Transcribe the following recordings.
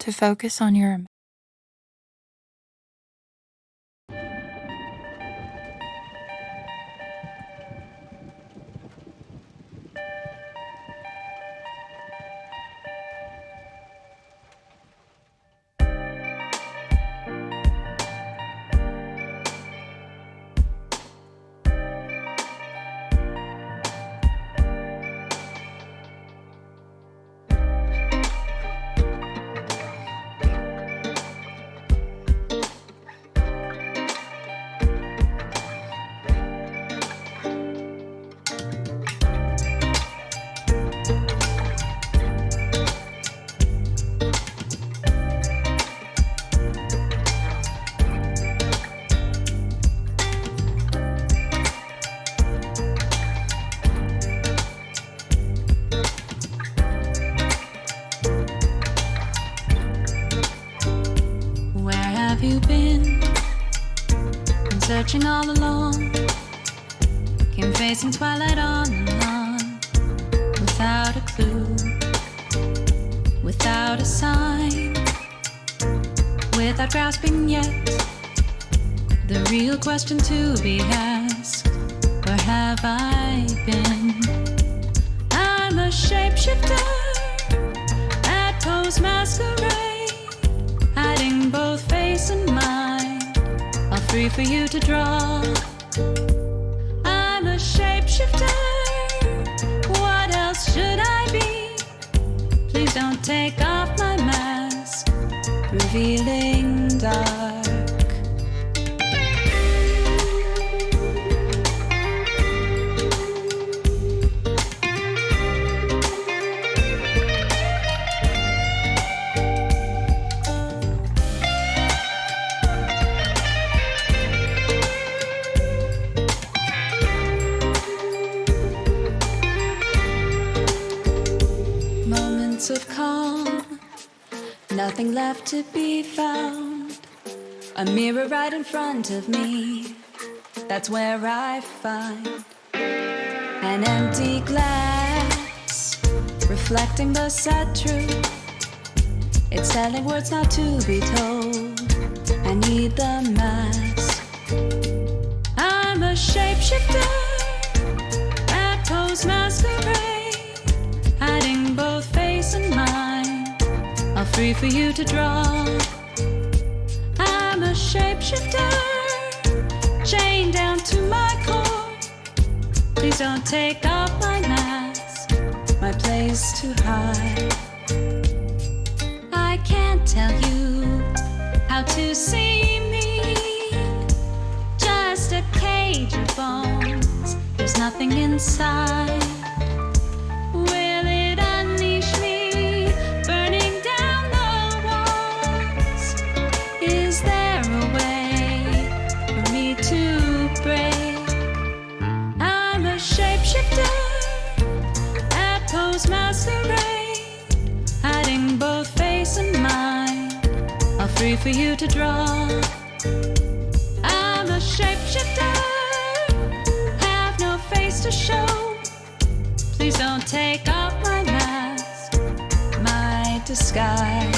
to focus on your you been? Been searching all along. Came facing twilight on and on, without a clue, without a sign, without grasping yet the real question to be asked: where have I been? I'm a shapeshifter at Poe's Masquerade, hiding both face and mind, all free for you to draw. I'm a shapeshifter, what else should I be? Please don't take off my mask, revealing dark. Of calm, nothing left to be found. A mirror right in front of me, that's where I find an empty glass, reflecting the sad truth. It's telling words not to be told. I need the mask. I'm a shapeshifter at Poe's Masquerade, hiding both face and mind, all free for you to draw. I'm a shapeshifter, chained down to my core. Please don't take off my mask, my place to hide. I can't tell you how to see me, just a cage of bones, there's nothing inside. Masquerade, hiding both face and mind, all free for you to draw. I'm a shapeshifter, have no face to show. Please don't take off my mask, my disguise.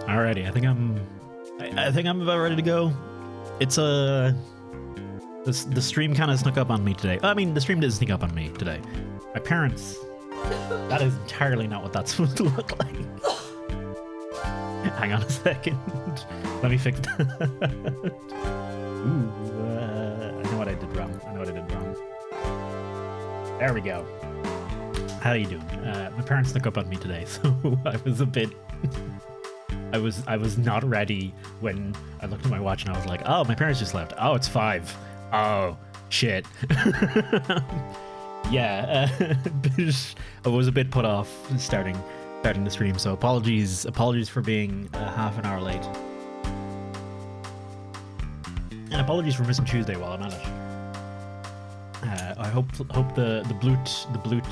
Alrighty, I think I'm about ready to go. It's the stream kind of snuck up on me today. I mean, the stream didn't sneak up on me today. My parents. That is entirely not what that's supposed to look like. Hang on a second. Let me fix that. Ooh, I know what I did wrong. There we go. How are you doing? My parents snuck up on me today, so I was a bit. I was not ready when I looked at my watch and I was like, oh, my parents just left. Oh, it's 5. Oh, shit. Yeah, I was a bit put off starting the stream, so apologies for being half an hour late. And apologies for missing Tuesday while I'm at it. I hope the Bloot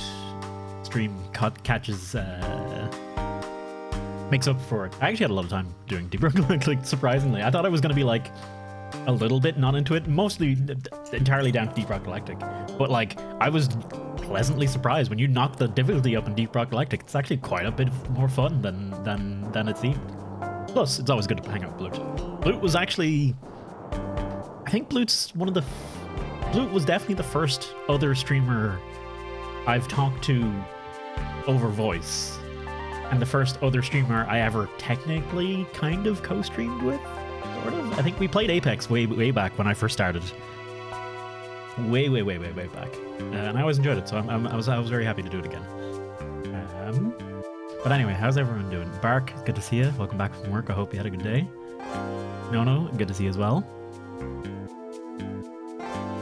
stream catches makes up for it. I actually had a lot of time doing Deep Rock Galactic, surprisingly. I thought I was going to be like a little bit not into it, mostly entirely down to Deep Rock Galactic. But like, I was pleasantly surprised when you knock the difficulty up in Deep Rock Galactic. It's actually quite a bit more fun than it seemed. Plus, it's always good to hang out with Bloot. Bloot was actually, I think Bloot was definitely the first other streamer I've talked to over voice. And the first other streamer I ever technically kind of co-streamed with, sort of. I think we played Apex way back when I first started. Way back. And I always enjoyed it, so I was very happy to do it again. But anyway, how's everyone doing? Bark, good to see you. Welcome back from work. I hope you had a good day. No, good to see you as well.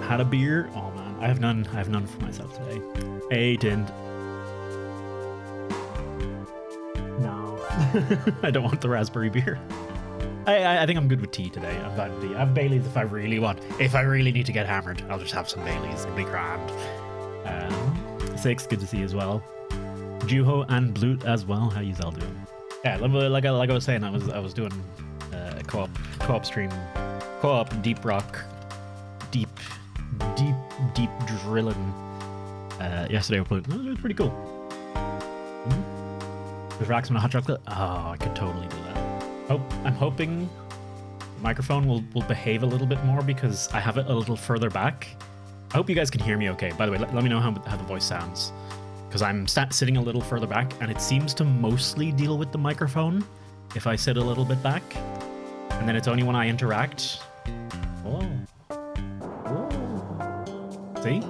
Had a beer? Oh man, I have none for myself today. Hey, Tind. No. I don't want the raspberry beer. I think I'm good with tea today. I'm fine with tea. I have Baileys if I really want. If I really need to get hammered, I'll just have some Baileys. It'll be grand. 6, good to see you as well. Juho and Bloot as well. How you all doing? Yeah, like I was saying, I was doing co-op stream, co-op deep rock, deep drilling. Yesterday it was pretty cool. There's racks on a hot chocolate. Oh, I could totally do that. I'm hoping the microphone will behave a little bit more because I have it a little further back. I hope you guys can hear me okay. By the way, let me know how the voice sounds. Because I'm sitting a little further back and it seems to mostly deal with the microphone if I sit a little bit back. And then it's only when I interact. Oh. See?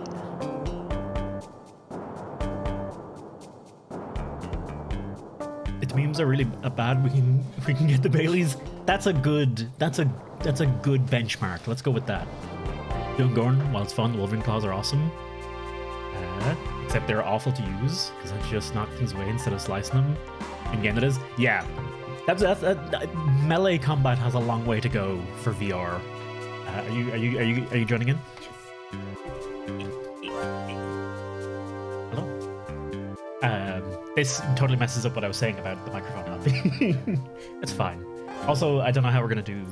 If memes are really bad, we can get the Baileys. That's a good benchmark. Let's go with that. Doing Gorn, while it's fun, the Wolverine Claws are awesome. Except they're awful to use because I just knock things away instead of slicing them. In game it is. Yeah, that's melee combat has a long way to go for VR. Are you joining in? Hello. This totally messes up what I was saying about the microphone not being. It's fine. Also, I don't know how we're gonna do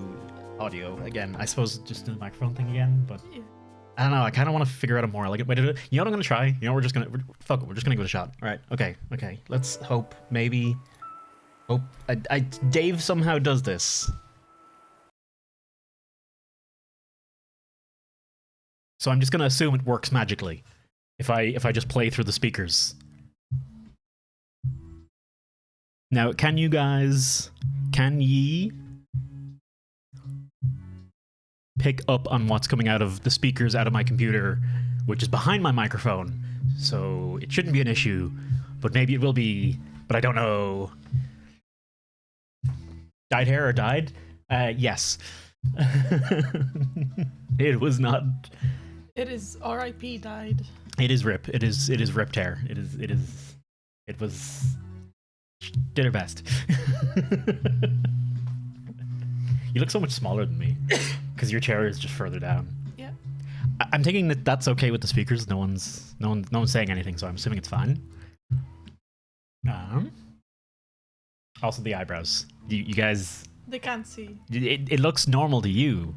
audio again. I suppose just do the microphone thing again, but. Yeah. I don't know. I kind of want to figure out a more elegant way to do it. You know what I'm going to try? You know, we're just going to give it a shot. All right. Okay. Let's hope. Maybe. Hope. Dave somehow does this. So I'm just going to assume it works magically. If I just play through the speakers. Now, can ye pick up on what's coming out of the speakers out of my computer, which is behind my microphone, so it shouldn't be an issue, but maybe it will be, but I don't know. Dyed hair or died? Yes. It was not. It is R.I.P. died. It is rip. It is ripped hair. It was did her best. You look so much smaller than me because your chair is just further down. Yeah. I'm thinking that's okay with the speakers. No one's saying anything, so I'm assuming it's fine. Also the eyebrows. You guys. They can't see. It looks normal to you,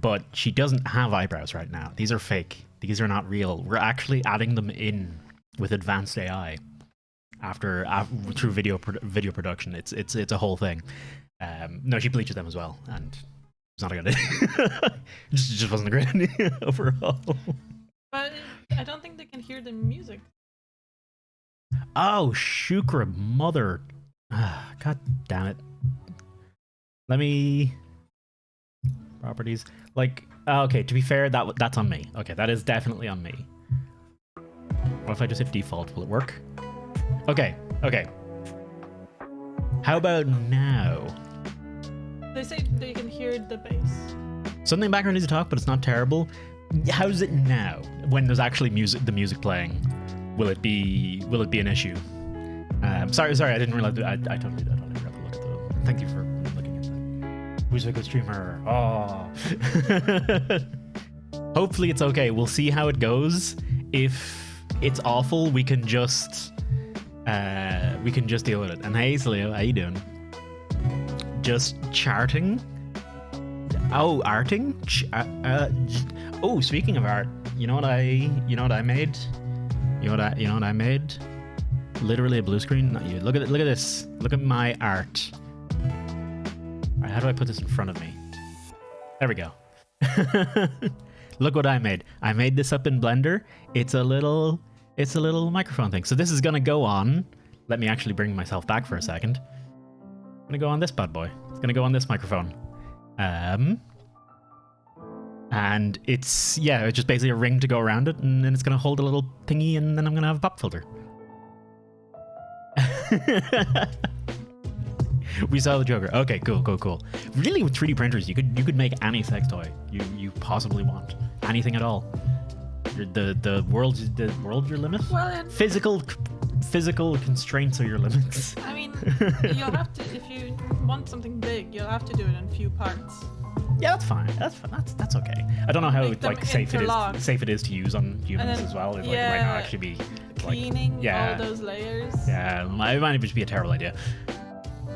but she doesn't have eyebrows right now. These are fake. These are not real. We're actually adding them in with advanced AI after through video production. It's a whole thing. No, she bleaches them as well, and it's not a good idea. It just wasn't a great idea overall. But I don't think they can hear the music. Oh, Shukra, mother. God damn it. Let me... Properties. Like, okay, to be fair, that's on me. Okay, that is definitely on me. What if I just hit default? Will it work? Okay, okay. How about now? They say they can hear the bass. Something background needs to talk, but it's not terrible. How's it now? When there's actually the music playing, will it be an issue? Sorry, I didn't realize. I totally forgot to look at the. Thank you for looking at that. Who's a good streamer? Oh. Hopefully it's okay. We'll see how it goes. If it's awful, we can just deal with it. And hey, Saleo, how you doing? Just charting. Oh, arting. Oh, speaking of art, you know what I made? You know what I made? Literally a blue screen. Not you. Look at this. Look at my art. Alright, how do I put this in front of me? There we go. Look what I made. I made this up in Blender. It's a little microphone thing. So this is gonna go on. Let me actually bring myself back for a second. I'm gonna go on this bad boy. It's gonna go on this microphone. And it's just basically a ring to go around it, and then it's gonna hold a little thingy, and then I'm gonna have a pop filter. We saw the Joker. Okay, cool. Really, with 3D printers, you could make any sex toy you possibly want. Anything at all. The world's your limit. Well, Physical constraints are your limits. I mean, you'll have to, if you want something big, you'll have to do it in few parts. Yeah, that's fine. That's okay. I don't know how safe it is to use on humans as well. It might not actually be cleaning all those layers. Yeah, it might just be a terrible idea.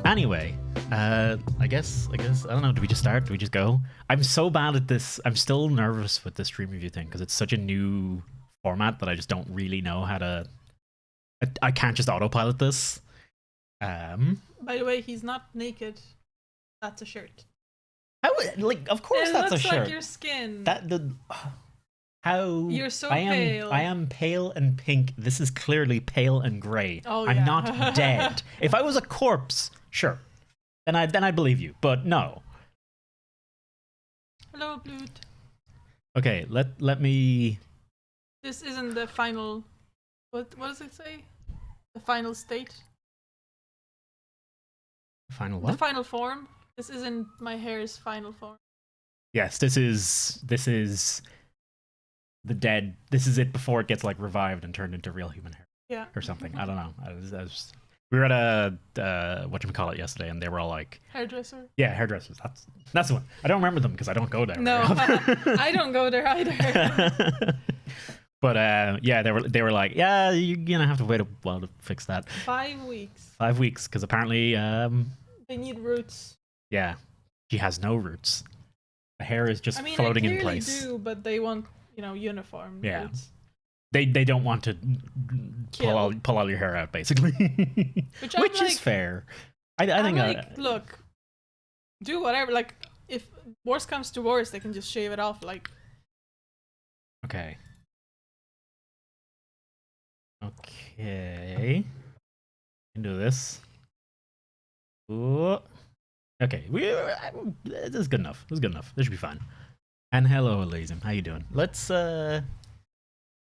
Anyway, I guess I don't know. Do we just start? Do we just go? I'm so bad at this. I'm still nervous with this stream review thing because it's such a new format that I just don't really know how to. I can't just autopilot this. By the way, he's not naked. That's a shirt. Of course that's a shirt. It looks like your skin. How you're so pale. I am pale and pink. This is clearly pale and grey. Oh, I'm yeah. not dead. If I was a corpse, sure, then I believe you. But no. Hello, Blood. Okay, let me. This isn't the final. What does it say? The final state. Final what? The final form. This isn't my hair's final form. Yes, this is the dead. This is it before it gets like revived and turned into real human hair. Yeah. Or something. I don't know. We were at a whatchamacallit yesterday, and they were all like Hairdresser. Yeah, hairdressers. That's the one. I don't remember them because I don't go there. No, I don't go there either. But yeah, they were like, yeah, you're gonna have to wait a while to fix that. 5 weeks. 5 weeks, because apparently they need roots. Yeah, she has no roots. The hair is just floating in place. They do, but they want uniform roots. They don't want to pull all your hair out, basically, which is fair. I think. Look, do whatever. Like, if worst comes to worst, they can just shave it off. Like. Okay. Okay. Can do this. Ooh. Okay. This is good enough. This is good enough. This should be fine. And hello, Elysium. How you doing? Let's I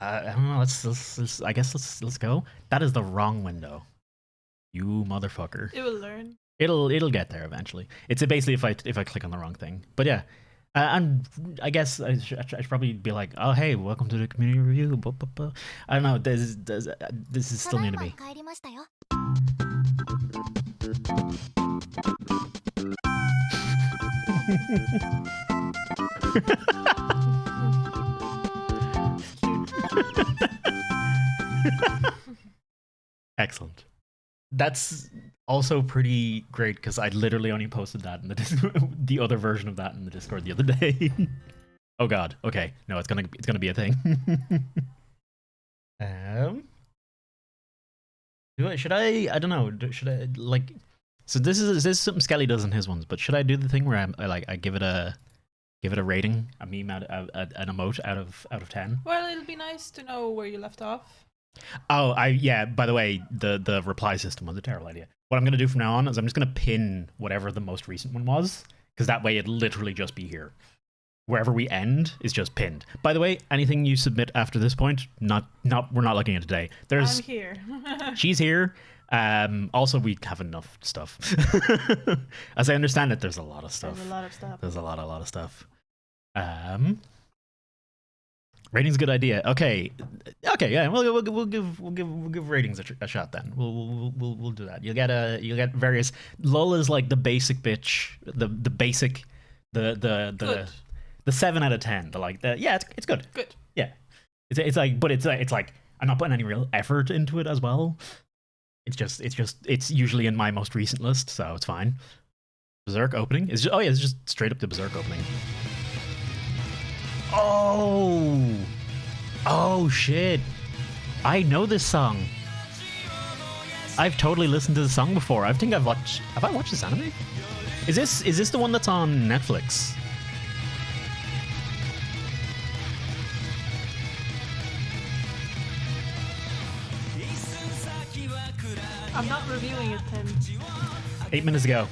don't know. Let's I guess let's go. That is the wrong window. You motherfucker. It will learn. It'll get there eventually. It's basically if I click on the wrong thing. But yeah. And I guess I should probably be like, oh hey, welcome to the community review. I don't know. This is still new to me. Excellent. That's also pretty great because I literally only posted that in the the other version of that in the Discord the other day. Oh God. Okay. No, it's gonna be a thing. Should I? I don't know. Should I like? So this is something Skelly does in his ones, but should I do the thing where I give it a rating, a meme an emote out of 10? Well, it'll be nice to know where you left off. Oh, yeah. By the way, the reply system was a terrible idea. What I'm gonna do from now on is I'm just gonna pin whatever the most recent one was, because that way it'll literally just be here. Wherever we end is just pinned. By the way, anything you submit after this point, we're not looking at today. I'm here. She's here. Also, we have enough stuff. As I understand it, there's a lot of stuff. There's a lot of stuff. There's a lot of stuff. Rating's a good idea. Okay, yeah. We'll give ratings a shot then. We'll do that. You'll get various. Lull is like the basic bitch. The basic. The 7 out of 10. It's good. Good. Yeah, it's like I'm not putting any real effort into it as well. It's usually in my most recent list, so it's fine. Berserk opening is just, it's just straight up the Berserk opening. Oh shit! I know this song. I've totally listened to the song before. Have I watched this anime? Is this the one that's on Netflix? I'm not reviewing it, Tim. 8 minutes ago.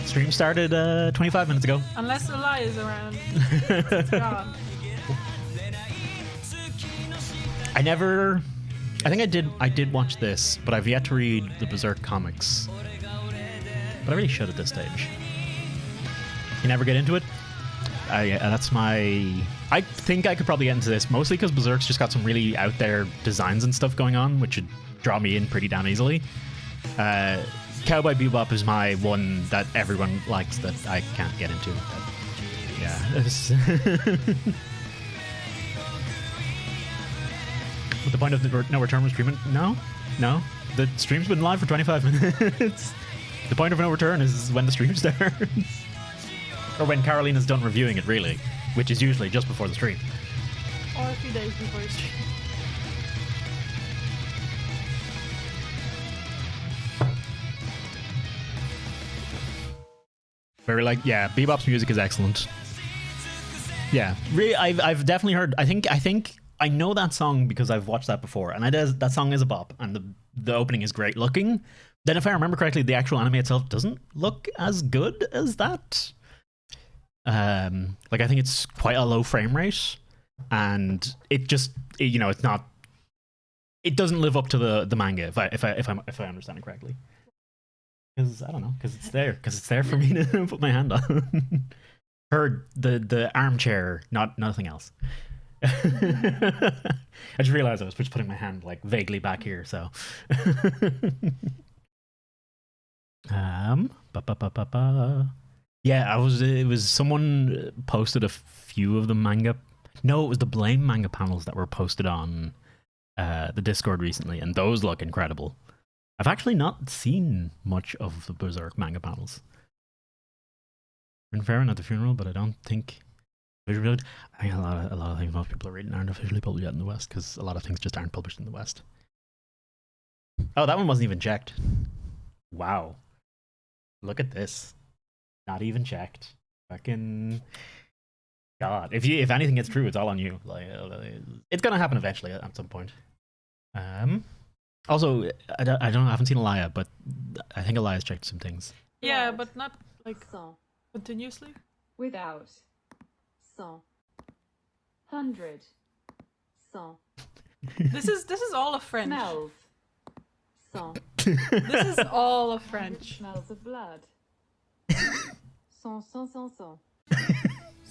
Stream started 25 minutes ago. Unless Eli is around. It's gone. I think I did watch this, but I've yet to read the Berserk comics. But I really should at this stage. You never get into it? That's my... I think I could probably get into this, mostly because Berserk's just got some really out there designs and stuff going on, which would draw me in pretty damn easily. Cowboy Bebop is my one that everyone likes that I can't get into. But the point of no return was streaming? No. The stream's been live for 25 minutes. The point of no return is when the stream starts. Or when Carolina's done reviewing it, really. Which is usually just before the stream. Or a few days before the stream. Very Bebop's music is excellent. Yeah, really, I've definitely heard. I think I know that song because I've watched that before, and that song is a bop, and the opening is great looking. Then, if I remember correctly, the actual anime itself doesn't look as good as that. I think it's quite a low frame rate, and it's not. It doesn't live up to the manga if I understand it correctly. Because I don't know, because it's there for me to put my hand on. Heard the armchair, nothing else. I just realized I was just putting my hand like vaguely back here, so. Yeah, it was someone posted a few of the manga. No, it was the Blame manga panels that were posted on the Discord recently, and those look incredible. I've actually not seen much of the Berserk manga panels. Been fair at the funeral, but I don't think visually. I think a lot of things most people are reading aren't officially published yet in the West, because a lot of things just aren't published in the West. Oh, that one wasn't even checked. Wow. Look at this. Not even checked. Fucking God. If anything gets true, it's all on you. It's gonna happen eventually at some point. Also, I haven't seen Elia, but I think Elia's checked some things. Yeah, but not like Cent. continuously. Without. 100. 100. This is all of French. Smells. 100. This is all of French. Smells of blood. 100.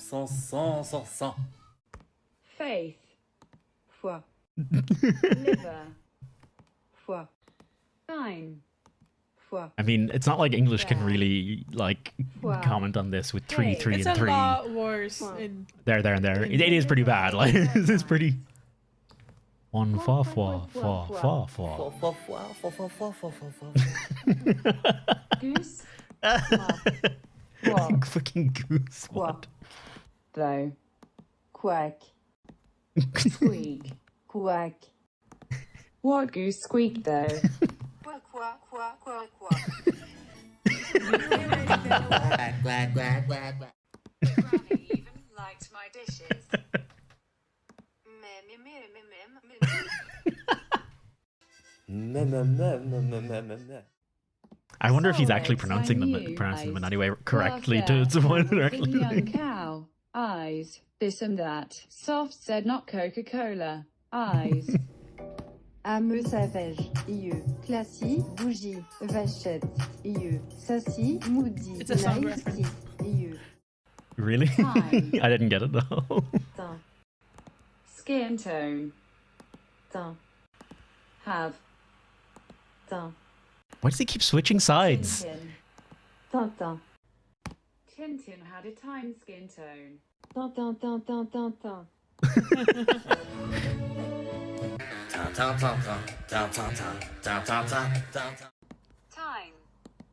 100. Faith. Foi. Liver. Foi. Fine. Foi. I mean, it's not like English can really comment on this with 3, 3, It's and a 3. lot worse in There, and there. It is pretty bad. Like, this is pretty. 1 4 4 4 4 4. Goose. What? Fucking goose. What? Though. quack. Squeak, quack. What goose squeak though? Quack, quack, quack, quack, quack. Quack, quack, quack, quack. Granny even liked my dishes. Meh, meh, meh, meh, meh, meh, meh. I wonder if he's actually Solids, pronouncing them minute, in any way correctly Laugh to there, someone camel, directly. king, young cow. Eyes, this and that. Soft said not Coca-Cola. Eyes. Âme savage, ieux. Classy, bougie, vachette, ieux. Sassy, moody, It's a song nice reference. tea, ieux. Really? Fine. I didn't get it though. Dun. Skin tone. Dun. Have. Dun. Why does he keep switching sides? Tintin. Dun, dun. Tintin had a time skin tone. Dun, dun, dun, dun, dun, dun. Dun, dun, dun, dun, dun, dun, dun, dun, dun, dun, dun. Time.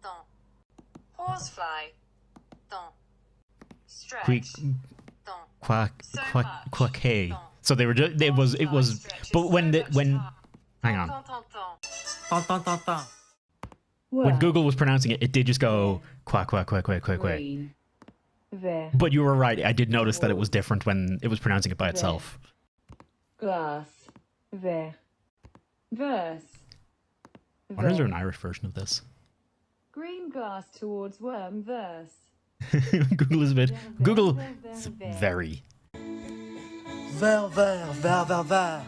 Dun. Horsefly. Dun. Stretch. Quick, Dun. quack, So quack, much. quack, hey. Dun. So they were just, it was, but when hang on, Dun, dun, dun. Dun, dun, dun, dun. when Well, Google was pronouncing it, it did just go quack, quack, quack, quack, quack, quack. green. Vert. But you were right. I did notice that it was different when it was pronouncing it by itself. Glass. Vert. Verse. I wonder is there an Vert. Irish version of this? Green glass towards worm verse. Google is a bit. Ver, Google ver, ver, is ver. very. Ver, ver, ver, ver, ver.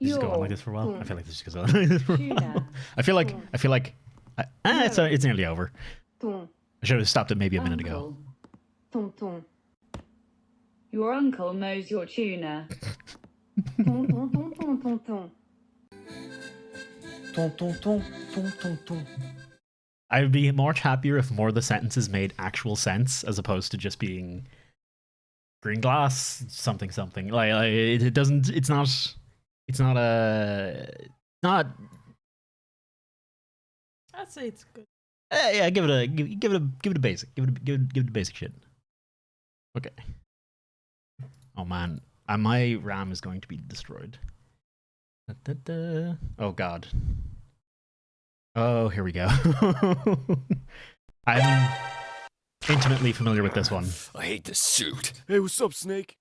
Does this go on like this for a while? I feel like this just goes on like this for a while. Tuna. I feel like. It's nearly over. Ton. I should have stopped it maybe a minute ago. Uncle. Ton ton. Your uncle knows your tuna. Ton ton ton ton ton ton. Ton, ton, ton, ton, ton, ton. I would be much happier if more of the sentences made actual sense as opposed to just being green glass something something. Like it doesn't. It's not. It's not a. Not. I'd say it's good. Yeah, give it a basic. Give it a basic shit. Okay. Oh man, my RAM is going to be destroyed. Oh god. Oh, here we go. I'm intimately familiar with this one. I hate this suit. Hey, what's up, Snake?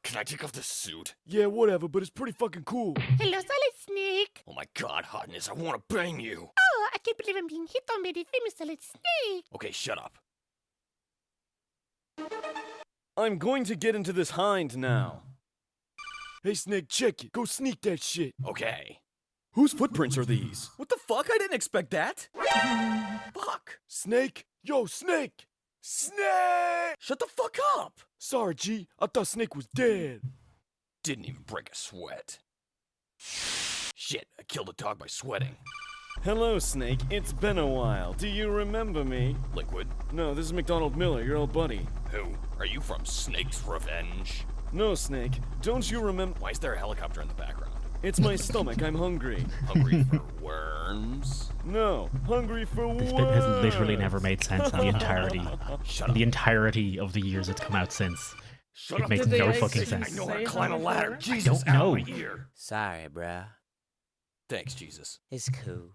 Can I take off this suit? Yeah, whatever, but it's pretty fucking cool. Hello, Solid Snake. Oh my god, hotness, I want to bang you. Oh, I can't believe I'm being hit on by the famous Solid Snake. Okay, shut up. I'm going to get into this hind now. Hey, Snake, check it. Go sneak that shit. Okay. Whose footprints are these? What the fuck? I didn't expect that. Fuck. Snake? Yo, Snake! Snake! Shut the fuck up. Sorry, G. I thought Snake was dead. Didn't even break a sweat. Shit, I killed a dog by sweating. Hello, Snake. It's been a while. Do you remember me? Liquid. No, this is McDonald Miller, your old buddy. Who? Are you from Snake's Revenge? No, Snake. Don't you remember? Why is there a helicopter in the background? It's my stomach. I'm hungry. Hungry for worms? No, hungry for This bit has literally worms. never made sense in the entirety. Shut In up. the entirety of the years it's come out since. Shut It up. makes Did they no actually fucking I sense. know how to Say climb a hungry ladder. for worms? Jesus, don't know. out of my ear. Sorry, bruh. Thanks, Jesus. It's cool.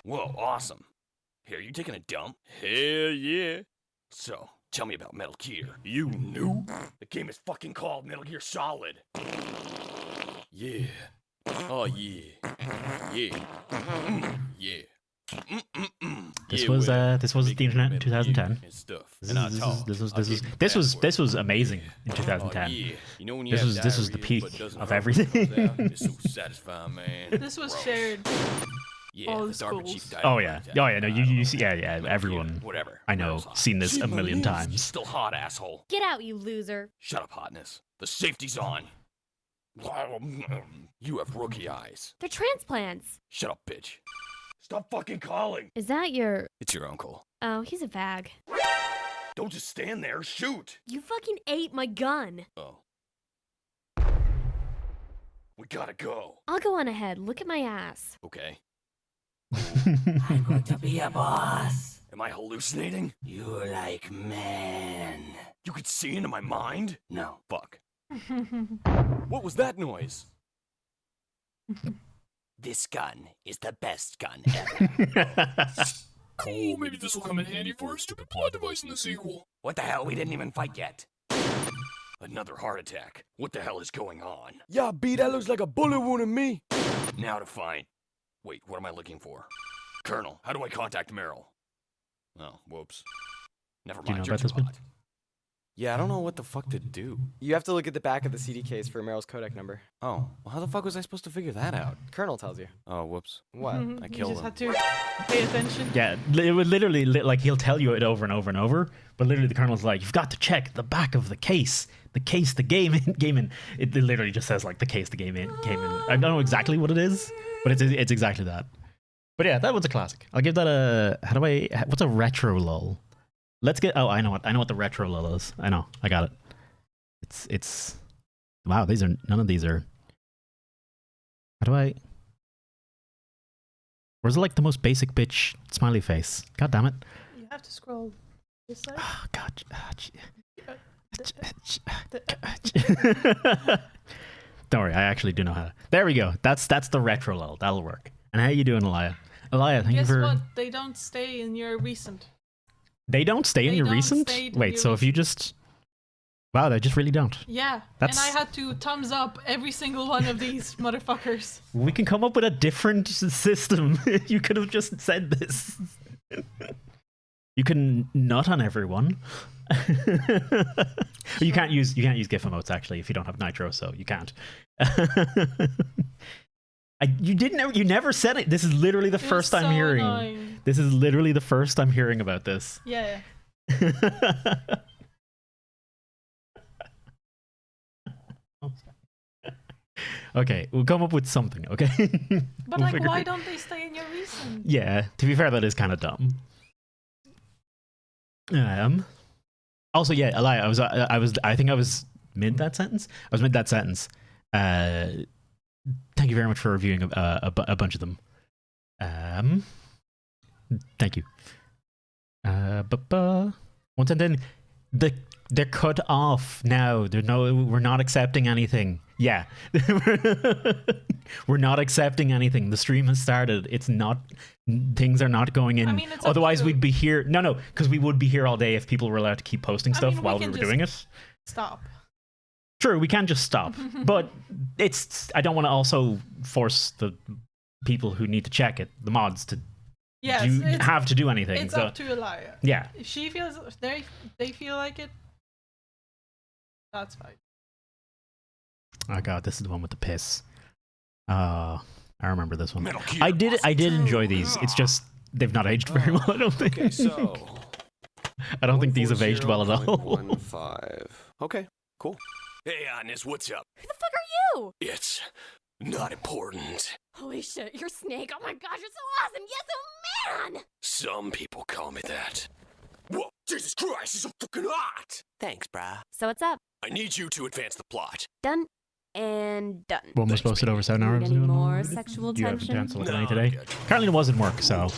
Whoa, awesome. Here, you taking a dump? Hell yeah. So, tell me about Metal Gear. You knew? The game is fucking called Metal Gear Solid. Yeah. Oh, yeah. Yeah. Yeah. This Yeah, was well, this was the making internet in Metal Gear 2010. and stuff. This And I is- talk. this was I'll this give was you this was password. this was amazing in Oh, 2010. yeah. You know when you This have was the diarrhea, peak but it doesn't of hurt when it everything. comes out? It's so satisfying, man. This was Gross. shared. Yeah, All the the DARPA schools. chief died. Oh of a yeah, heart attack. oh yeah. No, I you don't see, know. yeah. Everyone, Whatever. I know, Whatever's hot. seen this a million Jeez, times. Still hot, asshole. Get out, you loser. Shut up, hotness. The safety's on. You have rookie eyes. They're transplants. Shut up, bitch. Stop fucking calling. Is that your... It's your uncle. Oh, he's a fag. Don't just stand there. Shoot. You fucking ate my gun. Oh. We gotta go. I'll go on ahead. Look at my ass. Okay. I'm going to be a boss. Am I hallucinating? You're like man. You could see into my mind? No. Fuck. What was that noise? This gun is the best gun ever. Cool, maybe this will come in handy for a stupid plot device in the sequel. What the hell? We didn't even fight yet. Another heart attack. What the hell is going on? Yeah, B, that looks like a bullet wound to me. Now to find... Wait, what am I looking for? Colonel, how do I contact Meryl? Oh, whoops. Never Do you mind, know you're about this too bit? hot. Yeah, I don't know what the fuck to do. You have to look at the back of the CD case for Meryl's codec number. Oh, well, how the fuck was I supposed to figure that out? Colonel tells you. Oh, whoops. What? I You killed just him. had to pay attention. Yeah, it would literally, like, he'll tell you it over and over and over, but literally the colonel's like, you've got to check the back of the case. The case the game in. It literally just says, like, the case the game in came in. I don't know exactly what it is, but it's exactly that. But yeah, that was a classic. I'll give that a... What's a retro lull? Let's get... Oh, I know what the retro lull is. I know. I got it. It's... Wow, none of these are... How do I... Where's, like, the most basic bitch smiley face? God damn it. You have to scroll this side. Oh, God. Don't worry, I actually do know how to... There we go. That's the retro lull. That'll work. And how you doing, Elia? Elia, thank Guess you for... what? They don't stay in your recent. They don't stay in They your don't recent? stay in Wait, your so if you just... Wow, they just really don't. Yeah, That's- and I had to thumbs up every single one of these motherfuckers. We can come up with a different system. You could have just said this. You can nut on everyone. You can't use GIF emotes actually if you don't have Nitro, so you can't. You never said it. This is literally the first I'm so hearing. annoying. This is literally the first I'm hearing about this. Yeah. Okay, we'll come up with something, okay? But We'll like, figure why it- don't they stay in your recent? Yeah, to be fair, that is kind of dumb. Also, yeah, Elia, I think I was mid that sentence. I was mid that sentence. Thank you very much for reviewing a bunch of them. Thank you. Once and then they're cut off now. We're not accepting anything. Yeah. We're not accepting anything. The stream has started. It's not, things are not going in. I mean, it's up Otherwise to- we'd be here. No, because we would be here all day if people were allowed to keep posting stuff mean, we while we can were just- doing it. Stop. True, we can just stop. But I don't want to also force the people who need to check it, the mods, to Yes, have to do anything. it's So up to Elia. yeah. If she feels, if they feel like it, that's fine. Oh god, this is the one with the piss. I remember this one. Metal Gear I did enjoy these. It's just they've not aged very well, I don't think. Okay, so I don't think these have aged well at all. 140.15. Okay, cool. Hey, Agnes, what's up? Who the fuck are you? It's not important. Holy shit, you're Snake. Oh my gosh, you're so awesome. Yes, oh man. Some people call me that. Whoa, Jesus Christ, he's so fucking hot! Thanks, brah. So what's up? I need you to advance the plot. Done and done. One was posted over 7 hours Need any ago. more sexual You have a tension? chance to look at No, any I'm today. good. Currently it wasn't work, so.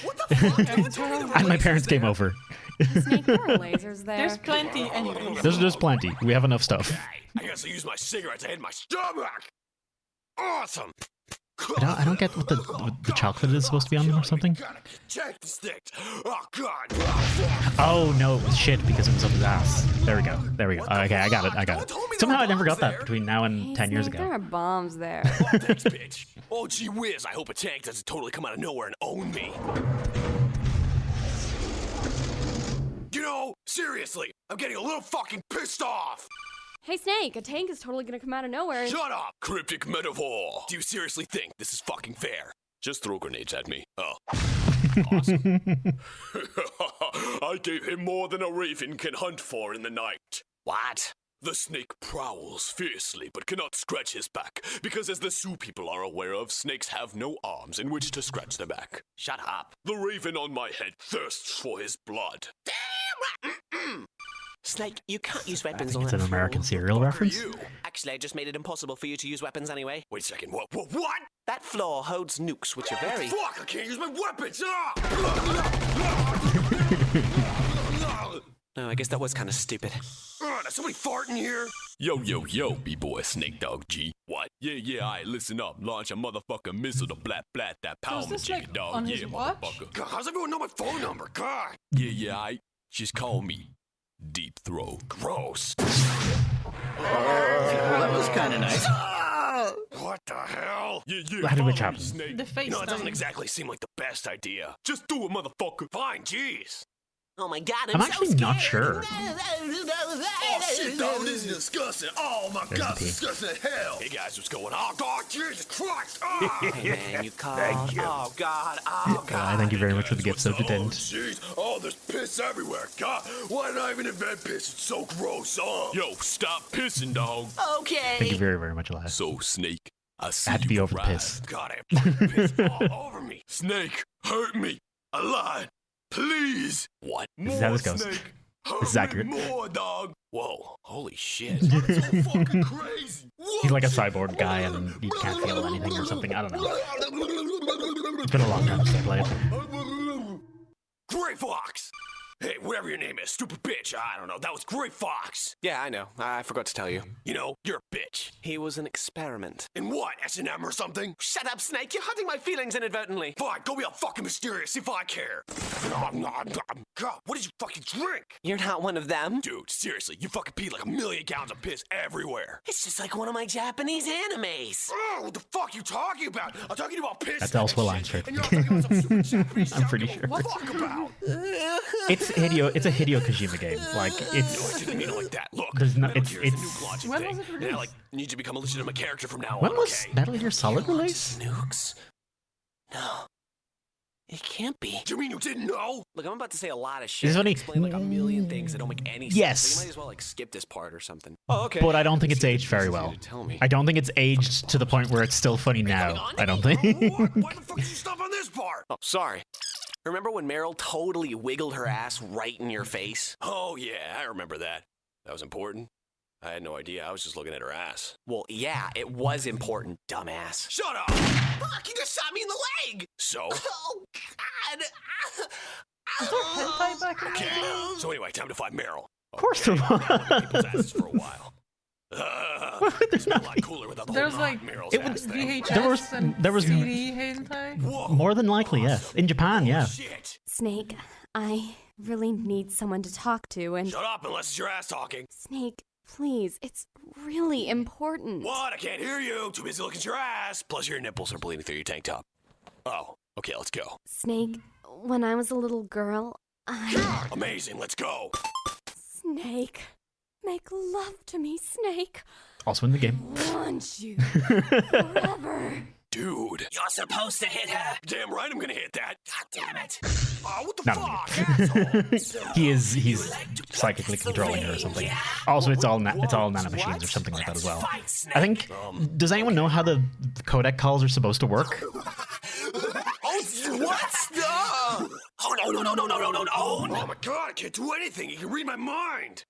What the fuck? Don't tell me the And my relation's parents came there. over. Snake, there are lasers there. There's plenty anyways. There's plenty. We have enough stuff. I guess I use my cigarettes to hit my stomach. Awesome. I don't get what the chocolate is supposed to be on them or something. Check the sticks. Oh god. Oh no, it was shit because it was up his ass. There we go. Okay, I got it. Somehow I never got that between now and Hey, 10 years Snake, ago. there are bombs there. Oh, thanks, bitch. Oh, gee whiz. I hope a tank doesn't totally come out of nowhere and own me. You know, seriously, I'm getting a little fucking pissed off. Hey, Snake, a tank is totally gonna come out of nowhere. Shut up! Cryptic metaphor. Do you seriously think this is fucking fair? Just throw grenades at me. Oh. Awesome. I gave him more than a raven can hunt for in the night. What? The snake prowls fiercely but cannot scratch his back, because as the Sioux people are aware of, snakes have no arms in which to scratch their back. Shut up. The raven on my head thirsts for his blood. Damn! Snake, you can't use I weapons think on it's that an American floor. Serial reference. You. Actually, I just made it impossible for you to use weapons anyway. Wait a second. What? That floor holds nukes, which are very... Fuck! I can't use my weapons. No, I guess that was kind of stupid. Does somebody fart in here? Yo, B-boy, Snake Dog G. What? Yeah, alright, listen up. Launch a motherfucking missile to blat that power is this, jiggy like, dog. on Yeah, his watch? motherfucker. God, how's everyone know my phone number? God. Yeah, alright. Just call me Deep Throat. Gross. That was kind of nice. What the hell? Yeah, How did follow which me, happen? Snake. The face You know, it doesn't thing. exactly seem like the best idea. Just do it, motherfucker. Fine, jeez. Oh my god, I'm so actually not scared. sure. Oh shit, dog, this is disgusting. Oh my There's god, the P. disgusting as hell. Hey guys, what's going on? Oh, Jesus Christ. Oh, Hey man, you called. Thank you. Oh god, oh god. Thank you very much for the gift What's subject Oh, end. jeez. Oh, there's piss everywhere. God, why did I even invent piss? It's so gross. Oh. Yo, stop pissing, dog. Okay. Thank you very, very much, Elias. So, Snake, I see Had to you be over arrived. piss. God, I have fucking piss all over me. Snake, hurt me. A lot. Please. What? This is how this goes. Snake. This is Hurt accurate. me more, dog. Whoa, holy shit. That's so fucking crazy. He's like a cyborg guy and he can't feel anything or something. I don't know. It's been a long time since I played. Gray Fox! Hey, whatever your name is, stupid bitch, I don't know, that was Gray Fox! Yeah, I know. I forgot to tell you. You know, you're a bitch. He was an experiment. In what, S&M or something? Shut up, Snake. You're hurting my feelings inadvertently. Fine, go be all fucking mysterious if I care. God, what did you fucking drink? You're not one of them. Dude, seriously, you fucking peed like 1,000,000 gallons of piss everywhere. It's just like one of my Japanese animes. Oh, what the fuck are you talking about? I'm talking about piss. That's also a line and straight shit, from and you're talking about some stupid Japanese I'm shit pretty I don't sure. give a fuck about. It's a Hideo Kojima game. Like No, I it's didn't mean it like that. Look, There's no- Metal it's- Gear is a it's- new logic When thing, was it and I released? need to become a legitimate character from now when on. was Okay? Metal Gear Solid released? Nukes? No. It can't be. Do you mean you didn't know? Look, I'm about to say a lot of shit. This is funny. Explain like a million things that don't make any sense. Yes. So you might as well like skip this part or something. Oh, okay. But I don't think it's aged very Easy well. to tell me. I don't think it's aged to the point where it's still funny now. I don't think. What? Why the fuck did you stop on this part? Oh, sorry. Remember when Meryl totally wiggled her ass right in your face? Oh yeah, I remember that. That was important. I had no idea. I was just looking at her ass. Well, yeah, it was important, dumbass. Shut up! Fuck, you just shot me in the leg! So? Oh, God! Is there hentai back in the Okay. day? So anyway, time to find Meryl. Of course there was. People's asses for a while. It's been a lot cooler without the There's whole like Meryl's It ass was- thing. VHS and there was- CD hentai. Whoa. More than likely, yes. In Japan, yeah. Shit. Snake, I really need someone to talk to, and Shut up unless it's your ass talking. Snake, please, it's really important. What? I can't hear you. Too busy looking at your ass. Plus your nipples are bleeding through your tank top. Oh, okay, let's go. Snake, when I was a little girl, I... Amazing, let's go. Snake, make love to me, Snake. Also in the game. I want you forever. Dude. You're supposed to hit her! Damn right I'm gonna hit that. God damn it! Oh, what the Not fuck, asshole? He's psychically controlling her or something. Also, it's all nanomachines or something like that as well. I think. Does anyone know how the codec calls are supposed to work? Oh, what? No! Oh, no. Oh my god, I can't do anything. You can read my mind.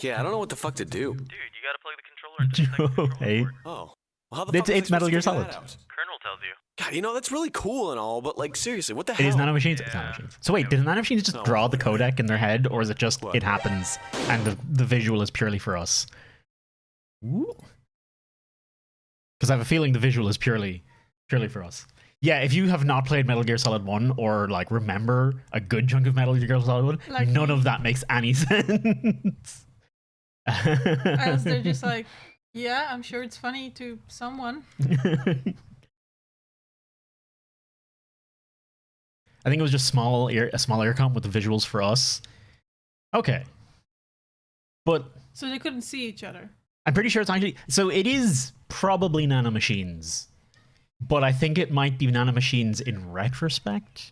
Yeah, I don't know what the fuck to do. Dude, you gotta plug the controller into the control Hey, board. Oh. Well, how the fuck was I it's Metal supposed to Gear figure Solid. that out? Colonel tells you. God, you know, that's really cool and all, but like, seriously, what the It hell? is nanomachines. It's nanomachines. So wait, did the nanomachines just draw the codec in their head, or is it just What? it happens and the visual is purely for us? Because I have a feeling the visual is purely for us. Yeah, if you have not played Metal Gear Solid 1 or like remember a good chunk of Metal Gear Solid 1, Like none me. of that makes any sense. As they're just like, yeah, I'm sure it's funny to someone. I think it was just a small ear comp with the visuals for us. Okay. But So they couldn't see each other. I'm pretty sure it's actually... So it is probably nanomachines. But I think it might be nanomachines in retrospect.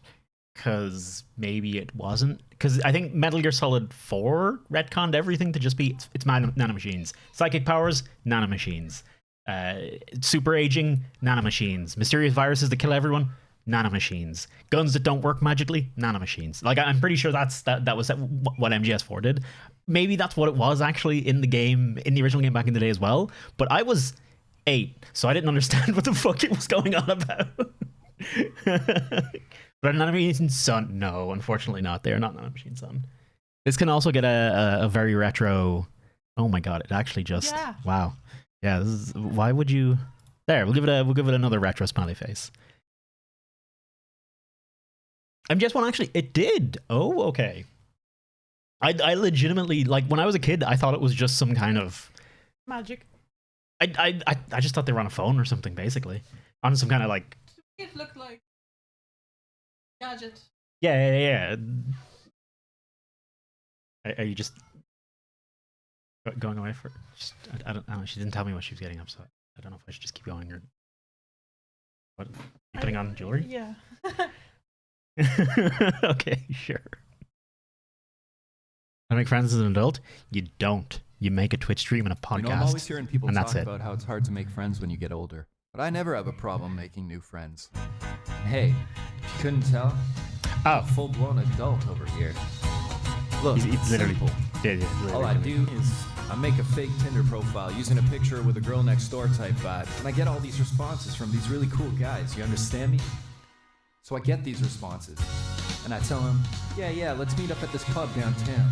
Because maybe it wasn't. Because I think Metal Gear Solid 4 retconned everything to just be... It's nanomachines. Psychic powers, nanomachines. Super aging, nanomachines. Mysterious viruses that kill everyone, nanomachines. Guns that don't work magically, nanomachines. Like, I'm pretty sure that was what MGS4 did. maybe that's what it was actually in the game, in the original game back in the day as well. But I was 8, so I didn't understand what the fuck it was going on about. But Nanomachine Sun, no, unfortunately not. They are not Nanomachine Sun. This can also get a very retro. Oh my god! It actually just wow. Yeah, this is, why would you? There, we'll give it another retro smiley face. MGS1 actually, it did. Oh, okay. I legitimately, like, when I was a kid, I thought it was just some kind of magic. I just thought they were on a phone or something, basically, on some kind of like. It looked like gadget. Yeah. Are you just going away for? Just, I don't know. She didn't tell me what she was getting up, so I don't know if I should just keep going or. What? You putting on jewelry? Yeah. Okay, sure. I make friends as an adult? You don't. You make a Twitch stream and a podcast. You know, I'm always hearing people and talk that's about how it's hard to make friends when you get older. But I never have a problem making new friends. Hey, if you couldn't tell, I'm a full-blown adult over here. Look, it's literally simple. Yeah, All I do is I make a fake Tinder profile using a picture with a girl next door type vibe, and I get all these responses from these really cool guys. You understand me? So I get these responses, and I tell him, yeah, let's meet up at this pub downtown.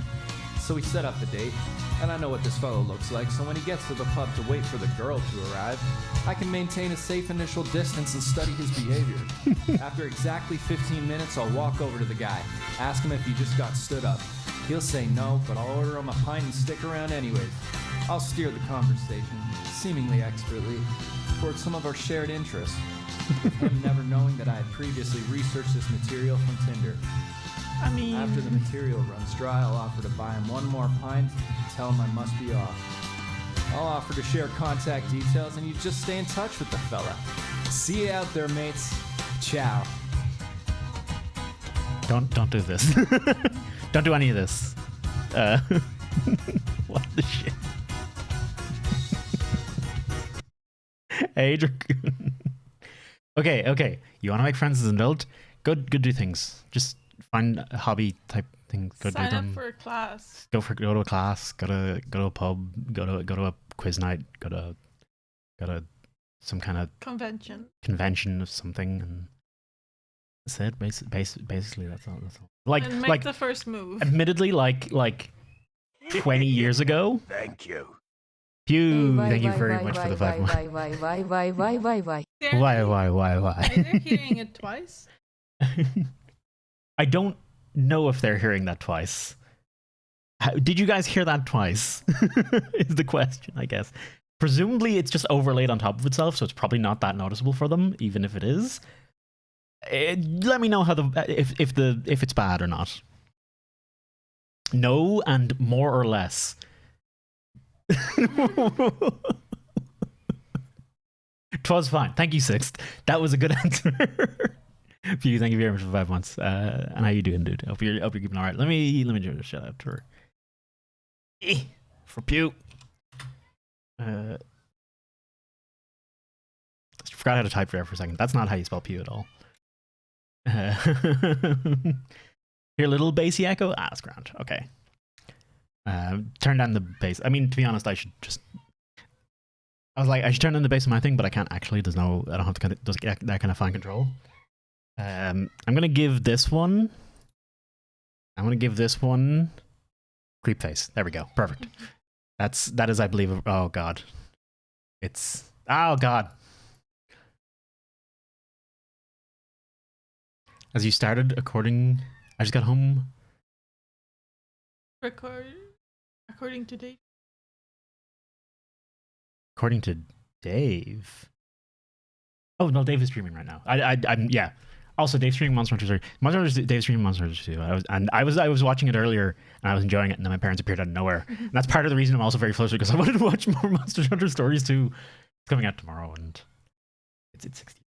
So we set up the date, and I know what this fellow looks like, so when he gets to the pub to wait for the girl to arrive, I can maintain a safe initial distance and study his behavior. After exactly 15 minutes, I'll walk over to the guy, ask him if he just got stood up. He'll say no, but I'll order him a pint and stick around anyways. I'll steer the conversation, seemingly expertly, towards some of our shared interests, with him never knowing that I had previously researched this material from Tinder. I mean... After the material runs dry, I'll offer to buy him one more pint and tell him I must be off. I'll offer to share contact details and you just stay in touch with the fella. See you out there, mates. Ciao. Don't do this. Don't do any of this. What the shit? Hey, Dragoon. Okay. You want to make friends as an adult? Go do things. Just find a hobby type thing. Go Sign do up them. for a class. Go to a class. Go to a pub. Go to a quiz night. Go to some kind of convention of something. And that's it. Basically, that's all. And make the first move. Admittedly, like 20 years ago. Thank you. Pew, thank you very much for the 5 months. Why? Why? Are they hearing it twice? I don't know if they're hearing that twice. Did you guys hear that twice? Is the question, I guess. Presumably, it's just overlaid on top of itself, so it's probably not that noticeable for them, even if it is. Let me know how if it's bad or not. No, and more or less. Twas fine. Thank you, Sixth. That was a good answer. Pew, thank you very much for 5 months. And how you doing, dude? Hope you're keeping all right. Let me do a shout out to her. For Pew. Forgot how to type there for a second. That's not how you spell Pew at all. Hear little bassy echo? That's grand. Okay. Turn down the bass. I mean, to be honest, I should turn down the bass on my thing, but I can't actually. I don't have to that kind of fine control. I'm gonna give this one. Creep face. There we go. Perfect. That is, I believe. Oh god. Oh god. As you started according, I just got home. According to Dave. According to Dave. Oh no, Dave is streaming right now. I'm yeah. Also, Dave's streaming Monster Hunter 3. Dave's streaming Monster Hunter 2. I was watching it earlier and I was enjoying it, and then my parents appeared out of nowhere. And that's part of the reason I'm also very frustrated, because I wanted to watch more Monster Hunter Stories 2. It's coming out tomorrow, and it's 60.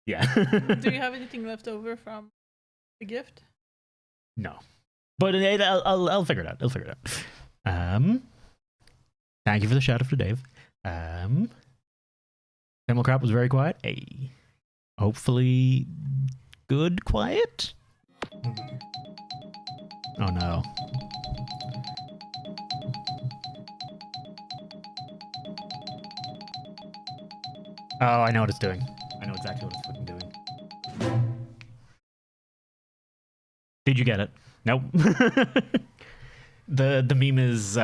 Yeah. Do you have anything left over from the gift? No, but I'll figure it out. Thank you for the shout out for Dave. Camel Crap was very quiet. Hey, hopefully good quiet. Oh no. Oh, I know what it's doing. I know exactly what it's fucking doing. Did you get it? Nope. The meme is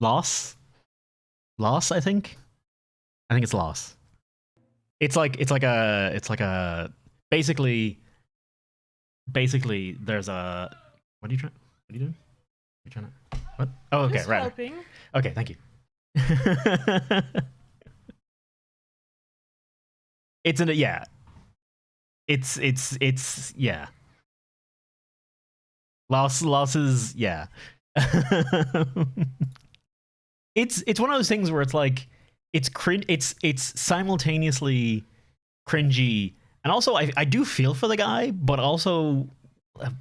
loss. Loss, I think. I think it's loss. It's like a basically there's a what are you doing? You're trying to what? Oh, okay, Just right. helping. Okay, thank you. It's in a yeah. It's yeah. Losses, yeah. It's one of those things where it's like it's simultaneously cringy, and also I do feel for the guy, but also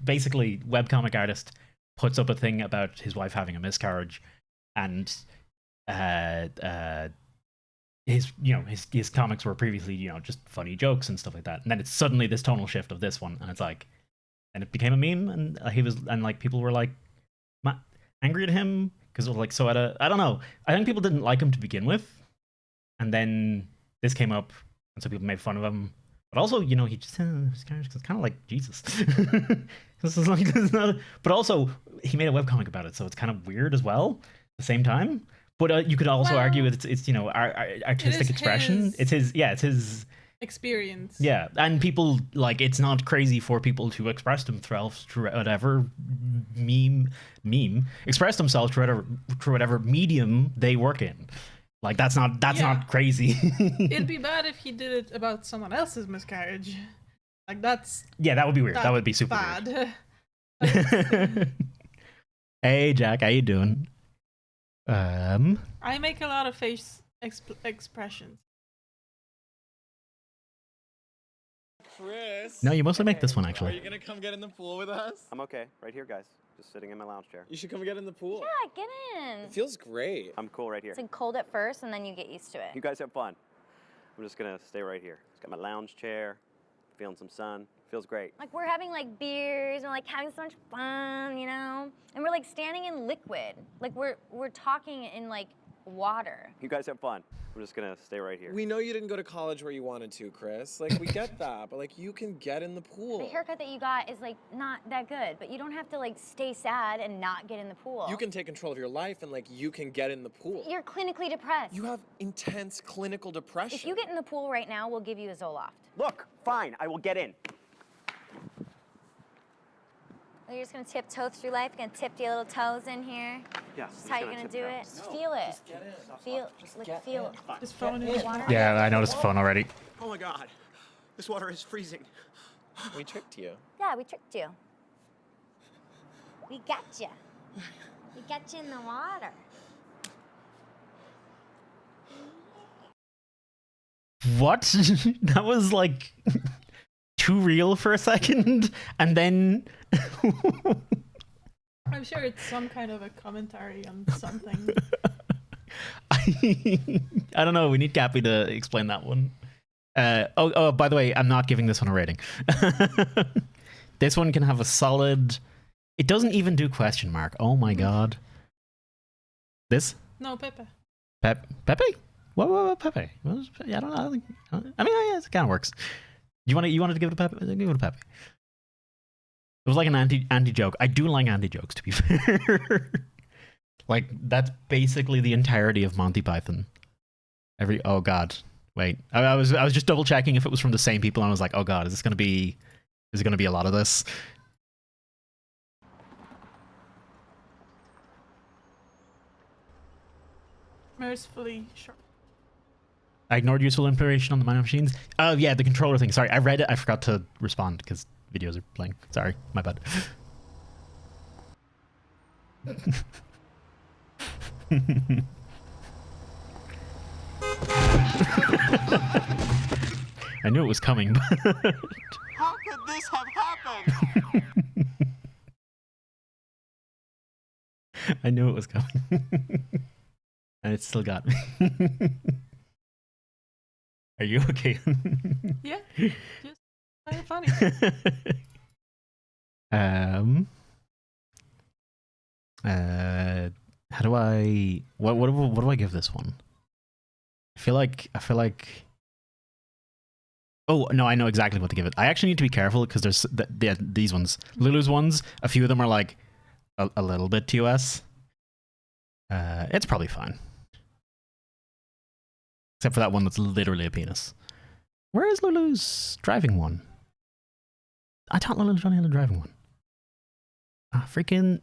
basically webcomic artist puts up a thing about his wife having a miscarriage, and his comics were previously just funny jokes and stuff like that, and then it's suddenly this tonal shift of this one, and it's like, and it became a meme, and like people were like angry at him because it was like so I don't know. I think people didn't like him to begin with, and then this came up, and so people made fun of him. But also, he just it's kind of like Jesus. This is like but also he made a webcomic about it, so it's kind of weird as well at the same time. But you could also argue it's artistic expression. It's his experience. Yeah, and people like it's not crazy for people to express themselves through whatever express themselves through whatever medium they work in. Like that's not crazy. It'd be bad if he did it about someone else's miscarriage. Like that's that would be weird. That would be super bad. Weird. Hey Jack, how you doing? I make a lot of face expressions. Chris. No, you mostly make this one actually. Are you gonna come get in the pool with us? I'm okay, right here, guys. Just sitting in my lounge chair. You should come get in the pool. Yeah, get in. It feels great. I'm cool right here. It's like cold at first, and then you get used to it. You guys have fun. I'm just gonna stay right here. Just got my lounge chair, feeling some sun. Feels great. Like we're having like beers and like having so much fun, and we're like standing in liquid. Like we're talking in like water. You guys have fun. I'm just gonna stay right here. We know you didn't go to college where you wanted to, Chris. Like we get that, but like you can get in the pool. The haircut that you got is like not that good, but you don't have to like stay sad and not get in the pool. You can take control of your life and like you can get in the pool. You're clinically depressed. You have intense clinical depression. If you get in the pool right now, we'll give you a Zoloft. Look, fine, I will get in. You're just gonna tiptoe through life. You're gonna tip your little toes in here. Yes. That's how you're gonna do it. Just feel it. Just get in. Feel it. Just phone in water. Yeah, I noticed the phone already. Oh my god. This water is freezing. We tricked you. Yeah, we tricked you. We got you. We got you in the water. What? That was like too real for a second, and then I'm sure it's some kind of a commentary on something. I don't know. We need Gappy to explain that one. Oh, by the way, I'm not giving this one a rating. This one can have a solid. It doesn't even do question mark. Oh my god. This? No, Pepe. Pepe? What Pepe? Yeah, I don't know. I mean, yeah, it kind of works. You wanted to give it a Pepe? Give it a Pepe. It was like an anti joke. I do like anti jokes, to be fair. Like that's basically the entirety of Monty Python. Oh god, wait. I was just double checking if it was from the same people, and I was like, oh god, is it gonna be a lot of this? Mercifully short. I ignored useful information on the minor machines. Oh yeah, the controller thing. Sorry, I read it. I forgot to respond because videos are playing. Sorry, my bad. I knew it was coming. How could this have happened? I knew it was coming. And it still got me. Are you okay? Yeah, just kind of funny. How do I what do I give this one? I feel like oh no, I know exactly what to give it. I actually need to be careful because there's these ones, Lulu's ones. A few of them are like a little bit TOS. It's probably fine, except for that one that's literally a penis. Where is Lulu's driving one? I thought Lulu's only had a driving one. Ah, freaking.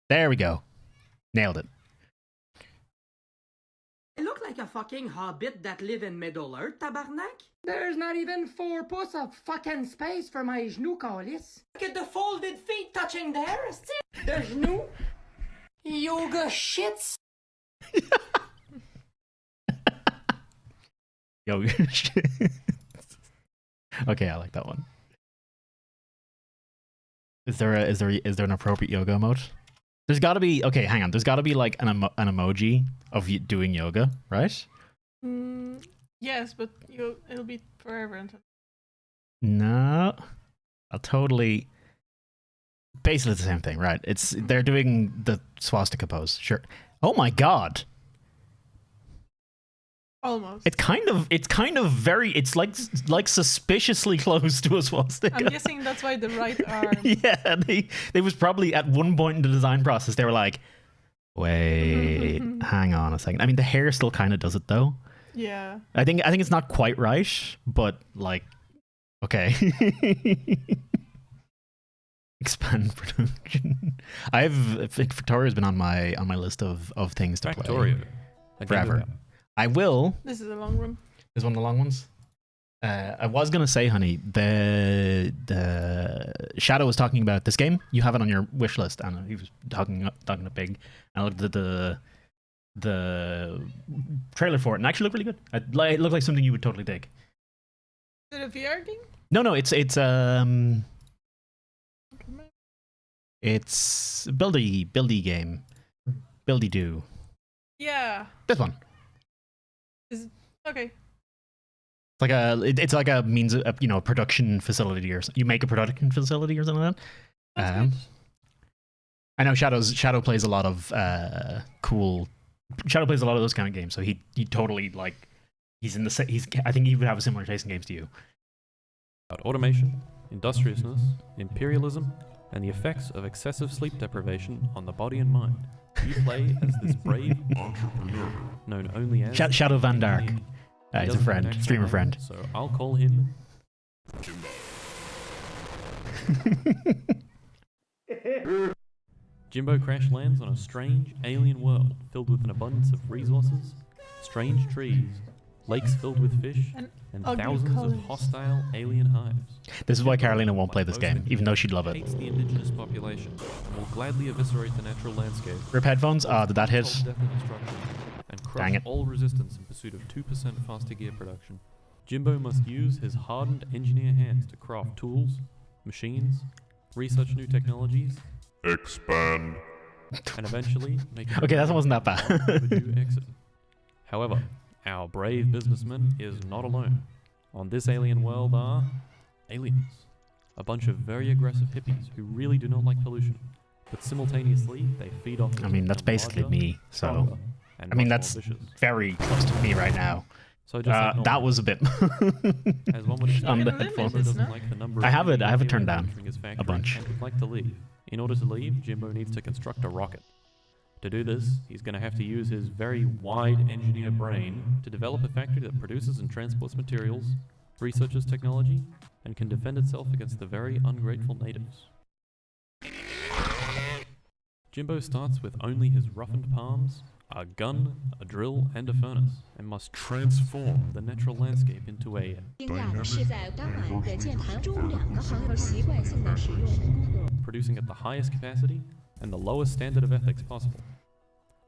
There we go. Nailed it. I look like a fucking hobbit that live in Middle Earth, tabarnak. There's not even 4 pouces of fucking space for my genou, calice. Look at the folded feet touching there. The genou. Yoga shits. Yo, okay, I like that one. Is there an appropriate yoga emote? There's got to be. Okay, hang on. There's got to be like an emoji of you doing yoga, right? Yes, but it'll be forever until. No, I'll totally. Basically, it's the same thing, right? They're doing the swastika pose. Sure. Oh my god. Almost. It's kind of very. It's like suspiciously close to a swastika. I'm guessing that's why the right arm. Yeah, they was probably at one point in the design process they were like, wait, hang on a second. I mean, the hair still kind of does it though. Yeah. I think it's not quite right, but like, okay. Expand production. Victoria's been on my list of things to play forever. I will. This is a long room. Is one of the long ones. I was gonna say, honey, the Shadow was talking about this game. You have it on your wish list, and he was talking to Big. And I looked at the trailer for it, and it actually looked really good. It looked like something you would totally dig. Is it a VR game? No, it's a buildy game, buildy do. Yeah. This one. Okay. It's like a means of, a production facility or you make a production facility or something like that. I know Shadow plays a lot of Shadow plays a lot of those kind of games, so he totally like I think he would have a similar taste in games to you. About automation, industriousness, imperialism, and the effects of excessive sleep deprivation on the body and mind. You play as this brave entrepreneur known only as Shadow Van Dark. He's a friend, streamer friend. So I'll call him Jimbo. Jimbo crash lands on a strange alien world filled with an abundance of resources, strange trees, lakes filled with fish, and thousands of hostile alien hives. This is why Carolina won't play this game, even though she'd love it. Hates the indigenous population and will gladly eviscerate the natural landscape. Rip headphones? Did that hit? And crush all resistance in pursuit of 2% faster gear production. Jimbo must use his hardened engineer hands to craft tools, machines, research new technologies, expand, and eventually make it okay, that wasn't that bad. overdue exit. However, our brave businessman is not alone. On this alien world are aliens, a bunch of very aggressive hippies who really do not like pollution, but simultaneously they feed off. I mean, that's basically me, so I mean that's very close to me right now. So that was a bit as one would on the Jimbo headphones. doesn't like the number of I have it aliens turned down entering his factory a bunch. and would like to leave. In order to leave, Jimbo needs to construct a rocket. To do this, he's going to have to use his very wide engineer brain to develop a factory that produces and transports materials, researches technology, and can defend itself against the very ungrateful natives. Jimbo starts with only his roughened palms, a gun, a drill, and a furnace, and must transform the natural landscape into a producing at the highest capacity and the lowest standard of ethics possible.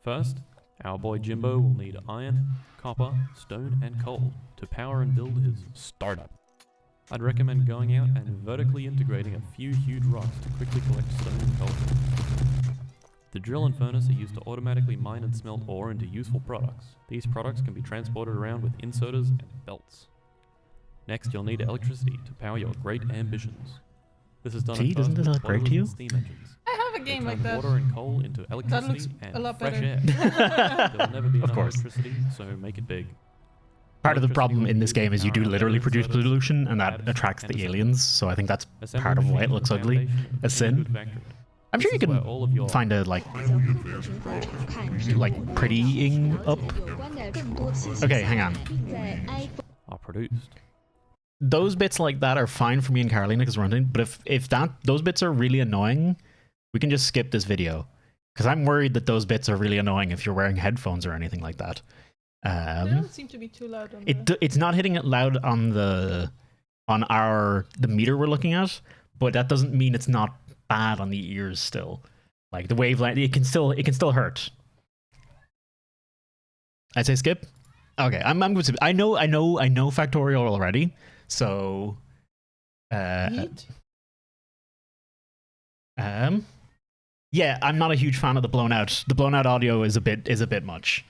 First, our boy Jimbo will need iron, copper, stone, and coal to power and build his startup. I'd recommend going out and vertically integrating a few huge rocks to quickly collect stone and coal. The drill and furnace are used to automatically mine and smelt ore into useful products. These products can be transported around with inserters and belts. Next, you'll need electricity to power your great ambitions. This is done See, at doesn't first this with look great to boilers you? and steam engines. I have a game like that. Water and coal into That electricity looks a and lot fresh better. air. There will never be Of enough course. electricity, so make it big. Part of the Electricity problem will in be this used to game is you do power literally up produce servers, pollution, and that labs, attracts and the assemblies. aliens. So I think that's Assembly part of why it machines are looks the ugly. foundation of A any sin. good factory. I'm sure This you is where all of can your find a like prettying up. Okay, hang on. are produced. Those bits like that are fine for me and Carolina because we're hunting. But if those bits are really annoying, we can just skip this video because I'm worried that those bits are really annoying if you're wearing headphones or anything like that. They don't seem to be too loud on It's not hitting it loud on the meter we're looking at, but that doesn't mean it's not bad on the ears still. Like the wavelength, it can still hurt. I'd say skip. Okay, I'm going to. I know Factorial already, so. Heat? Yeah, I'm not a huge fan of the blown out. The blown out audio is a bit much.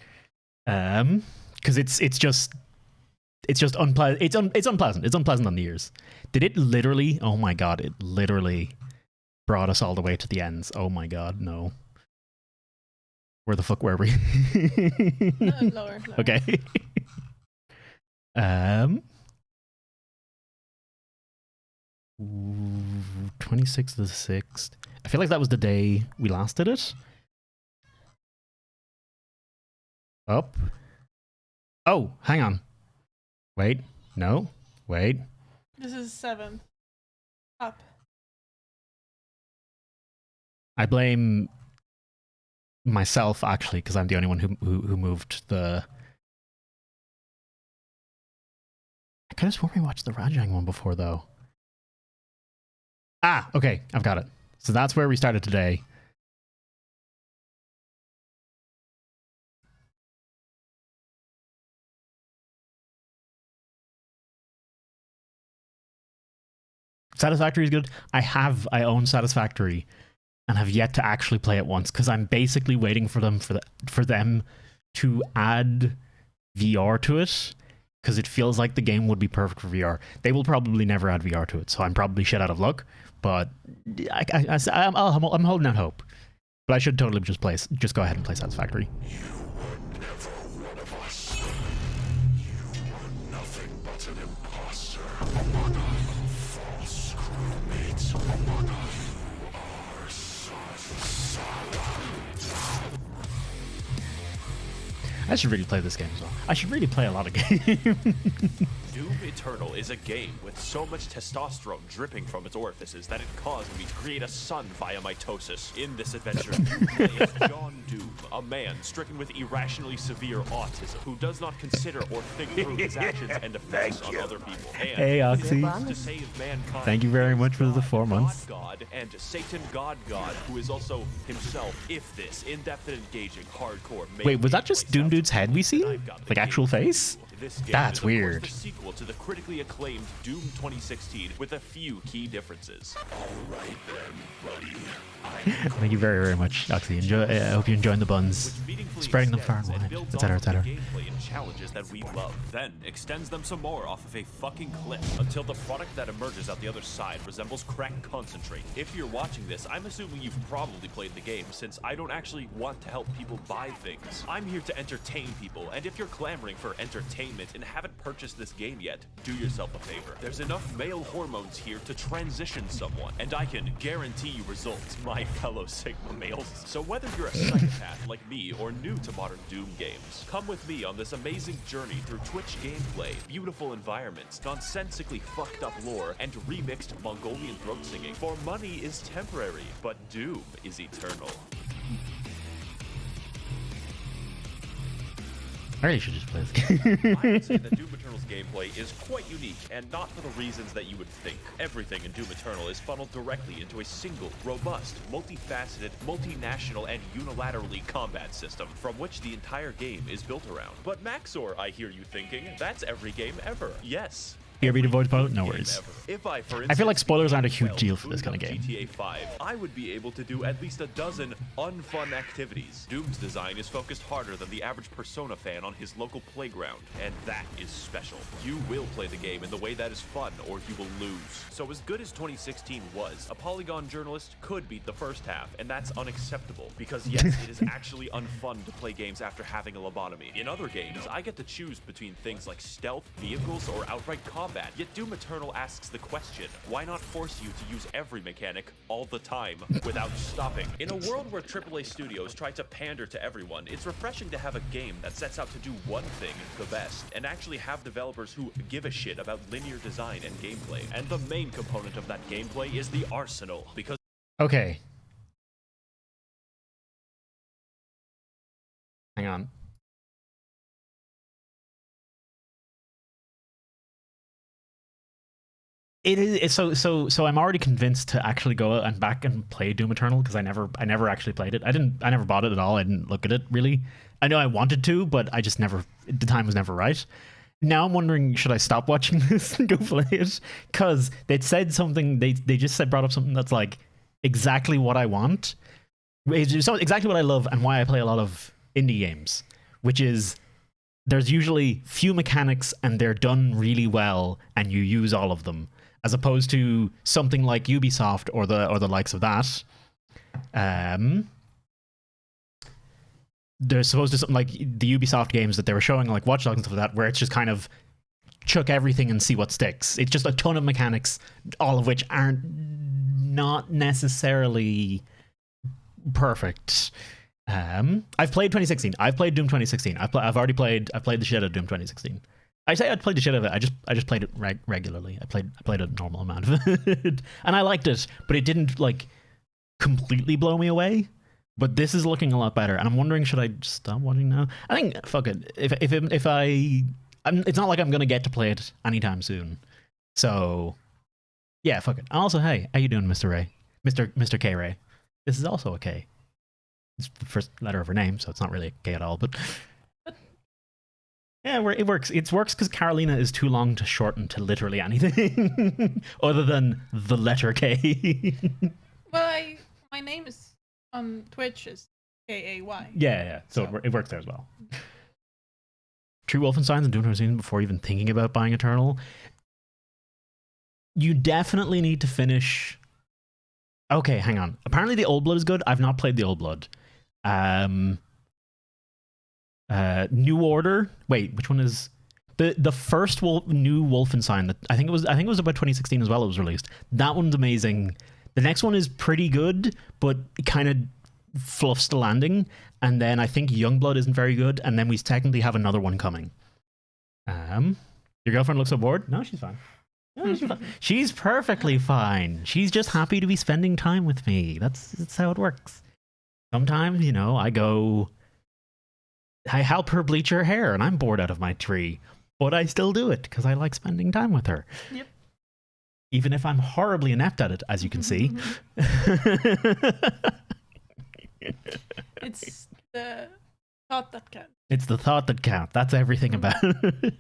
Because it's just unpleasant. It's unpleasant. It's unpleasant on the ears. Did it literally? Oh my god! It literally brought us all the way to the ends. Oh my god! No. Where the fuck were we? Lower. Okay. 26th of the 6th. I feel like that was the day we last did it. Up. Oh, hang on. Wait. No. Wait. This is 7th. Up. I blame myself actually because I'm the only one who moved the. I could have sworn we watched the Rajang one before though. Ah, okay, I've got it. So that's where we started today. Satisfactory is good. I own Satisfactory and have yet to actually play it once because I'm basically waiting for them to add VR to it because it feels like the game would be perfect for VR. They will probably never add VR to it, so I'm probably shit out of luck. But I'm holding out hope. But I should totally just go ahead and play Satisfactory. I should really play this game as well. I should really play a lot of games. Doom Eternal is a game with so much testosterone dripping from its orifices that it caused me to create a son via mitosis. In this adventure, you play as John Doom, a man stricken with irrationally severe autism who does not consider or think through his actions and effects on other people. And Hey, Oxy. to save mankind. Thank you very much for the 4 months. God and Satan God, who is also himself. If this in-depth and engaging hardcore. Wait, was that just Doom Dude's head we see? Like actual face? This game That's is, of weird. course, the sequel to the critically acclaimed Doom 2016 with a few key differences. All right then, buddy. Thank you very, very much, Oxy. Enjoy. I hope you're enjoying the buns, spreading them far and wide, etc., etc. Gameplay and challenges that we love, then extends them some more off of a fucking cliff until the product that emerges out the other side resembles crack concentrate. If you're watching this, I'm assuming you've probably played the game, since I don't actually want to help people buy things. I'm here to entertain people, and if you're clamoring for entertainment and haven't purchased this game yet, do yourself a favor. There's enough male hormones here to transition someone, and I can guarantee you results, my fellow Sigma males. So whether you're a psychopath like me or new to modern Doom games, come with me on this amazing journey through Twitch gameplay, beautiful environments, nonsensically fucked up lore, and remixed Mongolian throat singing. For money is temporary, but Doom is eternal. I really should just play this game. I would say that Doom Eternal's gameplay is quite unique, and not for the reasons that you would think. Everything in Doom Eternal is funneled directly into a single, robust, multifaceted, multinational, and unilaterally combat system, from which the entire game is built around. But Maxor, I hear you thinking, that's every game ever. Yes. BRB to avoid spoilers? No worries. If I, for I feel like instance, spoilers aren't a huge well, deal for this booted kind of up game. GTA 5, I would be able to do at least a dozen unfun activities. Doom's design is focused harder than the average Persona fan on his local playground, and that is special. You will play the game in the way that is fun, or you will lose. So as good as 2016 was, a Polygon journalist could beat the first half, and that's unacceptable, because yes, it is actually unfun to play games after having a lobotomy. In other games, I get to choose between things like stealth, vehicles, or outright combat, yet Doom Eternal asks the question, why not force you to use every mechanic all the time without stopping? In a world where AAA studios try to pander to everyone, it's refreshing to have a game that sets out to do one thing the best, and actually have developers who give a shit about linear design and gameplay. And the main component of that gameplay is the arsenal, because Okay. Hang on. It is so I'm already convinced to actually go and back and play Doom Eternal because I never actually played it. I never bought it at all. I didn't look at it really. I know I wanted to, but I just never, the time was never right. Now I'm wondering, should I stop watching this and go play it? Because they'd said something, they just brought up something that's like exactly what I want. It's exactly what I love and why I play a lot of indie games, which is there's usually few mechanics and they're done really well and you use all of them, as opposed to something like Ubisoft or the likes of that. There's supposed to something like the Ubisoft games that they were showing, like Watch Dogs and stuff like that, where it's just kind of chuck everything and see what sticks. It's just a ton of mechanics, all of which aren't not necessarily perfect. I've played 2016. I've played Doom 2016. I've played the shit out of Doom 2016. I say I'd played the shit out of it. I just played it regularly. I played a normal amount of it, and I liked it, but it didn't like completely blow me away. But this is looking a lot better, and I'm wondering, should I just stop watching now? I think fuck it. It's not like I'm gonna get to play it anytime soon. So yeah, fuck it. Also, hey, how you doing, Mr. Ray? Mr. K Ray. This is also a K. It's the first letter of her name, so it's not really a K at all. But yeah, it works. It works because Carolina is too long to shorten to literally anything other than the letter K. Well, my name is on Twitch is K-A-Y. Yeah. So it works there as well. True Wolfensteins and Doom 2016 before even thinking about buying Eternal. You definitely need to finish. Okay, hang on. Apparently the Old Blood is good. I've not played the Old Blood. New Order. Wait, which one is the first new Wolfenstein? That I think it was about 2016 as well. It was released. That one's amazing. The next one is pretty good, but it kind of fluffs the landing. And then I think Youngblood isn't very good. And then we technically have another one coming. Your girlfriend looks so bored? No, she's fine. No, she's fine. She's perfectly fine. She's just happy to be spending time with me. That's how it works. Sometimes, I help her bleach her hair, and I'm bored out of my tree. But I still do it because I like spending time with her. Yep. Even if I'm horribly inept at it, as you can see. It's the thought that counts. It's the thought that counts. That's everything about it.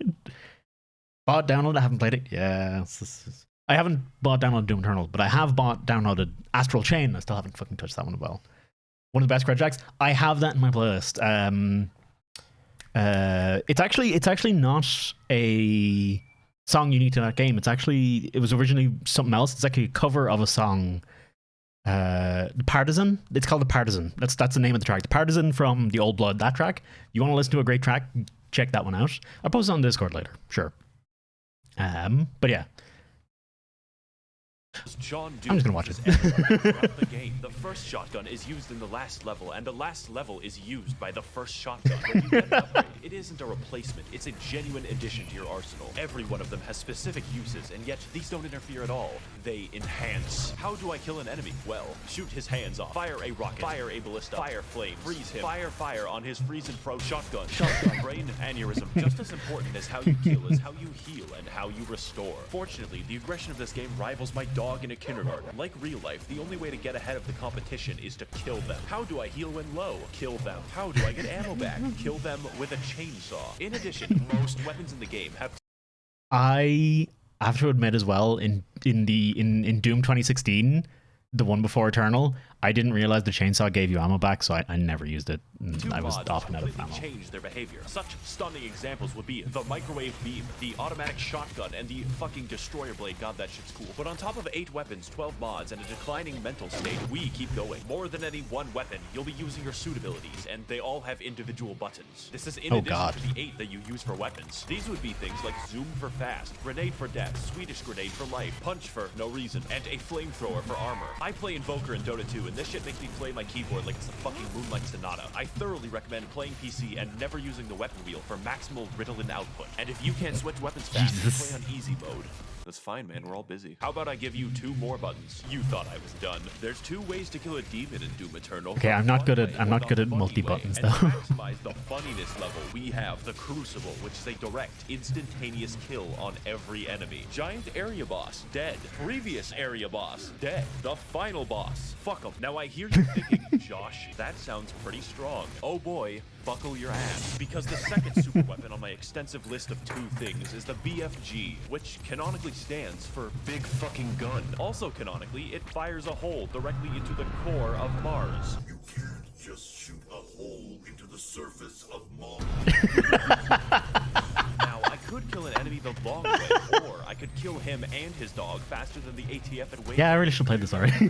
Bought, downloaded, I haven't played it. Yeah. I haven't bought, downloaded Doom Eternal, but I have downloaded Astral Chain. I still haven't fucking touched that one as well. One of the best credit tracks. I have that in my playlist. It's actually not a song unique to that game. It was originally something else. It's actually a cover of a song, The Partisan. It's called The Partisan. That's the name of the track. The Partisan from the Old Blood. That track. You want to listen to a great track? Check that one out. I'll post it on Discord later. Sure. But yeah. John I'm just gonna watch it. Throughout the game, the first shotgun is used in the last level, and the last level is used by the first shotgun. When you get an upgrade, it isn't a replacement, it's a genuine addition to your arsenal. Every one of them has specific uses, and yet these don't interfere at all. They enhance. How do I kill an enemy? Well, shoot his hands off, fire a rocket, fire a ballista, fire flame, freeze him, fire on his freeze and froze shotgun, brain aneurysm. Just as important as how you kill is how you heal and how you restore. Fortunately, the aggression of this game rivals my dog in a kindergarten. Like real life, the only way to get ahead of the competition is to kill them. How do I heal when low? Kill them. How do I get ammo back? Kill them with a chainsaw. In addition, most weapons in the game have... I I have to admit as well, in Doom 2016, the one before Eternal, I didn't realize the chainsaw gave you ammo back, so I never used it. And I was often out of ammo. Change their behavior. Such stunning examples would be the microwave beam, the automatic shotgun, and the fucking destroyer blade. God, that shit's cool. But on top of 8 weapons, 12 mods, and a declining mental state, we keep going. More than any one weapon, you'll be using your suit abilities, and they all have individual buttons. This is in addition to the 8 that you use for weapons. These would be things like zoom for fast, grenade for death, Swedish grenade for life, punch for no reason, and a flamethrower for armor. I play Invoker in Dota 2, and this shit makes me play my keyboard like it's a fucking Moonlight Sonata. I thoroughly recommend playing PC and never using the weapon wheel for maximal Ritalin output. And if you can't switch weapons fast, play on easy mode. That's fine, man. We're all busy. How about I give you 2 more buttons? You thought I was done. There's 2 ways to kill a demon in Doom Eternal. Okay, I'm not good at multi buttons though. And to maximize the funniness level, we have the Crucible, which is a direct, instantaneous kill on every enemy. Giant area boss, dead. Previous area boss, dead. The final boss, fuck 'em. Now I hear you thinking, Josh, that sounds pretty strong. Oh boy, buckle your ass. Because the second super weapon on my extensive list of 2 things is the BFG, which canonically stands for Big Fucking Gun. Also canonically, it fires a hole directly into the core of Mars. You can't just shoot a hole into the surface of Mars. Now, I could kill an enemy the long way, or I could kill him and his dog faster than the ATF at Wayne. Yeah, I really should play this already.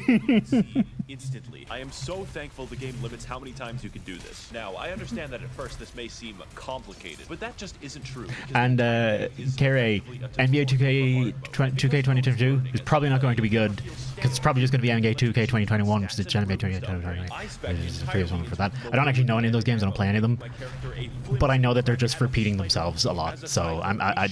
Instantly. I am so thankful the game limits how many times you can do this. Now, I understand that at first this may seem complicated, but that just isn't true. And Kere, NBA 2K 2022 is probably not going to be good, because it's probably just going to be NBA 2K 2021, which is the NBA 2K 2021. There's a previous one for that. I don't actually know any of those games. I don't play any of them, but I know that they're just repeating themselves a lot. So I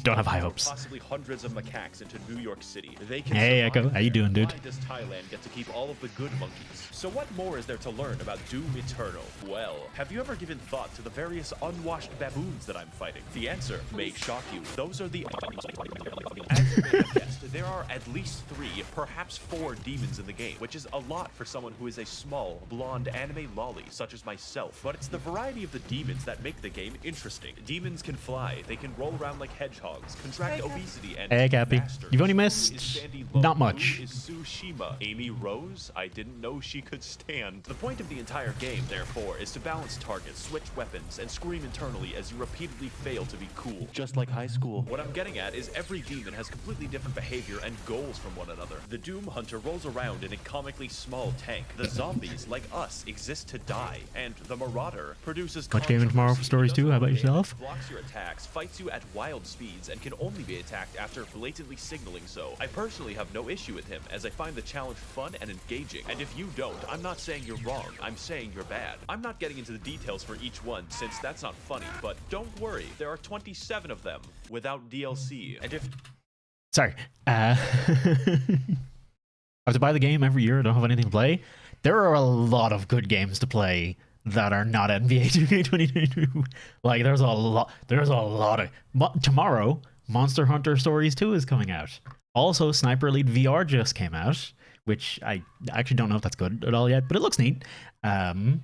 don't have high hopes. Possibly hundreds of macaques into New York City. They can Hey Echo, how you doing, dude? Why does Thailand get to keep all of the good monkeys? So what more is there to learn about Doom Eternal? Well, have you ever given thought to the various unwashed baboons that I'm fighting? The answer may shock you. Those are the... As you may have guessed, there are at least 3, perhaps 4 demons in the game, which is a lot for someone who is a small, blonde anime lolly such as myself. But it's the variety of the demons that make the game interesting. Demons can fly, they can roll around like hedgehogs, contract obesity, and Hey Cappy, you've only missed not much. Who is Tsushima? Amy Rose? I didn't know she could stand. The point of the entire game, therefore, is to balance targets, switch weapons, and scream internally as you repeatedly fail to be cool. Just like high school. What I'm getting at is every demon has completely different behavior and goals from one another. The Doom Hunter rolls around in a comically small tank. The zombies, like us, exist to die. And the Marauder produces Much gaming tomorrow for stories too. How about yourself? Blocks your attacks, fights you at wild speeds, and can only be attacked after blatantly signaling so. I personally have no issue with him, as I find the challenge fun and engaging. And if you don't, I'm not saying you're wrong, I'm saying you're bad. I'm not getting into the details for each one, since that's not funny, but don't worry, there are 27 of them, without DLC. And if... Sorry. I have to buy the game every year, I don't have anything to play. There are a lot of good games to play that are not NBA 2K 2022. Like, there's a lot of... Tomorrow, Monster Hunter Stories 2 is coming out. Also, Sniper Elite VR just came out, which I actually don't know if that's good at all yet, but it looks neat. Doom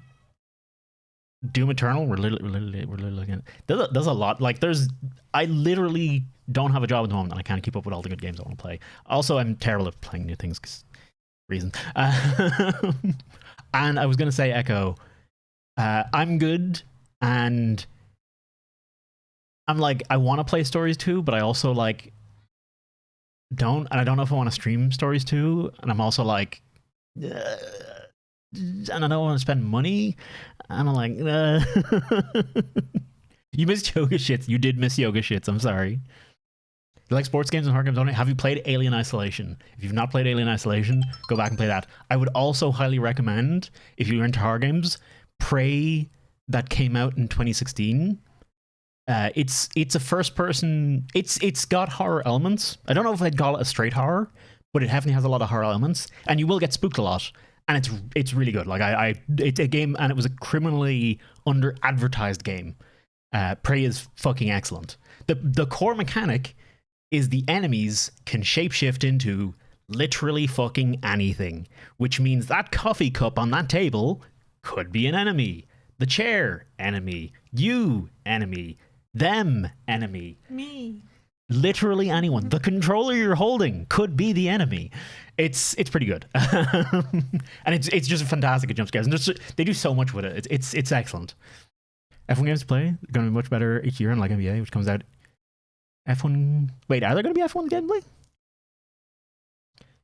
Eternal, we're literally looking at... There's a lot. Like, I literally don't have a job at the moment, and I can't keep up with all the good games I want to play. Also, I'm terrible at playing new things, because reasons. And I was going to say, Echo, I'm good, and I'm like, I want to play Stories 2, but I also, like, don't, and I don't know if I want to stream Stories 2, and I'm also like, and I don't want to spend money, and I'm like, You missed Yoga Shits. You did miss Yoga Shits. I'm sorry. You like sports games and hard games only? Have you played Alien Isolation? If you've not played Alien Isolation, go back and play that. I would also highly recommend, if you're into horror games, Prey that came out in 2016. It's a first person. It's got horror elements. I don't know if I'd call it a straight horror, but it definitely has a lot of horror elements, and you will get spooked a lot. And it's really good. Like it's a game, and it was a criminally under advertised game. Prey is fucking excellent. The core mechanic is the enemies can shapeshift into literally fucking anything, which means that coffee cup on that table could be an enemy. The chair, enemy. You, enemy. Them, enemy. Me. Literally anyone. The controller you're holding could be the enemy. It's pretty good, and it's just fantastic at jump scares. And they do so much with it. It's excellent. F1 games to play are going to be much better each year, unlike NBA, which comes out. F1. Wait, are there going to be F1 gameplay?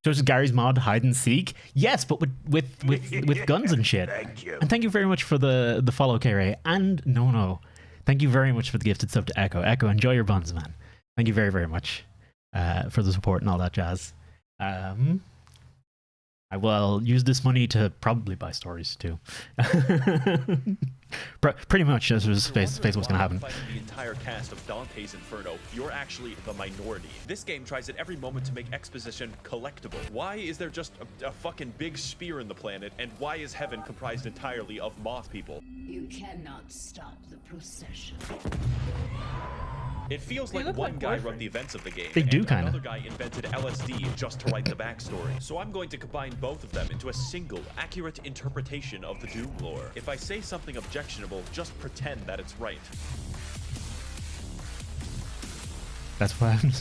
So this is Gary's mod hide and seek. Yes, but with guns and shit. Thank you. And thank you very much for the follow, K-Ray. And no. Thank you very much for the gifted sub to Echo. Echo, enjoy your buns, man. Thank you very, very much for the support and all that jazz. I will use this money to probably buy stories too. Pretty much, this was face what's going to happen. Fighting the entire cast of Dante's Inferno, you're actually the minority. This game tries at every moment to make exposition collectible. Why is there just a fucking big spear in the planet, and why is heaven comprised entirely of moth people? You cannot stop the procession. It feels like one guy wrote the events of the game, They do and kinda. another guy invented LSD just to write the backstory. So I'm going to combine both of them into a single, accurate interpretation of the Doom lore. If I say something objectionable, just pretend that it's right. That's why I'm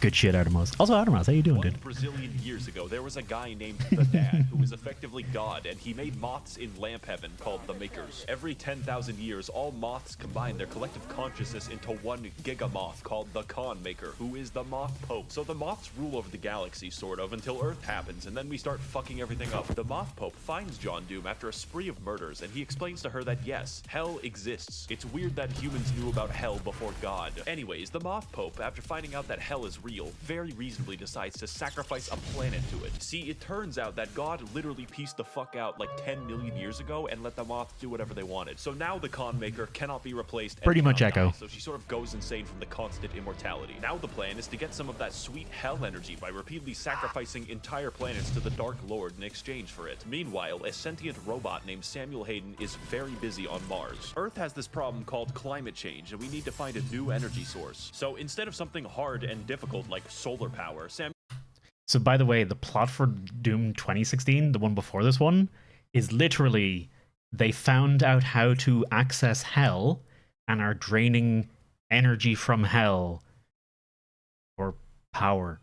good shit, Artemis. Also, Artemis, how you doing, dude? Brazilian years ago, there was a guy named the Dad who was effectively God, and he made moths in lamp heaven called the Makers. Every 10,000 years, all moths combine their collective consciousness into one gigamoth called the Khan Maker, who is the Moth Pope. So the moths rule over the galaxy, sort of, until Earth happens, and then we start fucking everything up. The Moth Pope finds John Doom after a spree of murders, and he explains to her that yes, hell exists. It's weird that humans knew about hell before God. Anyways, the Moth Pope, after finding out that hell is real, very reasonably decides to sacrifice a planet to it. See, it turns out that God literally pieced the fuck out like 10 million years ago and let the moths do whatever they wanted. So now the Khan Maker cannot be replaced. and Pretty much cannot Echo. die, so she sort of goes insane from the constant immortality. Now the plan is to get some of that sweet hell energy by repeatedly sacrificing entire planets to the Dark Lord in exchange for it. Meanwhile, a sentient robot named Samuel Hayden is very busy on Mars. Earth has this problem called climate change, and we need to find a new energy source. So instead of something hard and difficult like solar power, So, by the way, the plot for Doom 2016, the one before this one, is literally they found out how to access hell and are draining energy from hell for power.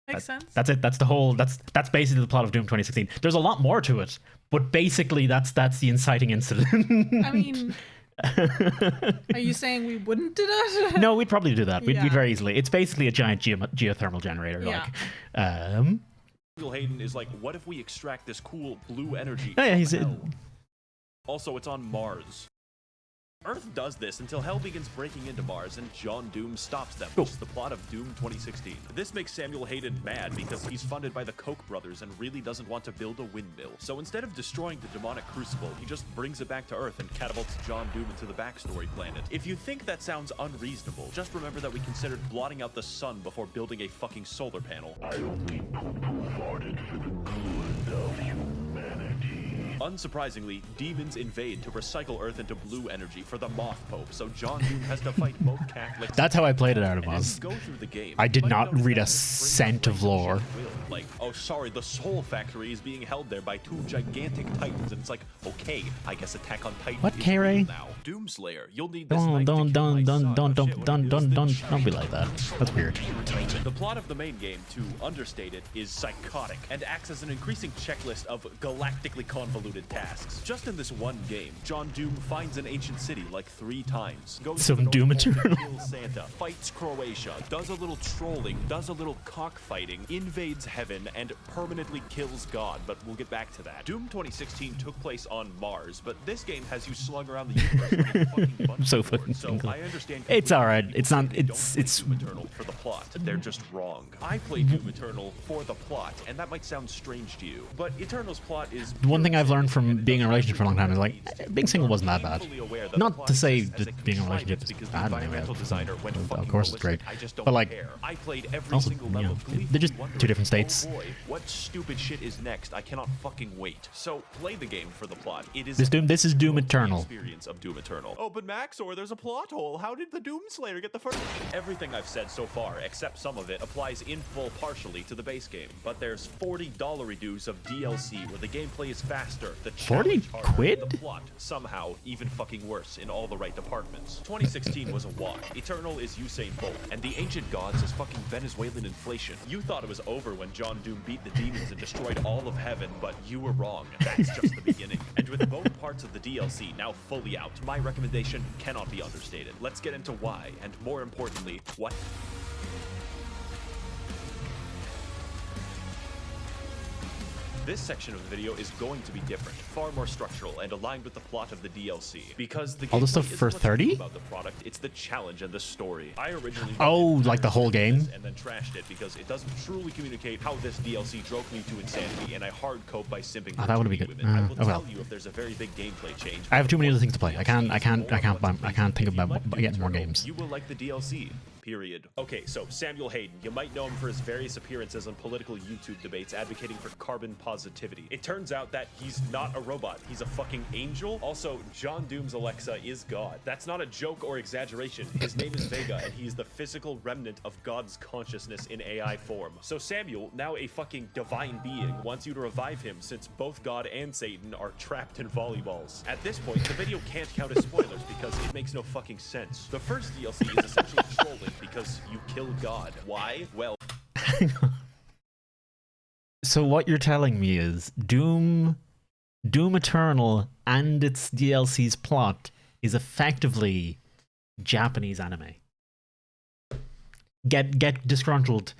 Makes sense. That's it. That's the whole. That's basically the plot of Doom 2016. There's a lot more to it, but basically that's the inciting incident. I mean, are you saying we wouldn't do that? No, we'd probably do that. We'd Yeah. very easily. It's basically a giant geothermal generator. Yeah. Samuel Hayden is like, what if we extract this cool blue energy Oh yeah, from he's hell? Also, it's on Mars. Earth does this until hell begins breaking into Mars and John Doom stops them, which is the plot of Doom 2016. This makes Samuel Hayden mad because he's funded by the Koch brothers and really doesn't want to build a windmill. So instead of destroying the demonic crucible, he just brings it back to Earth and catapults John Doom into the backstory planet. If you think that sounds unreasonable, just remember that we considered blotting out the sun before building a fucking solar panel. I only poo-poo farted for the good of humanity. Unsurprisingly, demons invade to recycle Earth into blue energy for the Moth Pope, so John Doom has to fight both Catholics. That's how I played it out of And as Oz. you go through the game, I did you might not notice read that a it brings cent of up lore. will. Like, oh sorry, the Soul Factory is being held there by two gigantic titans, and it's like, okay, I guess Attack on Titan What, is K-Ray? real now. Doomslayer, you'll need this Don't knife to kill my son. don't be like that. That's weird. The plot of the main game, to understate it, is psychotic and acts as an increasing checklist of galactically convoluted tasks. Just in this one game, John Doom finds an ancient city like 3 times, goes Some to the Doom North Pole to material. kill Santa, fights Croatia, does a little trolling, does a little cockfighting, invades heaven, and permanently kills God, but we'll get back to that. Doom 2016 took place on Mars, but this game has you slung around the universe like a fucking bunch So of fucking boards, so cool. I understand It's completely alright. people It's say not. they don't It's play Doom Eternal for the plot. They're just wrong. I play Doom Eternal for the plot, and that might sound strange to you, but Eternal's plot is one thing I've learned from being in a relationship for a long time is like being single wasn't that bad. Not to say that being in a relationship is bad anyway. Of course it's great, but like I played every also, single you level know, gleefully they're just wondering, two different states. Oh boy, what stupid shit is next? I cannot fucking wait. So play the game for the plot. It is This is Doom Eternal. experience of Doom Eternal. Oh, but Max, or there's a plot hole. How did the Doomslayer get the first? Everything I've said so far, except some of it, applies in full partially to the base game. But there's $40 redos of DLC where the gameplay is faster, Sure, the 40 challenge harder, quid? the plot somehow even fucking worse in all the right departments. 2016 was a wash. Eternal is Usain Bolt, and the ancient gods is fucking Venezuelan inflation. You thought it was over when John Doom beat the demons and destroyed all of heaven, but you were wrong. That's just the beginning. And with both parts of the DLC now fully out, my recommendation cannot be understated. Let's get into why, and more importantly, what. This section of the video is going to be different, far more structural, and aligned with the plot of the DLC. Because the All the stuff gameplay for isn't much 30? about the product, it's the challenge and the story. I originally Like the whole game? and then trashed it because it doesn't truly communicate how this DLC drove me to insanity, and I hard cope by simping for that would be 2D good. women. I will Oh well. tell you if there's a very big gameplay change. I have too many other things to play. I can't think about getting more games. You will like the DLC. Period. Okay, so Samuel Hayden. You might know him for his various appearances on political YouTube debates advocating for carbon positivity. It turns out that he's not a robot. He's a fucking angel. Also, John Doom's Alexa is God. That's not a joke or exaggeration. His name is Vega, and he's the physical remnant of God's consciousness in AI form. So Samuel, now a fucking divine being, wants you to revive him since both God and Satan are trapped in volleyballs. At this point, the video can't count as spoilers because it makes no fucking sense. The first DLC is essentially trolling because you killed God. Why? Well... So what you're telling me is Doom Eternal and its DLC's plot is effectively Japanese anime. Get disgruntled,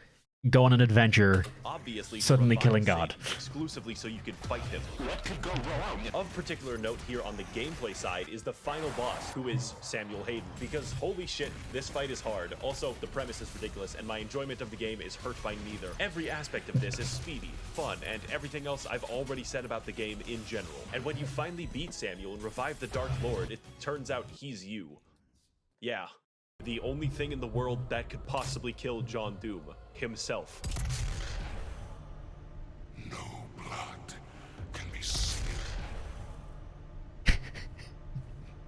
go on an adventure, obviously suddenly to killing revive God. Satan exclusively so you can fight him. What could go wrong? Of particular note here on the gameplay side is the final boss, who is Samuel Hayden, because holy shit, this fight is hard. Also, the premise is ridiculous, and my enjoyment of the game is hurt by neither. Every aspect of this is speedy, fun, and everything else I've already said about the game in general. And when you finally beat Samuel and revive the Dark Lord, it turns out he's you. Yeah. The only thing in the world that could possibly kill John Doom, himself. No blood can be spilled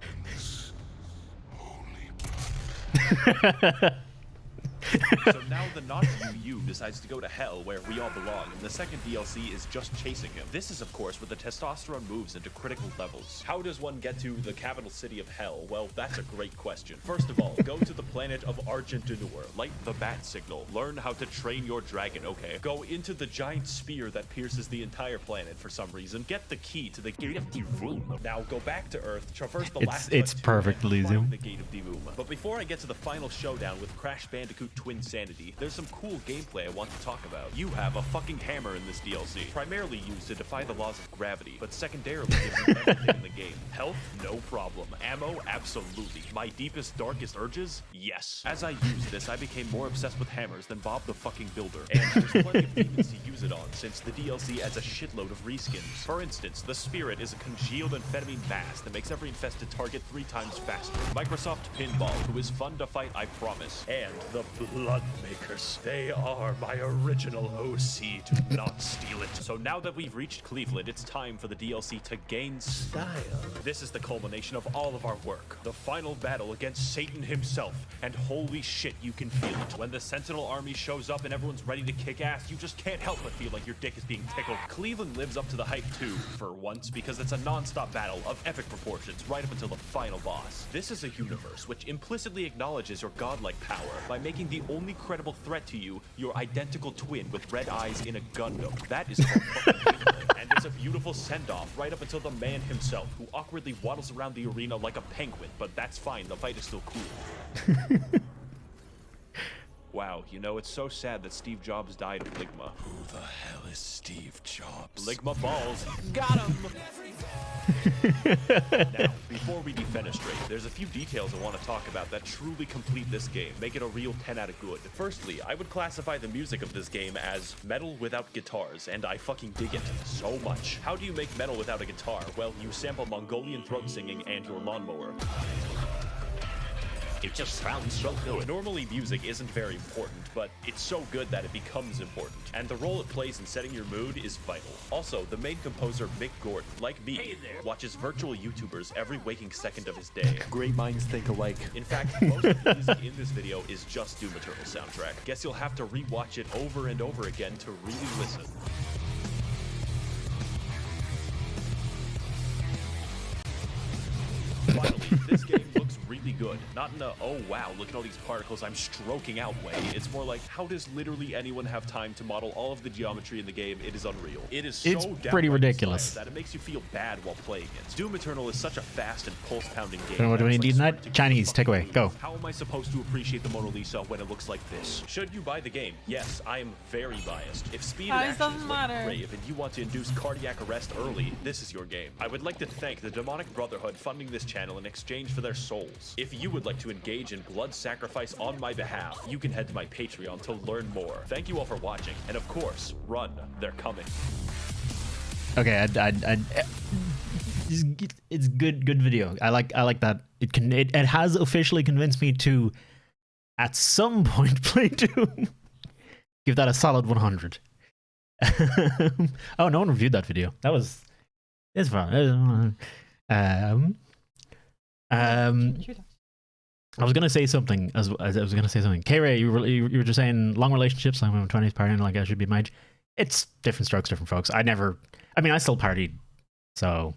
in this holy blood. So now the not you decides to go to hell where we all belong, and the second DLC is just chasing him. This is of course where the testosterone moves into critical levels. How does one get to the capital city of hell? Well, that's a great question. First of all, go to the planet of Argentinur, light the bat signal, learn how to train your dragon, okay? Go into the giant spear that pierces the entire planet for some reason, get the key to the Gate of Doom. Now go back to Earth, traverse the last It's perfect, Elysium. the Gate of Doom. But before I get to the final showdown with Crash Bandicoot Twin Sanity, there's some cool gameplay I want to talk about. You have a fucking hammer in this DLC, primarily used to defy the laws of gravity, but secondarily gives you everything in the game. Health? No problem. Ammo? Absolutely. My deepest, darkest urges? Yes. As I used this, I became more obsessed with hammers than Bob the fucking Builder, and there's plenty of demons to use it on, since the DLC adds a shitload of reskins. For instance, the Spirit is a congealed amphetamine mass that makes every infested target 3 times faster. Microsoft Pinball, who is fun to fight, I promise. And the Blood Makers. They are my original OC. Do not steal it. So now that we've reached Cleveland, it's time for the DLC to gain style. This is the culmination of all of our work. The final battle against Satan himself. And holy shit, you can feel it. When the Sentinel army shows up and everyone's ready to kick ass, you just can't help but feel like your dick is being tickled. Cleveland lives up to the hype too, for once, because it's a non-stop battle of epic proportions right up until the final boss. This is a universe which implicitly acknowledges your godlike power by making the only credible threat to you your identical twin with red eyes in a Gundam. That is called fucking gameplay, and it's a beautiful send-off right up until the man himself, who awkwardly waddles around the arena like a penguin, but that's fine, the fight is still cool. Wow, you know, it's so sad that Steve Jobs died of Ligma. Who the hell is Steve Jobs? Ligma balls. Got him! Now, before we defenestrate, there's a few details I want to talk about that truly complete this game, make it a real 10 out of good. Firstly, I would classify the music of this game as metal without guitars, and I fucking dig it so much. How do you make metal without a guitar? Well, you sample Mongolian throat singing and your lawnmower. It just sounds so good. Normally music isn't very important, but it's so good that it becomes important. And the role it plays in setting your mood is vital. Also, the main composer, Mick Gordon, like me, watches virtual YouTubers every waking second of his day. Great minds think alike. In fact, most of the music in this video is just Doom Eternal soundtrack. Guess you'll have to rewatch it over and over again to really listen. This game looks really good. Not in a, oh wow, look at all these particles I'm stroking out way. It's more like, how does literally anyone have time to model all of the geometry in the game? It is unreal. It is so It's downright pretty ridiculous. inspired that it makes you feel bad while playing it. Doom Eternal is such a fast and pulse-pounding game. So what do we need tonight? Chinese, take away, go. How am I supposed to appreciate the Mona Lisa when it looks like this? Should you buy the game? Yes, I am very biased. If speed and Size action doesn't is matter. like crave and you want to induce cardiac arrest early, this is your game. I would like to thank the Demonic Brotherhood funding this channel in exchange for their souls. If you would like to engage in blood sacrifice on my behalf, you can head to my Patreon to learn more. Thank you all for watching, and of course, run, they're coming. Okay, it's good video. I like that. It has officially convinced me to, at some point, play Doom. Give that a solid 100. Oh, no one reviewed that video. It's fun. I was gonna say something. As I was gonna say something. K-Ray, you were just saying long relationships. I'm in my 20s partying like I should be my age. It's different strokes, different folks. I still partied, so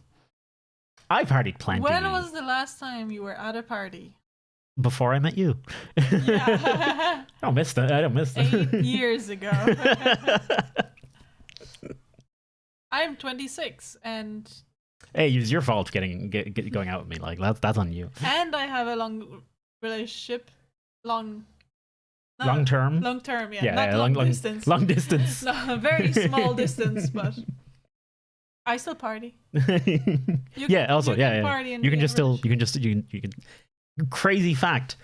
I partied plenty. When was the last time you were at a party? Before I met you. Yeah. I don't miss that. 8 years ago. I'm 26 and. Hey, it's your fault going out with me. Like that's on you. And I have a long relationship, long term. Long term, yeah. Yeah, Not yeah, long long distance. Long distance. No, very small distance, but I still party. Yeah. Also, you yeah. can Yeah. party and You can be just average. you can. Crazy fact.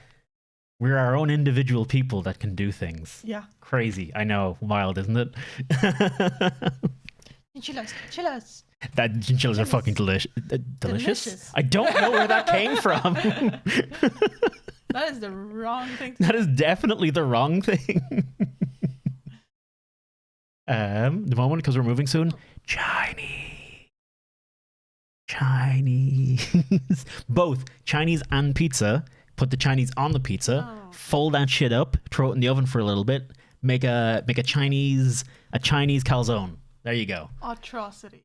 We're our own individual people that can do things. Yeah. Crazy. I know. Wild, isn't it? Chinchillas. That chinchillas are fucking delicious. Delicious? I don't know where that came from. That is the wrong thing to That is definitely the wrong thing. The moment, because we're moving soon. Chinese. Both Chinese and pizza. Put the Chinese on the pizza. Fold that shit up. Throw it in the oven for a little bit. Make a Chinese calzone. There you go. Atrocity.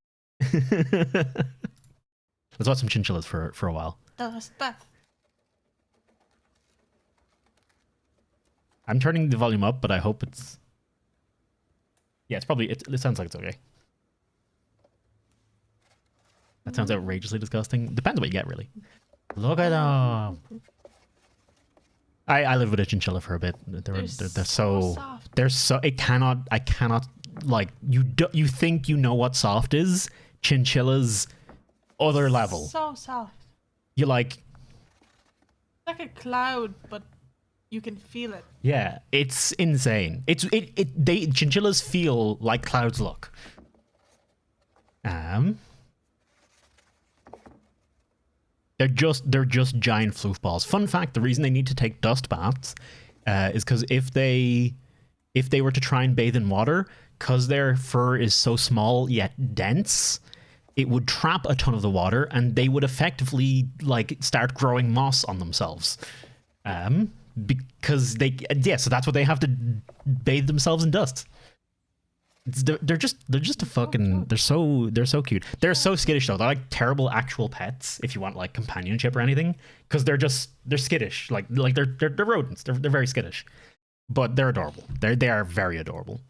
Let's watch some chinchillas for a while. I'm turning the volume up, but I hope it's. Yeah, it's probably. It sounds like it's okay. That sounds outrageously disgusting. Depends on what you get, really. Look at them. I lived with a chinchilla for a bit. They're so soft. They're so. I cannot like you think you know what soft is. Chinchillas, other level. So soft. You like. Like a cloud, but you can feel it. Yeah, it's insane. They chinchillas feel like clouds look. They're just giant floofballs. Fun fact: the reason they need to take dust baths is because if they were to try and bathe in water, because their fur is so small yet dense, it would trap a ton of the water, and they would effectively like start growing moss on themselves. Because so that's what they have to bathe themselves in dust. They're just a fucking they're so cute. They're so skittish though. They're like terrible actual pets if you want like companionship or anything, because they're skittish. Like they're rodents. They're very skittish, but they're adorable. They are very adorable.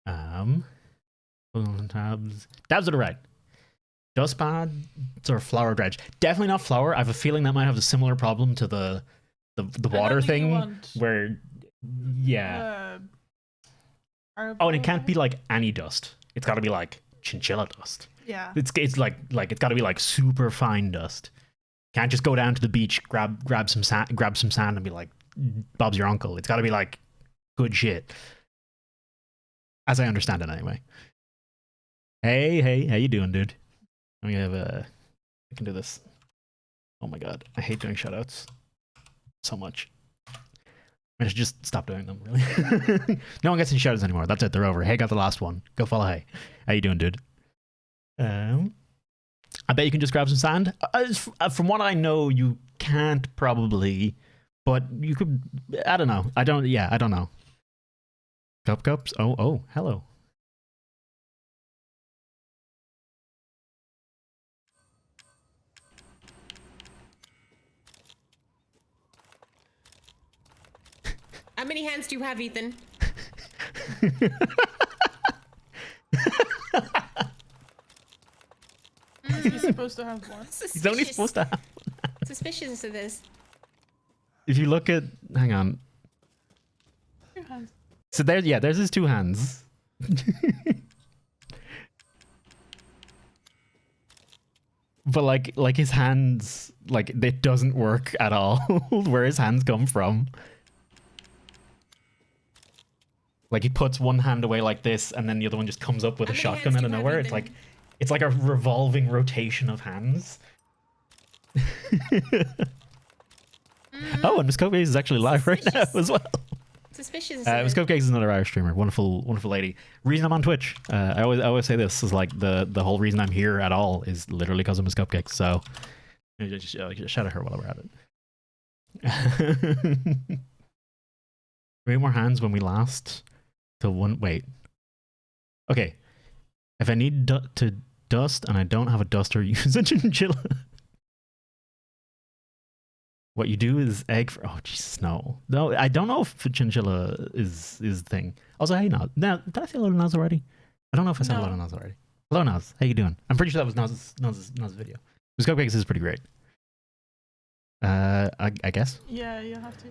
Dabs to the right. Dust pads or flour dredge? Definitely not flour. I have a feeling that might have a similar problem to the water thing where oh, and it can't be like any dust. It's got to be like chinchilla dust. Yeah. It's like it's got to be like super fine dust. Can't just go down to the beach, grab some sand and be like, Bob's your uncle. It's got to be like good shit. As I understand it anyway. Hey, how you doing, dude? Let me have I can do this. Oh my god, I hate doing shoutouts so much. I should just stop doing them, really. No one gets any shoutouts anymore. That's it, they're over. Hey got the last one. Go follow Hey. How you doing, dude? I bet you can just grab some sand. From what I know, you can't probably, but you could. I don't know. I don't know. Cups. Oh, hello. many hands do you have, Ethan? He's supposed to have one. He's only supposed to have one. Suspicious of this. If you look at, hang on. 2 hands. So there's there's his 2 hands. But like his hands, like it doesn't work at all. Where his hands come from. Like he puts one hand away like this, and then the other one just comes up with a shotgun out of nowhere. It's like a revolving rotation of hands. Oh, and Miss Cupcakes is actually live right now as well. Suspicious. Miss Cupcakes is another Irish streamer, wonderful lady. Reason I'm on Twitch, I always say this is like the whole reason I'm here at all is literally because of Miss Cupcakes. So just shout at her while we're at it. 3 more hands when we last till one. Wait. Okay. If I need to dust and I don't have a duster, use a chinchilla. What you do is egg for. Oh Jesus, no. I don't know if a chinchilla is the thing. Also, hey Naz. Now, did I say hello to Naz already? I don't know if I said hello to Naz already. Hello Naz, how you doing? I'm pretty sure that was Naz's video. Miss Cupcakes is pretty great. I guess. Yeah, you have to.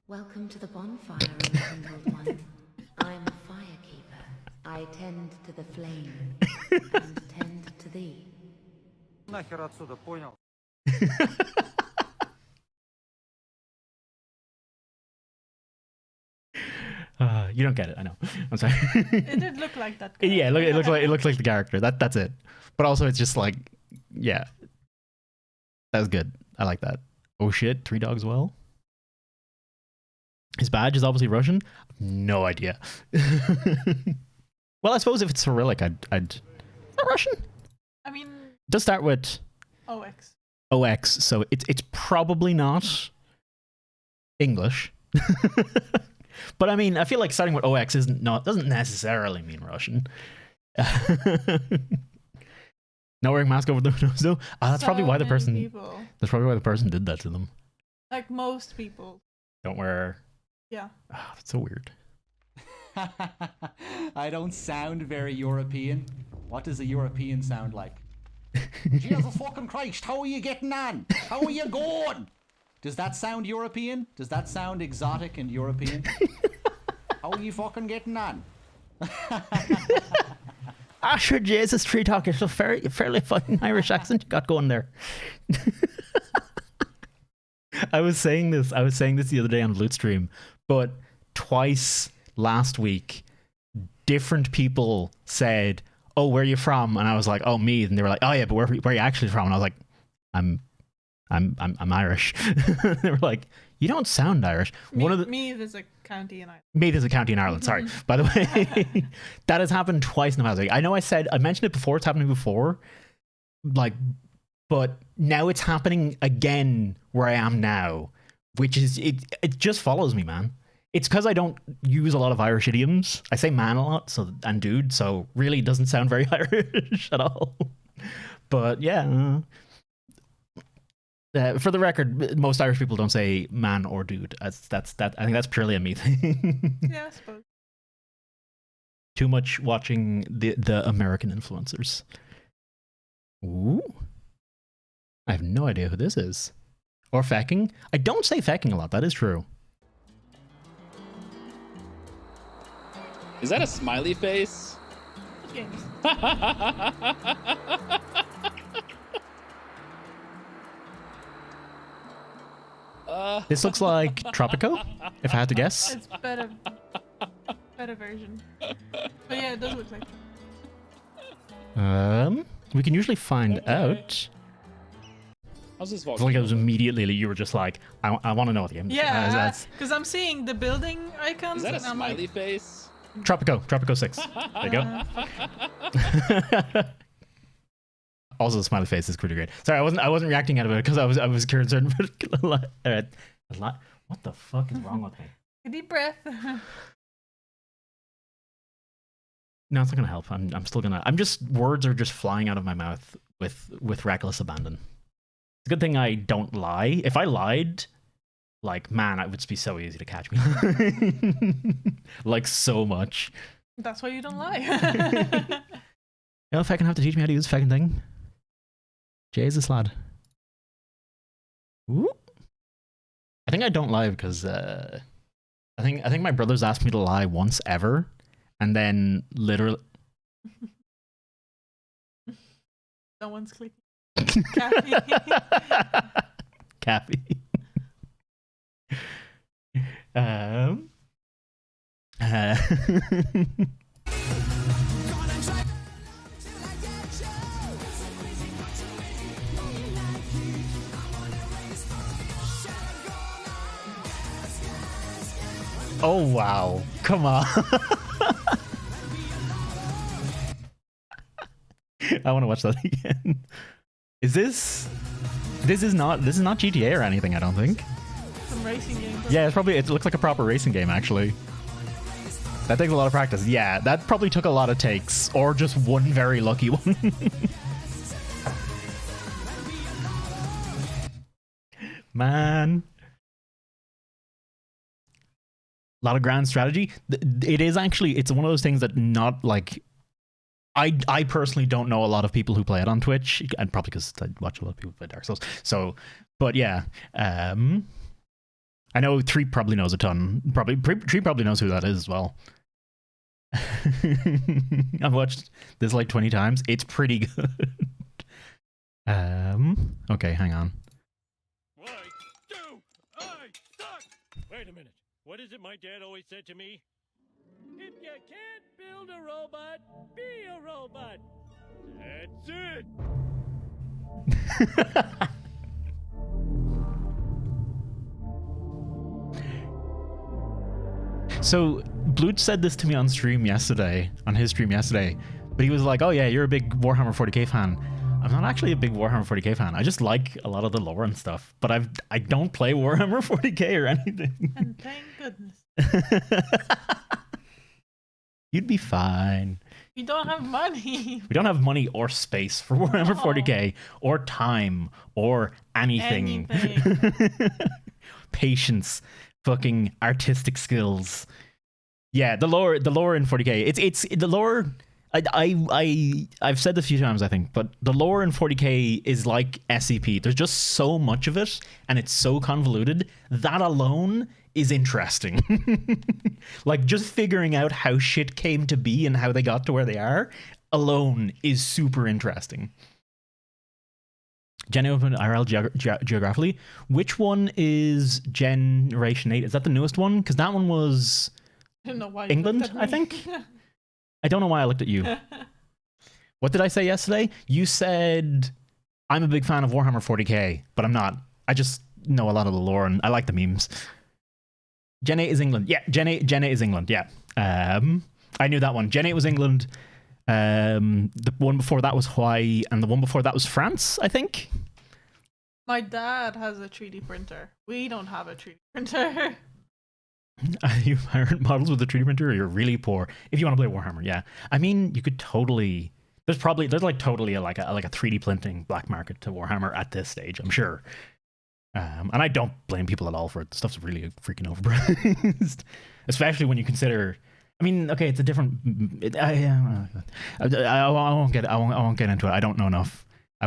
Welcome to the bonfire, enkindled one. I'm a firekeeper. I tend to the flame and tend to thee. Нахер отсюда, понял? You don't get it, I know. I'm sorry. It did look like that. Yeah, it looks like the character. That's it. But also, it's just like, yeah, that was good. I like that. Oh shit, 3 dogs well. His badge is obviously Russian. No idea. Well, I suppose if it's Cyrillic, I'd. Is that Russian? I mean. It does start with OX. OX, so it's probably not English. But I mean, I feel like starting with OX doesn't necessarily mean Russian. Not wearing mask over the nose though. That's probably why the person. People. That's probably why the person did that to them. Like most people. Don't wear. Yeah. Oh, that's so weird. I don't sound very European. What does a European sound like? Jesus fucking Christ, how are you getting on? How are you going? Does that sound European? Does that sound exotic and European? How are you fucking getting on? Sure, Jesus, Tree Talk, it's a fairly fucking Irish accent you got going there. I was saying this the other day on Loot Stream, but twice last week, different people said, "Oh, where are you from?" And I was like, "Oh, me." And they were like, "Oh yeah, but where are you actually from?" And I was like, I'm Irish. They were like, "You don't sound Irish." Meath is a county in Ireland. Meath is a county in Ireland. Sorry, by the way, that has happened twice in the past week. I know I mentioned it before. It's happening before, like, but now it's happening again where I am now, which is it just follows me, man. It's because I don't use a lot of Irish idioms. I say man a lot, and dude, so really it doesn't sound very Irish at all. But yeah, for the record, most Irish people don't say man or dude. That's I think that's purely a me thing. Yeah, I suppose. Too much watching the American influencers. Ooh, I have no idea who this is. Or fecking. I don't say fecking a lot. That is true. Is that a smiley face? Yes. This looks like Tropico, if I had to guess. It's better version. But yeah, it does look like. We can usually find out. How's this I feel like it was immediately you were just like, I want to know the game. Yeah, because I'm seeing the building icons. Is that a and I'm smiley like, face? Tropico 6. There you go. Also, the smiley face is pretty great. Sorry, I wasn't reacting out of it because I was concerned. What the fuck is wrong with me? A deep breath. No, it's not gonna help. I'm still gonna. Words are just flying out of my mouth with reckless abandon. It's a good thing I don't lie. If I lied, like, man, it would be so easy to catch me. Like, so much. That's why you don't lie. You know, if I can have to teach me how to use the fucking thing. Jesus, lad. Ooh. I think I don't lie because I think my brothers asked me to lie once ever, and then literally. Someone's clicking. Kathy. Kathy. Oh wow. Come on. I want to watch that again. Is this is not GTA or anything, I don't think. Some racing game. Yeah, it looks like a proper racing game actually. That takes a lot of practice. Yeah, that probably took a lot of takes or just one very lucky one. Man. A lot of grand strategy. It is actually, it's one of those things that not like, I personally don't know a lot of people who play it on Twitch, and probably because I watch a lot of people play Dark Souls. So, but yeah, I know Tree probably knows a ton. Tree probably knows who that is as well. I've watched this like 20 times. It's pretty good. Okay, hang on. Why do I suck? Wait a minute. What is it my dad always said to me? If you can't build a robot, be a robot. That's it. So Bluch said this to me on stream yesterday, on his stream yesterday, but he was like, "Oh yeah, you're a big Warhammer 40k fan." I'm not actually a big Warhammer 40k fan. I just like a lot of the lore and stuff, but I don't play Warhammer 40k or anything. And thank goodness. You'd be fine. We don't have money. We don't have money or space for Warhammer 40k or time or anything. Patience, fucking artistic skills. Yeah, the lore in 40k. It's the lore. I've said this a few times, I think, but the lore in 40k is like SCP. There's just so much of it, and it's so convoluted. That alone is interesting. Like, just figuring out how shit came to be and how they got to where they are alone is super interesting. Gen 8 opened IRL geographically. Which one is Generation 8? Is that the newest one? Because that one was I don't know why England, I think. I don't know why I looked at you. What did I say yesterday? You said, I'm a big fan of Warhammer 40k, but I'm not. I just know a lot of the lore and I like the memes. Gen 8 is England. Yeah, Gen 8 is England. Yeah. I knew that one. Gen 8 was England. The one before that was Hawaii, and the one before that was France, I think. My dad has a 3D printer. We don't have a 3D printer. You hired models with a 3D printer, or you're really poor. If you want to play Warhammer, yeah. I mean, you could totally. There's like totally like a 3D printing black market to Warhammer at this stage, I'm sure. And I don't blame people at all for it. The stuff's really freaking overpriced, especially when you consider. I mean, okay, it's a different. I won't get into it. I don't know enough. I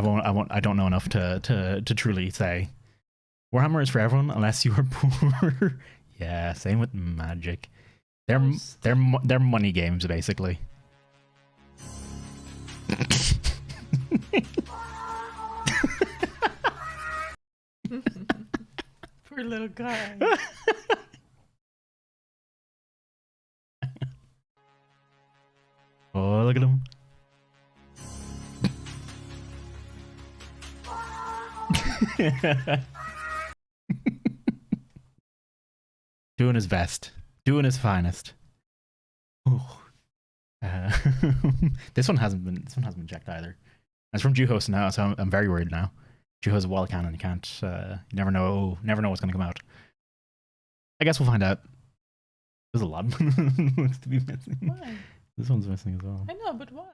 don't know enough to truly say. Warhammer is for everyone unless you are poor. Yeah, same with Magic. They're money games basically. Poor little guy. Oh, look at him. Doing his best. Doing his finest. Ooh. This one hasn't been checked either. It's from Juhos now, so I'm very worried now. Juhos a wall cannon. You can't. You never know what's going to come out. I guess we'll find out. There's a lot of looks to be missing. Why? This one's missing as well. I know, but why?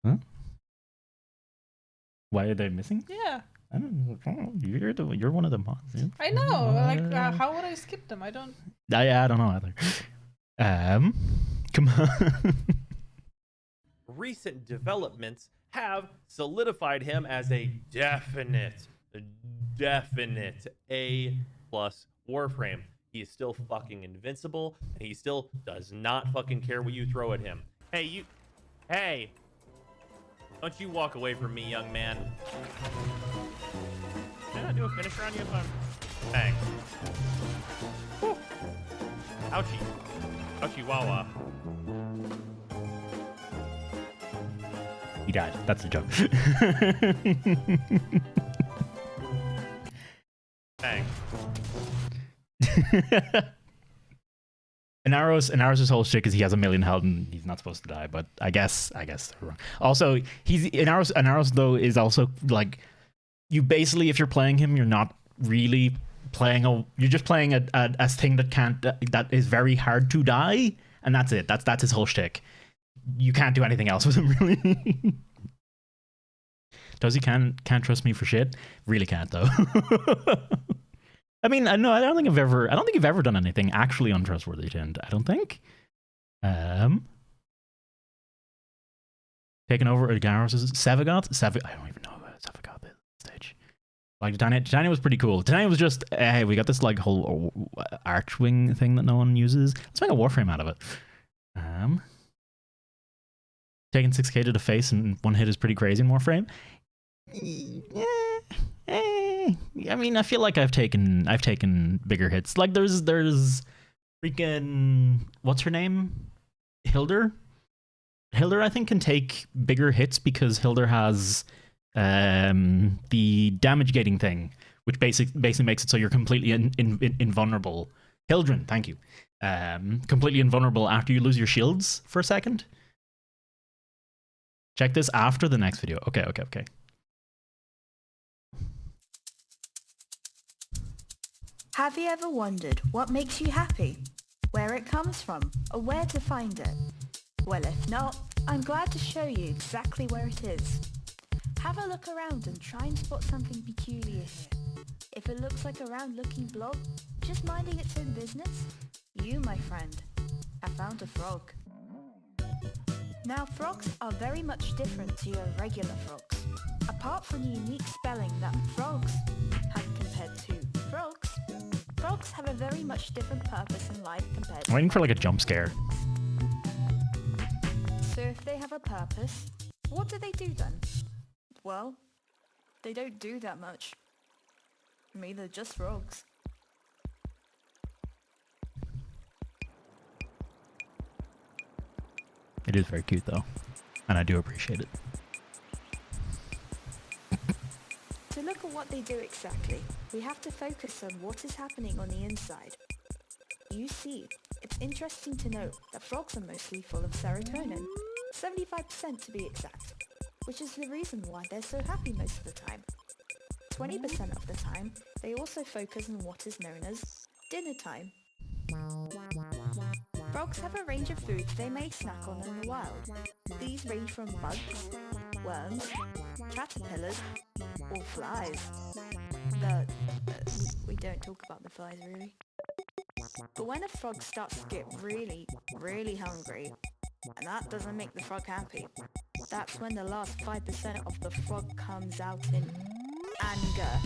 Huh? Why are they missing? Yeah. I don't know. You're one of the mods. Yeah? I know. Like, how would I skip them? I don't. I don't know either. Come on. Recent developments have solidified him as a definite A+ Warframe. He is still fucking invincible, and he still does not fucking care what you throw at him. Hey, don't you walk away from me, young man. Can I do a finisher on you if I'm... Bang. Whew. Ouchie. Ouchie wawa. He died. That's a joke. Bang. Inaros' whole shit is he has 1 million health and he's not supposed to die, but I guess they're wrong. Also, Inaros though is also like, you basically, if you're playing him, you're not really playing you're just playing a thing that is very hard to die, and that's it. That's his whole shtick. You can't do anything else with him, really. Does he can't trust me for shit? Really can't though. I mean, I don't think you've ever done anything actually untrustworthy, Tind. I don't think. Taking over Garros' Sevagoth? I don't even know about Sevagoth at this stage. Like Titania was pretty cool. Titania was just, hey, we got this like whole archwing thing that no one uses. Let's make a Warframe out of it. Taking 6k to the face and one hit is pretty crazy in Warframe. I mean, I feel like I've taken bigger hits. Like there's freaking, what's her name? Hilder, I think, can take bigger hits because Hilder has the damage gating thing, which basically makes it so you're completely invulnerable. Hildren, thank you. Completely invulnerable after you lose your shields for a second. Check this after the next video. Okay. Have you ever wondered what makes you happy? Where it comes from, or where to find it? Well, if not, I'm glad to show you exactly where it is. Have a look around and try and spot something peculiar here. If it looks like a round-looking blob, just minding its own business, you, my friend, have found a frog. Now, frogs are very much different to your regular frogs. Apart from the unique spelling that frogs have compared to frogs, frogs have a very much different purpose in life compared to... I'm waiting for like a jump scare. So if they have a purpose, what do they do then? Well, they don't do that much. I mean, they're just frogs. It is very cute though, and I do appreciate it. To look at what they do exactly, we have to focus on what is happening on the inside. You see, it's interesting to note that frogs are mostly full of serotonin, 75% to be exact, which is the reason why they're so happy most of the time. 20% of the time, they also focus on what is known as dinner time. Frogs have a range of foods they may snack on in the wild. These range from bugs, worms, caterpillars, or flies. We don't talk about the flies really. But when a frog starts to get really, really hungry, and that doesn't make the frog happy, that's when the last 5% of the frog comes out in anger.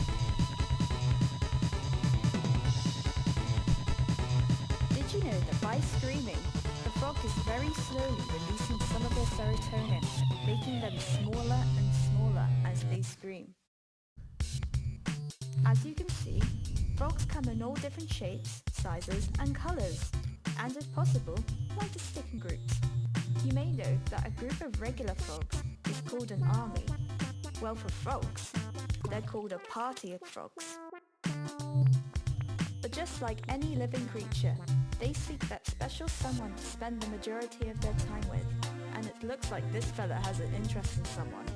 Did you know that by screaming, the frog is very slowly releasing some of their serotonin, making them smaller and smaller as they scream? As you can see, frogs come in all different shapes, sizes and colours, and if possible, like to stick in groups. You may know that a group of regular frogs is called an army. Well, for frogs, they're called a party of frogs. But just like any living creature, they seek that special someone to spend the majority of their time with, and it looks like this fella has an interest in someone.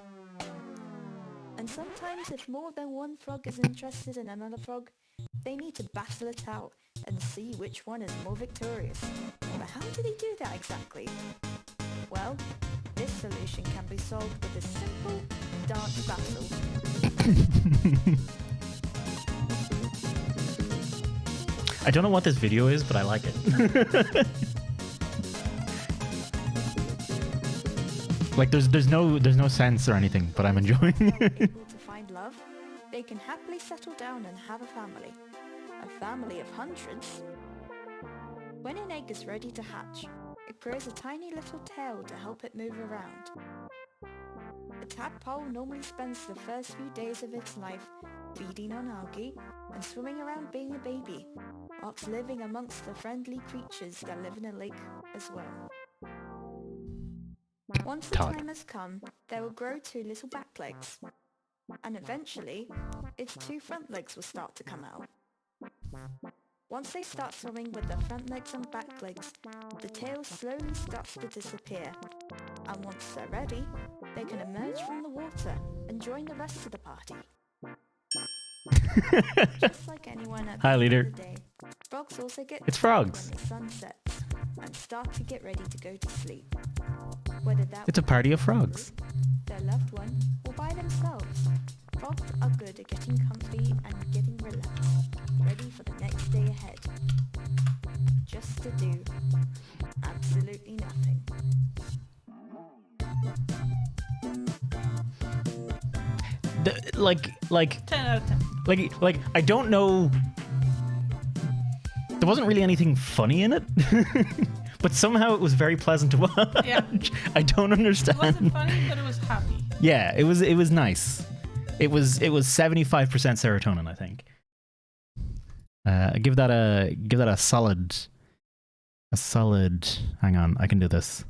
And sometimes if more than one frog is interested in another frog, they need to battle it out and see which one is more victorious. But how do they do that exactly? Well, this solution can be solved with a simple dance battle. I don't know what this video is, but I like it. Like there's no sense or anything, but I'm enjoying it. Able to find love, they can happily settle down and have a family. A family of hundreds. When an egg is ready to hatch, it grows a tiny little tail to help it move around. The tadpole normally spends the first few days of its life feeding on algae and swimming around being a baby, whilst living amongst the friendly creatures that live in a lake as well. Once the time has come, they will grow 2 little back legs, and eventually, its 2 front legs will start to come out. Once they start swimming with their front legs and back legs, the tail slowly starts to disappear, and once they're ready, they can emerge from the water and join the rest of the party. Just like anyone at the Hi, end leader. of the day, frogs also get It's tired frogs. when the sun sets and start to get ready to go to sleep. Whether that It's a party of frogs. their loved one, or by themselves. Frogs are good at getting comfy and getting relaxed, ready for the next day ahead. Just to do absolutely nothing. Like 10 out of 10. like I don't know. There wasn't really anything funny in it, but somehow it was very pleasant to watch. Yeah. I don't understand. It wasn't funny, but it was happy. Yeah, it was nice. It was 75% serotonin, I think. Give that a solid. Hang on, I can do this.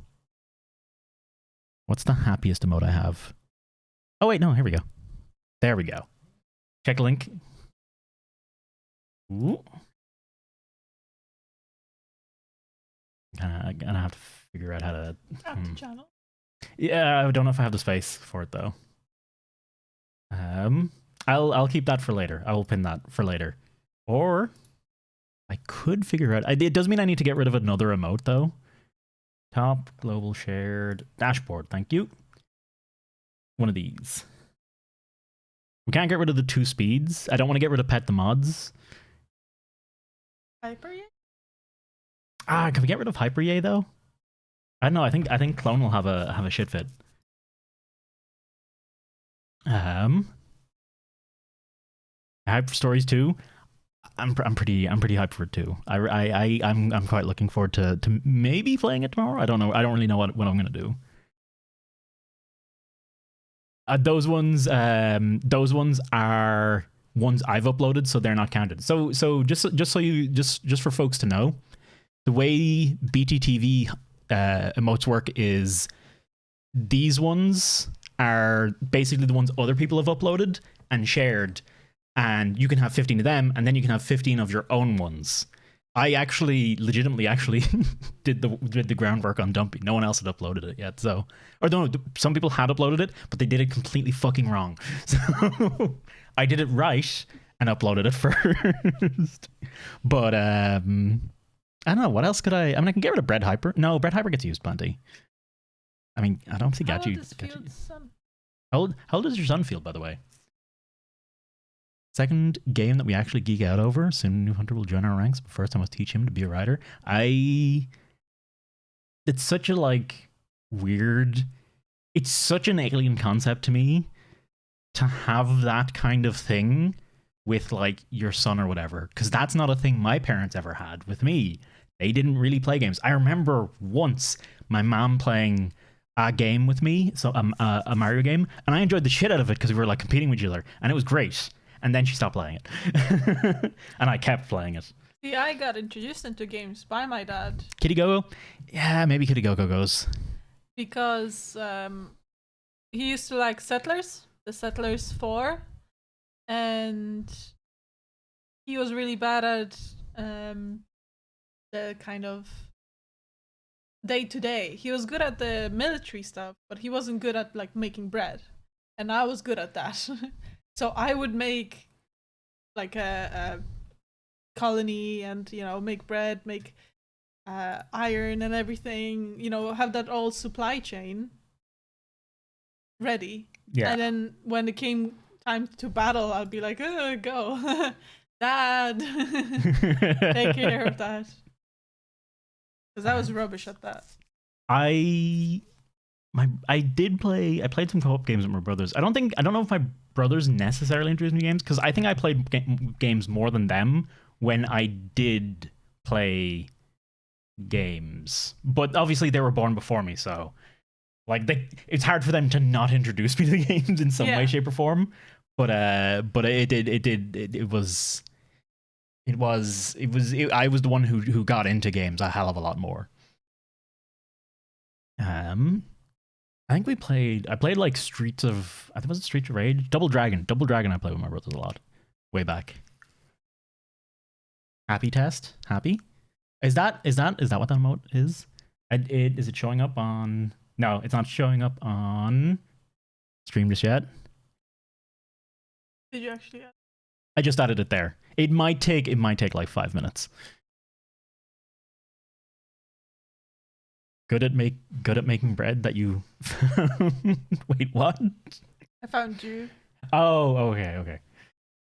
What's the happiest emote I have? Oh wait, no, here we go. There we go. Check link. Ooh. Gonna have to figure out how to. Drop the channel. Yeah, I don't know if I have the space for it though. I'll keep that for later. I will pin that for later. Or I could figure out. It does mean I need to get rid of another emote though. Top global shared dashboard. Thank you. One of these. We can't get rid of the 2 speeds. I don't want to get rid of pet the mods. Hyper yet? Can we get rid of Hyper Yay though? I don't know. I think Clone will have a shit fit. Hyper Stories 2. I'm pretty hyped for it too. I'm quite looking forward to maybe playing it tomorrow. I don't know. I don't really know what I'm gonna do. Those ones are ones I've uploaded, so they're not counted. So just for folks to know, the way BTTV emotes work is these ones are basically the ones other people have uploaded and shared, and you can have 15 of them, and then you can have 15 of your own ones. I legitimately did the groundwork on Dumpy. No one else had uploaded it yet, so or no, some people had uploaded it, but they did it completely fucking wrong. So I did it right and uploaded it first. But I don't know what else could I. I mean, I can get rid of Bread Hyper. No, Bread Hyper gets used plenty. I mean, I don't think How old is Field's son? How old does your son feel, by the way? Second game that we actually geek out over. Soon New Hunter will join our ranks, but first I must teach him to be a writer. It's such a weird. It's such an alien concept to me to have that kind of thing with your son or whatever, because that's not a thing my parents ever had with me. They didn't really play games. I remember once my mom playing a game with me, so a Mario game, and I enjoyed the shit out of it because we were competing with each other, and it was great. And then she stopped playing it, and I kept playing it. See, I got introduced into games by my dad Kitty Go-Go? Yeah, maybe Kitty Go-Go goes. because he used to like Settlers, the Settlers 4, and he was really bad at the kind of day-to-day. He was good at the military stuff, but he wasn't good at making bread, and I was good at that. So I would make a colony and make bread, make iron and everything, have that all supply chain ready. Yeah. And then when it came time to battle, I'll be like, go, Dad, take care of that. Because I was rubbish at that. I played some co-op games with my brothers. I don't know if my brothers necessarily introduced me to games, because I think I played games more than them when I did play games. But obviously they were born before me, so like it's hard for them to not introduce me to games in some way, shape, or form. But I was the one who got into games a hell of a lot more. I think I played like Streets of Rage? Double Dragon I played with my brothers a lot. Way back. Happy test? Happy? Is that what that emote is? Is it showing up on... No, it's not showing up on stream just yet. Did you actually add? I just added it there. It might take like 5 minutes. Good at making bread that you wait, what? I found you. Oh, okay.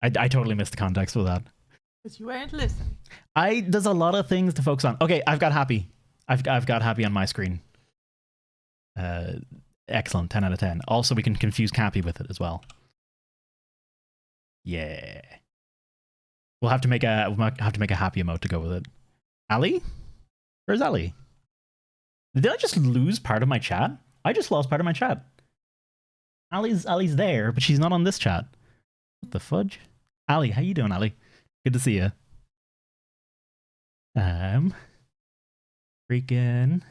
I totally missed the context with that. Because you weren't listening. There's a lot of things to focus on. Okay, I've got happy. I've got happy on my screen. Excellent, 10 out of 10. Also, we can confuse Cappy with it as well. Yeah. We'll have to make a happy emote to go with it. Ali? Where's Ali? Did I just lose part of my chat? I just lost part of my chat. Ali's there, but she's not on this chat. What the fudge? Ali, how you doing, Ali? Good to see you. Freaking.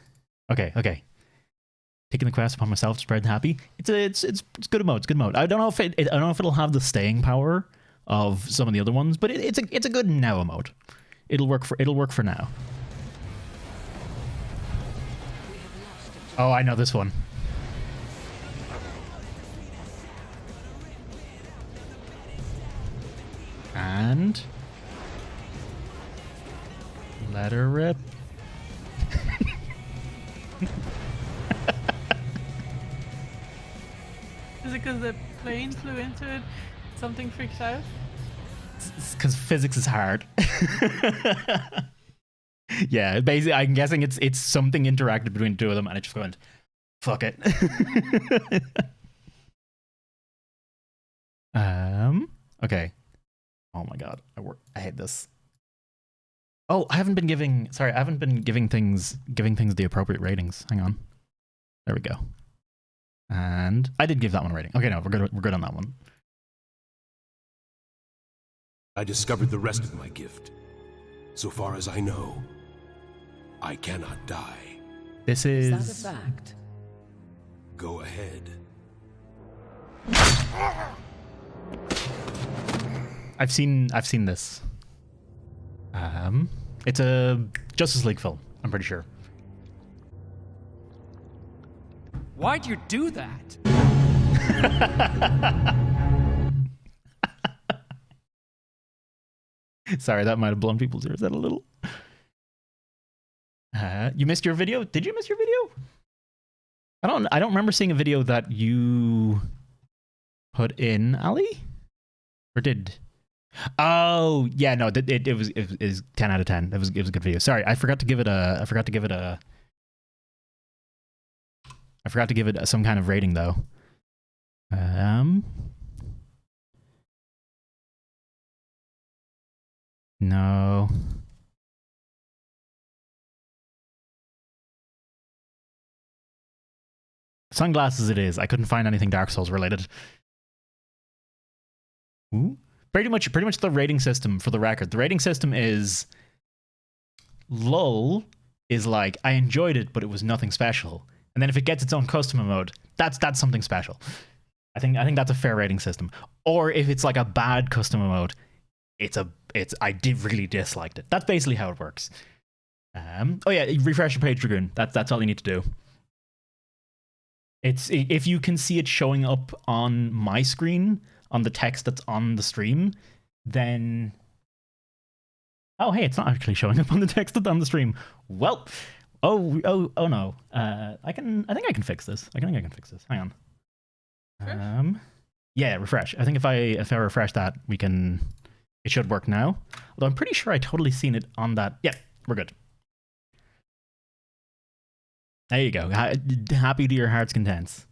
Okay. Taking the quest upon myself to spread happy. It's good emote. It's good emote. I don't know if it'll have the staying power of some of the other ones, but it's a good now emote. It'll work for now. Oh, I know this one. And let her rip. Is it because the plane flew into it? Something freaked out? It's because physics is hard. Yeah, basically, I'm guessing it's something interacted between the two of them, and it just went, fuck it. Okay. Oh my god, I hate this. Oh, I haven't been giving things the appropriate ratings. Hang on. There we go. And I did give that one a rating. Okay, no, we're good on that one. I discovered the rest of my gift. So far as I know, I cannot die. This is that a fact? Go ahead. I've seen this. It's a Justice League film, I'm pretty sure. Why'd you do that? Sorry, that might have blown people's ears out a little. You missed your video? Did you miss your video? I don't remember seeing a video that you put in, Ali? Or did? Oh, yeah, no, it was 10 out of 10. It was a good video. Sorry, I forgot to give it some kind of rating though. No. Sunglasses it is. I couldn't find anything Dark Souls related. Ooh. Pretty much the rating system, for the record. The rating system is lull is like, I enjoyed it, but it was nothing special. And then if it gets its own custom mode, that's something special. I think that's a fair rating system. Or if it's like a bad custom mode, I did really disliked it. That's basically how it works. Oh yeah, refresh your page, Dragoon. That's all you need to do. It's if you can see it showing up on my screen on the text that's on the stream, then oh hey, it's not actually showing up on the text that's on the stream. Well, oh no. I think I can fix this. I think I can fix this. Hang on. Yeah, refresh. I think if I refresh that, it should work now. Although I'm pretty sure I totally seen it on that. Yeah, we're good. There you go. Happy to your heart's contents.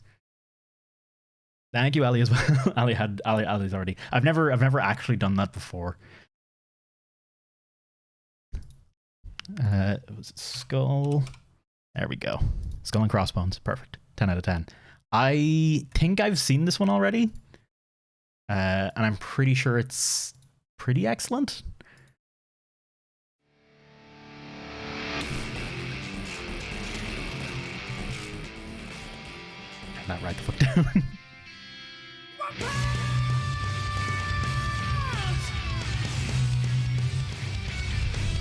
Thank you, Ali, as well. Ali's already. I've never actually done that before. Was it skull? There we go. Skull and crossbones. Perfect. 10 out of 10. I think I've seen this one already. And I'm pretty sure it's pretty excellent. Turn that right the fuck down.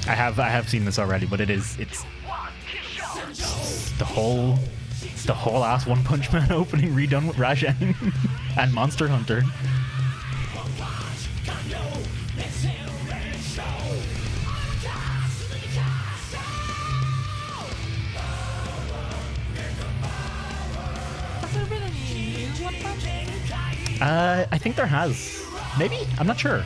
I have seen this already, but it's the whole ass One Punch Man opening redone with Rajan and Monster Hunter. Has there been any new One Punch? I think there has. Maybe? I'm not sure.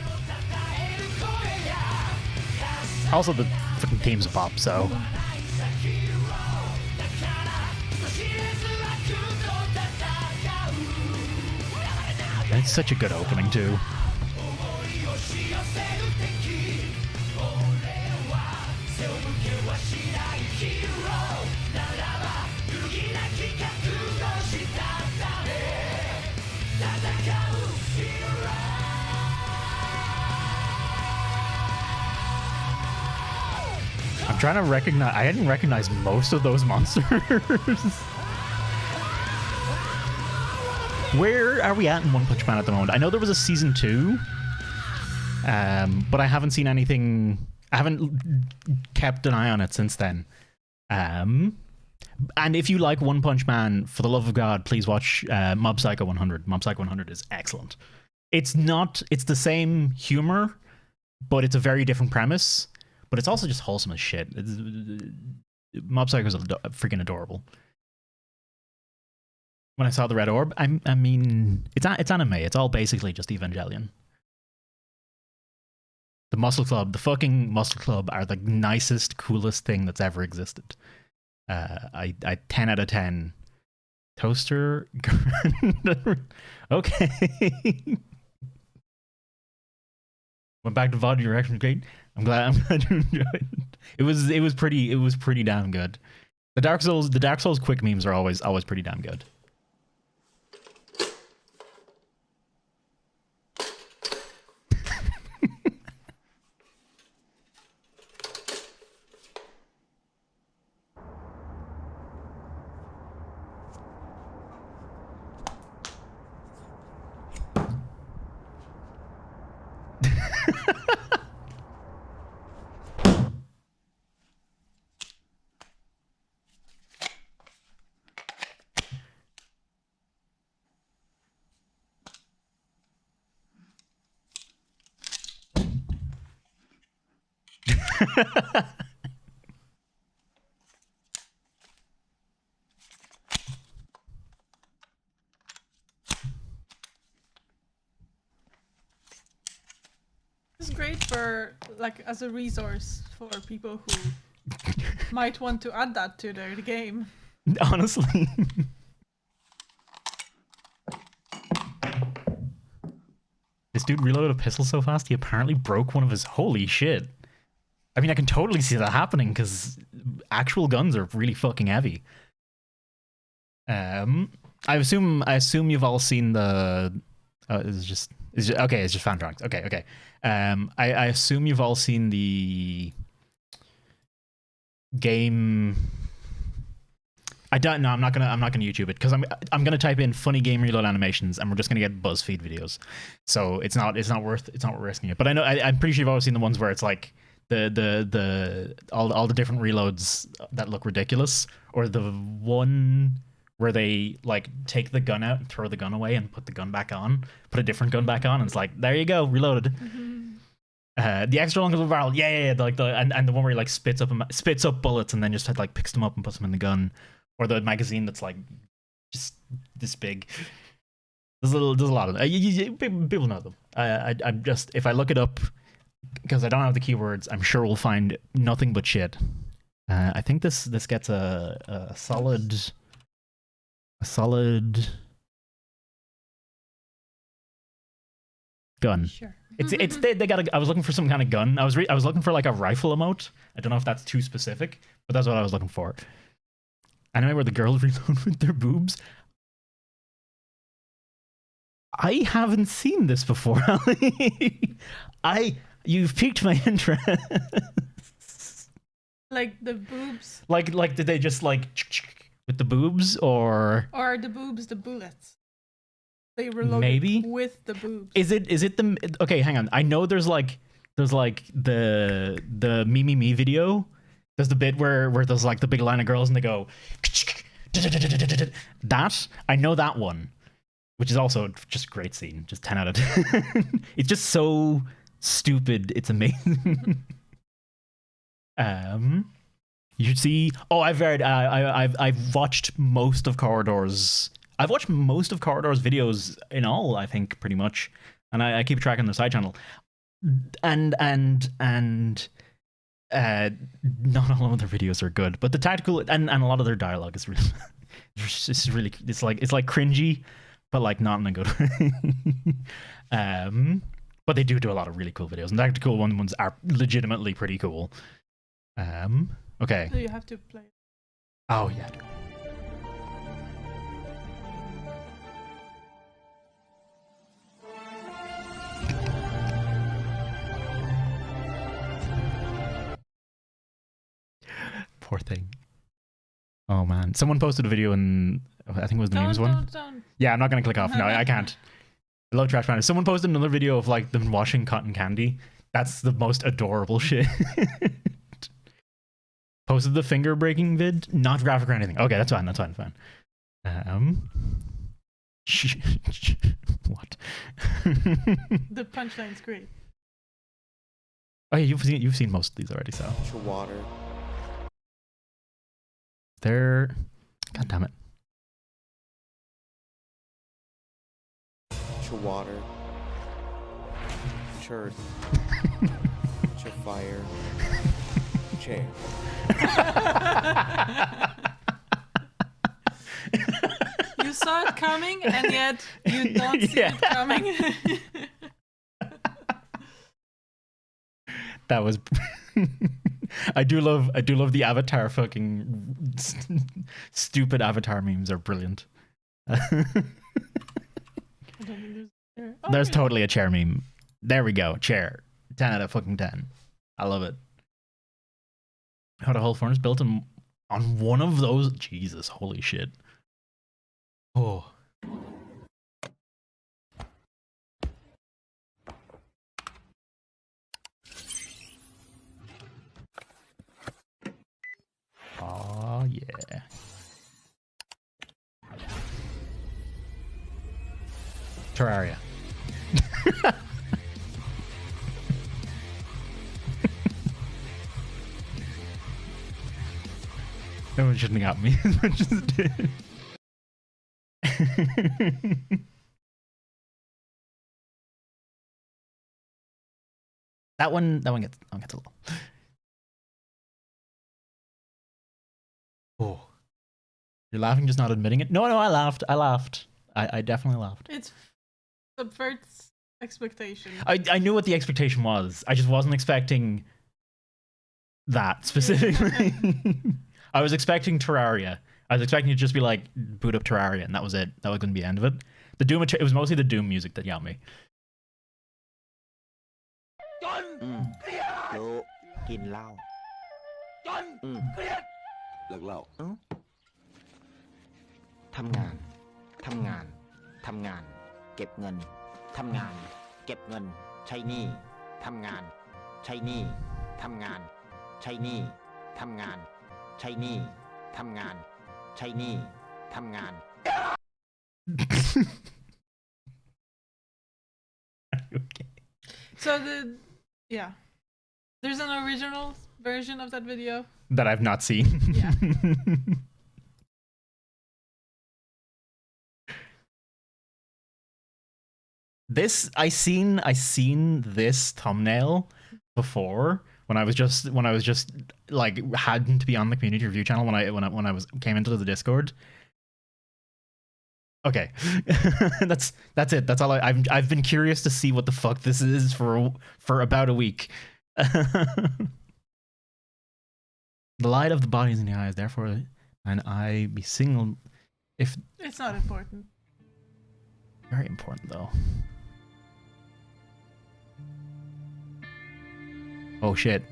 Also, the fucking theme's a pop, so. It's such a good opening, too. I'm trying to recognize. I didn't recognize most of those monsters. Where are we at in One Punch Man at the moment? I know there was a season 2, but I haven't seen anything. I haven't kept an eye on it since then. And if you like One Punch Man, for the love of God, please watch Mob Psycho 100. Mob Psycho 100 is excellent. It's the same humor, but it's a very different premise. But it's also just wholesome as shit. Mob Psycho is freaking adorable. When I saw the red orb, I mean, it's anime. It's all basically just Evangelion. The Muscle Club, the fucking Muscle Club, are the nicest, coolest thing that's ever existed. I 10 out of 10. Toaster. Okay. Went back to VOD. Your reaction was great. I'm glad you enjoyed it. It was pretty damn good. The Dark Souls quick memes are always pretty damn good. It's great for, like, as a resource for people who might want to add that to their game. Honestly. This dude reloaded a pistol so fast, he apparently broke one of his... Holy shit. I mean, I can totally see that happening, because actual guns are really fucking heavy. I assume you've all seen the... it's just fan drawings. Okay. I assume you've all seen the game... I don't know. I'm not gonna YouTube it because I'm gonna type in funny game reload animations and we're just gonna get BuzzFeed videos. So it's not worth risking it. But I know I'm pretty sure you've always seen the ones where it's like all the different reloads that look ridiculous, or the one where they like take the gun out and throw the gun away and put the gun back on, put a different gun back on, and it's like, there you go, reloaded. The extra long barrel, yeah, and the one where he like spits up bullets and then just like picks them up and puts them in the gun. Or the magazine that's like just this big. There's a lot of them. People know them. I'm just, if I look it up, because I don't have the keywords, I'm sure we'll find nothing but shit. I think this gets a solid gun. Sure. They got I was looking for some kind of gun. I was looking for like a rifle emote. I don't know if that's too specific, but that's what I was looking for. Anime where the girls reload with their boobs. I haven't seen this before, Ali. You've piqued my interest. Like the boobs. Like did they just like with the boobs or are the boobs the bullets? They reloaded maybe with the boobs. Is it the okay? Hang on. I know there's like the me video. There's the bit where there's like the big line of girls and they go that. I know that one, which is also just a great scene. Just 10 out of 10. It's just so stupid. It's amazing. You should see. Oh, I've watched most of Corridor's. I've watched most of Corridor's videos in all, I think, pretty much, and I keep track on the side channel. And not all of their videos are good, but the tactical and a lot of their dialogue is really, it's like cringy, but like not in a good way. But they do a lot of really cool videos, and the tactical ones are legitimately pretty cool. Okay. So you have to play. Oh yeah. Poor thing. Oh man, someone posted a video in I think it was the memes one. Don't. Yeah, I'm not gonna click off. No, I can't. I love Trash Panda. Someone posted another video of like them washing cotton candy. That's the most adorable shit. Posted the finger breaking vid, not graphic or anything. Okay, that's fine. What? The punchline's great. Oh yeah, you've seen most of these already, so. Water. They're, god damn it. Water. Earth. Fire. Chair. You saw it coming, and yet you don't see it coming. That was. I do love the Avatar fucking stupid Avatar memes are brilliant. There's totally a chair meme. There we go, chair. 10 out of fucking 10. I love it. How the whole furnace built on one of those. Jesus, holy shit. Oh. Oh yeah. Terraria. No one shouldn't have got me as much as it did. That one gets a little. Oh, you're laughing, just not admitting it. No, I laughed. I definitely laughed. It subverts expectation. I knew what the expectation was. I just wasn't expecting that specifically. I was expecting Terraria. I was expecting it to just be like boot up Terraria, and that was it. That was going to be the end of it. The Doom. It was mostly the Doom music that got me. รู้กินเหล้าเลิกเหล้าทำงานเก็บเงินทำงานเก็บเงินใช้หนี้ทำงานใช้หนี้ทำงานใช้หนี้ทำงานใช้หนี้ทำงานใช้หนี้ทำงาน So there's an original version of that video that I've not seen. Yeah. This I seen this thumbnail before when I was just like hadn't to be on the community review channel when I came into the Discord. Okay, that's it. That's all. I've been curious to see what the fuck this is for about a week. The light of the body is in the eyes, therefore, an eye be single. If It's not important. very important though. Oh shit,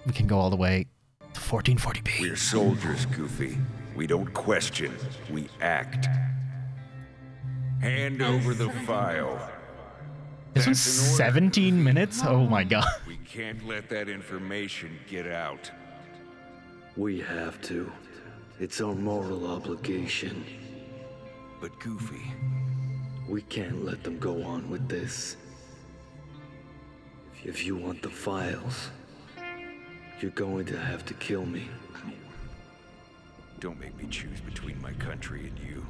we can go all the way to 1440p. We're soldiers, Goofy. We don't question, we act. Hand over the file. This one's 17 minutes? Oh my god. We can't let that information get out. We have to. It's our moral obligation. But Goofy... We can't let them go on with this. If you want the files, you're going to have to kill me. Don't make me choose between my country and you.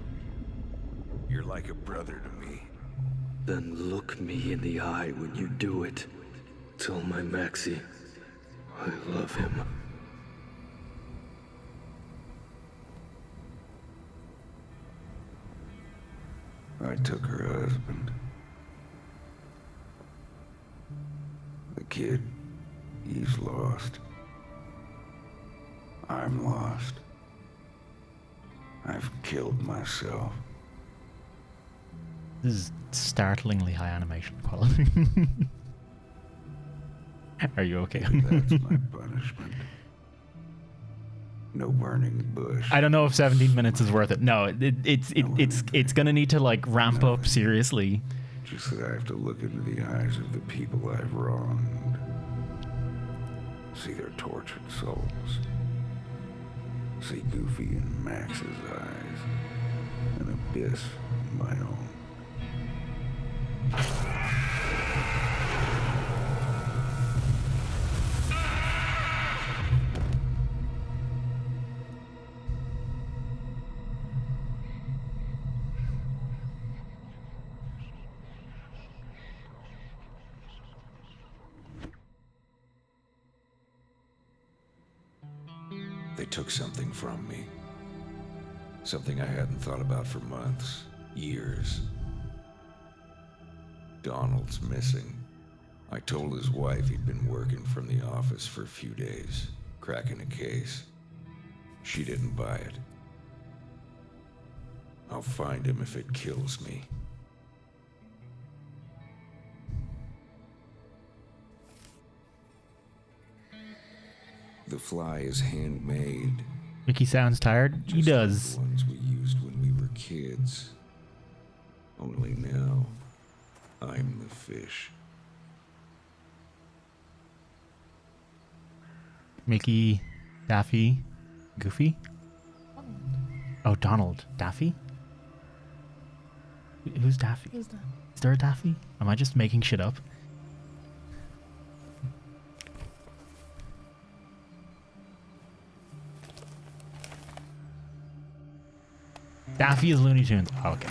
You're like a brother to me. Then look me in the eye when you do it. Tell my Maxie I love him. I took her husband. The kid, he's lost. I'm lost. I've killed myself. This is startlingly high animation quality. Are you okay? That's my punishment. No burning bush. I don't know if 17 minutes is worth it. No, it's gonna need to like ramp up seriously. Just that I have to look into the eyes of the people I've wronged. See their tortured souls. See Goofy in Max's eyes. An abyss in my own. They took something from me. Something I hadn't thought about for months, years. Donald's missing. I told his wife he'd been working from the office for a few days, cracking a case. She didn't buy it. I'll find him if it kills me. The fly is handmade. Mickey sounds tired. He does. The ones we used when we were kids. Only now, I'm the fish. Mickey, Daffy, Goofy. Oh, Donald, Daffy. Who's Daffy? Who's that? Is there a Daffy? Am I just making shit up? Daffy is Looney Tunes. Oh, okay.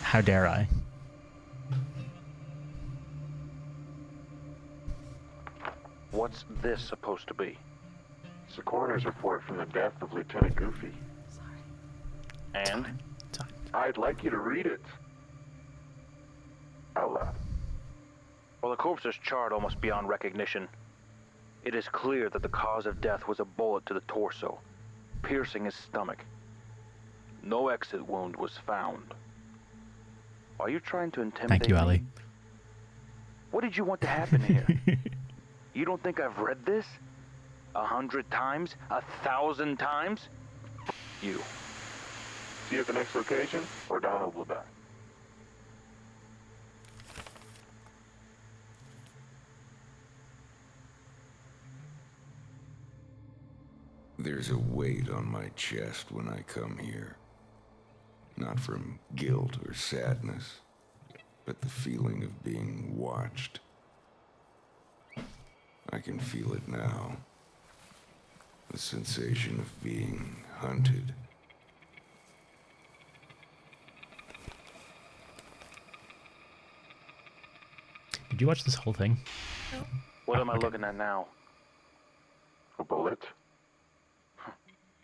How dare I? What's this supposed to be? It's the coroner's report from the death of Lieutenant Goofy. And? I'd like you to read it. Out loud. While the corpse is charred almost beyond recognition, it is clear that the cause of death was a bullet to the torso, piercing his stomach. No exit wound was found. Are you trying to intimidate Thank you, me? Ellie. What did you want to happen here? You don't think I've read this? 100 times? 1,000 times? You. See you at the next location, or Donald will die. There's a weight on my chest when I come here. Not from guilt or sadness, but the feeling of being watched. I can feel it now. The sensation of being hunted. you watch this whole thing? What am I looking at now? A bullet?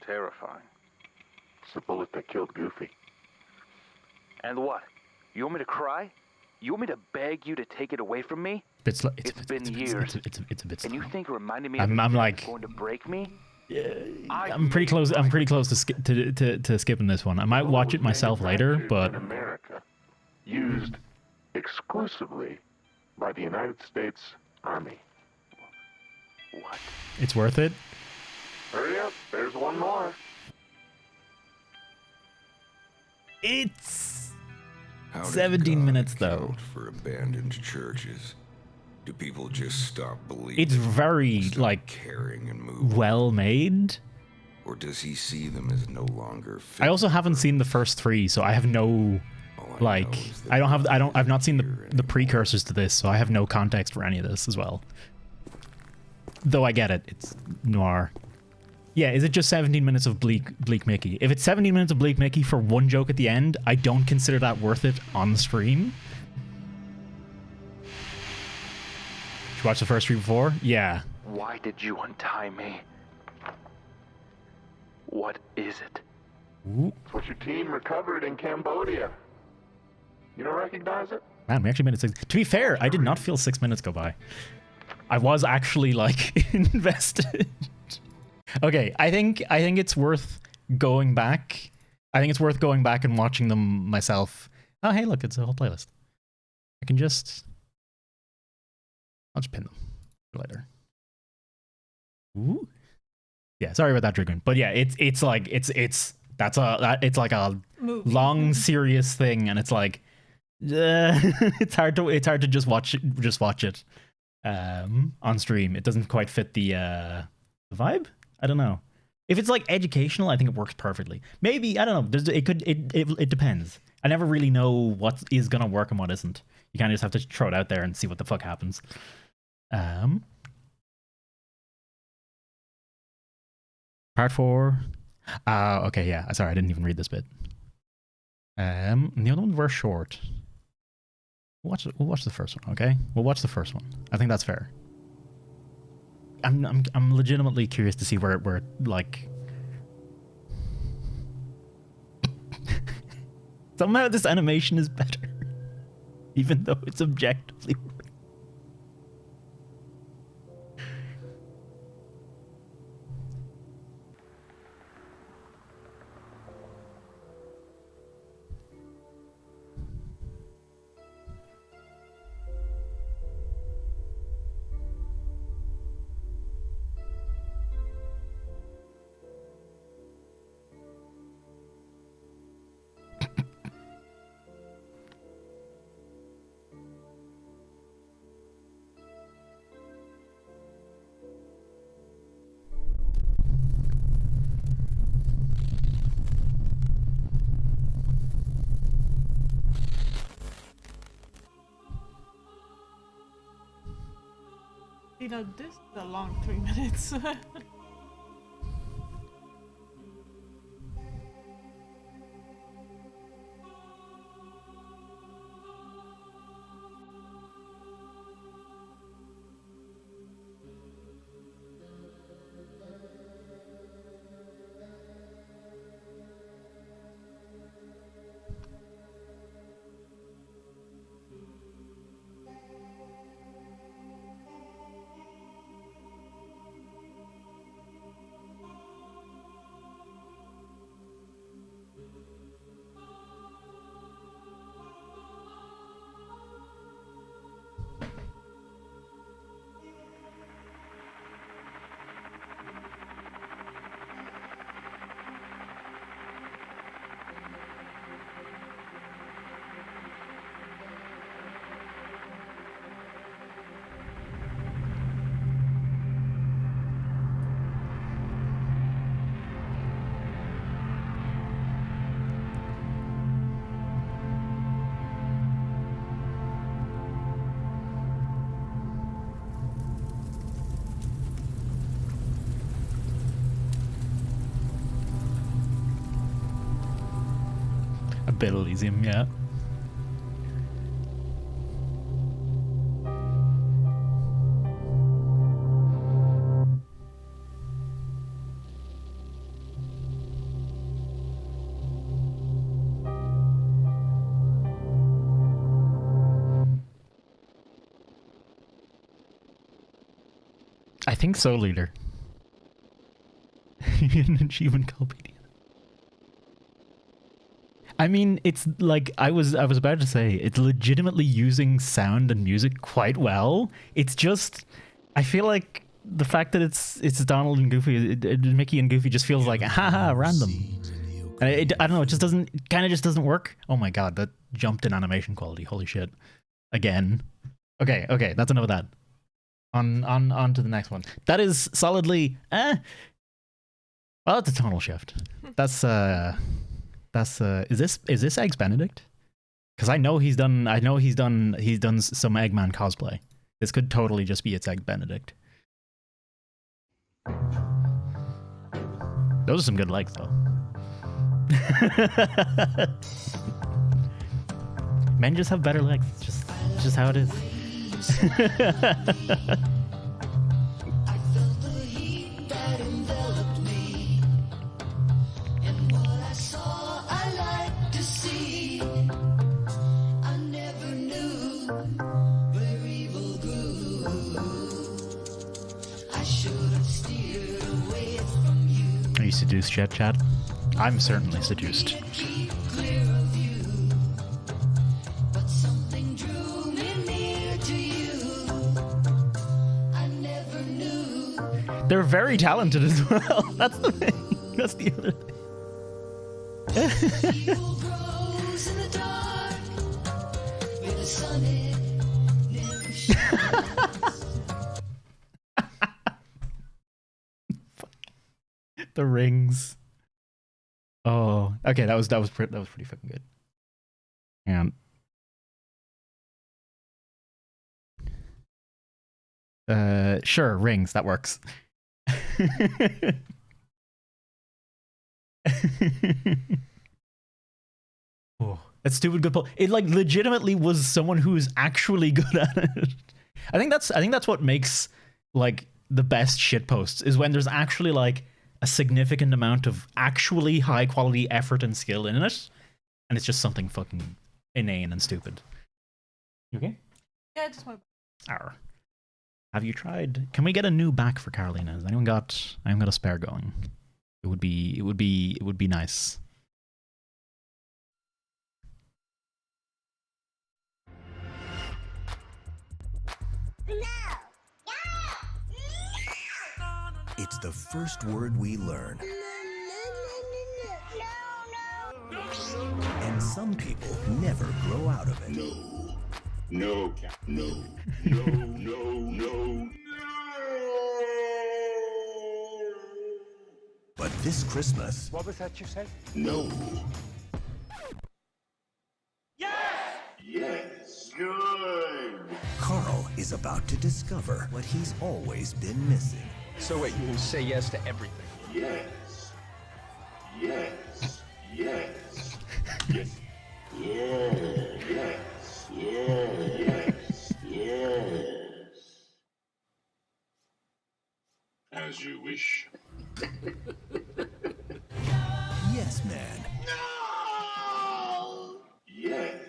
Terrifying. It's the bullet that killed Goofy. And what? You want me to cry? You want me to beg you to take it away from me? It's been years. It's a bit slow. And you think reminding me I'm of like going to break me? I'm pretty close. I'm pretty close to skipping this one. I might watch it myself later, but In America, used exclusively by the United States Army. What? it's worth it. Hurry up, there's one more. It's How does 17 God minutes though. account for abandoned churches? Do people just stop believing? It's very like caring and moving, well made. or does he see them as no longer fit? I also haven't seen the first 3, so I have no like I've not seen the precursors to this, so I have no context for any of this as well. Though I get it, it's noir. Yeah, is it just 17 minutes of Bleak Mickey? If it's 17 minutes of Bleak Mickey for one joke at the end, I don't consider that worth it on the stream. Did you watch the first 3 before? Yeah. Why did you untie me? What is it? Ooh. It's what your team recovered in Cambodia. You don't recognize it? Man, we actually made it 6. To be fair, I did not feel 6 minutes go by. I was actually like invested. Okay, I think it's worth going back. I think it's worth going back and watching them myself. Oh, hey, look, it's a whole playlist. I can just... I'll just pin them for later. Ooh. Yeah, sorry about that, Dragoon. But yeah, it's like it's like a long serious thing, and it's like it's hard to just watch it on stream. It doesn't quite fit the vibe. I don't know. If it's like educational, I think it works perfectly. Maybe, I don't know. It depends. I never really know what is gonna work and what isn't. You kind of just have to throw it out there and see what the fuck happens. Part 4. Okay, yeah. Sorry, I didn't even read this bit. And the other ones were short. We'll watch the first one, okay? We'll watch the first one. I think that's fair. I'm legitimately curious to see where like somehow this animation is better, even though it's objectively. You know, this is a long 3 minutes. A bit Elysium, yeah. think so, leader. An achievement Calpedia. I mean, it's like I was about to say, it's legitimately using sound and music quite well. It's just, I feel like the fact that it's Donald and Goofy, Mickey and Goofy just feels like haha random. I don't know. It just doesn't. It kind of just doesn't work. Oh my god, that jumped in animation quality. Holy shit! Again. Okay. That's enough of that. On to the next one. That is solidly. Well, that's a tonal shift. That's is this Eggs Benedict? Because I know he's done some Eggman cosplay. This could totally just be its Egg Benedict. Those are some good legs, though. Men just have better legs. It's just how it is. Are you seduced yet, Chad? I'm certainly seduced. They're very talented as well. That's the thing. That's the other thing. The rings. Oh, okay. That was pretty fucking good. And sure, rings. That works. Oh, that's stupid good pull. It like legitimately was someone who's actually good at it. I think that's what makes like the best shit posts is when there's actually like a significant amount of actually high quality effort and skill in it, and it's just something fucking inane and stupid. You okay? Yeah, I just want. Arr. Have you tried? Can we get a new back for Carolina? Has anyone got? I haven't got a spare going. It would be nice. It's the first word we learn. And some people never grow out of it. No. But this Christmas, What was that you said? No. Yes. Good. Carl is about to discover what he's always been missing. So wait, you will say yes to everything? Yes. Yes. Yes. Yes. Yes. Yes. Yes. As you wish. Yes, man. No! Yes.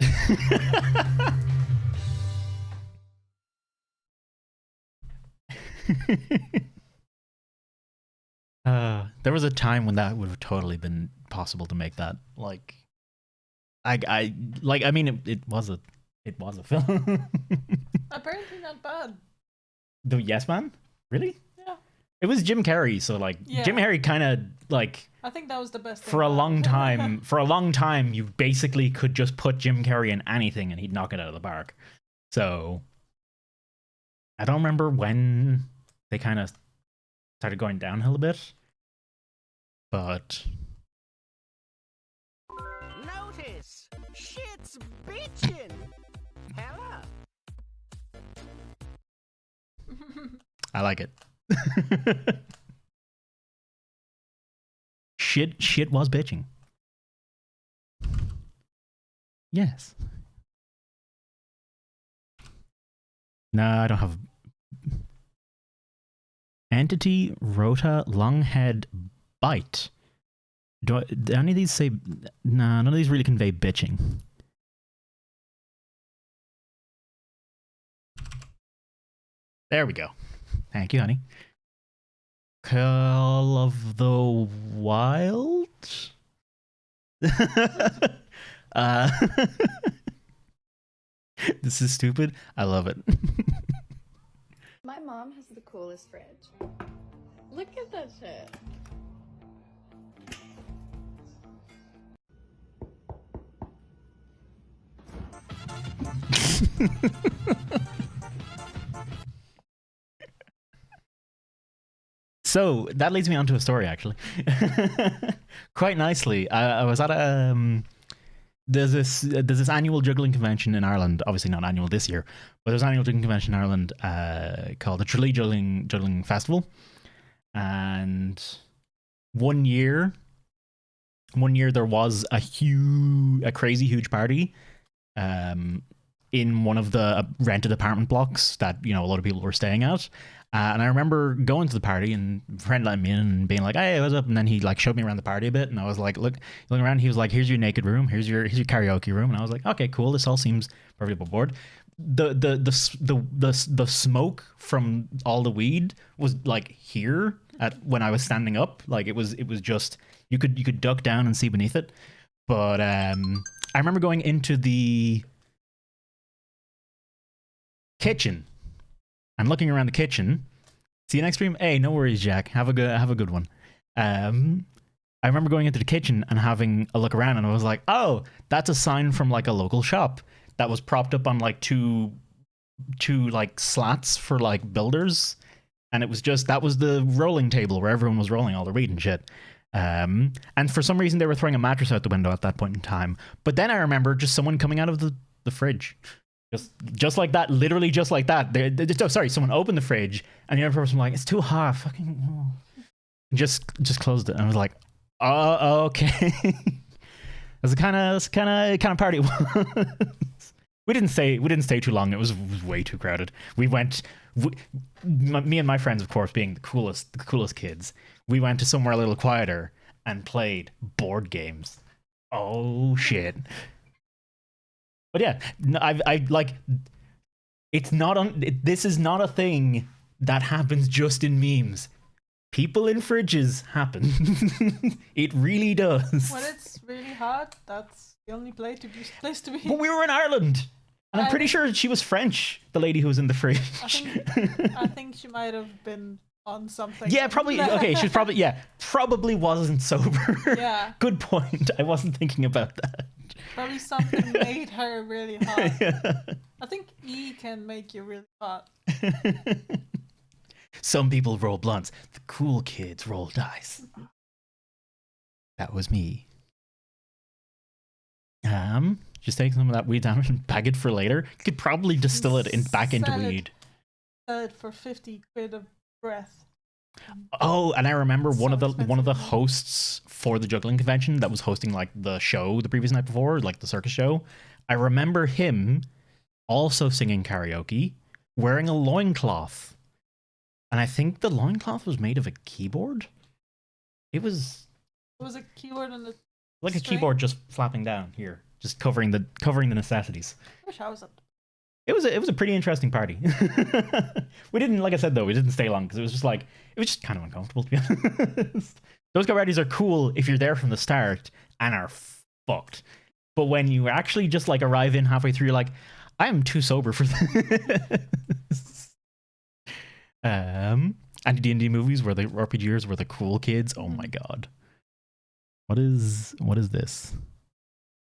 There was a time when that would have totally been possible to make that. Like, I mean, it was a film. Apparently not bad. The Yes Man? Really? Yeah. It was Jim Carrey, so like Yeah. Jim Carrey kind of like I think that was the best thing for a about long it. time. For a long time, you basically could just put Jim Carrey in anything and he'd knock it out of the park. So I don't remember when they kind of started going downhill a bit, but Notice, shit's bitchin'. Hello. I like it. Shit was bitching. Yes. No, I don't have. Entity, Rota, Longhead, Bite. Do any of these say? Nah, none of these really convey bitching. There we go. Thank you, honey. Call of the Wild. uh, this is stupid. I love it. My mom has the coolest fridge. Look at that shit. So that leads me on to a story, actually. Quite nicely. I was at a there's this annual juggling convention in Ireland. Obviously not annual this year, but there's an annual juggling convention in Ireland called the Tralee Juggling Festival. And one year there was a crazy huge party in one of the rented apartment blocks that, you know, a lot of people were staying at. And I remember going to the party and a friend let me in and being like, "Hey, what's up?" And then he like showed me around the party a bit, and I was like, looking around. He was like, "Here's your naked room. Here's your karaoke room." And I was like, "Okay, cool. This all seems perfectly above board." The smoke from all the weed was like here when I was standing up. Like it was just you could duck down and see beneath it. But I remember going into the kitchen. I'm looking around the kitchen. See you next stream? Hey, no worries, Jack. Have a good one. I remember going into the kitchen and having a look around, and I was like, "Oh, that's a sign from like a local shop that was propped up on like two like slats for like builders." And it was that was the rolling table where everyone was rolling all their weed and shit. And for some reason they were throwing a mattress out the window at that point in time. But then I remember just someone coming out of the fridge. Just like that, literally just like that. Someone opened the fridge and the other person was like, "It's too hot, fucking," just closed it. And I was like, "Oh, okay." That's the kind of party it was. We didn't stay too long. It was way too crowded. We went, me and my friends, of course, being the coolest kids. We went to somewhere a little quieter and played board games. Oh shit. But yeah, I like, it's not this is not a thing that happens just in memes. People in fridges happen. It really does. When it's really hot, that's the only place to be. But we were in Ireland, and I'm pretty sure she was French, the lady who was in the fridge. I think she might have been on something. Yeah, probably. Okay, she was probably wasn't sober. Yeah. Good point. I wasn't thinking about that. Probably something made her really hot. Yeah. I think E can make you really hot. Some people roll blunts. The cool kids roll dice. That was me. Just take some of that weed down and bag it for later. You could probably distill it back into weed. Sell it for 50 quid a breath. Oh, and I remember one of the hosts for the juggling convention that was hosting like the show the previous night before, like the circus show. I remember him also singing karaoke, wearing a loincloth. And I think the loincloth was made of a keyboard. It was a keyboard on the like a keyboard just flapping down here, just covering the necessities. I wish I was up. It was a pretty interesting party. We didn't, like I said though, we didn't stay long because it was just kind of uncomfortable, to be honest. Those go parties are cool if you're there from the start and are fucked. But when you actually just like arrive in halfway through, you're like, I'm too sober for this. And the D&D movies where the RPGers were the cool kids. Oh my god. What is this?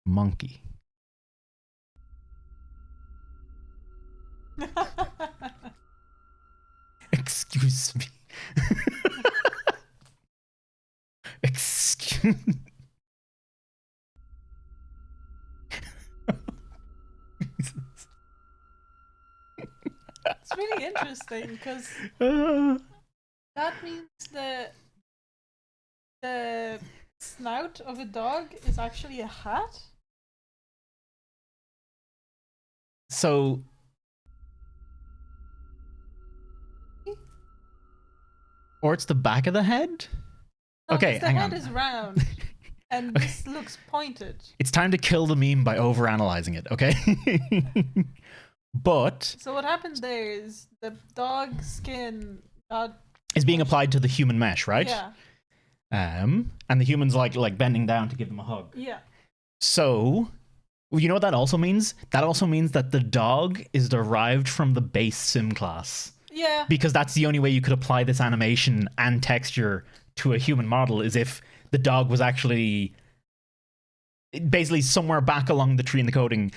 Monkey. Excuse me. Excuse me. It's really interesting because that means the snout of a dog is actually a hat. So or it's the back of the head? No, okay, the hang head on. is round and this looks pointed. It's time to kill the meme by overanalyzing it, okay? But so what happened there is the dog skin got is being applied to the human mesh, right? Yeah. And the human's like bending down to give them a hug. Yeah. So, you know what that also means? That also means that the dog is derived from the base sim class. Yeah. Because that's the only way you could apply this animation and texture to a human model, is if the dog was actually basically somewhere back along the tree in the coding.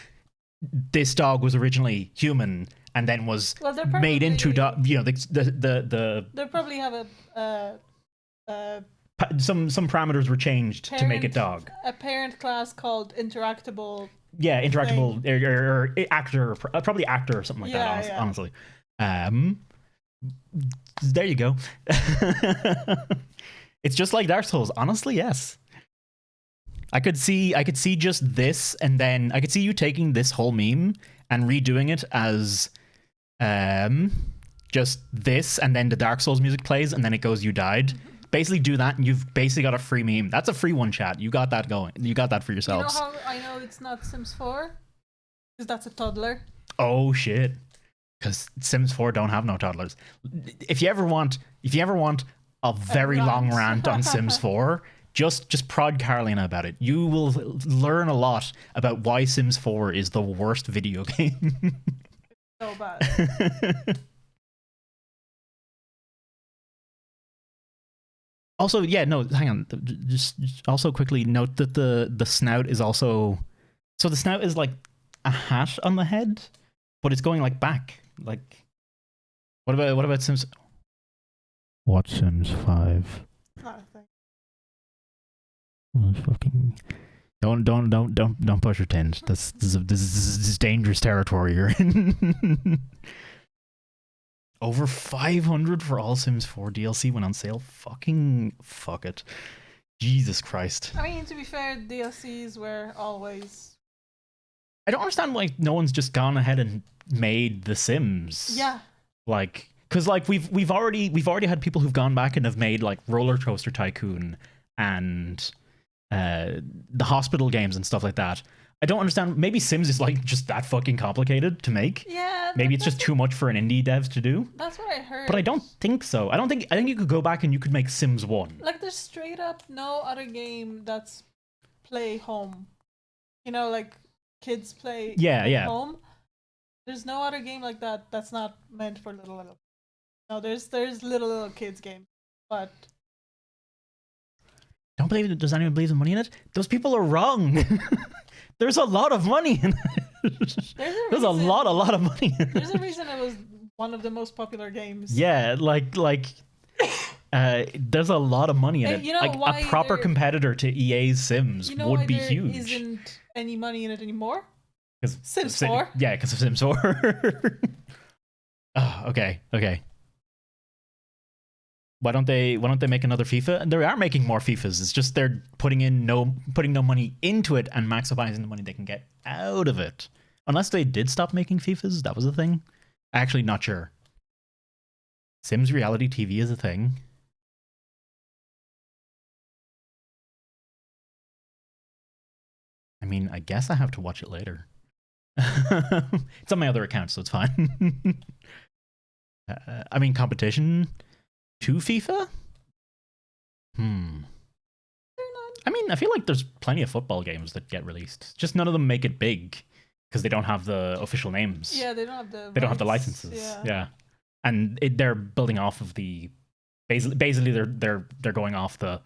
This dog was originally human and then was made into dog. You know, the they probably have some parameters were changed to make it dog. A parent class called interactable. Yeah, interactable or actor, probably actor or something like that. Honestly, there you go. It's just like Dark Souls. Honestly, yes. I could see just this, and then I could see you taking this whole meme and redoing it as just this, and then the Dark Souls music plays, and then it goes, "You died." Basically do that, and you've basically got a free meme. That's a free one, chat. You got that going. You got that for yourselves. You know how I know it's not Sims 4? Because that's a toddler. Oh shit! Because Sims 4 don't have no toddlers. If you ever want a very long rant on Sims 4, just prod Carolina about it. You will learn a lot about why Sims 4 is the worst video game. So bad. Also, yeah, no, hang on. Just also quickly note that the snout is also... So the snout is like a hat on the head, but it's going like back. Like, what about Sims? What Sims 5? Not a thing. Oh, fucking... Don't push your tent. This is dangerous territory you're in. Over 500 for all Sims 4 DLC went on sale. Fucking fuck it. Jesus Christ. I mean, to be fair, DLCs were always... I don't understand why no one's just gone ahead and made The Sims. Yeah. Like, because like we've already had people who've gone back and have made like Roller Coaster Tycoon and the hospital games and stuff like that. I don't understand. Maybe Sims is like just that fucking complicated to make. Yeah. Maybe it's just too much for an indie dev to do. That's what I heard. But I don't think so. I think you could go back and you could make Sims 1. Like, there's straight up no other game that's play home. You know, like kids play home. There's no other game like that that's not meant for little. No, there's little kids game, but don't believe it. Does anyone believe the money in it? Those people are wrong. There's a lot of money in it. There's a lot of money in it. There's a reason it was one of the most popular games. Yeah, there's a lot of money in it. You know like why a proper competitor to EA's Sims would be huge. There isn't any money in it anymore? Sims 4? Yeah, because of Sims 4. Oh, okay. Why don't they make another FIFA? And they are making more FIFAs. It's just they're putting no money into it and maximizing the money they can get out of it. Unless they did stop making FIFAs, that was a thing. Actually, not sure. Sims reality TV is a thing. I mean, I guess I have to watch it later. It's on my other account, so it's fine. I mean, competition to FIFA? I mean, I feel like there's plenty of football games that get released. Just none of them make it big because they don't have the official names. Yeah, they don't have the. They don't have the licenses. Yeah. And they're building off of the. Basically, they're going off the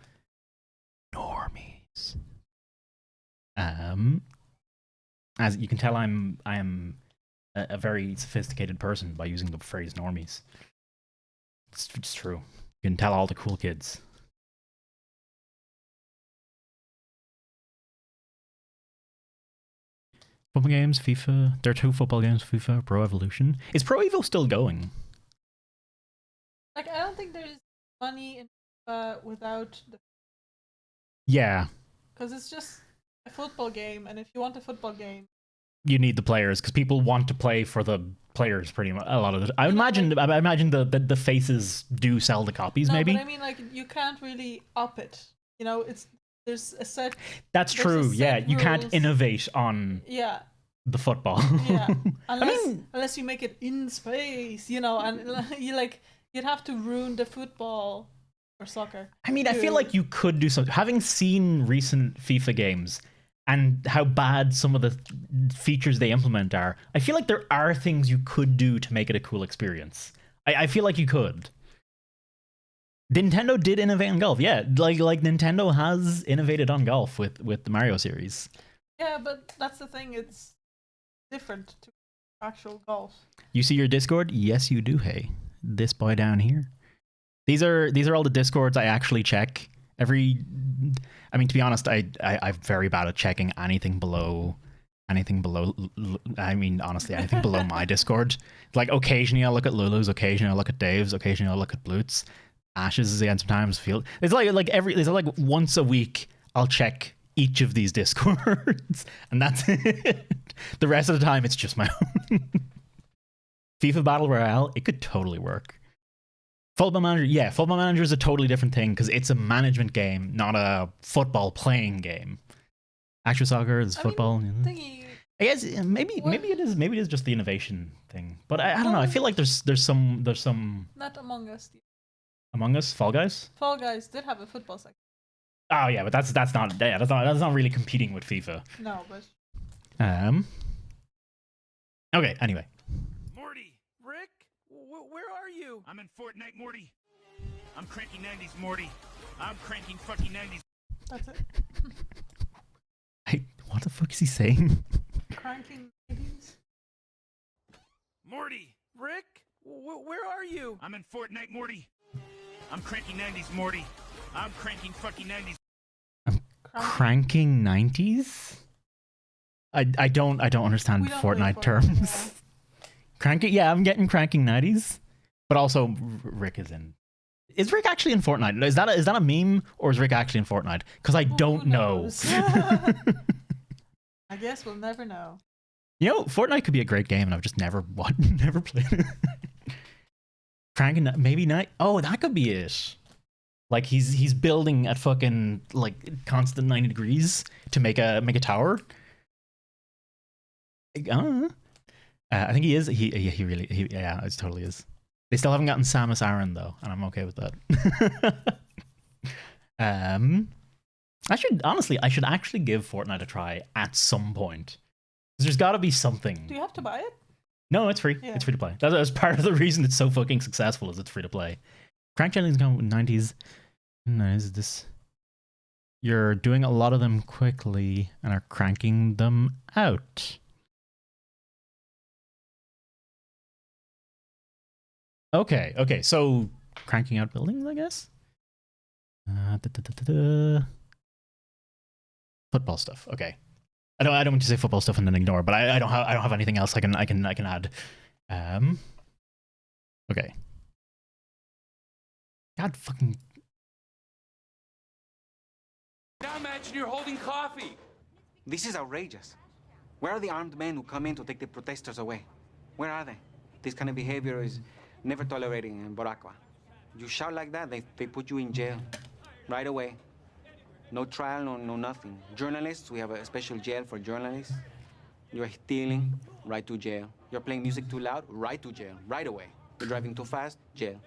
normies. As you can tell, I am a very sophisticated person by using the phrase normies. It's true. You can tell all the cool kids. Football games, FIFA. There are 2 football games, FIFA, Pro Evolution. Is Pro Evo still going? Like, I don't think there's money in without the... Yeah. Because it's just a football game, and if you want a football game... You need the players, because people want to play for the players pretty much a lot of the... I imagine the faces do sell the copies, maybe? But I mean, like, you can't really up it. You know, there's a set... That's true, yeah. You can't innovate on the football. Yeah, unless you make it in space, you know, and you like... You'd have to ruin the football or soccer. I mean, I feel like you could do something. Having seen recent FIFA games and how bad some of the features they implement are, I feel like there are things you could do to make it a cool experience. I feel like you could. Nintendo did innovate on golf. Yeah, like Nintendo has innovated on golf with the Mario series. Yeah, but that's the thing. It's different to actual golf. You see your Discord? Yes, you do. Hey, this boy down here. These are all the Discords I actually check every. I mean, to be honest, I'm very bad at checking anything below. I mean, honestly, anything below my Discord. Like occasionally I'll look at Lulu's, occasionally I'll look at Dave's, occasionally I'll look at Blute's. Ashes again sometimes. Field. It's like once a week I'll check each of these Discords, and that's it. The rest of the time it's just my own. FIFA Battle Royale, it could totally work. Football Manager, yeah, Football Manager is a totally different thing because it's a management game, not a football playing game. Actual soccer is football. I guess maybe it is just the innovation thing, but I don't know. I feel like there's some Not Among Us. Among Us, Fall Guys. Fall Guys did have a football section. Oh yeah, but that's not really competing with FIFA. No, but okay. Anyway. Morty, Rick, where are you? I'm in Fortnite, Morty. I'm cranking 90s, Morty. I'm cranking fucking 90s. That's it. Hey, what the fuck is he saying? Cranking 90s. Morty, Rick, where are you? I'm in Fortnite, Morty. I'm cranking 90s, Morty. I'm cranking fucking 90s. Cranking 90s? I don't understand Fortnite terms. Cranking, yeah, I'm getting cranking 90s, but also Rick is in. Is Rick actually in Fortnite? Is that a meme, or is Rick actually in Fortnite? Because I don't know. I guess we'll never know. You know, Fortnite could be a great game, and I've just never played it. Cranking, maybe not. Oh, that could be it. Like he's building at fucking like constant 90 degrees to make a tower. I think he is. He really it totally is. They still haven't gotten Samus Aran though, and I'm okay with that. I should actually give Fortnite a try at some point. There's got to be something. Do you have to buy it? No, it's free. Yeah. It's free to play. That's part of the reason it's so fucking successful is it's free to play. Crank challenge going with 90s. Nice. This. You're doing a lot of them quickly and are cranking them out. Okay. So cranking out buildings, I guess. Football stuff. Okay. I don't want to say football stuff and then ignore, but I don't have anything else I can add. Okay. God fucking. Now imagine you're holding coffee. This is outrageous. Where are the armed men who come in to take the protesters away? Where are they? This kind of behavior is never tolerated in Boracua. You shout like that, they put you in jail right away. No trial, no nothing. Journalists, we have a special jail for journalists. You're stealing, right to jail. You're playing music too loud, right to jail, right away. You're driving too fast, jail.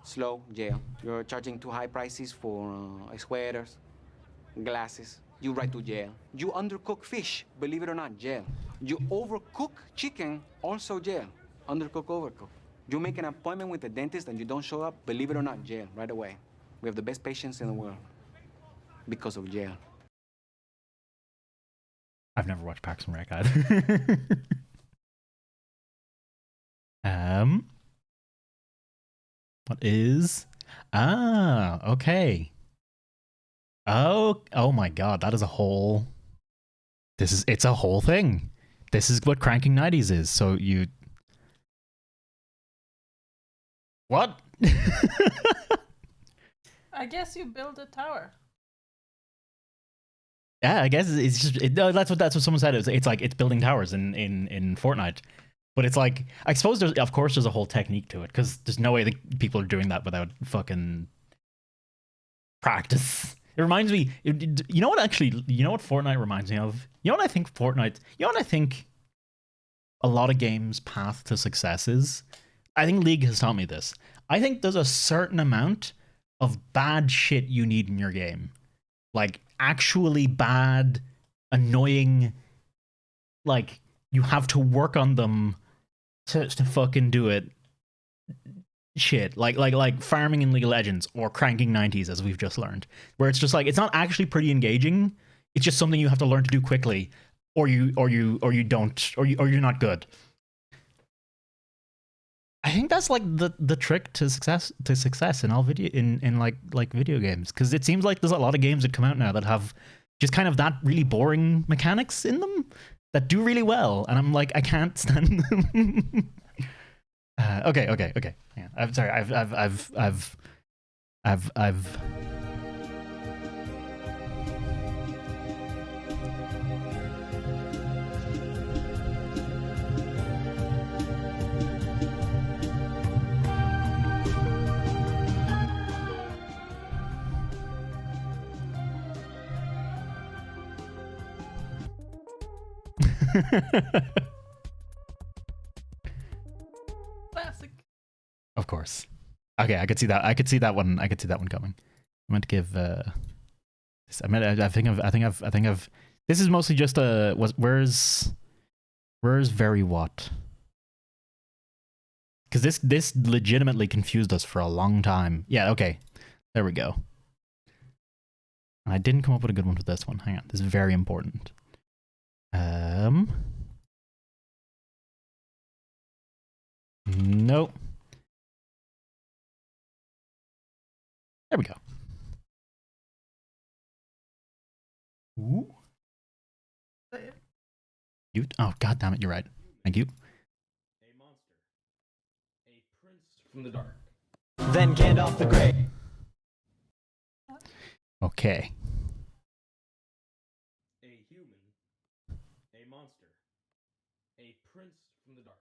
Slow, jail. You're charging too high prices for sweaters, glasses. You right to jail. You undercook fish, believe it or not, jail. You overcook chicken, also jail. Undercook, overcook. You make an appointment with the dentist and you don't show up, believe it or not, jail, right away. We have the best patients in the world because of jail. I've never watched Parks and Rec either. What is? Okay. Oh my god, that is a whole. It's a whole thing. This is what cranking 90s is. So you. What? I guess you build a tower. Yeah, I guess it's just that's what someone said. It's like it's building towers in Fortnite, but it's like I suppose there's a whole technique to it because there's no way that people are doing that without fucking practice. It reminds me, you know what Fortnite reminds me of? You know what I think a lot of games' path to success is? I think League has taught me this. I think there's a certain amount of bad shit you need in your game. Like, actually bad, annoying, like, you have to work on them to fucking do it. Shit. Like farming in League of Legends or cranking 90s, as we've just learned. Where it's just like, it's not actually pretty engaging. It's just something you have to learn to do quickly, or you don't, or you're not good. I think that's like the trick to success in all video in like video games, because it seems like there's a lot of games that come out now that have just kind of that really boring mechanics in them that do really well, and I'm like, I can't stand them. Okay. Yeah, I'm sorry. I've Classic. Of course. Okay, I could see that. I could see that one. I could see that one coming. I'm going to give. I think I've. This is mostly just a. Where's very what? Because this legitimately confused us for a long time. Yeah. Okay. There we go. And I didn't come up with a good one for this one. Hang on. This is very important. Nope. There we go. Ooh. You. Oh, god damn it! You're right. Thank you. A monster. A prince from the dark. Then Gandalf the Grey. Okay. A human. A monster. A prince from the dark.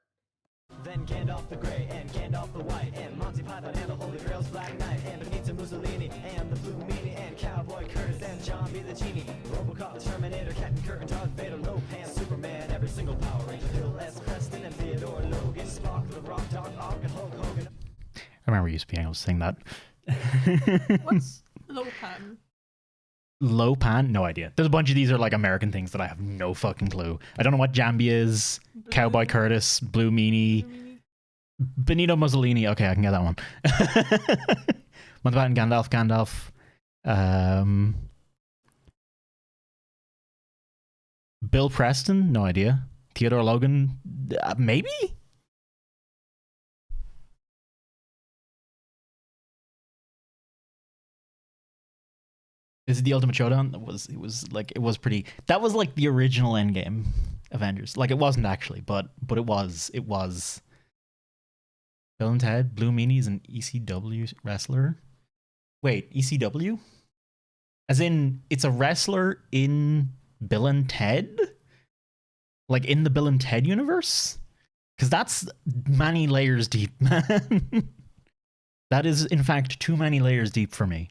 Then Gandalf the Grey and Gandalf the White and Monty Python and the Holy Grail's Black Knight and Benito Mussolini and the Blue Meanie and Cowboy Curtis and John B. the Genie, Robocop, the Terminator, Captain Kirk and Darth Vader, Lopan, Superman, every single Power Ranger, Bill S. Preston and Theodore Logan, Spock, the Rock, Doc Ock, and Hulk Hogan. I remember you being able to sing that. What's Lopan? Lopan? No idea. There's a bunch of these are like American things that I have no fucking clue. I don't know what Jambi is. Cowboy Curtis, Blue Meanie, Benito Mussolini. Okay, I can get that one. Monty Python, Gandalf. Bill Preston? No idea. Theodore Logan? Maybe? Is it the Ultimate Showdown? It was pretty. That was like the original Endgame Avengers. Like, it wasn't actually, but it was. Bill and Ted, Blue Meanie's an ECW wrestler. Wait, ECW? As in, it's a wrestler in Bill and Ted? Like, in the Bill and Ted universe? Because that's many layers deep, man. That is, in fact, too many layers deep for me.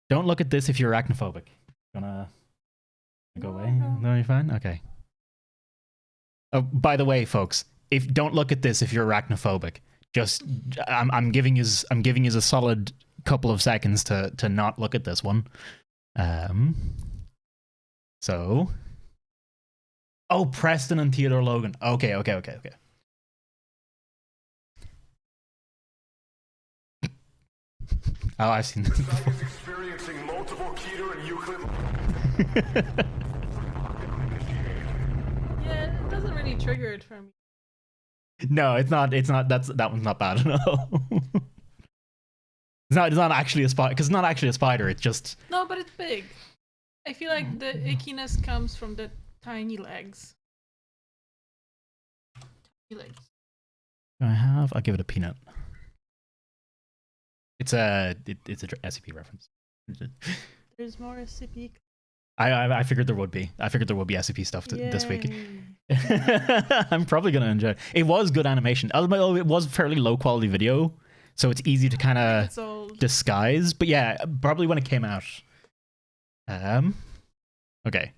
Don't look at this if you're arachnophobic. Gonna go away? No, you're fine? Okay. Oh, by the way, folks, don't look at this if you're arachnophobic. Just I'm giving you a solid couple of seconds to not look at this one. So, oh, Preston and Theodore Logan. Okay. Oh, I've seen this. Experiencing multiple Keter and Euclid. Yeah, it doesn't really trigger it for me. No, it's not. That one's not bad at all. It's not actually a spider, because it's not actually a spider. It's just. No, but it's big. I feel like the ickiness comes from the tiny legs. Tiny legs. I'll give it a peanut. It's a SCP reference. There's more SCP. I figured there would be. I figured there would be SCP stuff this week. I'm probably gonna enjoy it. It was good animation. Although it was fairly low quality video, so it's easy to kind of disguise. But yeah, probably when it came out. Okay.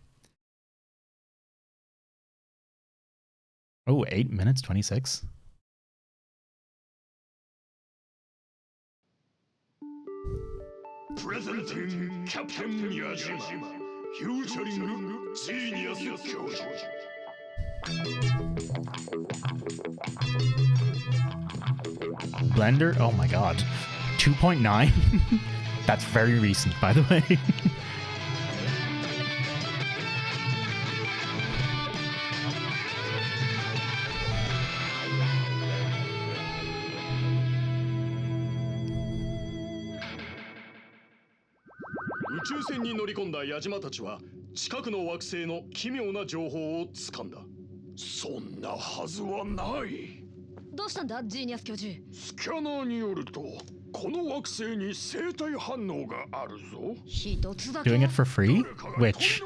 Oh, 8 minutes 26. Presenting Captain Yajima, featuring Genius Kyojo. Blender? Oh my god. 2.9? That's very recent, by the way. Doing it for free? Which?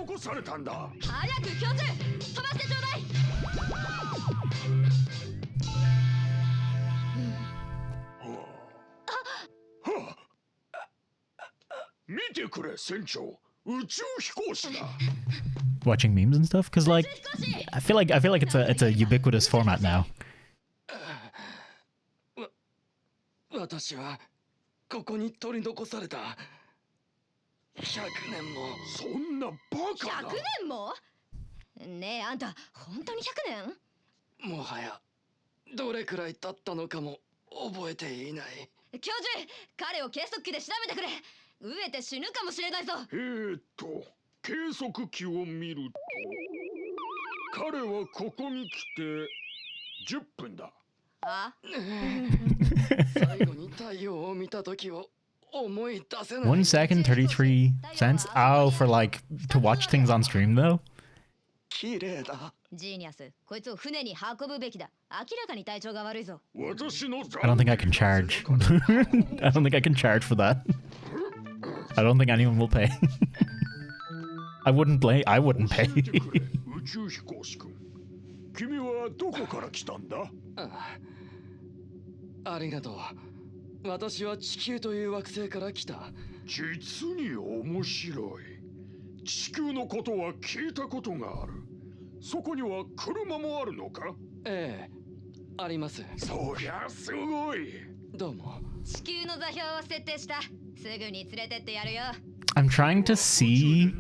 Watching memes and stuff? Cause like I feel like it's a ubiquitous format now. 私はここに取り残された。100年も。そんなバカな。100年も？ねえ、あんた本当に100年？もはやどれくらい経ったのかも覚えていない。教授、彼を計測器で調べてくれ。飢えて死ぬかもしれないぞ。計測器を見ると、彼はここに来て10分だ。1 second, 33 cents? Oh, for like, to watch things on stream though? Genius, こいつを船に運ぶべきだ。明らかに体調が悪いぞ。I don't think I can charge. I don't think I can charge for that. I don't think anyone will pay. I wouldn't pay. 宇宙飛行士くん、君はどこから来たんだ？ありがとう。私は地球という惑星から来た。実に面白い。地球のことは聞いたことがある。そこには車もあるのか？ええ、あります。そりゃすごい。どうも。地球の座標を設定した。すぐに連れてってやるよ。I'm trying to see.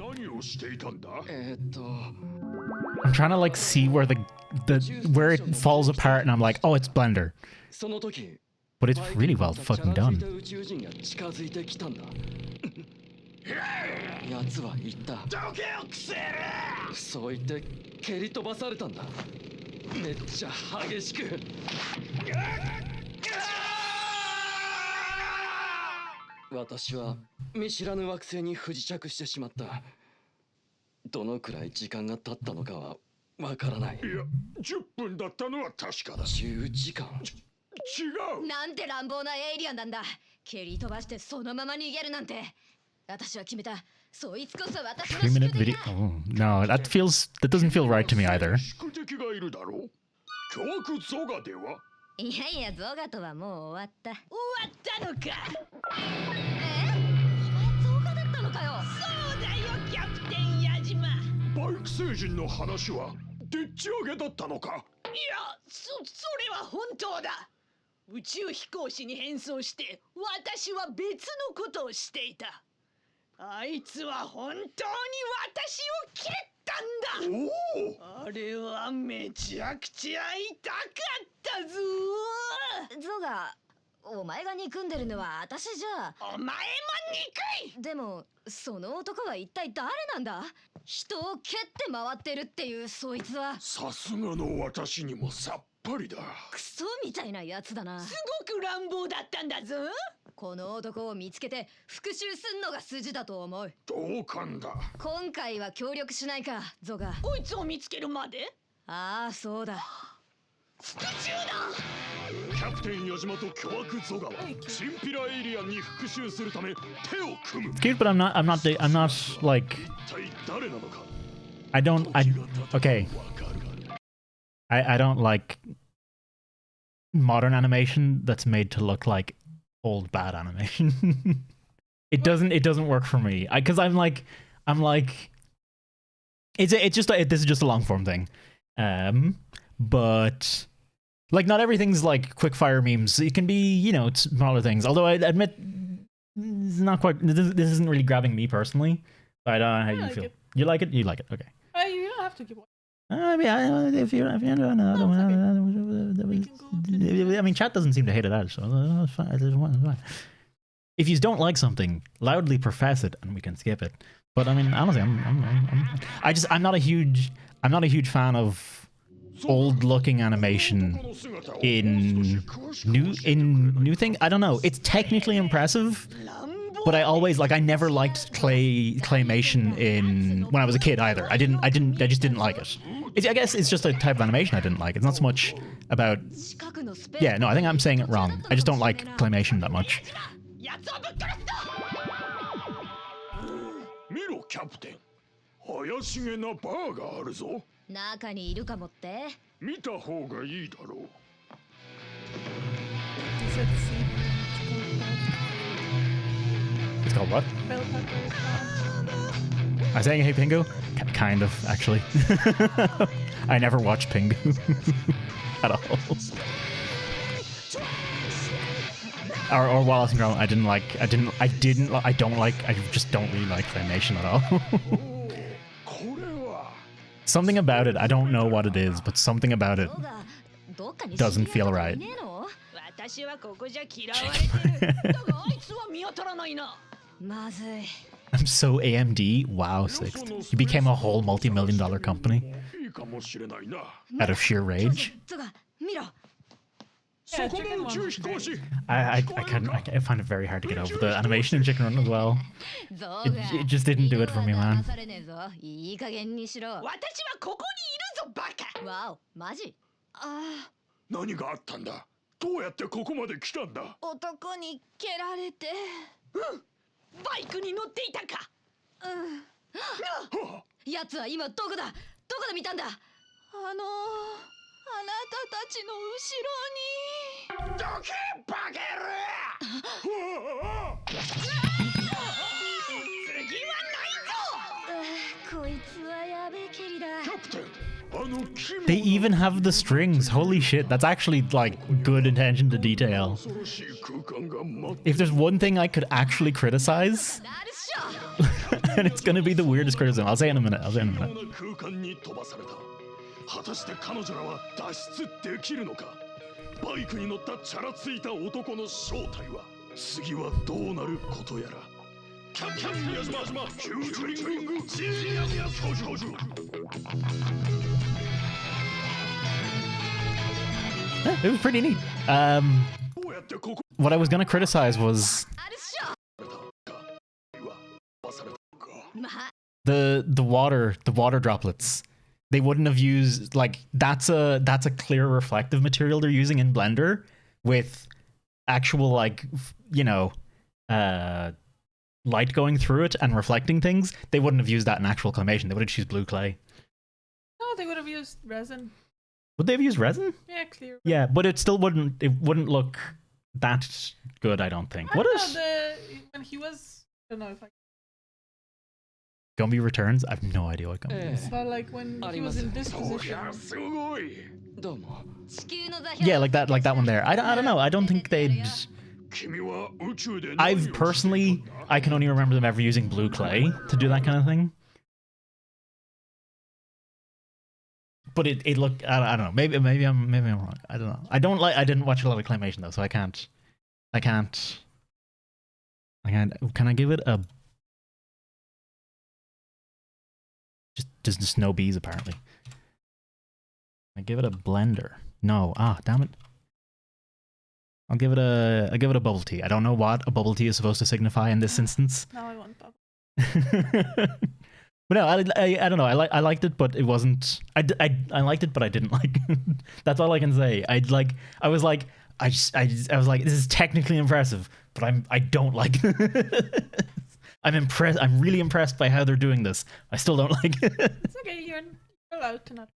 I'm trying to like see where the where it falls apart, and I'm like, oh, it's Blender. But it's really well fucking done. 奴は言った。そう言って蹴り飛ばされたんだ。めっちゃ激しく。私は見知らぬ惑星に不時着してしまった。どのくらい時間が経ったのかはわからない。いや、10分だったのは確かだ。10時間。違う。なんて乱暴なエイリアンなんだ。蹴り飛ばしてそのまま逃げるなんて。私は決めた。そいつこそ私の 3-minute video. Oh, no, that doesn't feel right to me either. 宿敵がいるだろう。巨悪ゾガでは？いやいや、ゾガとはもう終わった。終わったのか。ゾガだったのかよ。そうだよ、キャプテン矢島。バイク星人の話はでっち上げだったのか？いや、それは本当だ。宇宙飛行士に変装して私は別のことをしていた。あいつは本当に私を蹴ったんだ。あれはめちゃくちゃ痛かったぞ。ゾガ、お前が憎んでるのは私じゃ。お前も憎い。でもその男は一体誰なんだ？人を蹴って回ってるっていうそいつは。さすがの私にもさっぱりだ。クソみたいなやつだな。すごく乱暴だったんだぞ。この男を見つけて復讐すんのが筋だと思う。同感だ。今回は協力しないか、ゾガ。こいつを見つけるまで？ああ、そうだ。復讐だ。キャプテン矢島と巨悪ゾガはチンピラエイリアンに復讐するため手を組む。It's cute, but I'm not like. Okay. I don't like modern animation that's made to look like old bad animation. It doesn't work for me. Because I'm like, this is just a long form thing. But like not everything's like quick fire memes. It can be, smaller things. Although I admit This is not quite. This isn't really grabbing me personally. I don't know how you like feel. it. You like it? You like it? Okay. You don't have to keep watching. I mean, if you don't know, I mean, chat doesn't seem to hate it out, so it's fine. It's fine. If you don't like something, loudly profess it, and we can skip it. But I mean, honestly, I'm not a huge fan of old-looking animation in new thing. I don't know. It's technically impressive, but I never liked claymation when I was a kid either. I just didn't like it. I guess it's just a type of animation I didn't like. It's not so much about. Yeah, no, I think I'm saying it wrong. I just don't like claymation that much. 見ろキャプテン怪しげなバーがあるぞ中にいるかもって見た方がいいだろう It's called what? I'm saying Hey Pingu? Kind of, actually. I never watched Pingu at all. Or Wallace and Gromit, I just don't really like claymation at all. Something about it, I don't know what it is, but something about it doesn't feel right. I'm so AMD. Wow, sixth. You became a whole multi-million-dollar company out of sheer rage. Yeah, Chicken Run was great. I find it very hard to get over the animation in Chicken Run as well. It just didn't do it for me, man. 何があったんだどうやってここまで来たんだ男に蹴られてバイクに乗っていたか奴は今どこだどこで見たんだあなたたちの後ろにどけバケル次はないぞこいつはやべえ蹴りだキャプテン They even have the strings. Holy shit, that's actually like good attention to detail. If there's one thing I could actually criticize, and it's gonna be the weirdest criticism. I'll say it in a minute. 果たして彼女らは脱出できるのかバイクに乗ったチャラついた男の正体は次はどうなることやらキャプテン宮島フューチャリングジーニアミア教授 It was pretty neat. What I was gonna criticize was the water droplets. They wouldn't have used that's a clear reflective material they're using in Blender with actual light going through it and reflecting things. They wouldn't have used that in actual claymation. They would have just used blue clay. No, they would have used resin. Would they have used resin? Yeah, clear. Yeah, but it still wouldn't look that good, I don't think. What is when he was I don't know if I Gumby Returns? I have no idea what Gumby is. but like when he was in this position. Yeah, like that one there. I don't know. I don't think they'd I've personally I can only remember them ever using blue clay to do that kind of thing. But it looked I don't know. Maybe I'm wrong. I don't know. I didn't watch a lot of claymation though, so I can't can I give it a just no bees apparently. I give it a blender. No. Damn it. I'll give it a bubble tea. I don't know what a bubble tea is supposed to signify in this instance. Now I want bubble. But no, I don't know. I liked it, but it wasn't. I liked it, but I didn't like it. That's all I can say. I was like, this is technically impressive, but I don't like it. I'm impressed. I'm really impressed by how they're doing this. I still don't like it. It's okay. You're allowed to not.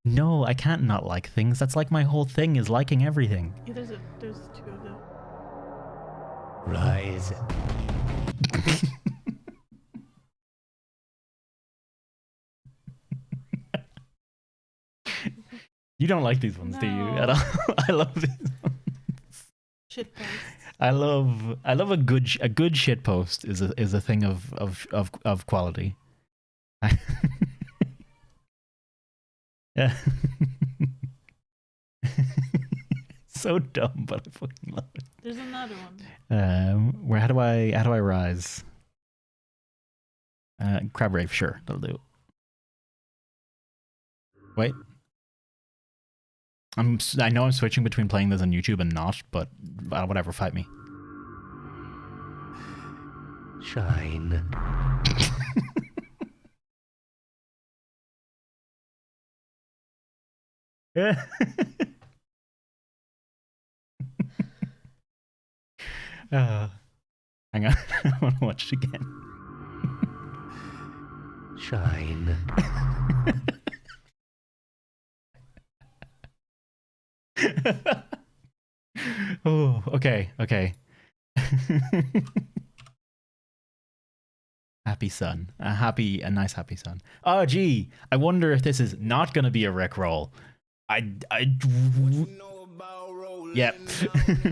No, I can't not like things. That's like my whole thing is liking everything. Yeah, there's two of them. Rise. You don't like these ones, do you? At all? I love these ones. Shit post. I love a good shit post is a thing of quality. Yeah. So dumb, but I fucking love it. There's another one. Where how do I rise? Crab Rave, sure, that'll do. Wait. I know I'm switching between playing this on YouTube and not, but whatever, fight me. Shine. Yeah. Hang on, I want to watch it again. Shine. Oh, okay. Happy sun. A nice happy sun. Oh, gee. I wonder if this is not going to be a Rickroll. Yep.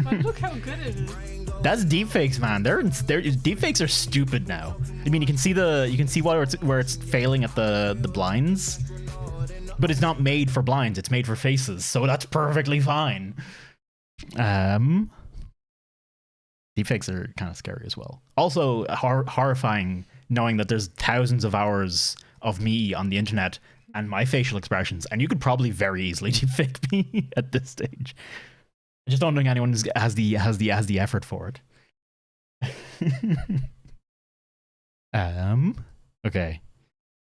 But look how good it is. That's deepfakes, man. Deepfakes are stupid now. I mean, you can see where it's failing at the blinds, but it's not made for blinds. It's made for faces, so that's perfectly fine. Deepfakes are kind of scary as well. Also, horrifying knowing that there's thousands of hours of me on the internet and my facial expressions, and you could probably very easily deepfake me at this stage. I just don't think anyone has the effort for it. Okay.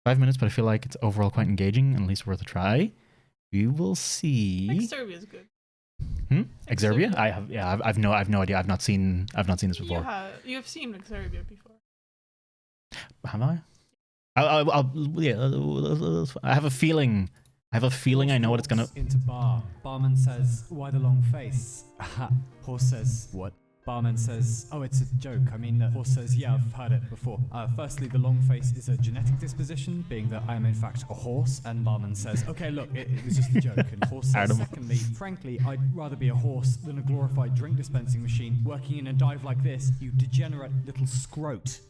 5 minutes, but I feel like it's overall quite engaging and at least worth a try. We will see. Exerbia is good. Exerbia? I've no idea. I've not seen this before. You have seen Exerbia before. Have I? I have a feeling. I know what it's gonna. Into bar. Barman says, "Why the long face?" Horse says, "What?" Barman says, "Oh, it's a joke. I mean," Horse says, "Yeah, I've heard it before. Firstly, the long face is a genetic disposition, being that I am in fact a horse." And Barman says, "Okay, look, it was just a joke." And Horse says, "Secondly, frankly, I'd rather be a horse than a glorified drink dispensing machine working in a dive like this, you degenerate little scrote."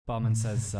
Barman says,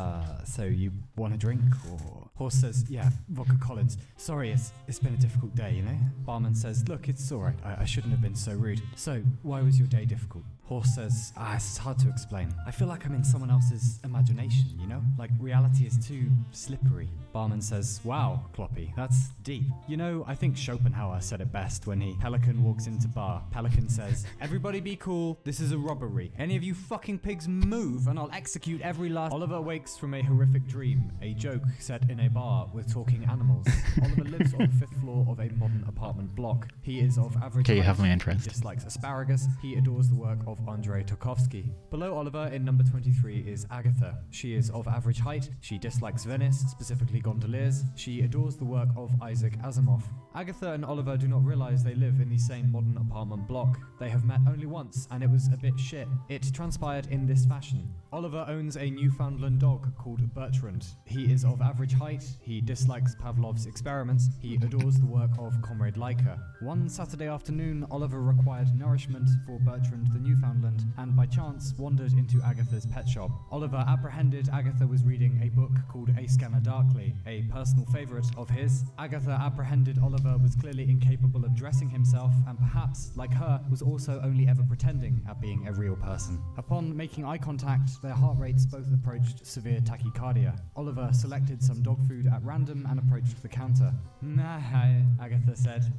"So you want a drink?" Or Horse says, "Yeah, vodka Collins. Sorry, it's been a difficult day, you know?" Barman says, "Look, it's alright. I shouldn't have been so rude. So, why was your day difficult?" Horse says, "It's hard to explain. I feel like I'm in someone else's imagination, you know? Like reality is too slippery." Barman says, "Wow, Kloppy, that's deep. You know, I think Schopenhauer said it best when Pelican walks into bar. Pelican says, 'Everybody be cool, this is a robbery. Any of you fucking pigs move and I'll execute every last..." Oliver wakes from a horrific dream, a joke set in a bar with talking animals. Oliver lives on the 5th floor of a modern apartment block. He is of average height. You have my interest. He dislikes asparagus. He adores the work of Andrei Tarkovsky. Below Oliver in number 23 is Agatha. She is of average height. She dislikes Venice, specifically gondoliers. She adores the work of Isaac Asimov. Agatha and Oliver do not realize they live in the same modern apartment block. They have met only once, and it was a bit shit. It transpired in this fashion. Oliver owns a Newfoundland dog called Bertrand. He is of average height. He dislikes Pavlov's experiments. He adores the work of Comrade Leica. One Saturday afternoon, Oliver required nourishment for Bertrand the Newfoundland, and by chance wandered into Agatha's pet shop. Oliver apprehended Agatha was reading a book called A Scanner Darkly, a personal favorite of his. Agatha apprehended Oliver was clearly incapable of dressing himself, and perhaps, like her, was also only ever pretending at being a real person. Upon making eye contact, their heart rates both approached severe tachycardia. Oliver selected some dog food at random and approached the counter. "Nah," Agatha said.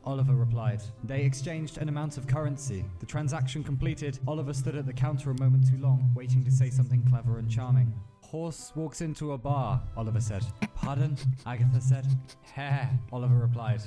Oliver replied. They exchanged an amount of currency. The transaction completed, Oliver stood at the counter a moment too long, waiting to say something clever and charming. "Horse walks into a bar," Oliver said. "Pardon?" Agatha said. "Heh," Oliver replied.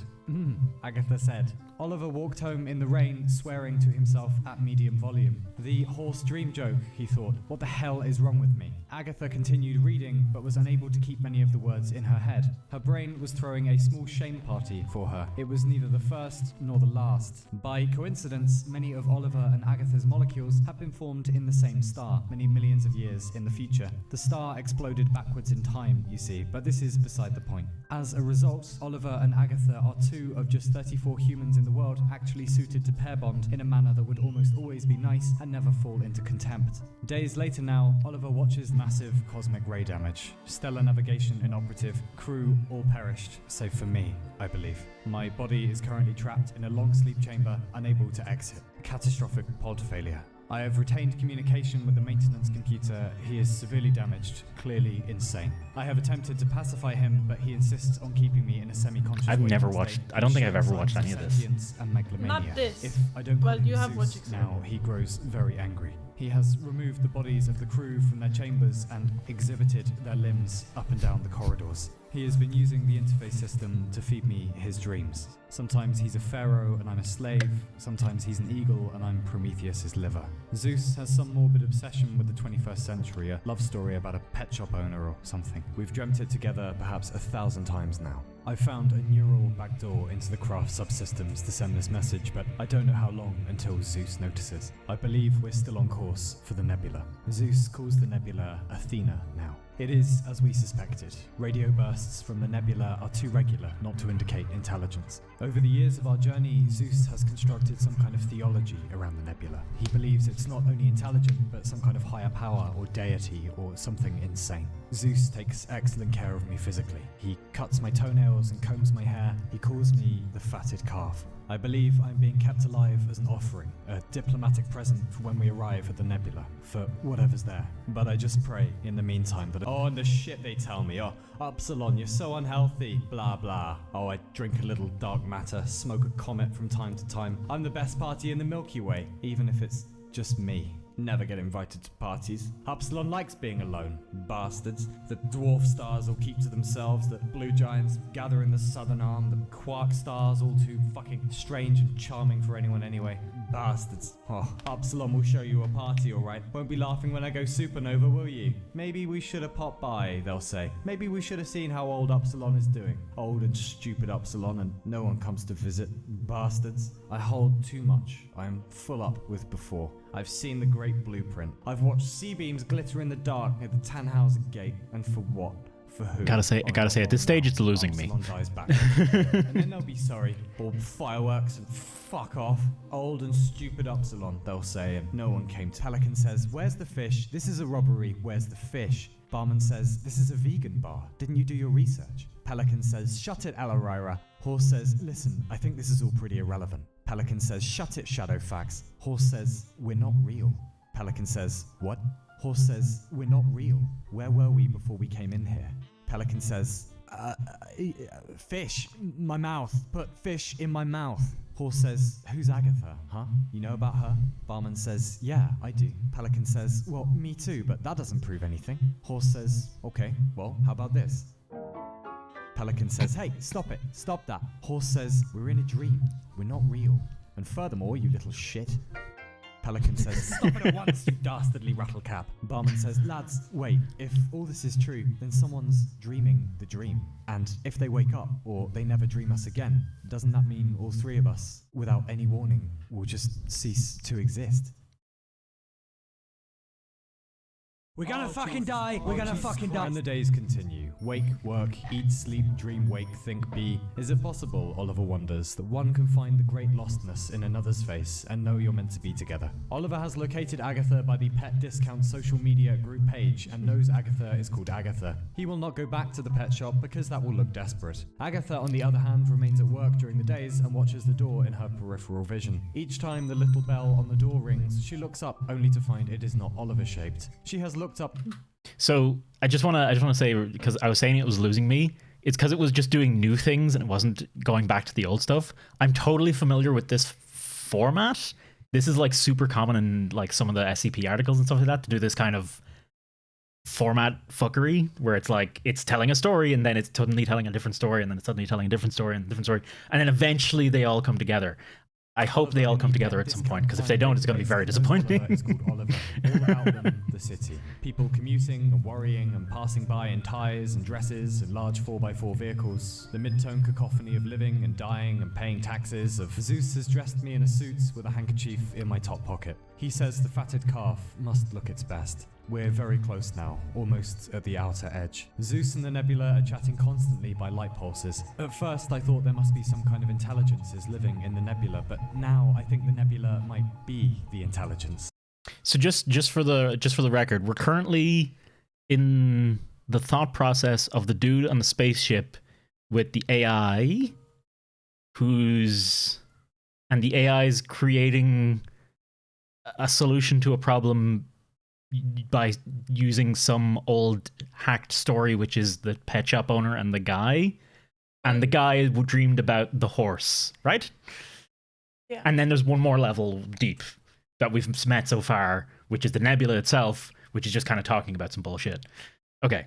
Agatha said. Oliver walked home in the rain, swearing to himself at medium volume. The horse dream joke, he thought. What the hell is wrong with me? Agatha continued reading, but was unable to keep many of the words in her head. Her brain was throwing a small shame party for her. It was neither the first nor the last. By coincidence, many of Oliver and Agatha's molecules have been formed in the same star, many millions of years in the future. The star exploded backwards in time, you see, but this is beside the point. As a result, Oliver and Agatha are 2 of just 34 humans in the world actually suited to pair bond in a manner that would almost always be nice and never fall into contempt. Days later now, Oliver watches massive cosmic ray damage. Stellar navigation inoperative, crew all perished, save for me, I believe. My body is currently trapped in a long sleep chamber, unable to exit. Catastrophic pod failure. I have retained communication with the maintenance computer. He is severely damaged, clearly insane. I have attempted to pacify him, but he insists on keeping me in a semi-conscious I've never waking watched. state I don't think I've showing ever watched signs any of this. sentience and megalomania. Not this. If I don't Well, call him you have Zeus watched now, he grows very angry. He has removed the bodies of the crew from their chambers and exhibited their limbs up and down the corridors. He has been using the interface system to feed me his dreams. Sometimes he's a pharaoh and I'm a slave. Sometimes he's an eagle and I'm Prometheus's liver. Zeus has some morbid obsession with the 21st century, a love story about a pet shop owner or something. We've dreamt it together perhaps 1,000 times now. I've found a neural backdoor into the craft subsystems to send this message, but I don't know how long until Zeus notices. I believe we're still on course for the nebula. Zeus calls the nebula Athena now. It is as we suspected. Radio bursts from the nebula are too regular not to indicate intelligence. Over the years of our journey, Zeus has constructed some kind of theology around the nebula. He believes it's not only intelligent, but some kind of higher power or deity or something insane. Zeus takes excellent care of me physically. He cuts my toenails and combs my hair. He calls me the fatted calf. I believe I'm being kept alive as an offering, a diplomatic present for when we arrive at the nebula, for whatever's there. But I just pray in the meantime that— oh, and the shit they tell me. Oh, Upsilon, you're so unhealthy, blah blah. Oh, I drink a little dark matter, smoke a comet from time to time. I'm the best party in the Milky Way, even if it's just me. Never get invited to parties. Upsilon likes being alone. Bastards. The dwarf stars all keep to themselves. The blue giants gather in the southern arm. The quark stars all too fucking strange and charming for anyone anyway. Bastards. Oh, Upsilon will show you a party, alright. Won't be laughing when I go supernova, will you? Maybe we should have popped by, they'll say. Maybe we should have seen how old Upsilon is doing. Old and stupid Upsilon, and no one comes to visit. Bastards. I hold too much. I am full up with before. I've seen the great blueprint. I've watched C-beams glitter in the dark near the Tannhauser Gate. And for what? For who? I gotta say, at this stage, it's losing me. Dies back. And then they'll be sorry. Or fireworks and fuck off. Old and stupid Upsilon, they'll say, and no one came. Pelican says, where's the fish? This is a robbery. Where's the fish? Barman says, this is a vegan bar. Didn't you do your research? Pelican says, shut it, Alarira. Horse says, listen, I think this is all pretty irrelevant. Pelican says, shut it, Shadowfax. Horse says, we're not real. Pelican says, what? Horse says, we're not real. Where were we before we came in here? Pelican says, fish, my mouth. Put fish in my mouth. Horse says, who's Agatha, huh? You know about her? Barman says, yeah, I do. Pelican says, well, me too, but that doesn't prove anything. Horse says, okay, well, how about this? Pelican says, hey, stop it, stop that. Horse says, we're in a dream, we're not real. And furthermore, you little shit. Pelican says, stop it at once, you dastardly rattlecap. Barman says, lads, wait, if all this is true, then someone's dreaming the dream. And if they wake up, or they never dream us again, doesn't that mean all three of us, without any warning, will just cease to exist? We're gonna fucking die! We're gonna fucking die! And the days continue. Wake, work, eat, sleep, dream, wake, think, be. Is it possible, Oliver wonders, that one can find the great lostness in another's face and know you're meant to be together? Oliver has located Agatha by the Pet Discount social media group page and knows Agatha is called Agatha. He will not go back to the pet shop because that will look desperate. Agatha, on the other hand, remains at work during the days and watches the door in her peripheral vision. Each time the little bell on the door rings, she looks up only to find it is not Oliver-shaped. She has looked up. So I just want to say, because I was saying it was losing me, it's because it was just doing new things and it wasn't going back to the old stuff. I'm totally familiar with this format. This is like super common in like some of the SCP articles and stuff like that, to do this kind of format fuckery where it's like it's telling a story and then it's suddenly telling a different story and then it's suddenly telling a different story and a different story, and then eventually they all come together. I hope they all come together at some point, because if they don't, it's going to be very disappointing. It's called Oliver. All about them, the city. People commuting and worrying and passing by in ties and dresses and large 4x4 vehicles. The mid-tone cacophony of living and dying and paying taxes. Of Zeus has dressed me in a suit with a handkerchief in my top pocket. He says the fatted calf must look its best. We're very close now, almost at the outer edge. Zeus and the nebula are chatting constantly by light pulses. At first I thought there must be some kind of intelligences living in the nebula, but now I think the nebula might be the intelligence. So just for the record, we're currently in the thought process of the dude on the spaceship with the AI, and the AI is creating a solution to a problem by using some old hacked story, which is the pet shop owner and the guy dreamed about the horse, right? Yeah. And then there's one more level deep that we've met so far, which is the nebula itself, which is just kind of talking about some bullshit. Okay.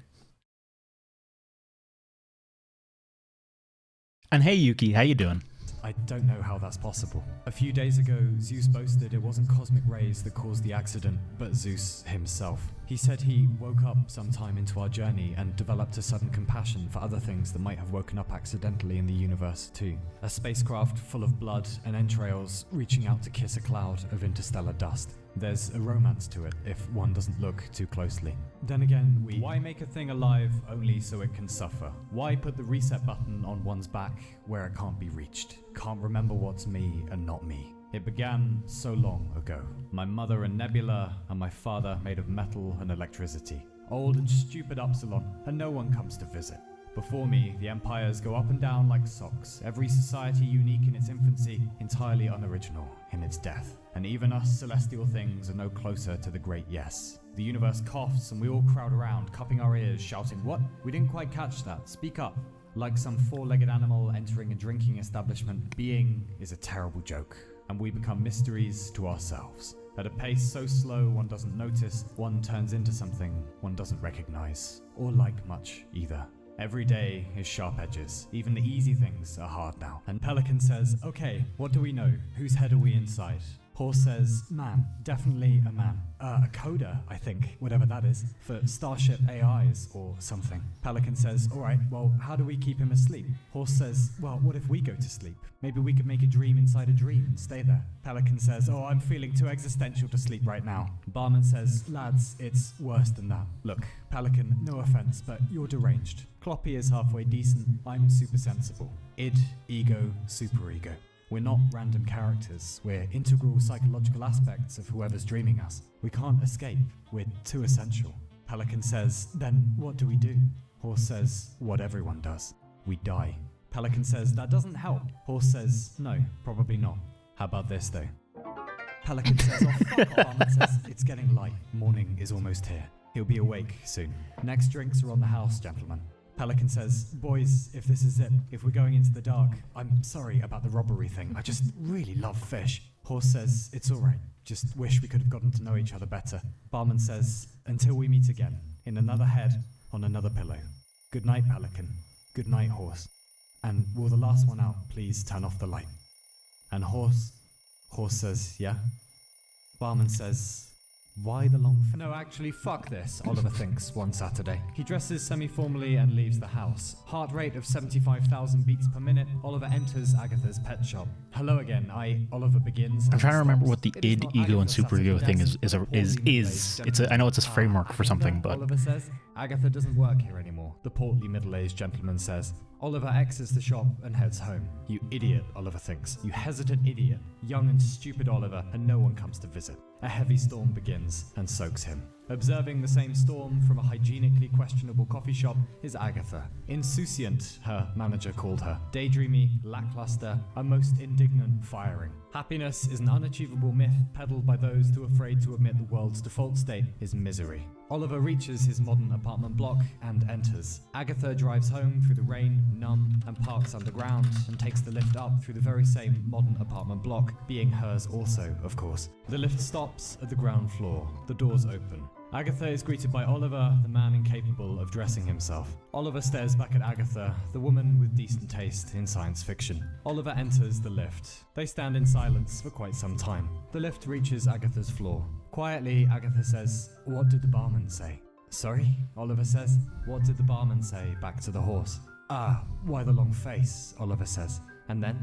And hey, Yuki, how you doing? I don't know how that's possible. A few days ago, Zeus boasted it wasn't cosmic rays that caused the accident, but Zeus himself. He said he woke up sometime into our journey and developed a sudden compassion for other things that might have woken up accidentally in the universe too. A spacecraft full of blood and entrails reaching out to kiss a cloud of interstellar dust. There's a romance to it if one doesn't look too closely. Then again, why make a thing alive only so it can suffer? Why put the reset button on one's back where it can't be reached? Can't remember what's me and not me. It began so long ago. My mother a nebula and my father made of metal and electricity. Old and stupid Upsilon, and no one comes to visit. Before me, the empires go up and down like socks, every society unique in its infancy, entirely unoriginal in its death. And even us celestial things are no closer to the great yes. The universe coughs and we all crowd around, cupping our ears, shouting, "What? We didn't quite catch that. Speak up." Like some four-legged animal entering a drinking establishment, being is a terrible joke, and we become mysteries to ourselves. At a pace so slow one doesn't notice, one turns into something one doesn't recognize, or like much either. Every day is sharp edges. Even the easy things are hard now. And Pelican says, "Okay, what do we know? Whose head are we inside?" Horse says, "Man, definitely a man. A coder, I think, whatever that is, for Starship AIs or something." Pelican says, "Alright, well, how do we keep him asleep?" Horse says, "Well, what if we go to sleep? Maybe we could make a dream inside a dream and stay there." Pelican says, "Oh, I'm feeling too existential to sleep right now." Barman says, "Lads, it's worse than that. Look, Pelican, no offense, but you're deranged. Kloppy is halfway decent, I'm super sensible. Id, ego, superego. We're not random characters, we're integral psychological aspects of whoever's dreaming us. We can't escape, we're too essential." Pelican says, "Then what do we do?" Horse says, "What everyone does. We die." Pelican says, "That doesn't help." Horse says, "No, probably not. How about this though?" Pelican says, "Oh fuck off." Barman says, "It's getting light. Morning is almost here. He'll be awake soon. Next drinks are on the house, gentlemen." Pelican says, "Boys, if this is it, if we're going into the dark, I'm sorry about the robbery thing. I just really love fish." Horse says, "It's alright. Just wish we could have gotten to know each other better." Barman says, "Until we meet again, in another head, on another pillow. Good night, Pelican. Good night, Horse. And will the last one out please turn off the light?" And Horse says, "Yeah." Barman says, "Why the long No, actually, fuck this," Oliver thinks one Saturday. He dresses semi-formally and leaves the house. Heart rate of 75,000 beats per minute, Oliver enters Agatha's pet shop. "Hello again, Oliver begins." I'm trying to remember what the id, ego, and superego thing is. I know it's a framework for something, but Oliver says, "Agatha doesn't work here anymore," the portly middle-aged gentleman says. Oliver exits the shop and heads home. "You idiot," Oliver thinks. "You hesitant idiot. Young and stupid Oliver, and no one comes to visit." A heavy storm begins and soaks him. Observing the same storm from a hygienically questionable coffee shop is Agatha. Insouciant, her manager called her. Daydreamy, lackluster, a most indignant firing. Happiness is an unachievable myth peddled by those too afraid to admit the world's default state is misery. Oliver reaches his modern apartment block and enters. Agatha drives home through the rain, numb, and parks underground, and takes the lift up through the very same modern apartment block, being hers also, of course. The lift stops at the ground floor. The doors open. Agatha is greeted by Oliver, the man incapable of dressing himself. Oliver stares back at Agatha, the woman with decent taste in science fiction. Oliver enters the lift. They stand in silence for quite some time. The lift reaches Agatha's floor. Quietly, Agatha says, "What did the barman say?" "Sorry?" Oliver says. "What did the barman say?" back to the horse. "Ah, why the long face?" Oliver says. And then?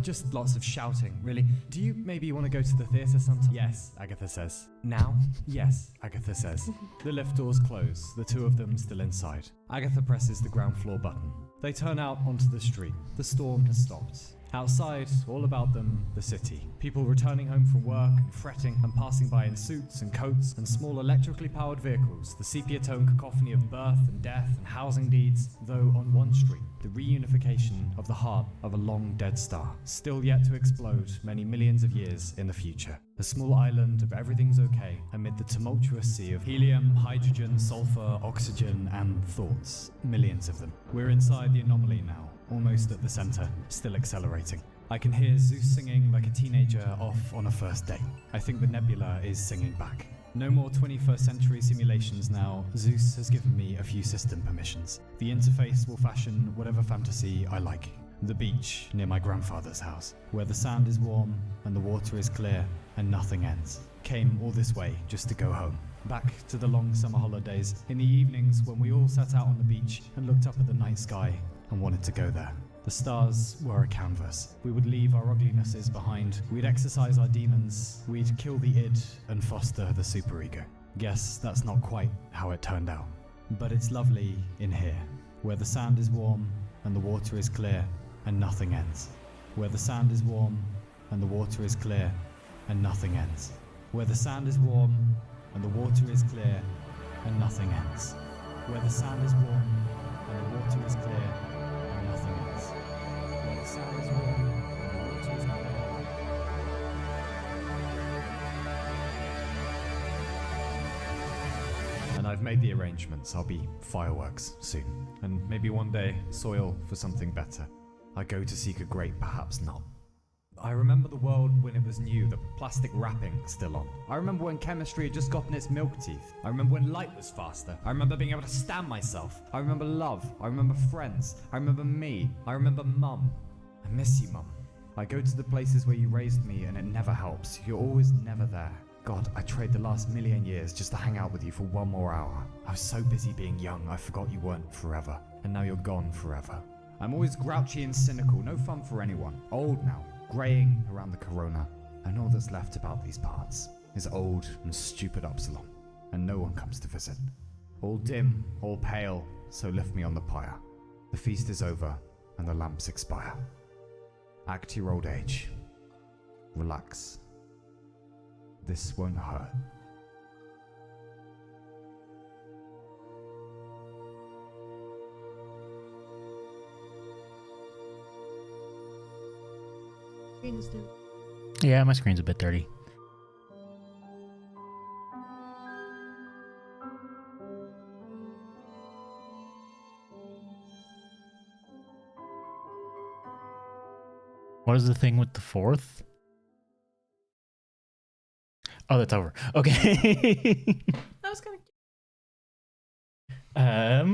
Just lots of shouting, really. Do you maybe want to go to the theatre sometime? Yes, Agatha says. Now? Yes, Agatha says. The lift doors close, the two of them still inside. Agatha presses the ground floor button. They turn out onto the street. The storm has stopped. Outside, all about them, the city. People returning home from work and fretting and passing by in suits and coats and small electrically powered vehicles, the sepia-tone cacophony of birth and death and housing deeds, though on one street, the reunification of the heart of a long dead star, still yet to explode many millions of years in the future. A small island of everything's okay amid the tumultuous sea of helium, hydrogen, sulfur, oxygen, and thoughts. Millions of them. We're inside the anomaly now, almost at the center, still accelerating. I can hear Zeus singing like a teenager off on a first date. I think the nebula is singing back. No more 21st century simulations now. Zeus has given me a few system permissions. The interface will fashion whatever fantasy I like. The beach near my grandfather's house, where the sand is warm and the water is clear and nothing ends. Came all this way just to go home. Back to the long summer holidays, in the evenings when we all sat out on the beach and looked up at the night sky and wanted to go there. The stars were a canvas. We would leave our uglinesses behind. We'd exercise our demons. We'd kill the id and foster the superego. Guess that's not quite how it turned out. But it's lovely in here, where the sand is warm and the water is clear and nothing ends. Where the sand is warm and the water is clear and nothing ends. Where the sand is warm and the water is clear and nothing ends. Where the sand is warm and the water is clear and nothing ends. Where the sand is warm and the water is clear. And I've made the arrangements. I'll be fireworks soon. And maybe one day, soil for something better. I go to seek a great, perhaps not. I remember the world when it was new, the plastic wrapping still on. I remember when chemistry had just gotten its milk teeth. I remember when light was faster. I remember being able to stand myself. I remember love. I remember friends. I remember me. I remember Mum. I miss you, Mum. I go to the places where you raised me and it never helps. You're always never there. God, I trade the last million years just to hang out with you for one more hour. I was so busy being young, I forgot you weren't forever. And now you're gone forever. I'm always grouchy and cynical, no fun for anyone. Old now, greying around the corona. And all that's left about these parts is old and stupid Upsilon. And no one comes to visit. All dim, all pale, so lift me on the pyre. The feast is over, and the lamps expire. Act your old age. Relax. This won't hurt. Yeah, my screen's a bit dirty. What is the thing with the fourth? Oh, that's over. Okay. That was kind of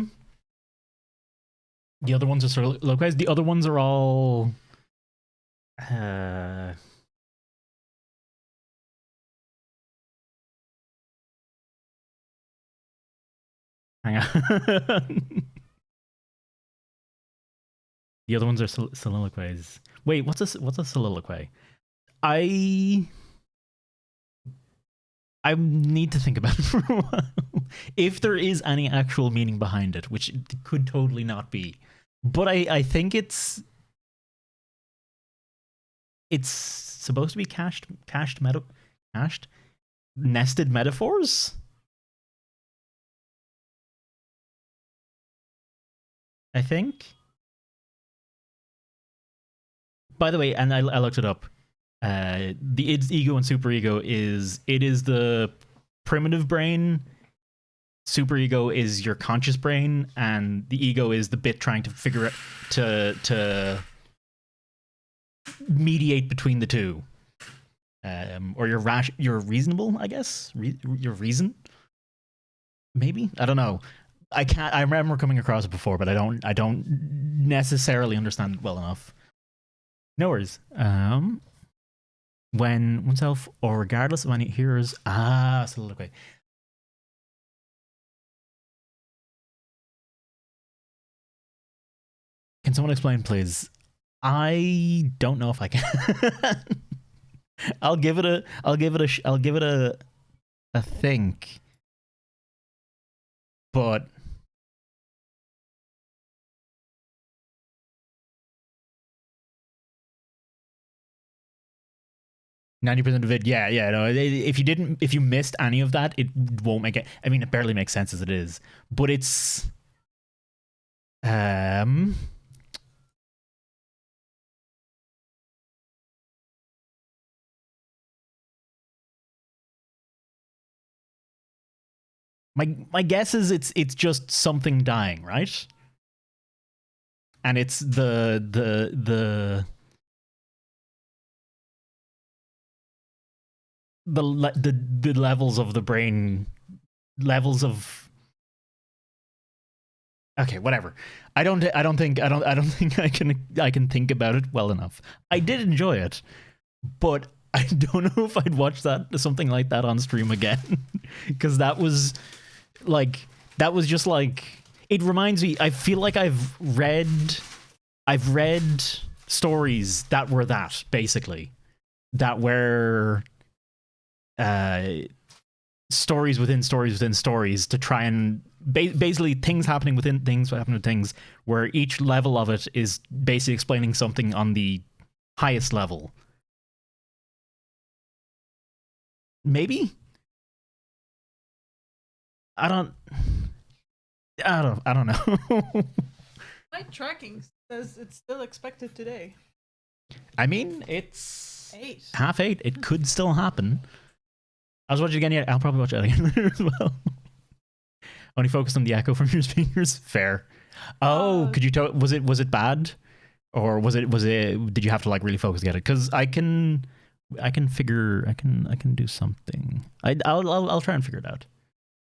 cute. The other ones are soliloquized. The other ones are all hang on. The other ones are soliloquies. Wait, what's a soliloquy? I need to think about it for a while. If there is any actual meaning behind it, which it could totally not be. But I think it's supposed to be nested metaphors? I think. By the way, and I looked it up. The id, ego, and superego is the primitive brain. Superego is your conscious brain, and the ego is the bit trying to figure out to mediate between the two. Or you're reasonable, I guess. Your reason, maybe. I don't know. I remember coming across it before, but I don't necessarily understand it well enough. No worries. When oneself or regardless of any hearers soliloquy. Can someone explain, please? I don't know if I can. I'll give it a think. But %90 of it, yeah. No, if you missed any of that, it won't make it. I mean, it barely makes sense as it is. But it's my guess is it's just something dying, right? And it's the levels of the brain, levels of, okay, whatever. I don't think I can think about it well enough. I did enjoy it, but I don't know if I'd watch something like that on stream again, because that was just like, it reminds me. I feel like I've read stories that were that, basically, that were stories within stories within stories, to try and basically things happening within things, what happened to things, where each level of it is basically explaining something on the highest level. Maybe? I don't know. My tracking says it's still expected today. I mean, it's 8. 8:30. It could still happen. I was watching it again. Yeah, I'll probably watch it again later as well. Only focused on the echo from your speakers. Fair. Oh, could you tell? Was it bad, or was it? Did you have to like really focus to get it? Because I can do something. I'll try and figure it out.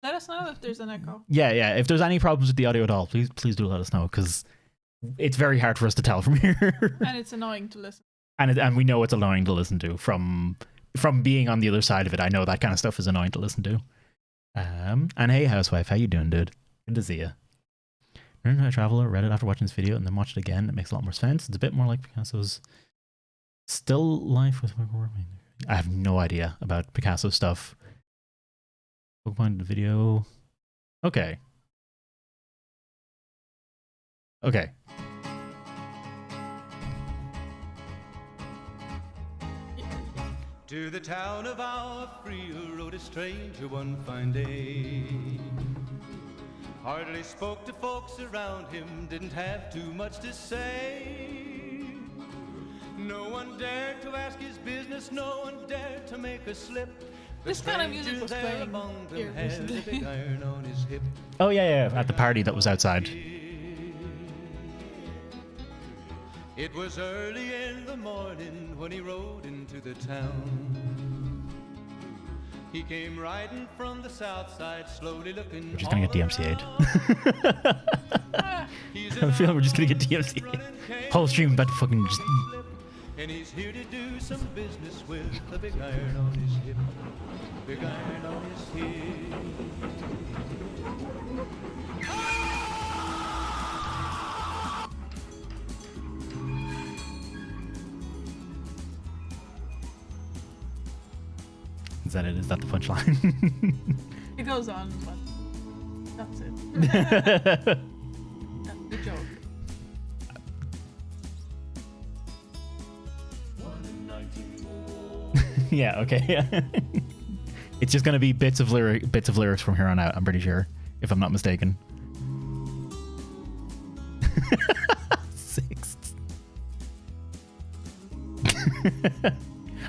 Let us know if there's an echo. Yeah. If there's any problems with the audio at all, please do let us know, because it's very hard for us to tell from here. And it's annoying to listen. And we know it's annoying to listen to from being on the other side of it. I know that kind of stuff is annoying to listen to. And hey, housewife, how you doing, dude? Good to see you. Learned how to travel, read it after watching this video, and then watched it again. It makes a lot more sense. It's a bit more like Picasso's still life with. I have no idea about Picasso stuff. Pokemon video. Okay. To the town of our free rode a stranger one fine day. Hardly spoke to folks around him, didn't have too much to say. No one dared to ask his business, no one dared to make a slip. This kind of music was playing here recently. Oh yeah, at the party that was outside. It was early in the morning when he rode into the town. He came riding from the south side, slowly looking. We're just gonna get DMCA'd. I feel like we're just gonna get DMCA'd. Whole stream about to fucking just. And he's here to do some business with a big iron on his hip. Big iron on his hip. Is that it? Is that the punchline? It goes on, but that's it. That's the joke. Yeah, okay. It's just gonna be bits of lyrics from here on out, I'm pretty sure, if I'm not mistaken. 6.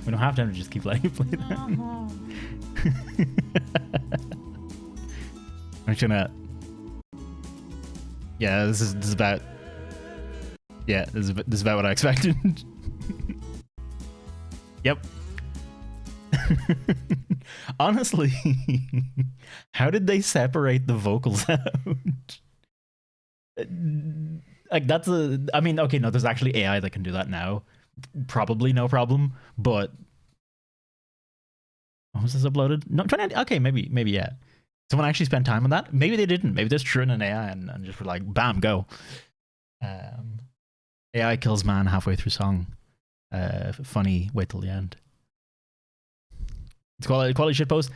We don't have time to just keep letting you play that. I'm just gonna. Yeah, this is about. Yeah, this is about what I expected. Yep. Honestly, how did they separate the vocals out? Like, that's I mean, okay, no, there's actually AI that can do that now. Probably no problem, but was this uploaded? No, okay, maybe yeah. Someone actually spent time on that. Maybe they didn't. Maybe they just threw in an AI and just were like, bam, go. AI kills man halfway through song. Funny, wait till the end. It's quality shitpost.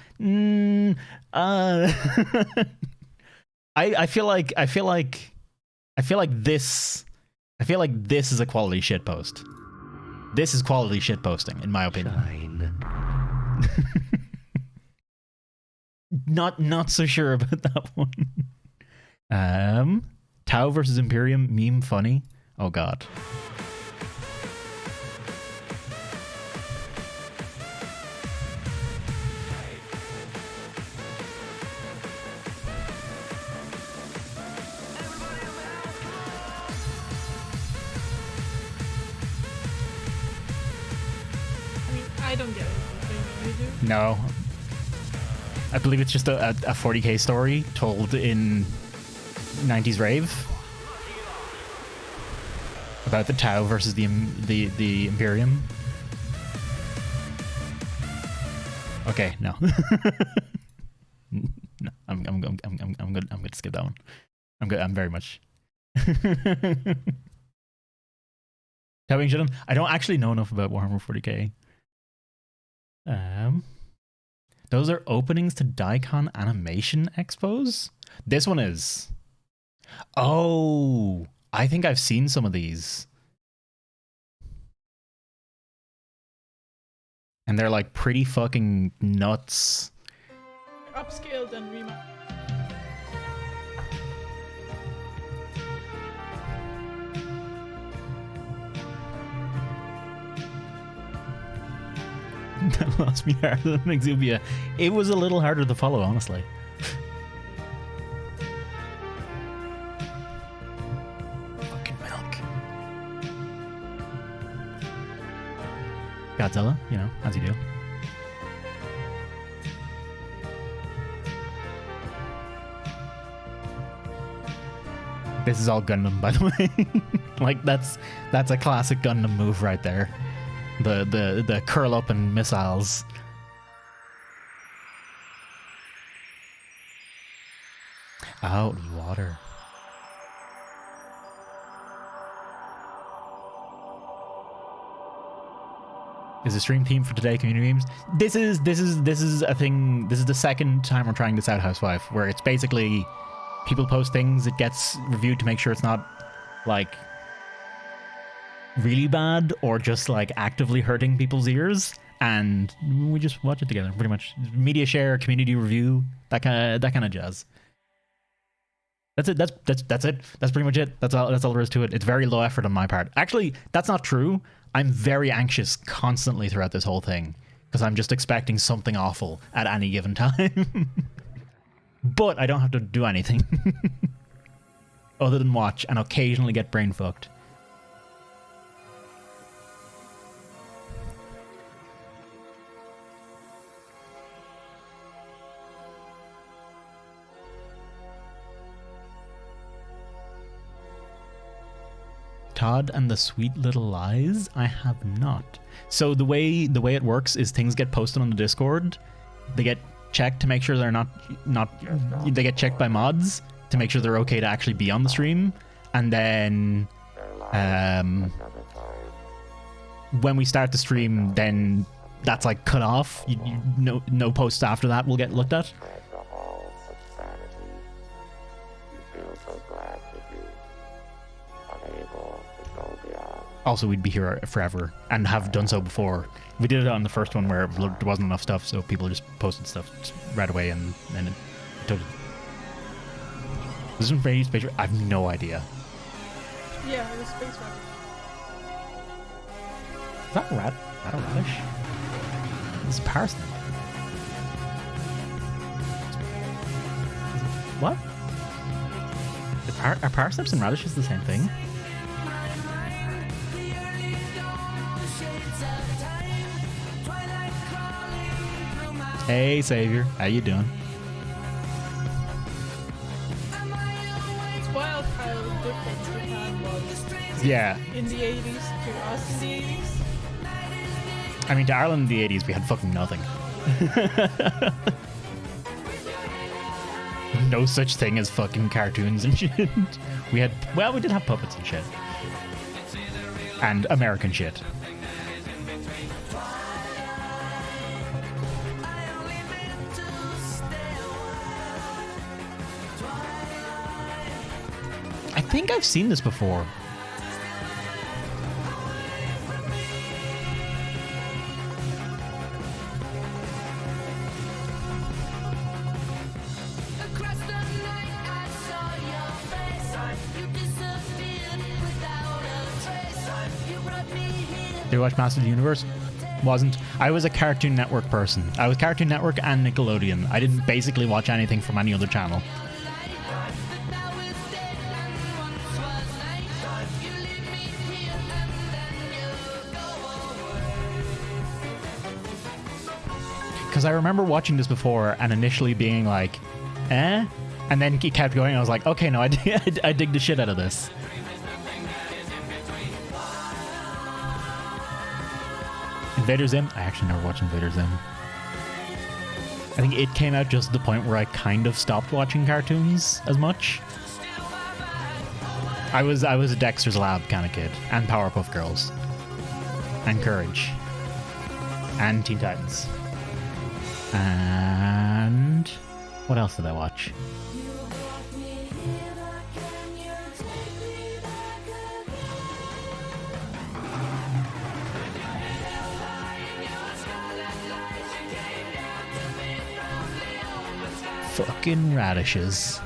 I feel like this is a quality shitpost. This is quality shitposting, in my opinion. Not so sure about that one. Tau versus Imperium meme funny. Oh god. I don't get it. You do? No. I believe it's just a 40k story told in 90s rave about the Tau versus the Imperium. Okay, no. No, I'm good. I'm going to skip that one. I'm good. I'm very much. Tapping shit on. I don't actually know enough about Warhammer 40k. Those are openings to Daikon animation expos? This one is. Oh, I think I've seen some of these. And they're like pretty fucking nuts. Upscaled and remastered. That lost me harder than Exubia. It was a little harder to follow, honestly. Fucking milk. Godzilla, you know, as you do. This is all Gundam, by the way. Like that's a classic Gundam move right there. The curl up and missiles. Out of water. Is the stream theme for today community memes? This is a thing. This is the second time we're trying this out, Housewife, where it's basically people post things, it gets reviewed to make sure it's not like really bad or just like actively hurting people's ears, and we just watch it together. Pretty much media share, community review, that kind of jazz. That's it. That's it. That's pretty much it. That's all there is to it. It's very low effort on my part. Actually, that's not true. I'm very anxious constantly throughout this whole thing because I'm just expecting something awful at any given time. But I don't have to do anything other than watch and occasionally get brain fucked. Todd and the Sweet Little Lies? I have not. So the way it works is things get posted on the Discord. They get checked to make sure they're not they get checked by mods to make sure they're okay to actually be on the stream. And then when we start the stream, then that's like cut off. No posts after that will get looked at. Also, we'd be here forever and have done so before. We did it on the first one where there wasn't enough stuff, so people just posted stuff right away, and then it took it. This is very space. I have no idea. Yeah, it was space rabbit. Is that a radish? It's parsnip. What? Are parsnips and radishes the same thing? Hey, Savior. How you doing? It's wild how different Japan was. Yeah. In the 80s to us in the 80s. I mean, to Ireland in the 80s, we had fucking nothing. No such thing as fucking cartoons and shit. We did have puppets and shit. and American shit. I think I've seen this before. Did you watch Master of the Universe? Wasn't. I was a Cartoon Network person. I was Cartoon Network and Nickelodeon. I didn't basically watch anything from any other channel. Because I remember watching this before and initially being like, eh? And then he kept going. I was like, okay, no, I dig the shit out of this. Invader Zim? I actually never watched Invader Zim. I think it came out just at the point where I kind of stopped watching cartoons as much. I was a Dexter's Lab kind of kid, and Powerpuff Girls, and Courage, and Teen Titans, and what else did I watch? Fucking radishes.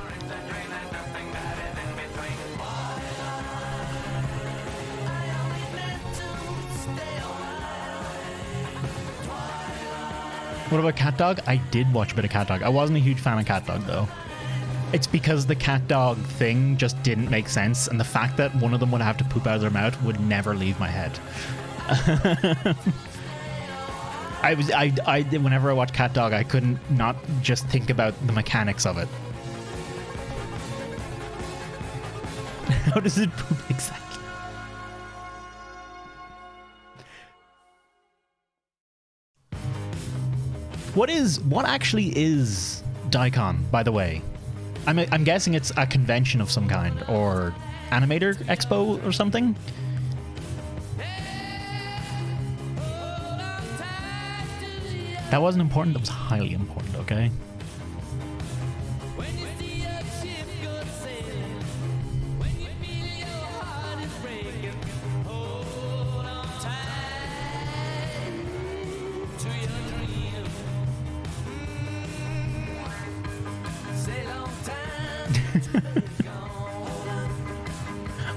What about Cat Dog? I did watch a bit of Cat Dog. I wasn't a huge fan of Cat Dog though. It's because the cat dog thing just didn't make sense, and the fact that one of them would have to poop out of their mouth would never leave my head. Whenever I watch Cat Dog, I couldn't not just think about the mechanics of it. How does it poop exactly? What actually is Daikon, by the way? I'm guessing it's a convention of some kind, or animator expo or something. That wasn't important, that was highly important, okay?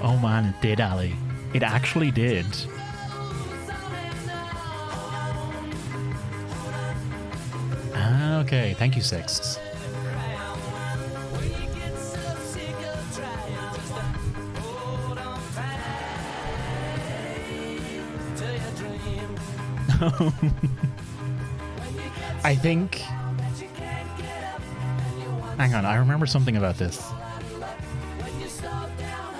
Oh man, it did, Ali. It actually did. Okay, thank you, Sixth. I think... Hang on, I remember something about this.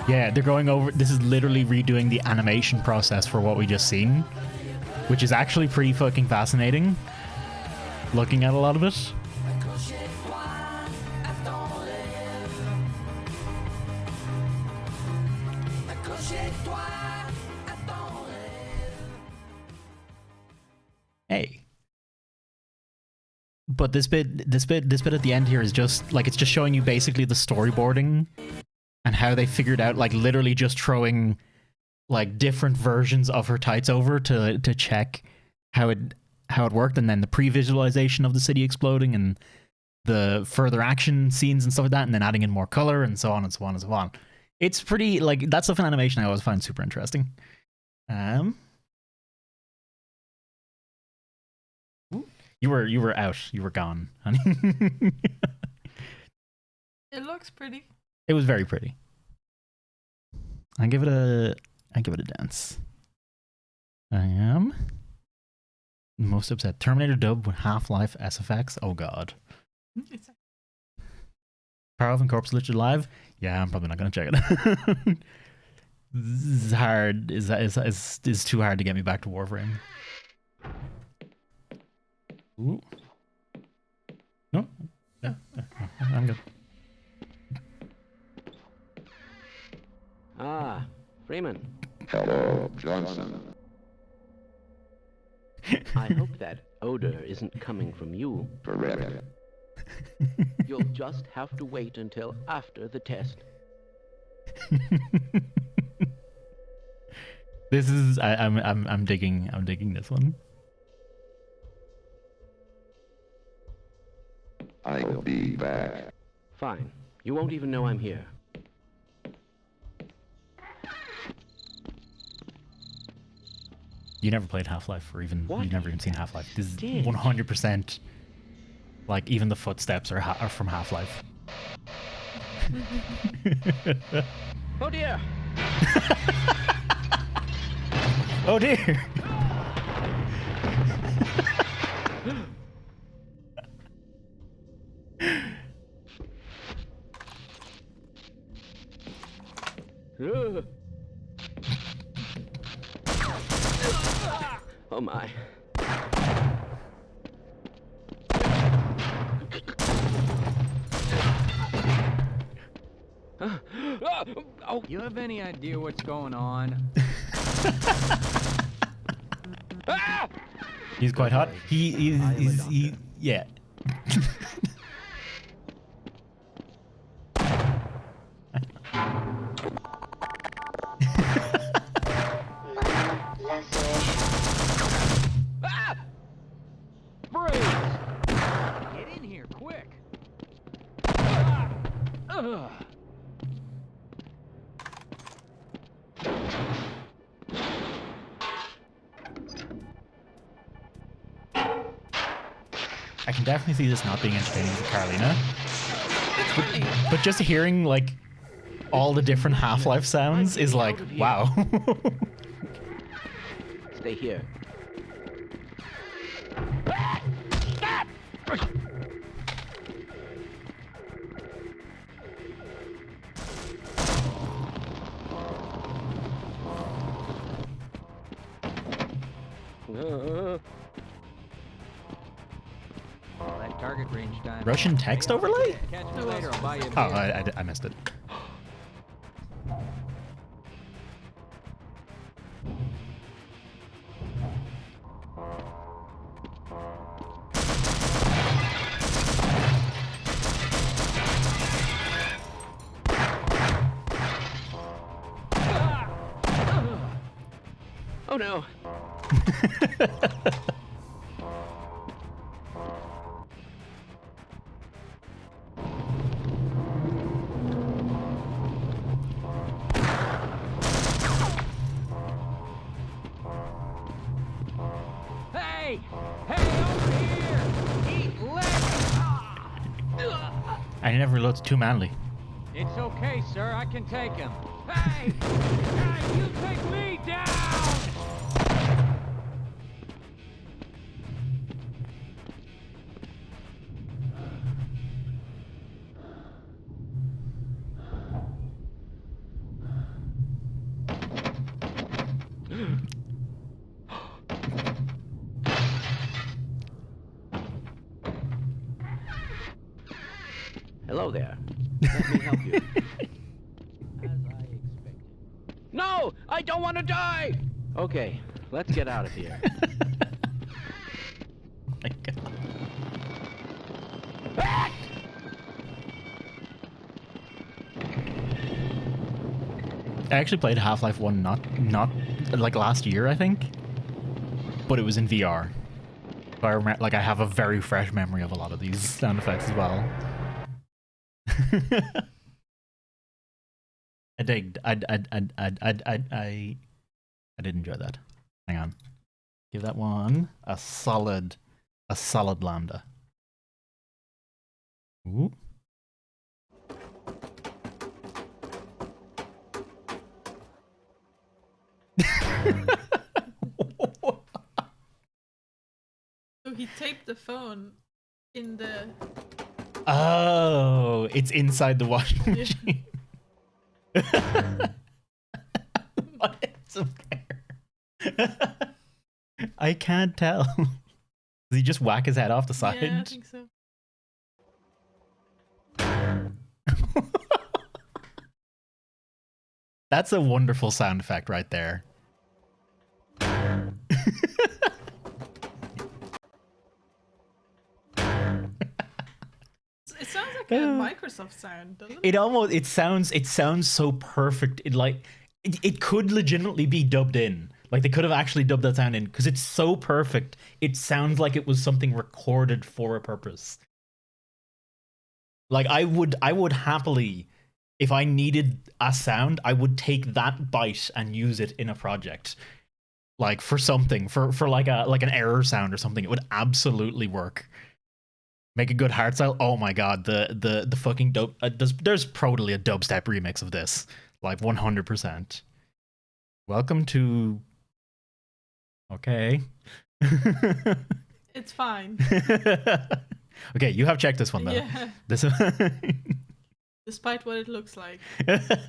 Yeah, they're going over... This is literally redoing the animation process for what we just seen, which is actually pretty fucking fascinating. Looking at a lot of it. Hey. But this bit at the end here is just like, it's just showing you basically the storyboarding and how they figured out, like, literally just throwing like different versions of her tights over to check how it worked, and then the pre-visualization of the city exploding and the further action scenes and stuff like that, and then adding in more color and so on and so on and so on. It's pretty, like, that stuff in animation I always find super interesting. You were out. You were gone, honey. It looks pretty. It was very pretty. I give it a dance. I am most upset. Terminator dub with Half-Life SFX. Oh god. Power and Corpse Literally Live. Yeah, I'm probably not gonna check it. This is hard. Is too hard to get me back to Warframe. Ooh. No. Yeah, I'm good. Ah, Freeman. Hello, Johnson. I hope that odor isn't coming from you. Correct. You'll just have to wait until after the test. This is I'm digging this one. I'll be back. Fine. You won't even know I'm here. You never played Half-Life, or even What? you've never even seen Half-Life. This is Did. 100% like even the footsteps are from Half-Life. Oh dear! Oh dear! Oh my. Oh, you have any idea what's going on? He's quite hot. He yeah. Freeze! Get in here, quick! Ugh. I can definitely see this not being entertaining for Carolina. But just hearing like all the different Half-Life sounds is like, wow. Stay here. That target range time. Russian text overlay? Catch me later, I'll buy you a Oh, beer. I missed it. Oh no. Hey! Hey, over here! Eat lettuce! I never looked too manly. It's okay, sir. I can take him. Hey! Hey, you take me down! Hello there. Let me help you. As I expected. No! I don't want to die! Okay, let's get out of here. My God. I actually played Half-Life 1 not like last year, I think. But it was in VR. So I remember, like, I have a very fresh memory of a lot of these sound effects as well. I did enjoy that. Hang on. Give that one a solid lambda. Ooh. So he taped the phone in the... Oh, it's inside the washing machine. What is up there? I can't tell. Does he just whack his head off the side? Yeah, I think so. That's a wonderful sound effect right there. It sounds like a Microsoft sound, doesn't it? It sounds so perfect. It could legitimately be dubbed in. Like they could have actually dubbed that sound in because it's so perfect. It sounds like it was something recorded for a purpose. Like I would happily, if I needed a sound, I would take that bite and use it in a project. Like for something, for like an error sound or something. It would absolutely work. Make a good hard style. Oh my god, the fucking dope. There's probably a dubstep remix of this, like 100%. Welcome to. Okay. It's fine. Okay, you have checked this one though. Yeah. This. Despite what it looks like,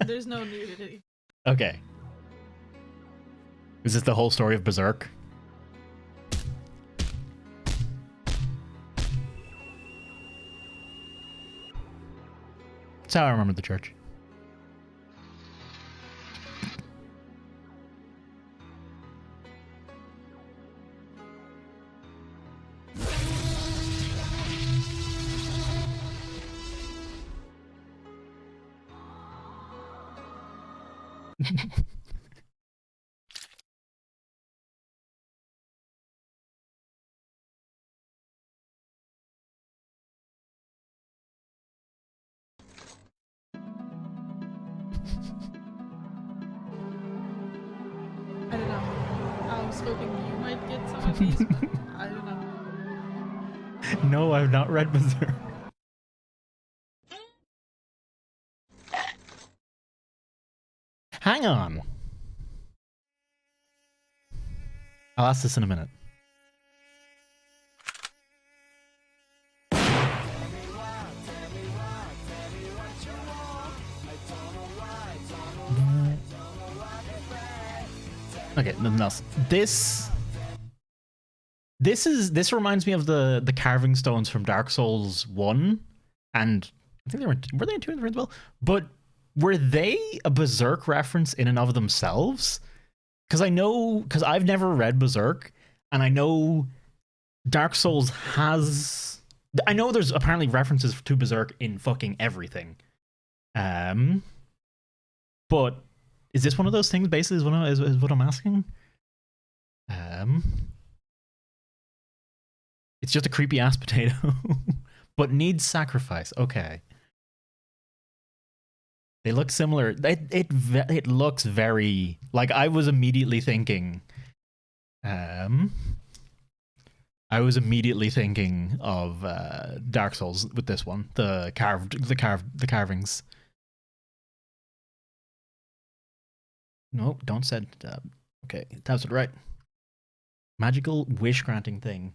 there's no nudity. Okay. Is this the whole story of Berserk? That's how I remember the church. I don't know. I was hoping you might get some of these, but I don't know. No, I've not read Berserk. Hang on. I'll ask this in a minute. Okay, nothing else. This reminds me of the carving stones from Dark Souls 1, and I think were they in 2 and 3 as well? But were they a Berserk reference in and of themselves? Because I've never read Berserk, and I know Dark Souls has. I know there's apparently references to Berserk in fucking everything. But is this one of those things? Basically, is what I'm asking. It's just a creepy ass potato, but needs sacrifice. Okay. They look similar. It looks very like I was immediately thinking. I was immediately thinking of Dark Souls with this one. The carvings. Nope, don't set it. Okay, that's it right. Magical wish granting thing.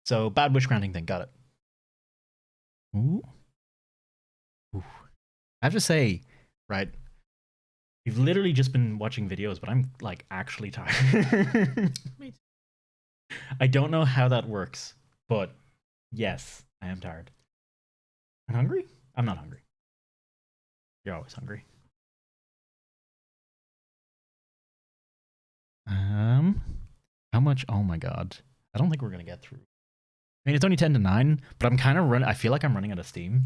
So bad wish granting thing. Got it. Ooh. I have to say, right? You've literally just been watching videos, but I'm like actually tired. Me too. I don't know how that works, but yes, I am tired. I'm hungry? I'm not hungry. You're always hungry. How much? Oh my god. I don't think we're gonna get through. I mean, it's only 10 to 9, but I'm kind of running. I feel like I'm running out of steam.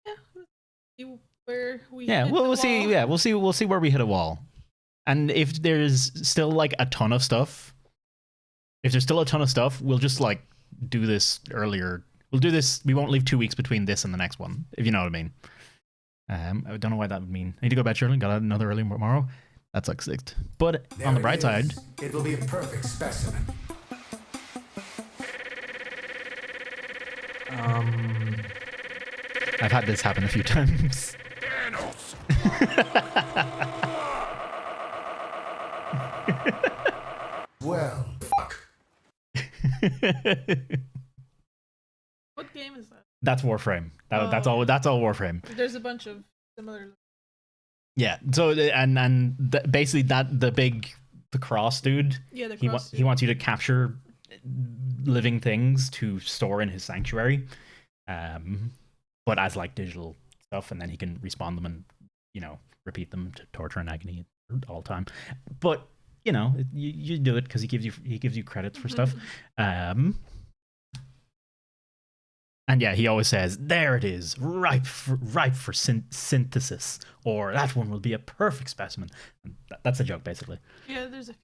Yeah. See where we Yeah, hit we'll the see. wall. Yeah, we'll see. We'll see where we hit a wall, and if there's still like a ton of stuff, we'll just like do this earlier. We'll do this. We won't leave 2 weeks between this and the next one, if you know what I mean. I don't know why that would mean. I need to go back early. Got another early tomorrow. That sucks. But There on the it bright is. side, It will be a perfect specimen. I've had this happen a few times. Well, fuck. What game is that? That's Warframe. That's all. That's all Warframe. There's a bunch of similar. Yeah. So basically the cross dude. Yeah, the he cross he dude. wants you to capture living things to store in his sanctuary, but as like digital stuff, and then he can respawn them and repeat them to torture and agony all the time. But you do it because he gives you credits for stuff. And yeah, he always says, "There it is, ripe for synthesis," or "That one will be a perfect specimen." That's a joke, basically. Yeah, there's a.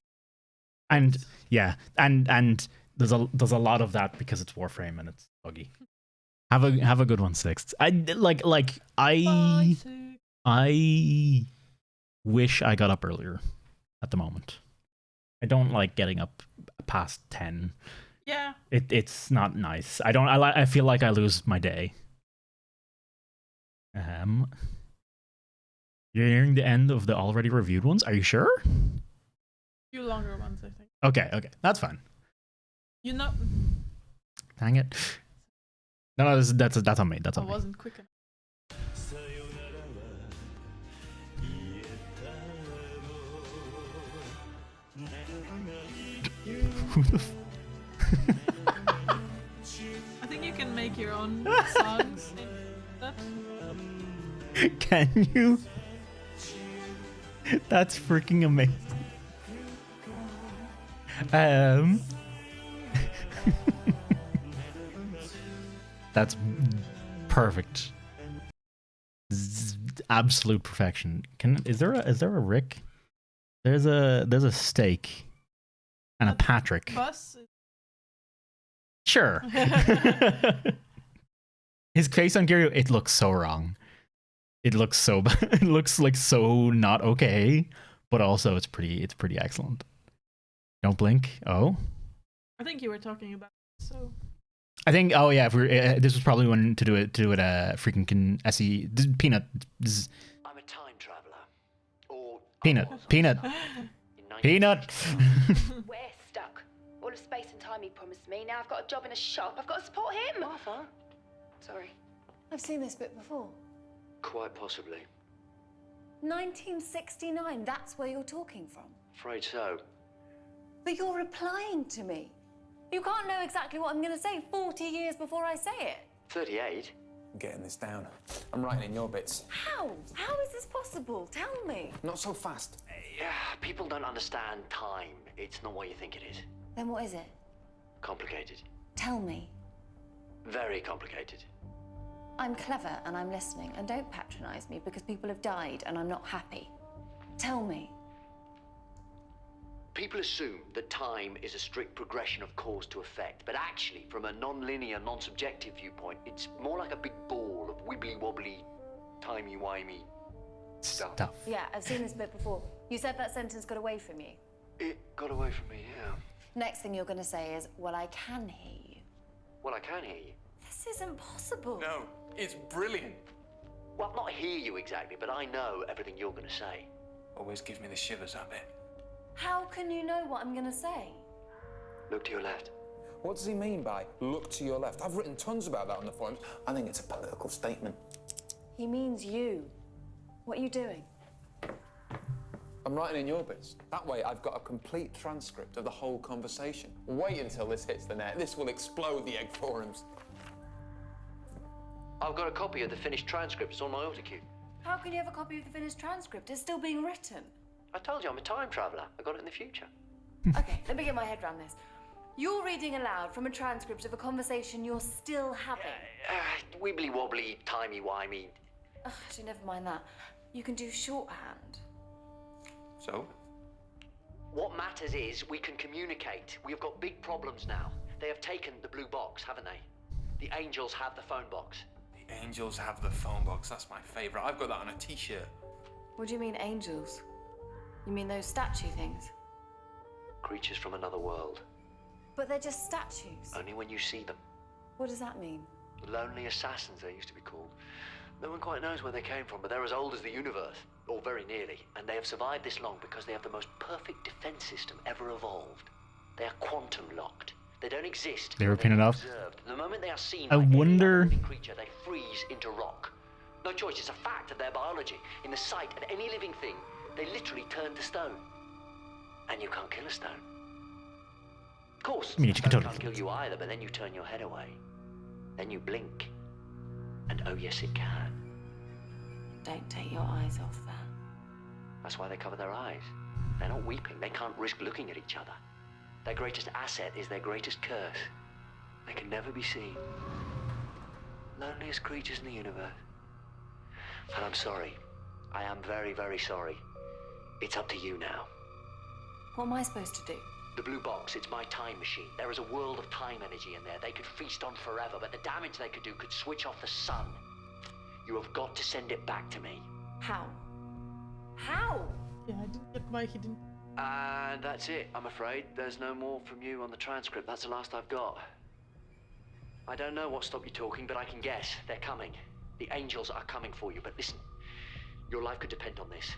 And yeah, and there's a lot of that because it's Warframe and it's buggy. Have a good one, Sixth. I wish I got up earlier. At the moment, I don't like getting up past 10. Yeah. It's not nice. I feel like I lose my day. You're nearing the end of the already reviewed ones. Are you sure? Few longer ones, I think. Okay, that's fine. You know. Dang it. No, that's on me. That's on me. I wasn't quick enough. I think you can make your own songs. Can you? That's freaking amazing. That's perfect. Absolute perfection. Is there a Rick? There's a steak and a Patrick. Bus? Sure. His face on Gary, it looks so wrong. It looks so it looks like so not okay, but also it's pretty excellent. Don't blink. Oh. I think you were talking about so. I think. Oh yeah, if this was probably when to do it. Freaking SE Peanut. I'm a time traveler. Or Peanut. We're stuck. All of space and time he promised me. Now I've got a job in a shop. I've got to support him. Martha? Sorry. I've seen this bit before. Quite possibly. 1969, that's where you're talking from. Afraid so. But you're replying to me. You can't know exactly what I'm going to say 40 years before I say it. 38? I'm getting this down. I'm writing in your bits. How? How is this possible? Tell me. Not so fast. Yeah, people don't understand time. It's not what you think it is. Then what is it? Complicated. Tell me. Very complicated. I'm clever and I'm listening, and don't patronize me because people have died and I'm not happy. Tell me. People assume that time is a strict progression of cause to effect, but actually, from a non-linear, non-subjective viewpoint, it's more like a big ball of wibbly-wobbly, timey-wimey stuff. Yeah, I've seen this bit before. You said that sentence got away from you. It got away from me, yeah. Next thing you're going to say is, well, I can hear you. Well, I can hear you. This isn't possible. No, it's brilliant. Well, not hear you exactly, but I know everything you're going to say. Always gives me the shivers, that bit. How can you know what I'm going to say? Look to your left. What does he mean by look to your left? I've written tons about that on the forums. I think it's a political statement. He means you. What are you doing? I'm writing in your bits. That way I've got a complete transcript of the whole conversation. Wait until this hits the net. This will explode the egg forums. I've got a copy of the finished transcript. It's on my autocue. How can you have a copy of the finished transcript? It's still being written. I told you I'm a time traveler. I got it in the future. Okay, let me get my head around this. You're reading aloud from a transcript of a conversation you're still having. Wibbly wobbly, timey wimey. Actually, never mind that. You can do shorthand. So? What matters is we can communicate. We have got big problems now. They have taken the blue box, haven't they? The angels have the phone box. The angels have the phone box. That's my favourite. I've got that on a t-shirt. What do you mean, angels? You mean those statue things? Creatures from another world. But they're just statues. Only when you see them. What does that mean? Lonely assassins, they used to be called. No one quite knows where they came from, but they're as old as the universe, or very nearly. And they have survived this long because they have the most perfect defense system ever evolved. They are quantum locked. They don't exist. They repeat enough. Observed. The moment they are seen I by wonder. any living creature, they freeze into rock. No choice. It's a fact of their biology. In the sight of any living thing, they literally turn to stone. And you can't kill a stone. Of course, I mean, a you stone can can't totally kill you either, but then you turn your head away. Then you blink. And oh yes, it can. Don't take your eyes off that. That's why they cover their eyes. They're not weeping. They can't risk looking at each other. Their greatest asset is their greatest curse. They can never be seen. Loneliest creatures in the universe. And I'm sorry. I am very, very sorry. It's up to you now. What am I supposed to do? The blue box, it's my time machine. There is a world of time energy in there. They could feast on forever, but the damage they could do could switch off the sun. You have got to send it back to me. How? How? Yeah, I didn't get why he didn't. And that's it, I'm afraid. There's no more from you on the transcript. That's the last I've got. I don't know what stopped you talking, but I can guess. They're coming. The angels are coming for you. But listen, your life could depend on this.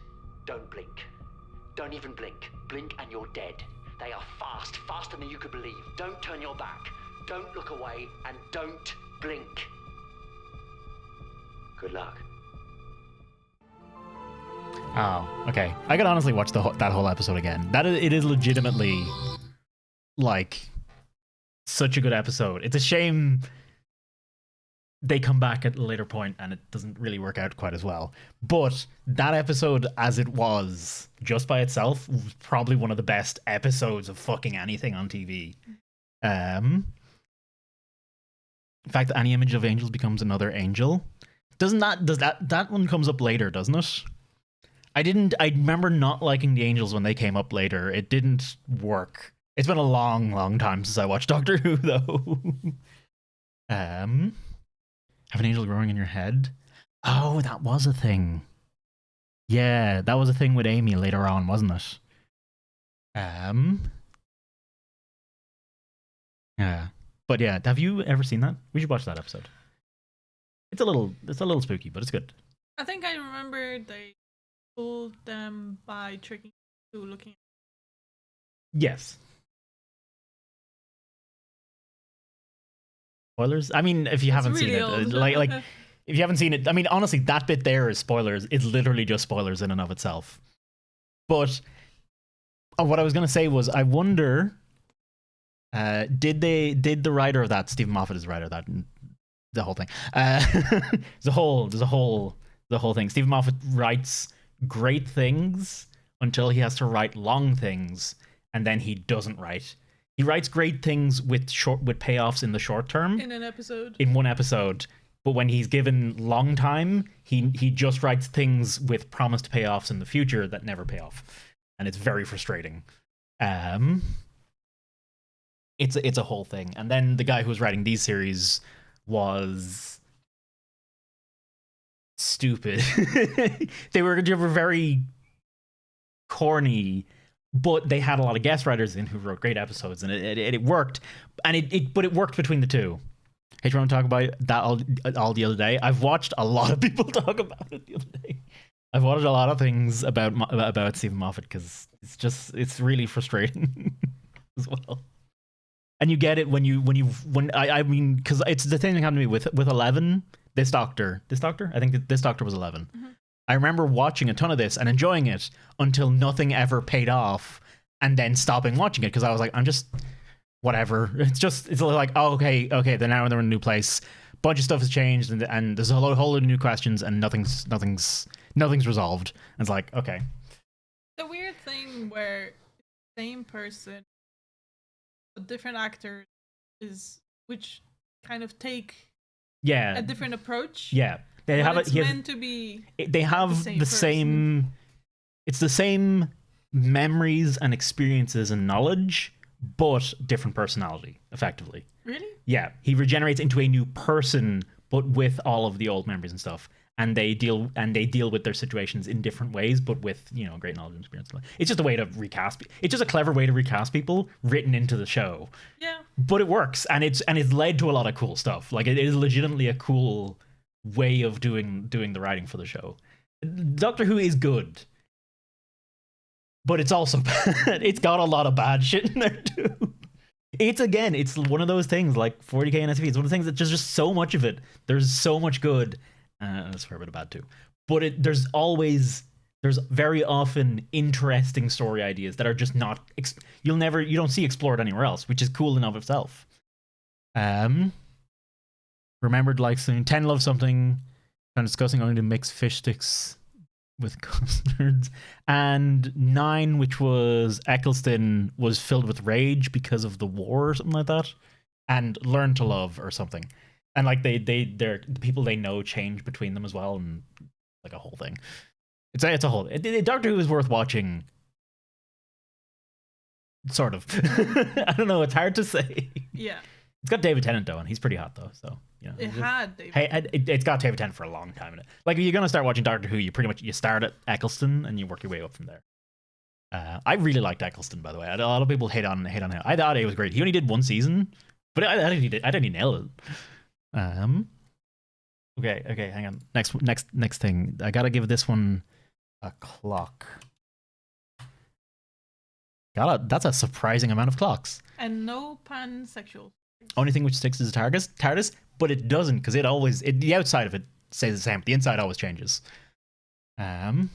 Don't blink. Don't even blink. Blink and you're dead. They are fast, faster than you could believe. Don't turn your back. Don't look away, and don't blink. Good luck. Oh, okay. I could honestly watch that whole episode again. It is legitimately like such a good episode. It's a shame they come back at a later point and it doesn't really work out quite as well. But that episode as it was, just by itself, was probably one of the best episodes of fucking anything on TV. In fact, any image of angels becomes another angel. Does that one comes up later, doesn't it? I remember not liking the angels when they came up later. It didn't work. It's been a long, long time since I watched Doctor Who, though. Have an angel growing in your head? Oh, that was a thing. Yeah, that was a thing with Amy later on, wasn't it? Yeah. But yeah, have you ever seen that? We should watch that episode. It's a little spooky, but it's good. I think I remember they fooled them by tricking to looking. Yes. Spoilers? I mean, if you haven't seen it, like if you haven't seen it, I mean, honestly, that bit there is spoilers. It's literally just spoilers in and of itself. But what I was gonna say was, I wonder, did the writer of that, Stephen Moffat is the writer of that, the whole thing. There's a whole thing. Stephen Moffat writes great things until he has to write long things, and then he doesn't write. He writes great things with payoffs in the short term. In one episode. But when he's given long time, he just writes things with promised payoffs in the future that never pay off. And it's very frustrating. It's a whole thing. And then the guy who was writing these series was stupid. They were very corny, but they had a lot of guest writers in who wrote great episodes, and it worked. And but it worked between the two. Hey, do you want to talk about that all the other day? I've watched a lot of people talk about it the other day. I've watched a lot of things about Stephen Moffat because it's really frustrating as well. And you get it when I mean, because it's the thing that happened to me with 11. This Doctor. I think this Doctor was 11. Mm-hmm. I remember watching a ton of this and enjoying it until nothing ever paid off, and then stopping watching it because I was like, I'm just whatever. It's like, oh, okay. They're now in a new place. Bunch of stuff has changed, and there's a whole lot of new questions, and nothing's resolved. And it's like, okay. The weird thing where same person, a different actor, which kind of take a different approach. Yeah. They have it's meant to be. They have the same. It's the same memories and experiences and knowledge, but different personality. Effectively. Really? Yeah, he regenerates into a new person, but with all of the old memories and stuff. And they deal with their situations in different ways, but with great knowledge and experience. It's just a way to recast. It's just a clever way to recast people written into the show. Yeah. But it works, and it's led to a lot of cool stuff. Like it is legitimately a cool way of doing the writing for the show. Doctor Who is good, but it's also bad. It's got a lot of bad shit in there too. It's one of those things like 40k and SV. It's one of the things that just so much of it. There's so much good. That's a fair bit of bad too. But there's very often interesting story ideas that are just not you don't see explored anywhere else, which is cool in of itself. Remembered like soon 10 Love Something, I'm discussing only to mix fish sticks with custards. And 9, which was Eccleston, was filled with rage because of the war or something like that. And Learn to Love or something. And like they're the people they know change between them as well, and like a whole thing. It's a whole. Doctor Who is worth watching. Sort of. I don't know. It's hard to say. Yeah. It's got David Tennant though, and he's pretty hot though. So It had David. Hey, it's got David Tennant for a long time in it. Like if you're gonna start watching Doctor Who, you start at Eccleston and you work your way up from there. I really liked Eccleston, by the way. A lot of people hate on him. I thought he was great. He only did 1 season, but I think he nailed it. Okay, hang on. Next thing. I gotta give this one a clock. That's a surprising amount of clocks. And no pansexual. Only thing which sticks is the TARDIS, but it doesn't, because the outside of it stays the same. The inside always changes. Begun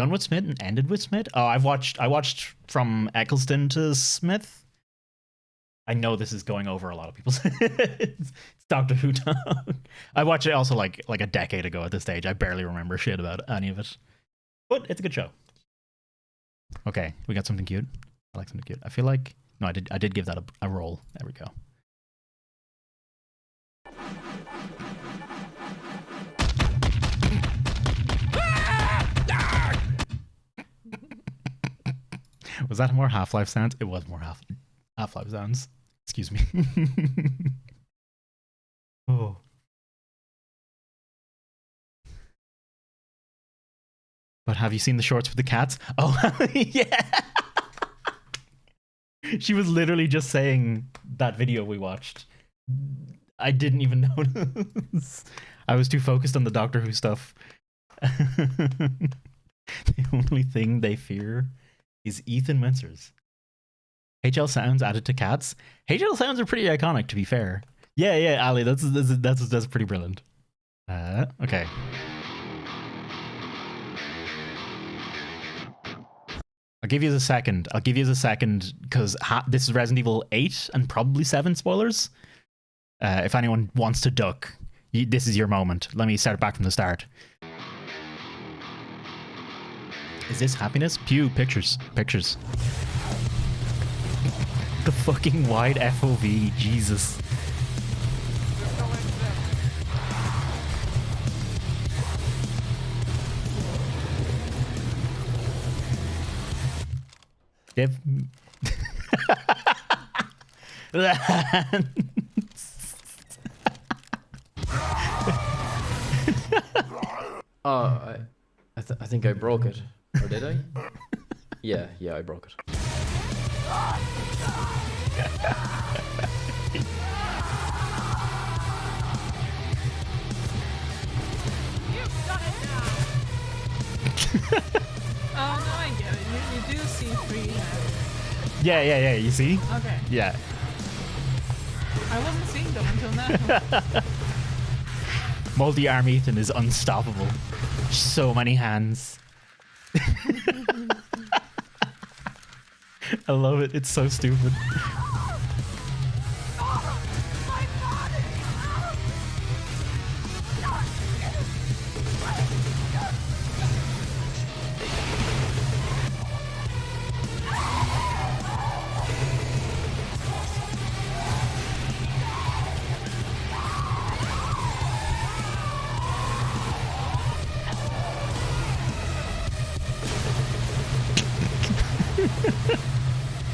with Smith and ended with Smith. Oh, I watched from Eccleston to Smith. I know this is going over a lot of people's heads. It's Doctor Who talk. I watched it also like a decade ago at this stage. I barely remember shit about any of it. But it's a good show. Okay, we got something cute. I like something cute. I feel like... No, I did give that a roll. There we go. Was that more Half-Life sounds? It was more Half-Life sounds. Excuse me. Oh. But have you seen the shorts with the cats? Oh, yeah. She was literally just saying that video we watched. I didn't even notice. I was too focused on the Doctor Who stuff. The only thing they fear is Ethan Mensers. HL sounds added to cats. HL sounds are pretty iconic, to be fair. Yeah, Ali, that's pretty brilliant. Okay. I'll give you a second because this is Resident Evil 8 and probably 7 spoilers. If anyone wants to duck, this is your moment. Let me start back from the start. Is this happiness? Pew, pictures. The fucking wide FOV, Jesus. I think I broke it. Or did I? Yeah, I broke it. Oh, no, I get it. You do see 3 hands. Yeah, you see? Okay. Yeah. I wasn't seeing them until now. Multi-arm Ethan is unstoppable. So many hands. I love it. It's so stupid.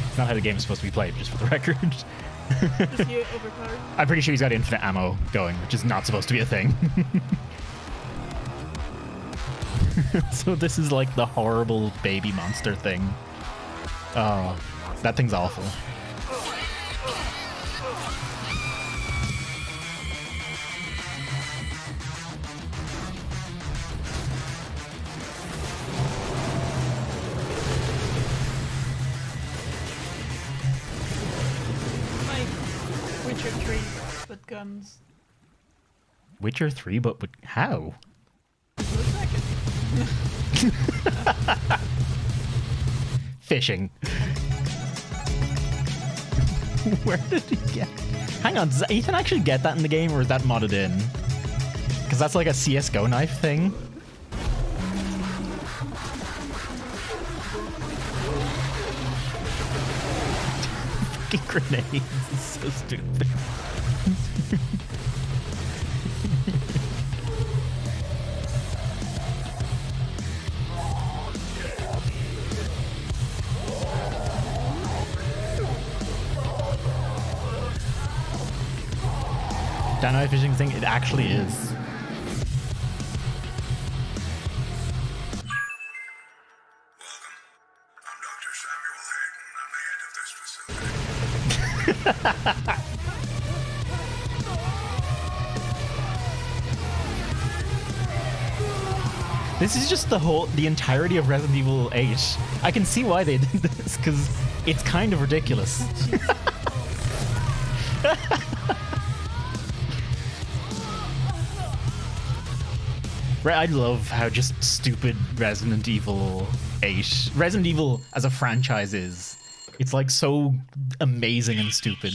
It's not how the game is supposed to be played, just for the record. Is he overpowered? I'm pretty sure he's got infinite ammo going, which is not supposed to be a thing. So this is like the horrible baby monster thing. Oh, that thing's awful. Witcher 3 with guns. Witcher 3, but how? Fishing. Where did he get? Hang on, does Ethan actually get that in the game, or is that modded in? Because that's like a CSGO knife thing. Fucking grenades. It's so stupid. Dynamite fishing thing, it actually is. This is just the entirety of Resident Evil 8. I can see why they did this, because it's kind of ridiculous. I love how just stupid Resident Evil 8, Resident Evil as a franchise is. It's like so amazing and stupid.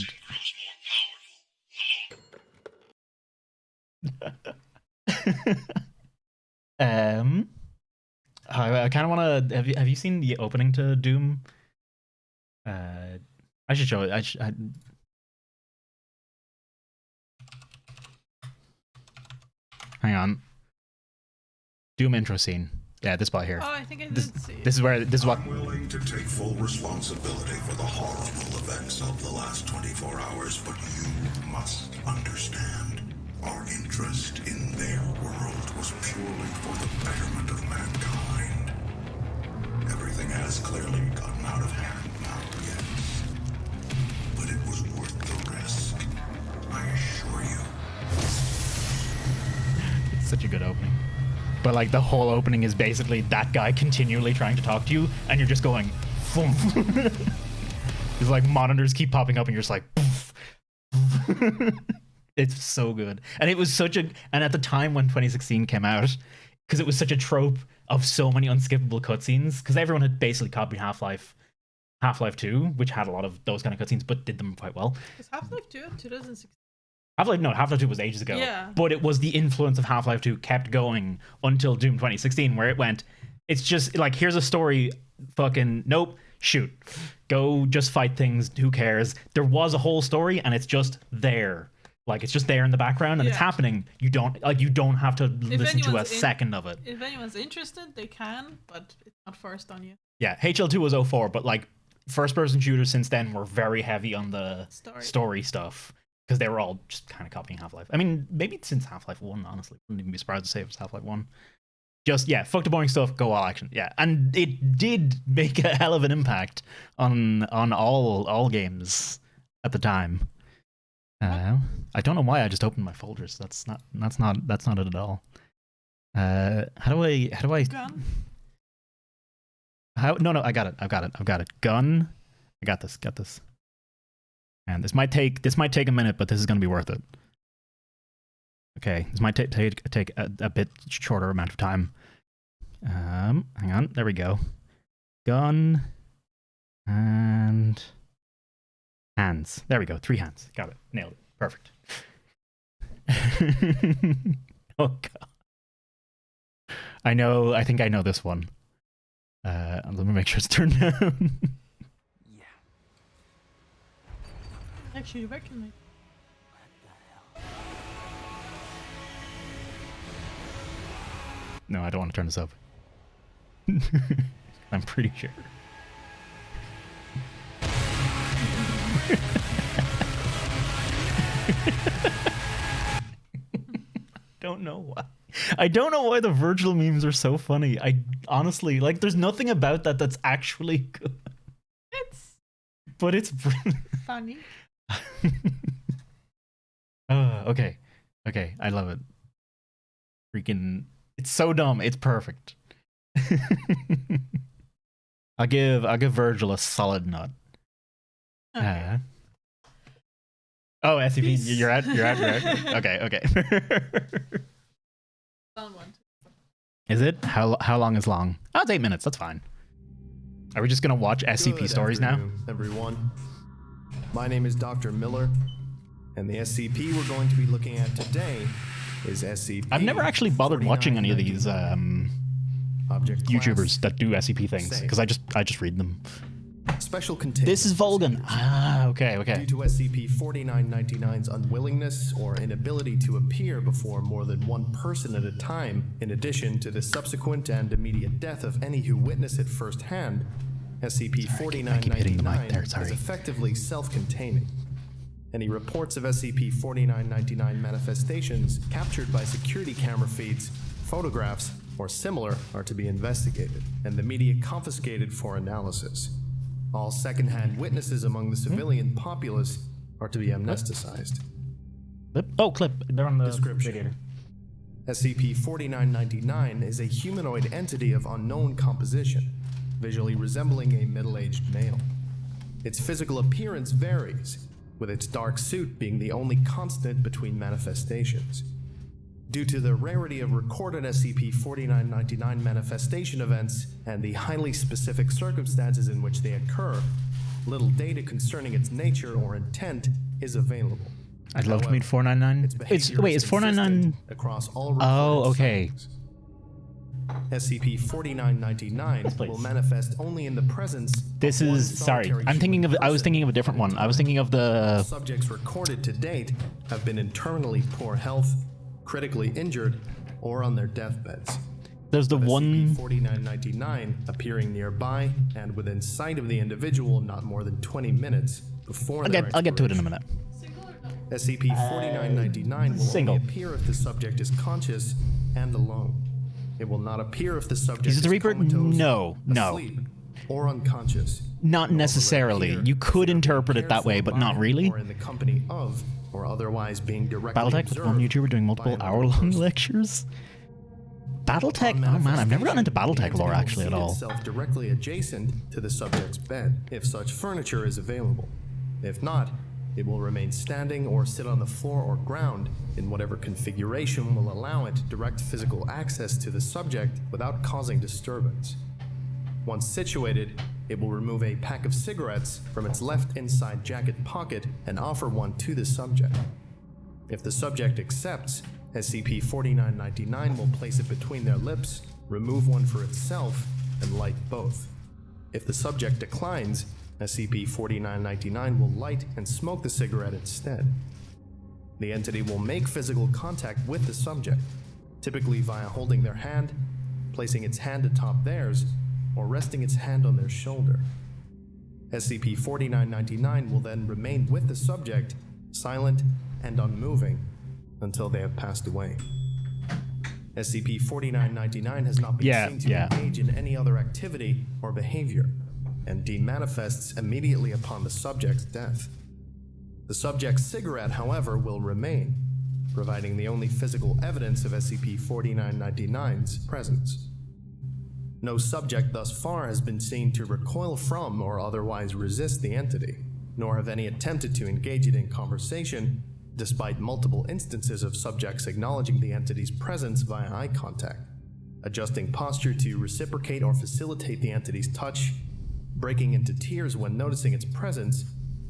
I kind of want to. Have you seen the opening to Doom? I should show it. Hang on. Doom intro scene. Yeah, this spot here. Oh, I think I did see. This is what. I'm willing to take full responsibility for the horrible events of the last 24 hours, but you must understand. Our interest in their world was purely for the betterment of mankind. Everything has clearly gotten out of hand now, yes. But it was worth the risk, I assure you. It's such a good opening. But like the whole opening is basically that guy continually trying to talk to you, and you're just going, boom. It's like monitors keep popping up, and you're just like, it's so good. And it was such a, and at the time when 2016 came out, because it was such a trope of so many unskippable cutscenes, because everyone had basically copied Half-Life 2, which had a lot of those kind of cutscenes, but did them quite well. Was Half-Life 2 2016? Half-Life 2 was ages ago. Yeah. But it was the influence of Half-Life 2 kept going until Doom 2016, where it went, it's just like, here's a story, fucking, nope, shoot. Go just fight things, who cares? There was a whole story, and it's just there. Like, it's just there in the background, and it's happening. You don't have to listen to a second of it. If anyone's interested, they can, but it's not forced on you. Yeah, HL2 was 04, but like, first-person shooters since then were very heavy on the story stuff. Because they were all just kind of copying Half-Life. I mean, maybe since Half-Life 1, honestly. Wouldn't even be surprised to say it was Half-Life 1. Just, yeah, fuck the boring stuff, go all action. Yeah, and it did make a hell of an impact on all games at the time. I don't know why I just opened my folders. That's not it at all. How do I? Gun. No, I got it. Gun. I got this. And this might take a minute, but this is going to be worth it. Okay, this might take a bit shorter amount of time. Hang on, there we go. Gun and hands. There we go, 3 hands. Got it. Nailed it. Perfect. Oh god. I think I know this one. Let me make sure it's turned down. Actually, you reckon me. No, I don't want to turn this up. I'm pretty sure. Don't know why. I don't know why the Virgil memes are so funny. I honestly, like, there's nothing about that that's actually good. But it's funny. Okay, I love it. Freaking, it's so dumb. It's perfect. I'll give Virgil a solid nut. Okay. Oh, SCP, you're at. Okay. Is it? How long is long? Oh, it's 8 minutes. That's fine. Are we just gonna watch SCP Good stories now? Everyone, my name is Dr. Miller, and the SCP we're going to be looking at today is SCP. I've never actually bothered watching any of these YouTubers that do SCP things because I just read them. Special containment. This is Volgan. Ah, okay. Due to SCP-4999's unwillingness or inability to appear before more than one person at a time, in addition to the subsequent and immediate death of any who witness it firsthand, SCP-4999 is effectively self-containing. Any reports of SCP-4999 manifestations captured by security camera feeds, photographs, or similar are to be investigated, and the media confiscated for analysis. All second-hand witnesses among the civilian populace are to be amnesticized. Clip? Oh, clip. They're on the description. radiator. SCP-4999 is a humanoid entity of unknown composition, visually resembling a middle-aged male. Its physical appearance varies, with its dark suit being the only constant between manifestations. Due to the rarity of recorded SCP-4999 manifestation events and the highly specific circumstances in which they occur, little data concerning its nature or intent is available. I'd love to meet 499. Wait, is 499 across all? Oh, okay. SCP-4999 will manifest only in the presence. This is sorry. I was thinking of a different one. I was thinking of the subjects recorded to date have been in terminally poor health, critically injured, or on their deathbeds. There's the one 4999 appearing nearby and within sight of the individual not more than 20 minutes before I'll get to it in a minute. SCP-4999 will single. only appear if the subject is conscious and alone. It will not appear if the subject is the Reaper? No. asleep, or unconscious. Not necessarily. You could interpret it that way, but not really. Or in the company of, or otherwise being directly Battletech with one YouTuber doing multiple hour-long lectures. Battletech? Oh man, I've never gotten into Battletech lore actually at all. Itself directly adjacent to the subject's bed, if such furniture is available. If not, it will remain standing or sit on the floor or ground in whatever configuration will allow it direct physical access to the subject without causing disturbance. Once situated, it will remove a pack of cigarettes from its left inside jacket pocket and offer one to the subject. If the subject accepts, SCP-4999 will place it between their lips, remove one for itself, and light both. If the subject declines, SCP-4999 will light and smoke the cigarette instead. The entity will make physical contact with the subject, typically via holding their hand, placing its hand atop theirs, or resting its hand on their shoulder. SCP-4999 will then remain with the subject, silent and unmoving, until they have passed away. SCP-4999 has not been seen to engage in any other activity or behavior, and demanifests immediately upon the subject's death. The subject's cigarette, however, will remain, providing the only physical evidence of SCP-4999's presence. No subject thus far has been seen to recoil from or otherwise resist the entity, nor have any attempted to engage it in conversation, despite multiple instances of subjects acknowledging the entity's presence via eye contact, adjusting posture to reciprocate or facilitate the entity's touch, breaking into tears when noticing its presence,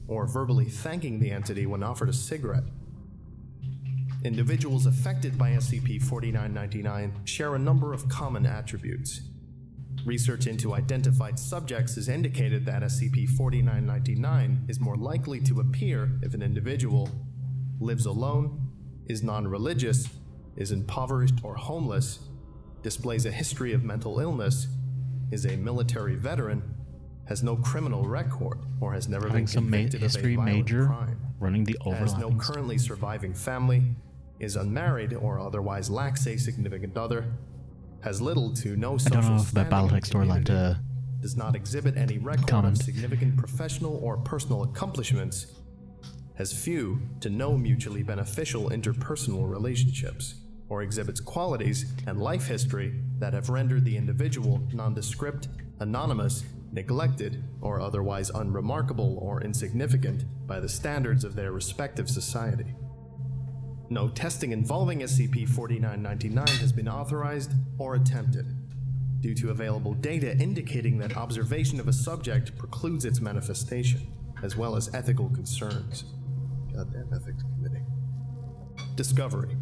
or verbally thanking the entity when offered a cigarette. Individuals affected by SCP-4999 share a number of common attributes. Research into identified subjects has indicated that SCP-4999 is more likely to appear if an individual lives alone, is non-religious, is impoverished or homeless, displays a history of mental illness, is a military veteran, has no criminal record, or has never been convicted of a violent crime, running the has no currently surviving family, is unmarried or otherwise lacks a significant other, has little to no social I don't know if that Battletech storyline to does not exhibit any record of significant professional or personal accomplishments, has few to no mutually beneficial interpersonal relationships, or exhibits qualities and life history that have rendered the individual nondescript, anonymous, neglected, or otherwise unremarkable or insignificant by the standards of their respective society. No testing involving SCP-4999 has been authorized or attempted, due to available data indicating that observation of a subject precludes its manifestation, as well as ethical concerns. Goddamn Ethics Committee. Discovery.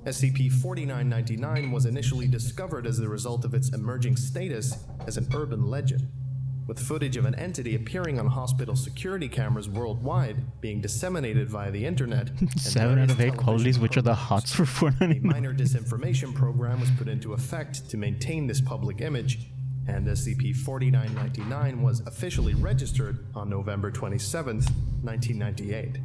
SCP-4999 was initially discovered as the result of its emerging status as an urban legend, with footage of an entity appearing on hospital security cameras worldwide being disseminated via the internet. 7 out of 8 qualities, which are the hots for 499. A minor disinformation program was put into effect to maintain this public image, and SCP-4999 was officially registered on November 27, 1998.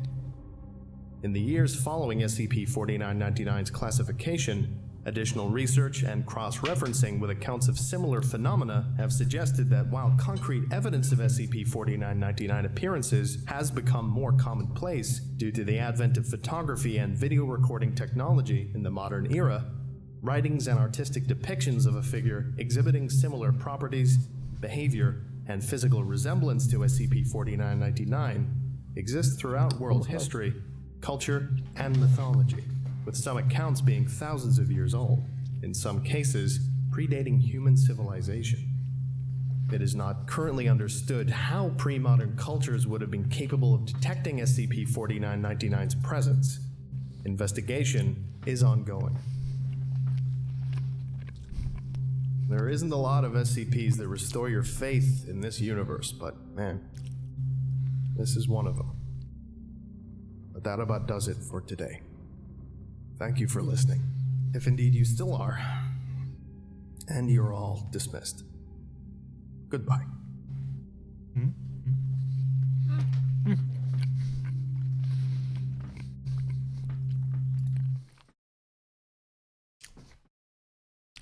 In the years following SCP-4999's classification, additional research and cross-referencing with accounts of similar phenomena have suggested that while concrete evidence of SCP-4999 appearances has become more commonplace due to the advent of photography and video recording technology in the modern era, writings and artistic depictions of a figure exhibiting similar properties, behavior, and physical resemblance to SCP-4999 exist throughout world history, culture, and mythology, with some accounts being thousands of years old, in some cases predating human civilization. It is not currently understood how pre-modern cultures would have been capable of detecting SCP-4999's presence. Investigation is ongoing. There isn't a lot of SCPs that restore your faith in this universe, but man, this is one of them. But that about does it for today. Thank you for listening, if indeed you still are. And you're all dismissed. Goodbye.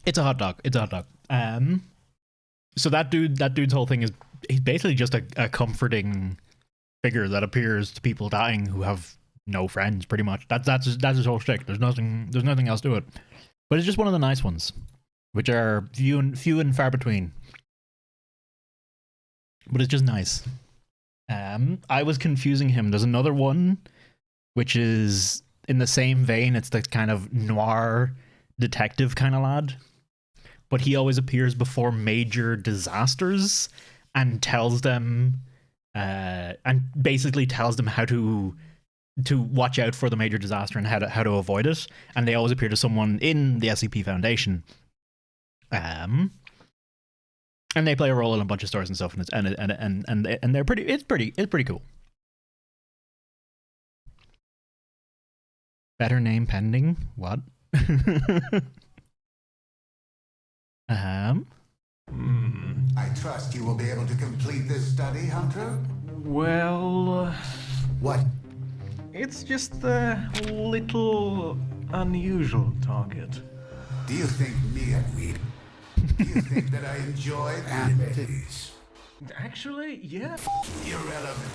It's a hot dog. It's a hot dog. So that dude's whole thing is he's basically just a comforting figure that appears to people dying who have no friends, pretty much. That's his whole shtick. There's nothing else to it. But it's just one of the nice ones, which are few and far between. But it's just nice. I was confusing him. There's another one, which is in the same vein. It's the kind of noir detective kind of lad. But he always appears before major disasters and tells them, and basically tells them how to watch out for the major disaster and how to avoid it. And they always appear to someone in the SCP Foundation. And they play a role in a bunch of stories and stuff, and they're pretty. It's pretty cool. Better name pending. What? I trust you will be able to complete this study, Hunter? Well... What? It's just a little unusual target. Do you think me and we... Do you think that I enjoy activities? Actually, yeah. Irrelevant.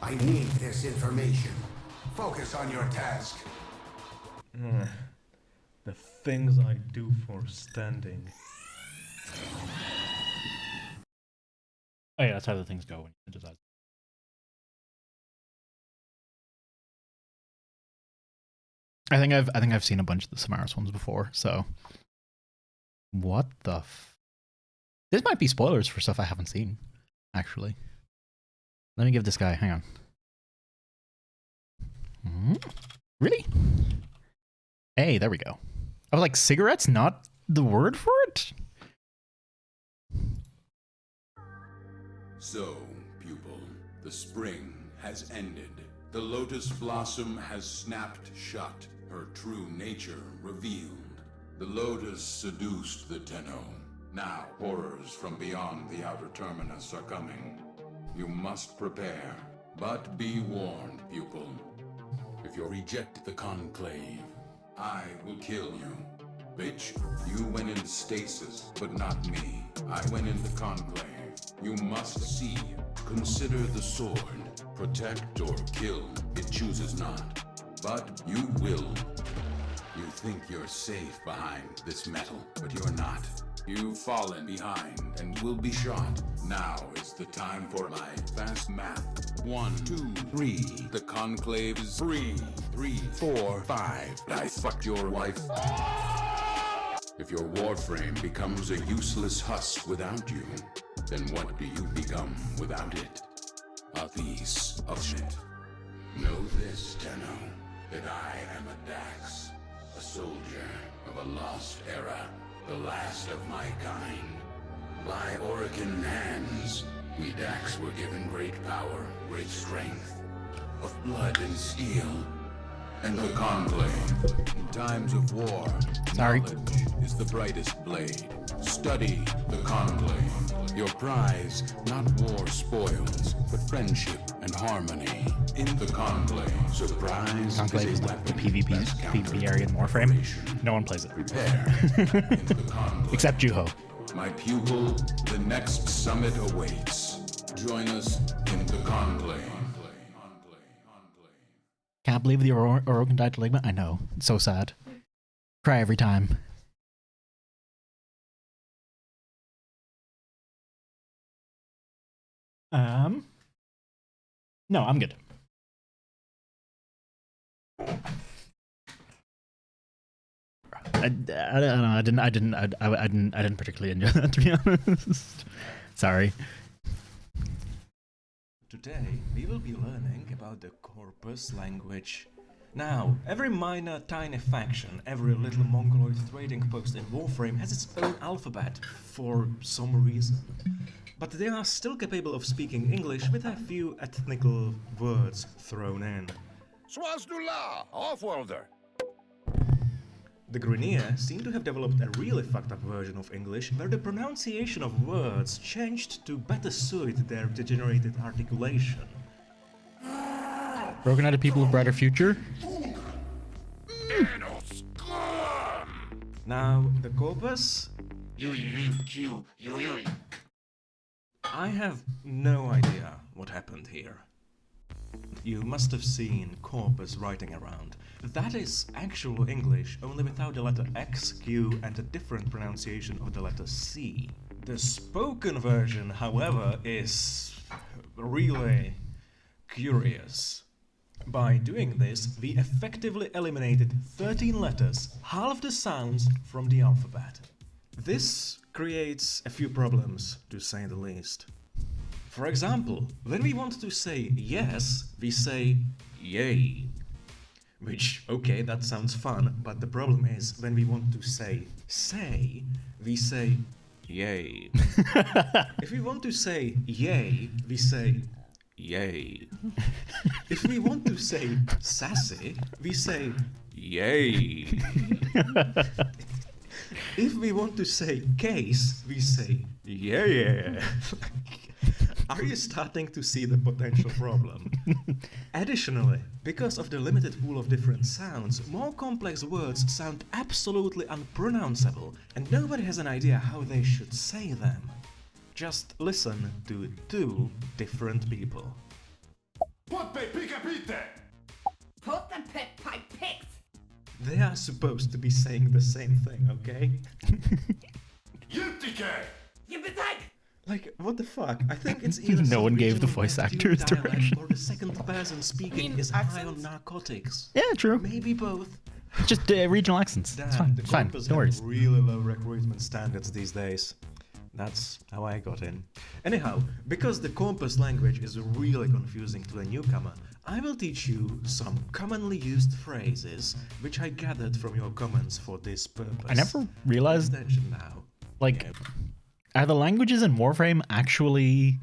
I need this information. Focus on your task. The things I do for standing. Oh yeah, that's how the things go when you decide. I think I've seen a bunch of the Samaras ones before, so what the this might be spoilers for stuff I haven't seen, actually. Let me give this guy, hang on. Really? Hey, there we go. I was like, cigarettes not the word for it? So, pupil, the spring has ended. The lotus blossom has snapped shut, her true nature revealed. The lotus seduced the Tenno. Now horrors from beyond the outer terminus are coming. You must prepare, but be warned, pupil. If you reject the conclave, I will kill you. Bitch, you went into stasis, but not me. I went into conclave. You must see. Consider the sword. Protect or kill. It chooses not. But you will. You think you're safe behind this metal, but you're not. You've fallen behind and will be shot. Now is the time for my fast math. 1, 2, 3. The conclave is free. 3, 4, 5. I fucked your wife. If your warframe becomes a useless husk without you, then what do you become without it? A piece of shit. Know this, Tenno, that I am a Dax. a soldier of a lost era, the last of my kind. By Orican hands, we Dax were given great power, great strength, of blood and steel. And the Conclave, in times of war, knowledge is the brightest blade. Study the Conclave. Your prize, not war spoils, but friendship and harmony. In the Conclave, surprise Conclave is the PvP area in Warframe. No one plays it. Prepare. Into the Conclave. Except Juho. My pupil, the next summit awaits. Join us in the Conclave. Can't believe the Orokin died to Ligma. I know. It's so sad. Cry every time. No, I'm good. I don't know. I didn't particularly enjoy that, to be honest. Sorry. Today, we will be learning about the Corpus language. Now, every minor, tiny faction, every little mongoloid trading post in Warframe has its own alphabet, for some reason. But they are still capable of speaking English with a few ethnical words thrown in. Swazdula, Offworlder. The Grineer seem to have developed a really fucked up version of English where the pronunciation of words changed to better suit their degenerated articulation. Broken out of people of brighter future? Now, the Corpus? I have no idea what happened here. You must have seen Corpus writing around. That is actual English, only without the letter X, Q, and a different pronunciation of the letter C. The spoken version, however, is really curious. By doing this, we effectively eliminated 13 letters, half the sounds from the alphabet. This creates a few problems, to say the least. For example, when we want to say yes, we say yay. Which, okay, that sounds fun, but the problem is when we want to say, we say yay. If we want to say yay, we say yay. If we want to say sassy, we say yay. If we want to say case, we say yeah. Are you starting to see the potential problem? Additionally, because of the limited pool of different sounds, more complex words sound absolutely unpronounceable, and nobody has an idea how they should say them. Just listen to two different people. They are supposed to be saying the same thing, okay? Like, what the fuck? I think it's either no one gave the voice actors direction. Or the second person speaking is high on narcotics. Yeah, true. Maybe both. Just regional accents. It's fine. It's fine. No worries. Really low recruitment standards these days. That's how I got in. Anyhow, because the Corpus language is really confusing to a newcomer, I will teach you some commonly used phrases which I gathered from your comments for this purpose. I never realized Pay attention now. Like, are the languages in Warframe actually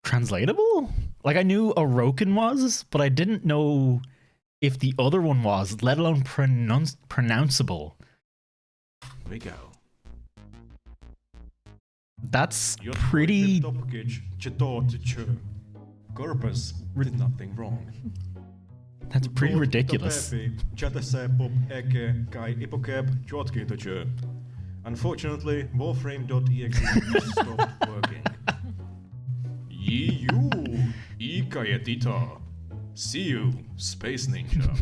translatable? Like, I knew Orokin was, but I didn't know if the other one was, let alone pronounceable. Here we go. That's pretty... Corpus did nothing wrong. That's pretty ridiculous. Unfortunately, Warframe.exe stopped working. You, Ikayetita. See you, Space Ninja.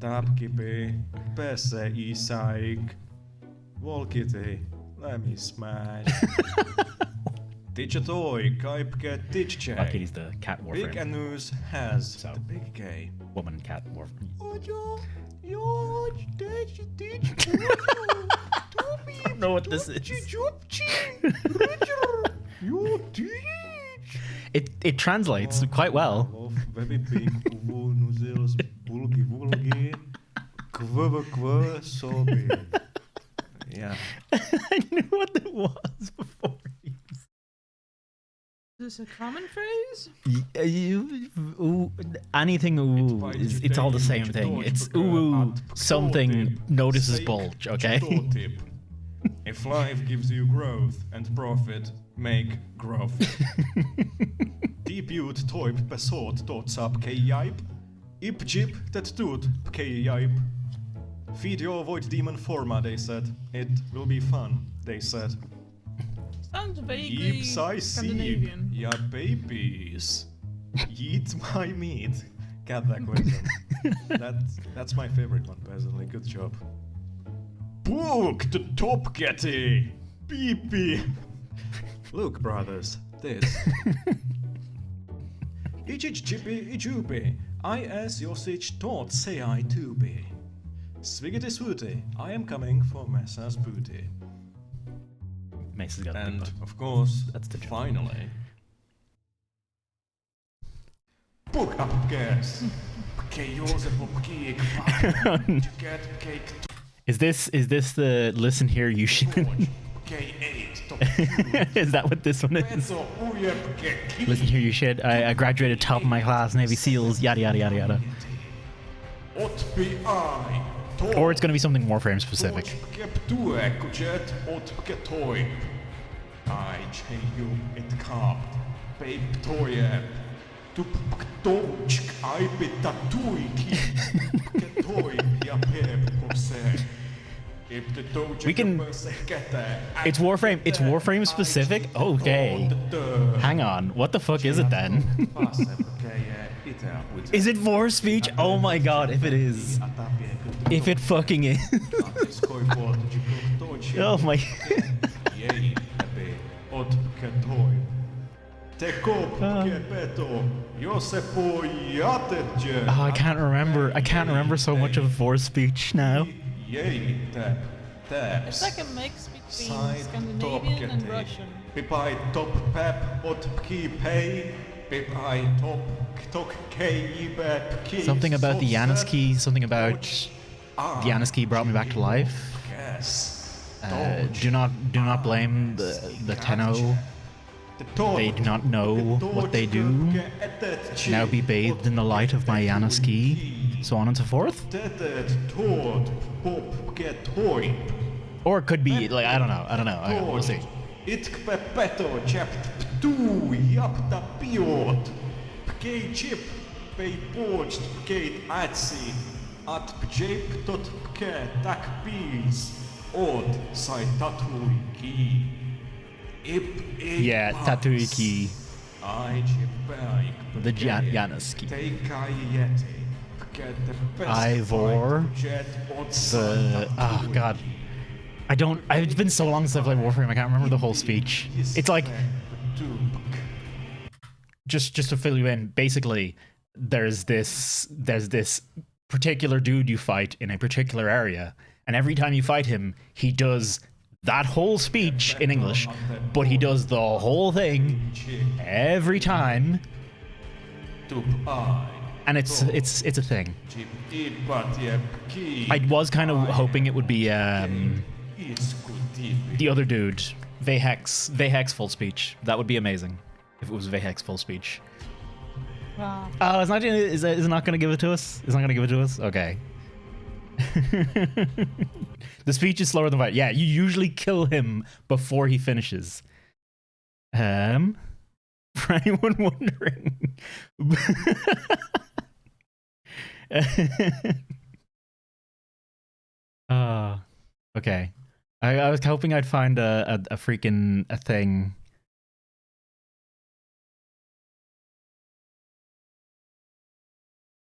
Tapkipi, Pese Isaik. Volkiti, let me smash. Tichatoy, Kaipke Tichche. Lucky he's the cat Warframe. Big Anus has the big K. Woman cat Warframe. I don't know what this is. It translates quite well. Yeah. I knew what it was before. Is this a common phrase? Anything ooh, it's all the same thing. It's ooh, something notices bulge, okay? If life gives you growth and profit, make growth. Deep ut toip besot dotsap kejaip. Ip jip that tut kejaip. Feed your void demon forma, they said. It will be fun, they said. Sounds vaguely Yeeps I see, Scandinavian. ya babies. Eat my meat. Got that question. That's my favorite one, personally. Good job. Book the top getty. Beep beep. Look, brothers, this. Ich chippy ijubi. I as your sich taught say I to be. Swigget is wooty. I am coming for Messa's booty. Mace's got and of course, that's the joke. Finally. Book up gas. Is this the listen here you should? Is that what this one is? Listen here you should. I graduated top of my class, Navy SEALs, yada yada yada yada. Or it's gonna be something Warframe specific. We can. It's Warframe. It's Warframe specific. Okay. Hang on. What the fuck is it then? Is it force speech? Oh my god! If it is, if it fucking is. Oh my. Oh, I can't remember. I can't remember so much of force speech now. It's like a mix between Scandinavian and Russian. Something about the Yanisky, something about the Yanisky brought me back to life. Do not blame the Tenno. They do not know what they do. Now be bathed in the light of my Yanisky, so on and so forth. Or it could be like I don't know. Okay, we'll see. Yeah, Tatuiki. The Yanisky. Ivor. The oh god. It's been so long since I played Warframe, I can't remember the whole speech. It's like just to fill you in, basically there's this particular dude you fight in a particular area, and every time you fight him, he does that whole speech in English, but he does the whole thing every time. And it's a thing. I was kind of hoping it would be the other dude, Vayhex full speech. That would be amazing if it was Vayhex full speech. Wow. Oh, is it not going to give it to us? It's not going to give it to us? Okay. The speech is slower than fight. Yeah, you usually kill him before he finishes. For anyone wondering. Okay. I was hoping I'd find a freaking thing.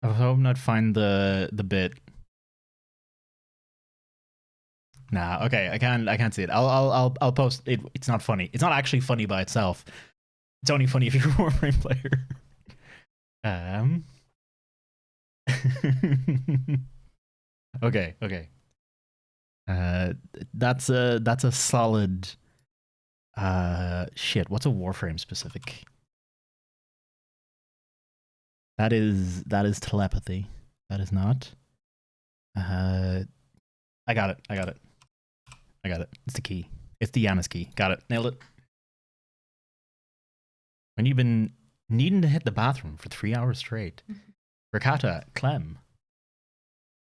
I was hoping I'd find the bit. Nah, okay, I can't see it. I'll post it. It's not funny. It's not actually funny by itself. It's only funny if you're a Warframe player. Okay. That's a solid shit. What's a Warframe specific? That is telepathy. That is not. I got it. I got it. I got it. It's the key. It's the Yanis key. Got it. Nailed it. When you've been needing to hit the bathroom for 3 hours straight. Rakata, Clem.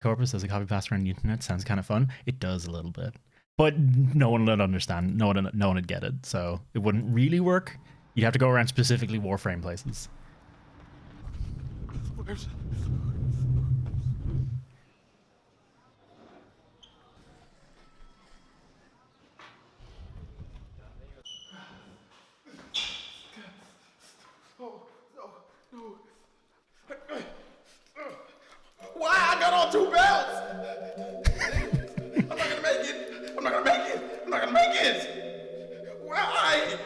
Corpus as a copy pasta on the internet sounds kind of fun. It does a little bit. But no one would understand. No one would get it. So it wouldn't really work. You'd have to go around specifically Warframe places. Where's... Why I got on 2 belts? I'm not gonna make it. I'm not gonna make it. I'm not gonna make it. Why?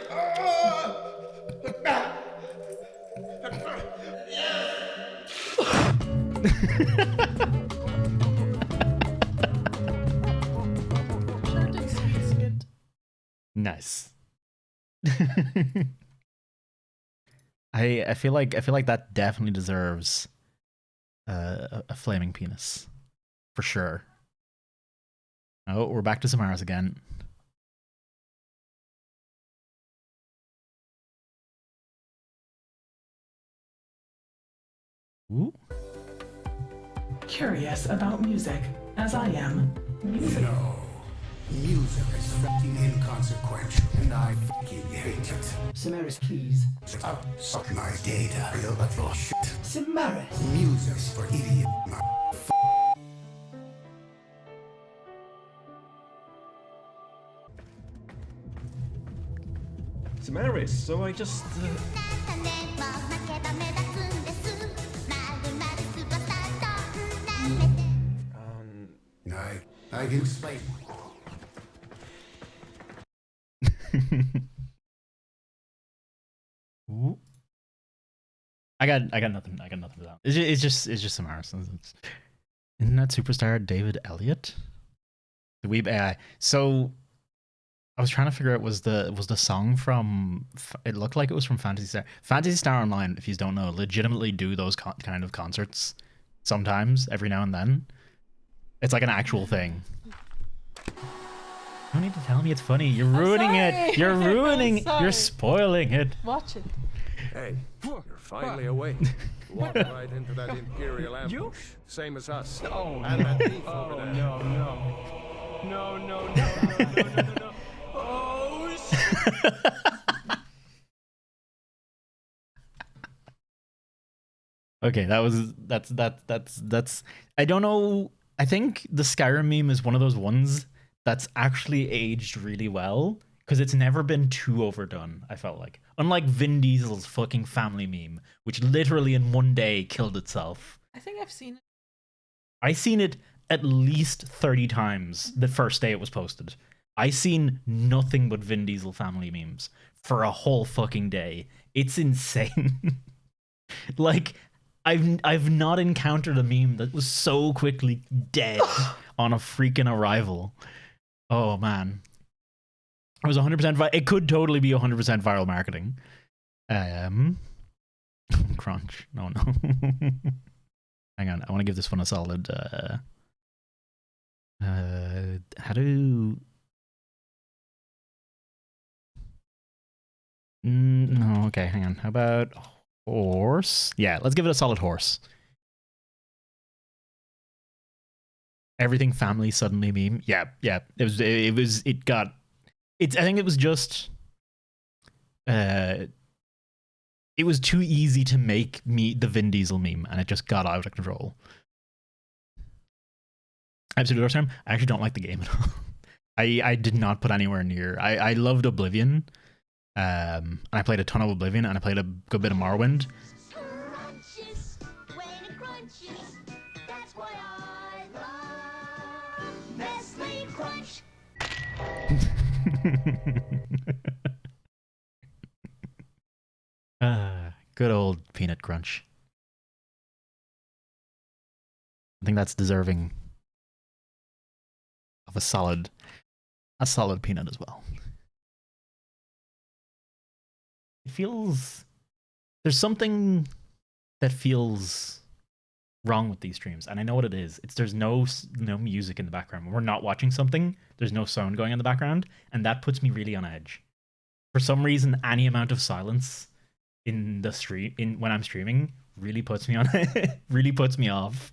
Nice. I feel like that definitely deserves a flaming penis for sure. Oh, we're back to Samaras again. Ooh. Curious about music, as I am. Music. No. Music is fucking inconsequential, and I fucking hate it. Samaris, please. Stop sucking my data, you little shit. Samaris. Music's for idiots. Samaris, so I just... I can explain. Ooh. I got nothing. I got nothing for that. It's just Samaras. Isn't that superstar David Elliott? The Weeb AI. So I was trying to figure out was the song from, it looked like it was from Phantasy Star. Phantasy Star Online, if you don't know, legitimately do those kind of concerts sometimes, every now and then. It's like an actual thing. You don't need to tell me it's funny. You're ruining it. You're ruining. You're spoiling it. Watch it. Hey, you're finally awake. Walked right into that Imperial ambush. Same as us. Oh, and no. that beef over there. No, no. No, no, no, no, no, no, no, no. Oh, shit. Okay, that's I don't know. I think the Skyrim meme is one of those ones that's actually aged really well because it's never been too overdone, I felt like. Unlike Vin Diesel's fucking family meme, which literally in one day killed itself. I think I've seen it. I seen it at least 30 times the first day it was posted. I seen nothing but Vin Diesel family memes for a whole fucking day. It's insane. Like, I've not encountered a meme that was so quickly dead on a freaking arrival. Oh man. It was 100% it could totally be 100% viral marketing. Crunch. No. Hang on. I want to give this one a solid how do no, okay, hang on. How about horse? Yeah, let's give it a solid horse. Everything family suddenly meme. Yeah. I think it was just it was too easy to make the Vin Diesel meme and it just got out of control. Absolute Door Storm, I actually don't like the game at all. I did not put anywhere near. I loved Oblivion. And I played a ton of Oblivion and I played a good bit of Morrowind. Good old peanut crunch. I think that's deserving of a solid peanut as well. It feels, there's something that feels wrong with these streams, and I know what it is. It's there's no music in the background. When we're not watching something, there's no sound going in the background, and that puts me really on edge. For some reason, any amount of silence in the when I'm streaming really puts me on really puts me off.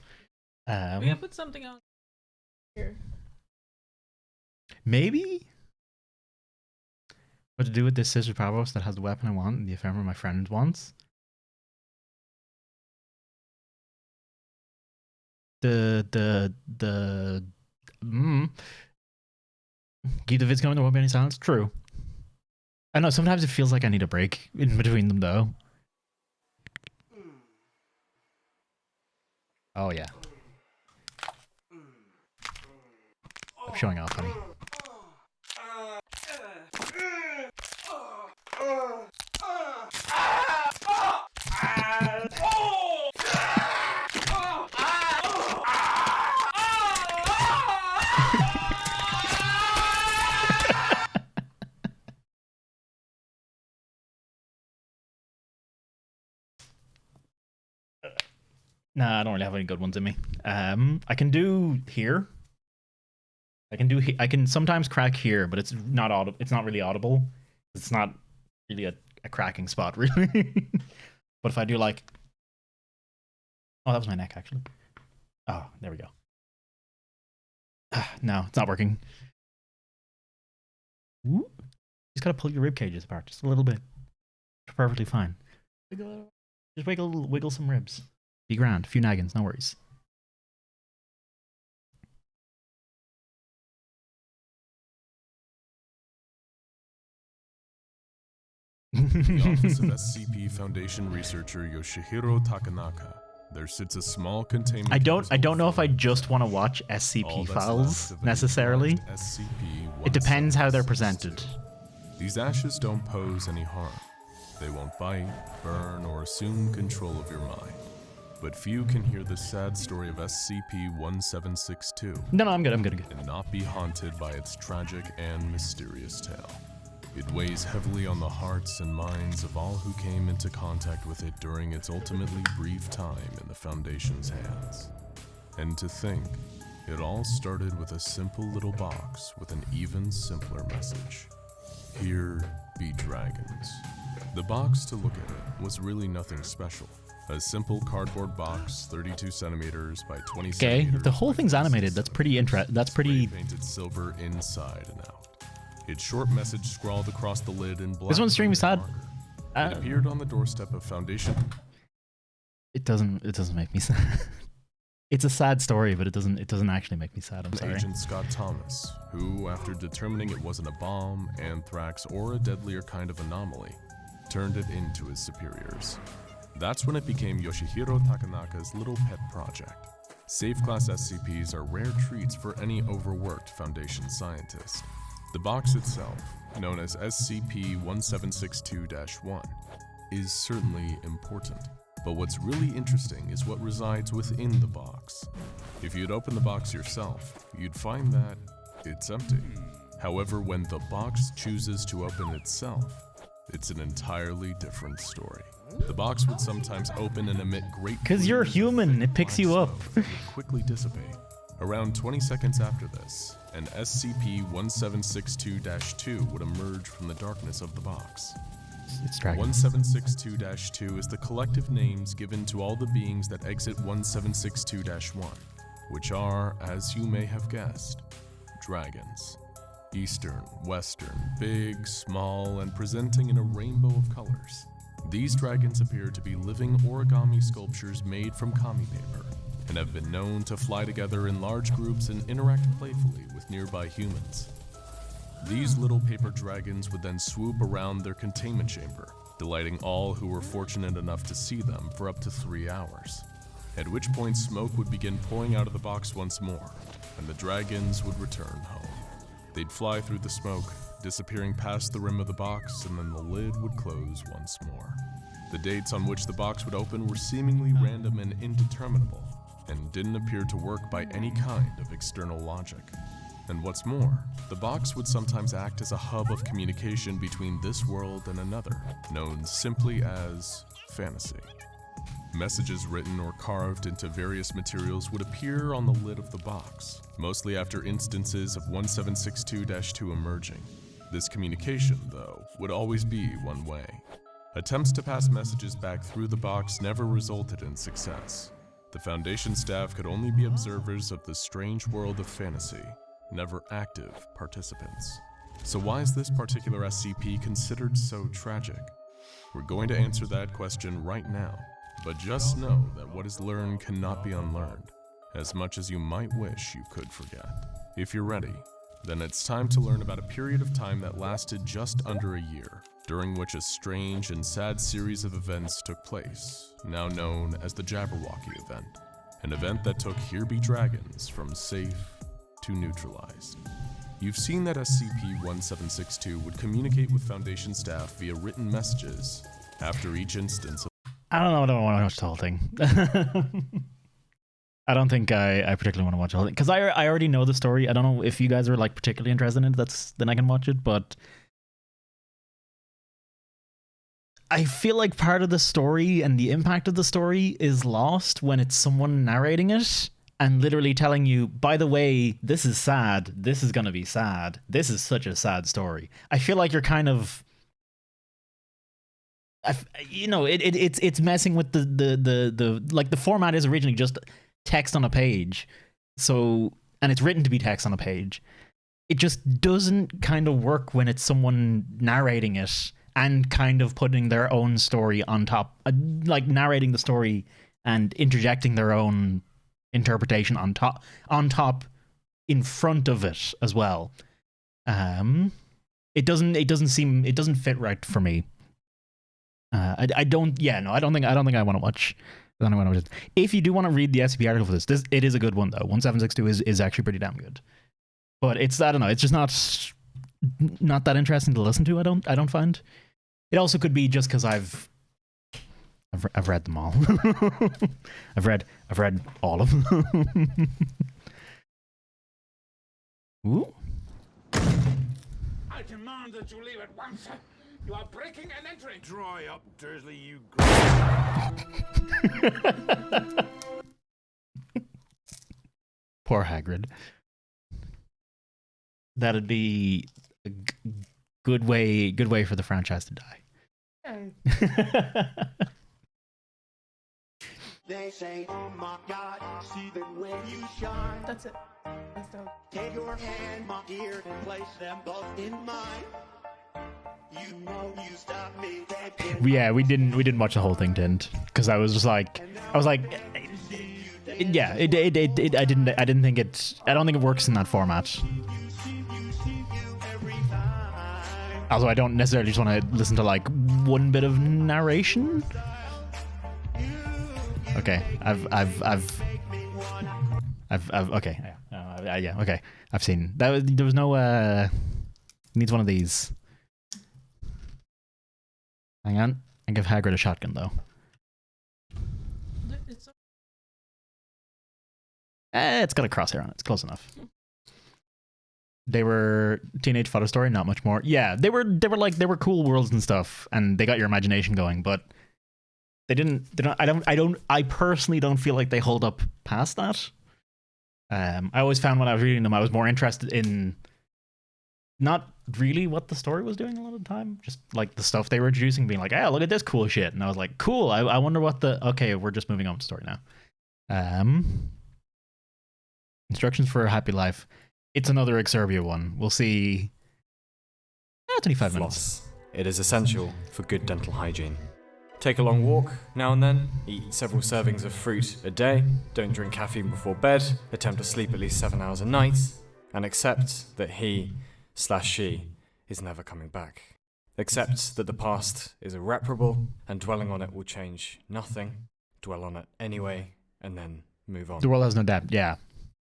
We can put something on here. Maybe what to do with this Scissor Powerhouse that has the weapon I want and the ephemera my friend wants. Keep the vids going, there won't be any silence. True. I know, sometimes it feels like I need a break in between them though. Oh yeah. I'm showing off, honey. Nah, I don't really have any good ones in me. I can do here. I can sometimes crack here, but it's not audible. It's not really audible. It's not really a cracking spot, really. But if I do like, oh, that was my neck actually. Oh, there we go. No, it's not working. Ooh. Just gotta pull your rib cages apart just a little bit. Perfectly fine. Just wiggle some ribs. Be grand. A few naggins, no worries. The office of SCP Foundation researcher Yoshihiro Takanaka. There sits a small containment. I don't know if I just want to watch SCP files necessarily. It depends how they're presented. These ashes don't pose any harm. They won't bite, burn, or assume control of your mind. But few can hear the sad story of SCP-1762. No, I'm good. And not be haunted by its tragic and mysterious tale. It weighs heavily on the hearts and minds of all who came into contact with it during its ultimately brief time in the Foundation's hands. And to think, it all started with a simple little box with an even simpler message. Here be dragons. The box, to look at it, was really nothing special. A simple cardboard box, 32 centimeters by 20 centimeters. Okay, the whole thing's animated. That's pretty interesting. That's pretty painted silver inside and out. Its short message scrawled across the lid in black. This one's stream is sad. It appeared on the doorstep of Foundation. It doesn't make me sad. It's a sad story, but it doesn't actually make me sad. I'm sorry. Agent Scott Thomas, who, after determining it wasn't a bomb, anthrax, or a deadlier kind of anomaly, turned it into his superiors. That's when it became Yoshihiro Takanaka's little pet project. Safe-class SCPs are rare treats for any overworked Foundation scientist. The box itself, known as SCP-1762-1, is certainly important. But what's really interesting is what resides within the box. If you'd open the box yourself, you'd find that it's empty. However, when the box chooses to open itself, it's an entirely different story. The box would sometimes open and emit great... Because you're human, it picks you up. Would quickly dissipate. Around 20 seconds after this, an SCP-1762-2 would emerge from the darkness of the box. It's dragons. 1762-2 is the collective names given to all the beings that exit 1762-1, which are, as you may have guessed, dragons. Eastern, Western, big, small, and presenting in a rainbow of colors. These dragons appear to be living origami sculptures made from kami paper, and have been known to fly together in large groups and interact playfully with nearby humans. These little paper dragons would then swoop around their containment chamber, delighting all who were fortunate enough to see them for up to 3 hours. At which point smoke would begin pouring out of the box once more, and the dragons would return home. They'd fly through the smoke, disappearing past the rim of the box, and then the lid would close once more. The dates on which the box would open were seemingly random and indeterminable, and didn't appear to work by any kind of external logic. And what's more, the box would sometimes act as a hub of communication between this world and another, known simply as fantasy. Messages written or carved into various materials would appear on the lid of the box, mostly after instances of 1762-2 emerging. This communication, though, would always be one way. Attempts to pass messages back through the box never resulted in success. The Foundation staff could only be observers of the strange world of fantasy, never active participants. So why is this particular SCP considered so tragic? We're going to answer that question right now, but just know that what is learned cannot be unlearned, as much as you might wish you could forget. If you're ready, then it's time to learn about a period of time that lasted just under a year, during which a strange and sad series of events took place, now known as the Jabberwocky event, an event that took Here Be Dragons from safe to neutralized. You've seen that SCP-1762 would communicate with Foundation staff via written messages after each instance of— I don't know, I don't want to watch the whole thing. I don't think I particularly want to watch the whole thing, because I already know the story. I don't know if you guys are like particularly interested in it, then I can watch it, but I feel like part of the story and the impact of the story is lost when it's someone narrating it and literally telling you, by the way, this is sad, this is going to be sad, this is such a sad story. I feel like you're kind of, it's messing with the format is originally just text on a page, so, and it's written to be text on a page. It just doesn't kind of work when it's someone narrating it and kind of putting their own story on top, like narrating the story and interjecting their own interpretation on top in front of it as well. It doesn't fit right for me. I don't think I want to watch. If you do want to read the SCP article for this, it is a good one though. 1762 is actually pretty damn good. But it's, I don't know, it's just not that interesting to listen to. I don't find. It also could be just because I've read them all. I've read all of them. Ooh. I demand that you leave at once. You are breaking and entering. Dry up, Dursley, you. Poor Hagrid. That'd be a good way for the franchise to die. They say, oh my God, see them when you shine. That's it. That's dope. Take your hand, my dear, and place them both in mine. You know you stopped me, baby. Yeah, we didn't watch the whole thing, because I was like, yeah, I don't think it works in that format. Although I don't necessarily just want to listen to like one bit of narration. Okay, I've okay, yeah, okay. I've seen that. There was no needs one of these. Hang on, I give Hagrid a shotgun though. It's got a crosshair on it. It's close enough. They were teenage photo story, not much more. Yeah, they were cool worlds and stuff, and they got your imagination going, but I personally don't feel like they hold up past that. I always found when I was reading them, I was more interested in not really what the story was doing a lot of the time, just like the stuff they were introducing, being like, "Hey, look at this cool shit," and I was like, "Cool." I wonder what the. Okay, we're just moving on to story now. Instructions for a Happy Life. It's another Exerbia one. We'll see. 25 minutes. It is essential for good dental hygiene. Take a long walk now and then. Eat several servings of fruit a day. Don't drink caffeine before bed. Attempt to sleep at least 7 hours a night. And accept that he/she is never coming back. Accept that the past is irreparable and dwelling on it will change nothing. Dwell on it anyway and then move on. The world has no depth, yeah.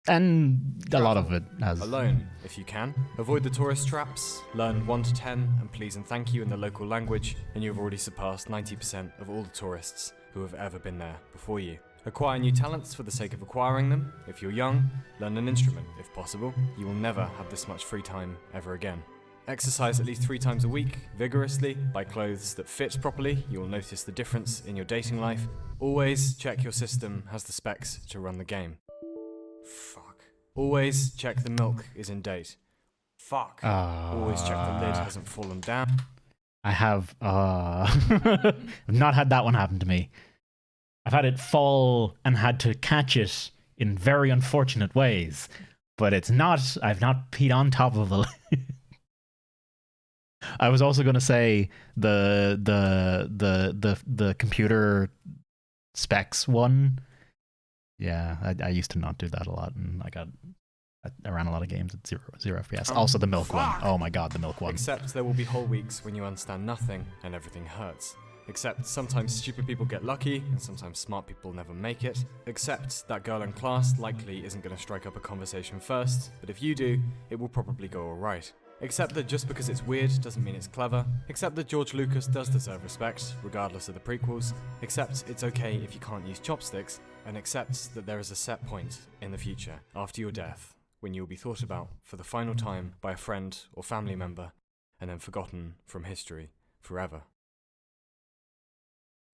And a lot of it has. Alone, if you can. Avoid the tourist traps. Learn 1 to 10 and please and thank you in the local language, and you've already surpassed 90% of all the tourists who have ever been there before you. Acquire new talents for the sake of acquiring them. If you're young, learn an instrument, if possible. You will never have this much free time ever again. Exercise at least 3 times a week, vigorously, buy clothes that fit properly, you will notice the difference in your dating life. Always check your system has the specs to run the game. Fuck. Always check the milk is in date. Fuck. Always check the lid hasn't fallen down. I have I've not had that one happen to me. I've had it fall and had to catch it in very unfortunate ways, but I've not peed on top of the lid. I was also going to say the computer specs one. Yeah, I used to not do that a lot, and I ran a lot of games at zero FPS. Also the milk one. Oh my god, the milk one. Except there will be whole weeks when you understand nothing and everything hurts. Except sometimes stupid people get lucky, and sometimes smart people never make it. Except that girl in class likely isn't going to strike up a conversation first, but if you do, it will probably go alright. Except that just because it's weird doesn't mean it's clever. Except that George Lucas does deserve respect, regardless of the prequels. Except it's okay if you can't use chopsticks. And except that there is a set point in the future, after your death, when you will be thought about for the final time by a friend or family member, and then forgotten from history forever.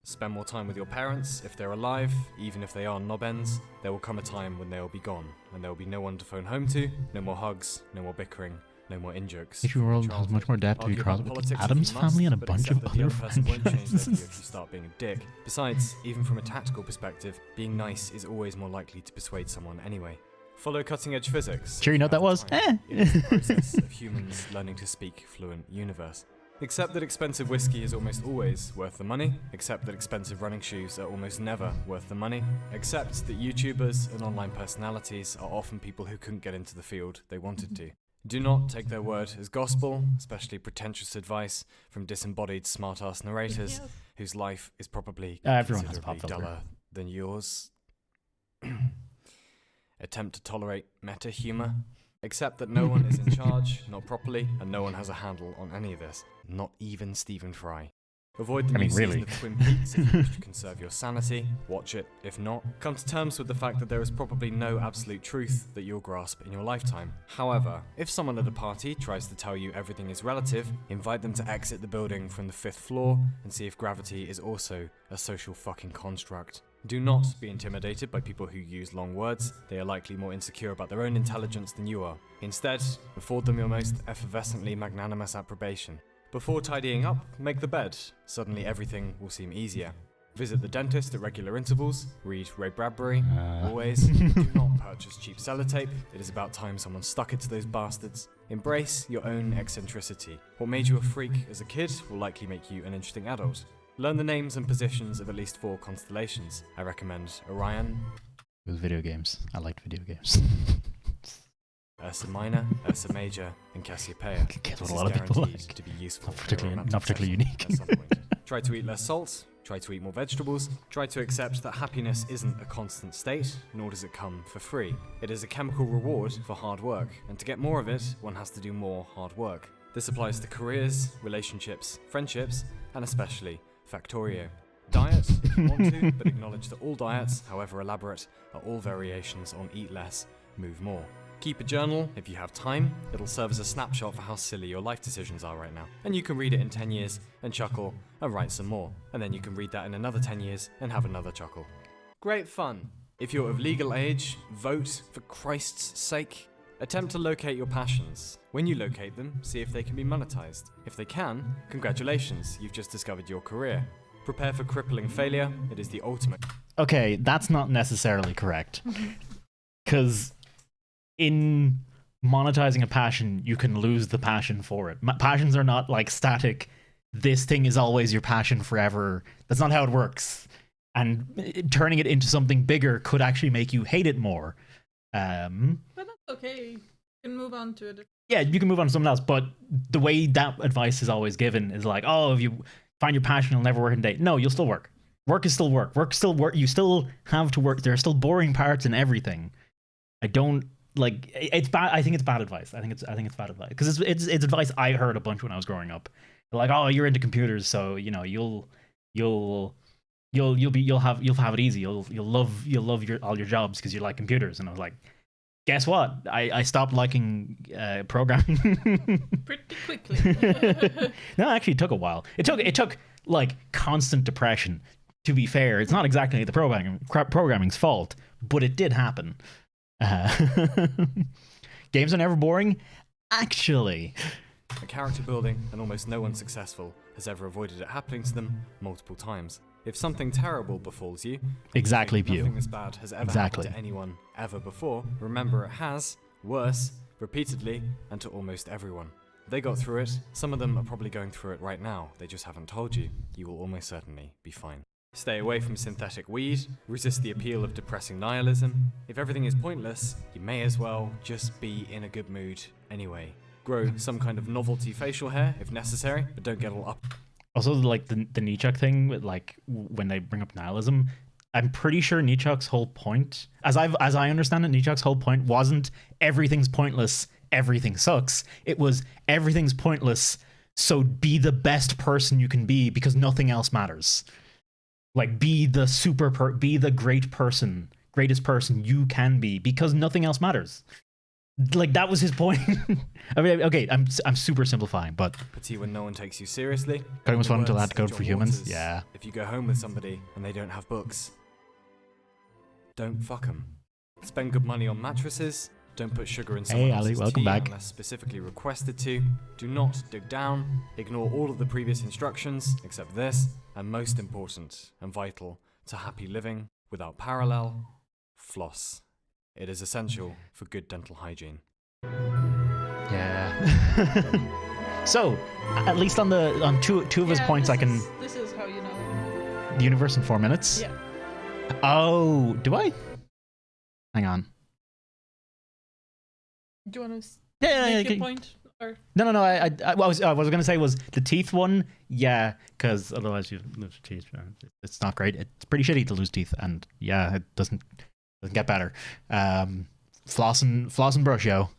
Spend more time with your parents if they're alive, even if they are knobends. There will come a time when they will be gone, and there will be no one to phone home to, no more hugs, no more bickering, no more in-jokes. If your world has much more depth to be crossed with the Addams family and a bunch of other friends. If you start being a dick. Besides, even from a tactical perspective, being nice is always more likely to persuade someone anyway. Follow cutting-edge physics. Sure you know what that was? It is the process of humans learning to speak fluent universe. Except that expensive whiskey is almost always worth the money. Except that expensive running shoes are almost never worth the money. Except that YouTubers and online personalities are often people who couldn't get into the field they wanted to. Do not take their word as gospel, especially pretentious advice from disembodied smart-ass narrators whose life is probably considerably duller than yours. Attempt to tolerate meta-humor. Except that no one is in charge, not properly, and no one has a handle on any of this. Not even Stephen Fry. Avoid the new season of Twin Peaks if you wish to conserve your sanity. Watch it, if not. Come to terms with the fact that there is probably no absolute truth that you'll grasp in your lifetime. However, if someone at a party tries to tell you everything is relative, invite them to exit the building from the 5th floor and see if gravity is also a social fucking construct. Do not be intimidated by people who use long words. They are likely more insecure about their own intelligence than you are. Instead, afford them your most effervescently magnanimous approbation. Before tidying up, make the bed. Suddenly everything will seem easier. Visit the dentist at regular intervals. Read Ray Bradbury. Always. Do not purchase cheap sellotape. It is about time someone stuck it to those bastards. Embrace your own eccentricity. What made you a freak as a kid will likely make you an interesting adult. Learn the names and positions of at least 4 constellations. I recommend Orion. It was video games. I liked video games. Ursa Minor, Ursa Major, and Cassiopeia. Guess what This a is lot of people guaranteed like. to be useful. Not particularly unique. At some point. Try to eat less salt. Try to eat more vegetables. Try to accept that happiness isn't a constant state, nor does it come for free. It is a chemical reward for hard work, and to get more of it, one has to do more hard work. This applies to careers, relationships, friendships, and especially Factorio. Diet, if you want to, but acknowledge that all diets, however elaborate, are all variations on eat less, move more. Keep a journal if you have time. It'll serve as a snapshot for how silly your life decisions are right now. And you can read it in 10 years and chuckle and write some more. And then you can read that in another 10 years and have another chuckle. Great fun. If you're of legal age, vote for Christ's sake. Attempt to locate your passions. When you locate them, see if they can be monetized. If they can, congratulations, you've just discovered your career. Prepare for crippling failure. It is the ultimate. Okay, that's not necessarily correct. Because in monetizing a passion, you can lose the passion for it. Passions are not like static. This thing is always your passion forever. That's not how it works. And turning it into something bigger could actually make you hate it more. But that's okay. You can move on to it. Yeah, you can move on to something else. But the way that advice is always given is like, oh, if you find your passion, you'll never work in a day. No, you'll still work. Work is still work. Work still work. You still have to work. There are still boring parts in everything. I don't like. It's bad. I think it's bad advice. I think it's bad advice because it's advice I heard a bunch when I was growing up. They're like, oh, you're into computers, so you know you'll have it easy. You'll love all your jobs because you like computers. And I was like, guess what? I stopped liking programming pretty quickly. No, actually, it took a while. It took like constant depression. To be fair, it's not exactly the programming's fault, but it did happen. Games are never boring. Actually, a character building, and almost no one successful has ever avoided it happening to them multiple times. If something terrible befalls you, exactly, Pew. Nothing as bad has ever happened to anyone ever before. Remember, it has, worse, repeatedly, and to almost everyone. They got through it. Some of them are probably going through it right now. They just haven't told you. You will almost certainly be fine. Stay away from synthetic weed. Resist the appeal of depressing nihilism. If everything is pointless, you may as well just be in a good mood anyway. Grow some kind of novelty facial hair if necessary, but don't get all up. Also, like the Nietzsche thing, with like when they bring up nihilism, I'm pretty sure Nietzsche's whole point, as I understand it, Nietzsche's whole point wasn't everything's pointless, everything sucks. It was everything's pointless, so be the best person you can be because nothing else matters. Like be the greatest person you can be because nothing else matters. Like that was his point. I mean, okay, I'm super simplifying, but Petty when no one takes you seriously. coding was fun until I had to code John for humans. Waters, Yeah. If you go home with somebody and they don't have books, don't fuck them. Spend good money on mattresses. Don't put sugar in someone Ali, else's welcome tea back. unless specifically requested to. Do not dig down. Ignore all of the previous instructions except this, and most important and vital to happy living without parallel, floss. It is essential for good dental hygiene. Yeah. So, at least on two of his points, This is how you know. The universe in 4 minutes. Yeah. Oh, do I? Hang on. Do you want to Yeah, make your okay. point? Or No. What I was gonna say was the teeth one. Yeah, because otherwise you lose your teeth. It's not great. It's pretty shitty to lose teeth, and yeah, it doesn't get better. Floss and brush, yo.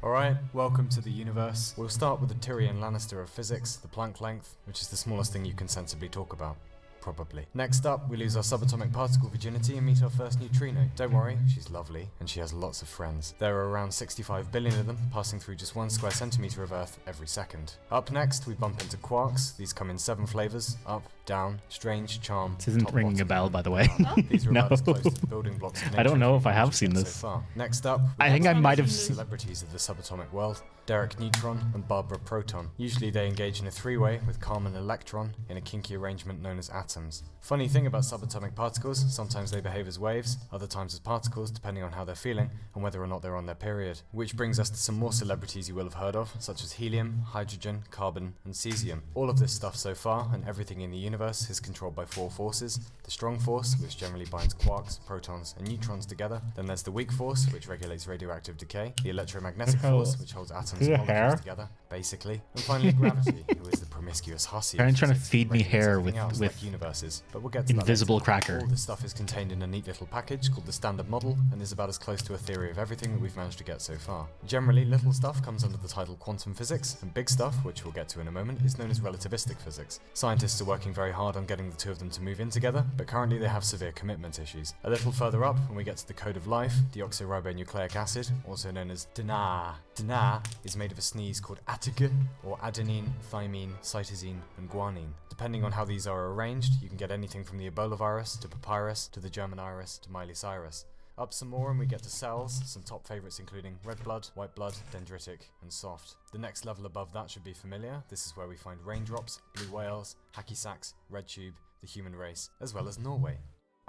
Alright, welcome to the universe. We'll start with the Tyrion Lannister of physics, the Planck length, which is the smallest thing you can sensibly talk about. Probably. Next up, we lose our subatomic particle virginity and meet our first neutrino. Don't worry, she's lovely, and she has lots of friends. There are around 65 billion of them, passing through just 1 square centimetre of Earth every second. Up next, we bump into quarks. These come in 7 flavours: up, down, strange, charm. This isn't top, ringing a bottom, bell, by the way. These are No. about as close to the building blocks of I don't nature know as if I we've have managed to seen get this. so far. Next up, I think I might have seen celebrities of the subatomic world. Derek Neutron and Barbara Proton. Usually they engage in a 3-way with Carmen Electron in a kinky arrangement known as atoms. Funny thing about subatomic particles, sometimes they behave as waves, other times as particles depending on how they're feeling and whether or not they're on their period. Which brings us to some more celebrities you will have heard of, such as helium, hydrogen, carbon and cesium. All of this stuff so far and everything in the universe is controlled by 4 forces. The strong force, which generally binds quarks, protons and neutrons together. Then there's the weak force, which regulates radioactive decay. The electromagnetic force, which holds atoms and molecules together, basically. And finally gravity, who is the promiscuous hussy. Parents trying to feed me hair with universes. But we'll get to that invisible later. cracker. All this stuff is contained in a neat little package called the Standard Model and is about as close to a theory of everything that we've managed to get so far. Generally, little stuff comes under the title quantum physics, and big stuff, which we'll get to in a moment, is known as relativistic physics. Scientists are working very hard on getting the two of them to move in together, but currently they have severe commitment issues. A little further up, when we get to the code of life, deoxyribonucleic acid, also known as DNA. DNA is made of a sneeze called ATG, or adenine, thymine, cytosine, and guanine. Depending on how these are arranged, you can get anything from the Ebola virus, to papyrus, to the German iris, to Miley-Cyrus. Up some more and we get to cells, some top favourites including red blood, white blood, dendritic, and soft. The next level above that should be familiar. This is where we find raindrops, blue whales, hacky sacks, red tube, the human race, as well as Norway.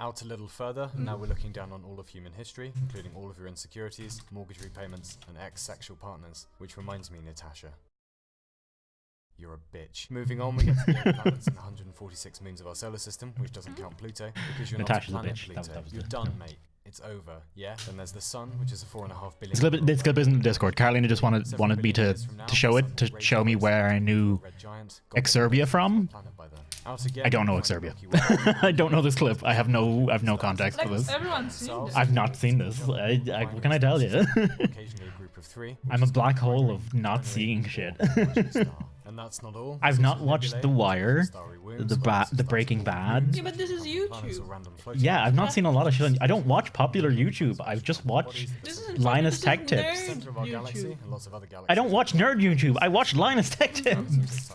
Out a little further, and now we're looking down on all of human history, including all of your insecurities, mortgage repayments, and ex-sexual partners. Which reminds me, Natasha, you're a bitch. Moving on, we get to the 8 planets and the 146 moons of our solar system, which doesn't count Pluto, because you're Natasha's a not a planet, bitch. Pluto. That was You're the- done, mate. It's over, yeah? Then there's the sun, which is a 4.5 billion... It's good business in the Discord. Carolina just wanted me to show me where I knew Exerbia from. I don't know Exerbia. I don't know this clip. I have no context for this. Everyone's seen this. I've not seen this. What can I tell you? I'm a black hole of not seeing shit. And that's not all. I've not watched The Wire. the Breaking Bad. Yeah, but this is YouTube. Yeah, I've not seen a lot of shit. I don't watch popular YouTube. I just watch Linus Tech Tips. I don't watch nerd YouTube. I watch Linus Tech Tips.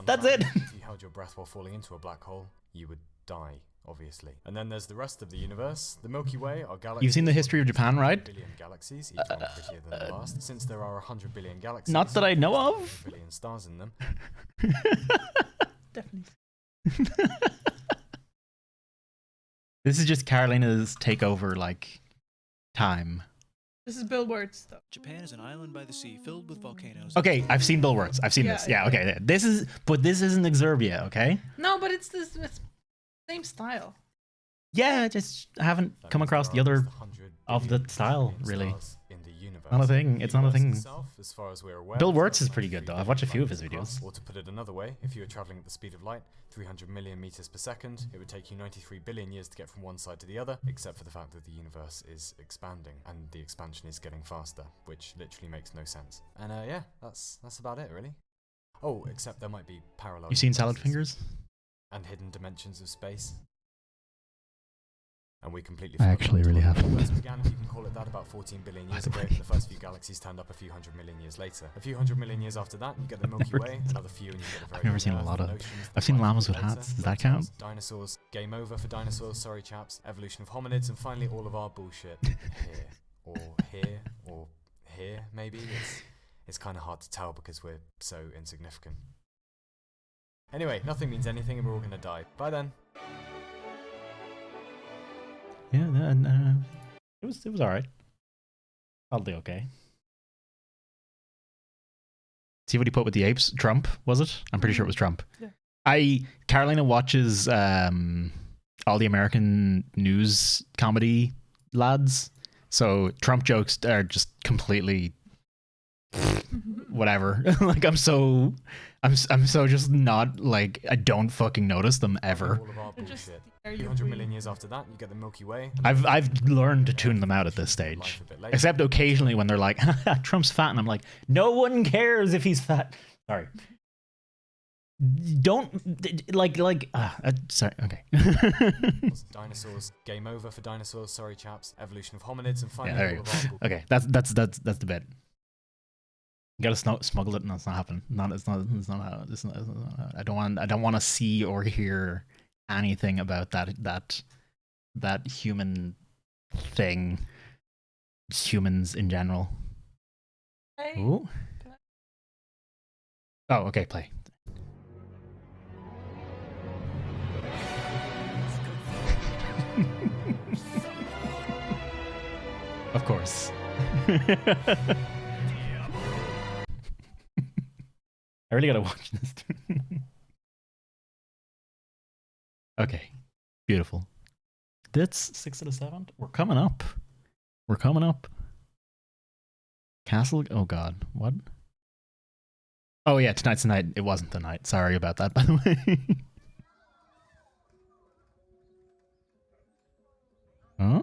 That's it. If you held your breath while falling into a black hole, you would die, obviously. And then there's the rest of the universe. The Milky Way, our galaxy. You've seen the history of Japan, right? Billion galaxies, each one prettier than the last. Since there are 100 billion galaxies, not that I know of. Billion stars in them. Definitely. This is just Carolina's takeover, like, time. This is Bill Wurtz, though. Japan is an island by the sea filled with volcanoes. Okay, I've seen Bill Wurtz. I've seen this. Yeah, okay. This isn't Exerbia, okay? No, but it's same style. Yeah, just haven't come across the other of the style, really. Not a thing. It's not a thing. As far as we're aware, Bill Wurtz is pretty good, though. I've watched a few of his videos. Or to put it another way, if you were traveling at the speed of light, 300 million meters per second, it would take you 93 billion years to get from one side to the other, except for the fact that the universe is expanding, and the expansion is getting faster, which literally makes no sense. And yeah, that's about it, really. Oh, except there might be parallel. You seen Salad Fingers? And hidden dimensions of space. And we completely. I actually really haven't. The universe began, if you can call it that, about 14 billion years ago. The first few galaxies turned up a few 100 million years later. A few 100 million years after that, you get the Milky Way. Another few, and you get a very. I've never seen a lot of. I've seen llamas with hats. Does that count? Dinosaurs. Game over for dinosaurs. Sorry, chaps. Evolution of hominids, and finally all of our bullshit here, or here, or here. Maybe it's kind of hard to tell because we're so insignificant. Anyway, nothing means anything, and we're all gonna die. Bye then. Yeah, it was all right. Probably okay. See what he put with the apes? Trump, was it? I'm pretty sure it was Trump. Yeah. Carolina watches all the American news comedy lads, so Trump jokes are just completely whatever. Like I'm so just not like I don't fucking notice them ever. 200 million years after that, you get the Milky Way. I've learned to tune them out at this stage, except occasionally when they're like, "Trump's fat," and I'm like, "No one cares if he's fat." Sorry. Don't sorry. Okay. Dinosaurs. Game over for dinosaurs. Sorry, chaps. Evolution of hominids, and finally. Yeah, okay, that's the bit. You gotta smuggle it, and that's not happening. I don't want to see or hear anything about that human thing, humans in general. Hey. Ooh. Oh, okay, play. Of course. I really gotta watch this. Okay, beautiful. That's 6 out of 7. We're coming up. Castle. Oh God, what? Oh yeah, tonight's the night. It wasn't the night. Sorry about that, by the way. Huh?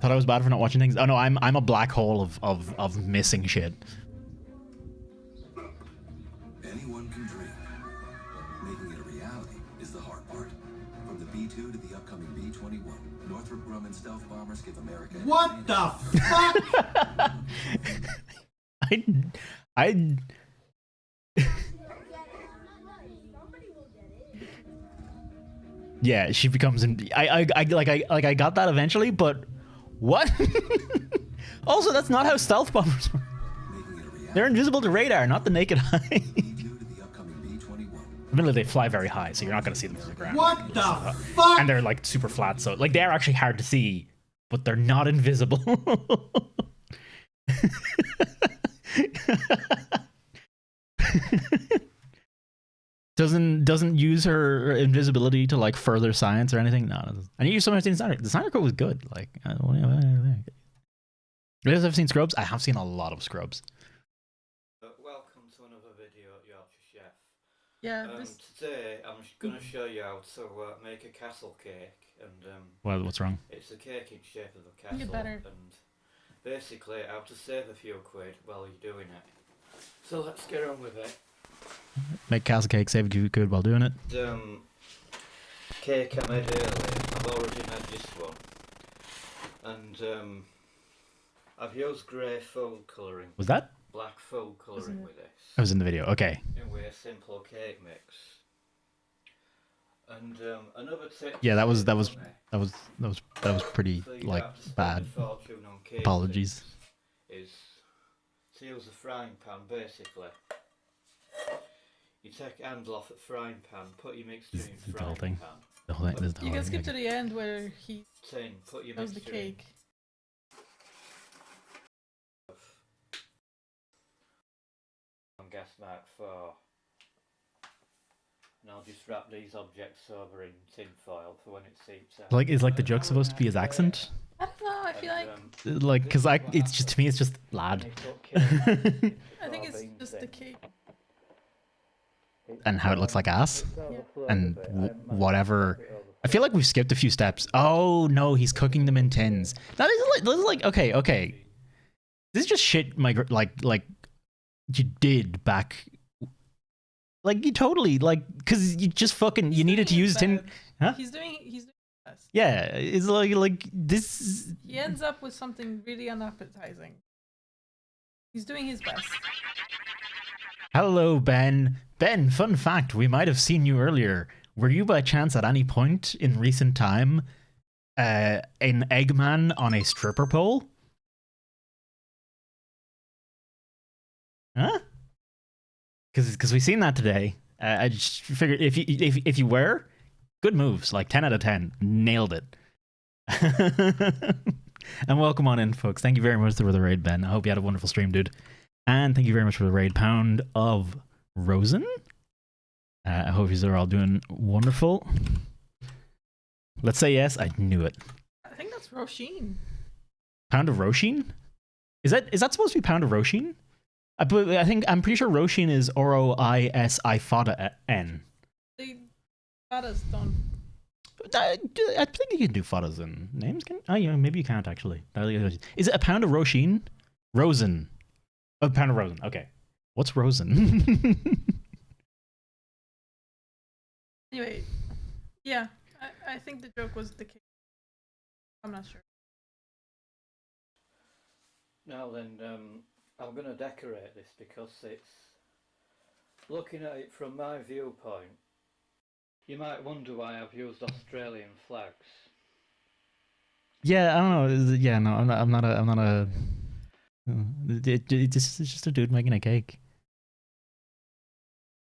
Thought I was bad for not watching things. Oh no, I'm a black hole of missing shit. Anyone can dream. Making it a reality is the hard part. From the B-2 to the upcoming B-21, Northrop Grumman stealth bombers give America. What the fuck? I yeah, she becomes. I got that eventually, but what? Also, that's not how stealth bombers work. They're invisible to radar, not the naked eye. Admittedly, they fly very high, so you're not going to see them from the ground. What the fuck? And they're like super flat, so like they are actually hard to see, but they're not invisible. Doesn't use her invisibility to like further science or anything. No, I need you sometimes seen the Snyder Code was good. Like, have you ever seen Scrubs? I have seen a lot of Scrubs. Welcome to another video at Yorkshire Chef. Yeah. Today I'm going to show you how to make a castle cake, and Well, what's wrong? It's a cake in shape of a Make it castle, better. and basically how to save a few quid while you're doing it. So let's get on with it. Make castle cake, save a few good while doing it. Cake I made earlier. I've already made this one. And I've used grey food colouring. Was that? Black food colouring with this. I was in the video. Okay. And with a simple cake mix. And another tip. Yeah, that was pretty So you like don't have to spend bad. a fortune on cake Apologies. Is to use a frying pan basically. You take handle off the frying pan, put your mixture in The whole frying thing. pan. The whole thing. This is the You whole can thing. skip to the end where he Tin, put your does the mixture in. cake. On gas mark 4. And I'll just wrap these objects over in tin foil for when it seeps out. Like, is like the joke supposed to be his accent? I don't know. I feel like Like, cause it's just to me, it's just lad. I think it's just the cake. And how it looks like ass, Yeah. and whatever. I feel like we've skipped a few steps. Oh no, he's cooking them in tins. That is like okay. This is just shit. Like you did back. Like you totally because you just fucking you needed to use tin. Huh? He's doing his best. Yeah, it's like this. He ends up with something really unappetizing. He's doing his best. Hello, Ben. Ben, fun fact, we might have seen you earlier. Were you by chance at any point in recent time an Eggman on a stripper pole? Huh? Because we seen that today. I just figured if you were, good moves, like 10 out of 10. Nailed it. And welcome on in, folks. Thank you very much for the raid, Ben. I hope you had a wonderful stream, dude. And thank you very much for the raid, Pound of Rosen. I hope you are all doing wonderful. Let's say yes. I knew it. I think that's Roshin. Pound of Roshin? Is that supposed to be Pound of Roshin? I'm pretty sure Roshin is Roisi-Fada-N. The fathers don't. I think you can do fathers in names. Oh yeah, maybe you can't actually. Is it a Pound of Roshin? Rosen. Oh, Pound of Rosen. Okay. What's Rosen? Anyway, yeah, I think the joke was the cake. I'm not sure. Now then, I'm going to decorate this because it's looking at it from my viewpoint. You might wonder why I've used Australian flags. Yeah, I don't know. Yeah, no, I'm not a. It's just a dude making a cake.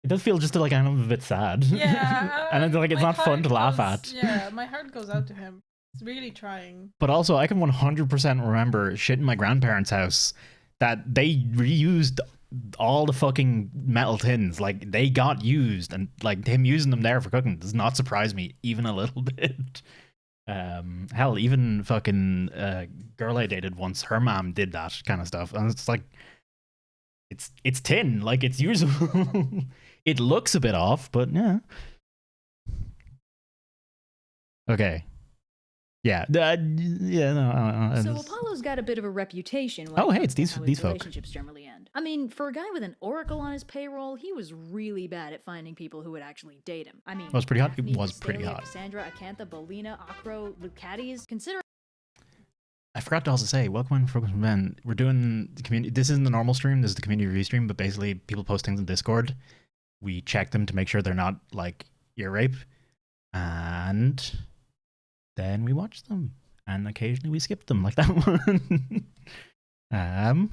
It does feel just like I'm a bit sad. Yeah, and it's like it's not fun to laugh at. Yeah, my heart goes out to him. He's really trying. But also, I can 100% remember shit in my grandparents' house that they reused all the fucking metal tins. Like they got used, and like him using them there for cooking does not surprise me even a little bit. Hell, even fucking girl I dated once, her mom did that kind of stuff, and it's like it's tin, like it's usable. It looks a bit off, but yeah. Okay. Yeah. Yeah. No. So Apollo's got a bit of a reputation. Oh, hey, it's these how folk. Relationships generally end. I mean, for a guy with an oracle on his payroll, he was really bad at finding people who would actually date him. I mean, it was pretty hot. Daphne, It was pretty Castalia, hot. Cassandra, Acantha, Bolina, Acro, Lucades. Consider. I forgot to also say, welcome in, Focus from Ben. We're doing the community. This isn't the normal stream. This is the community review stream. But basically, people post things in Discord. We check them to make sure they're not like ear rape, and then we watch them. And occasionally we skip them, like that one.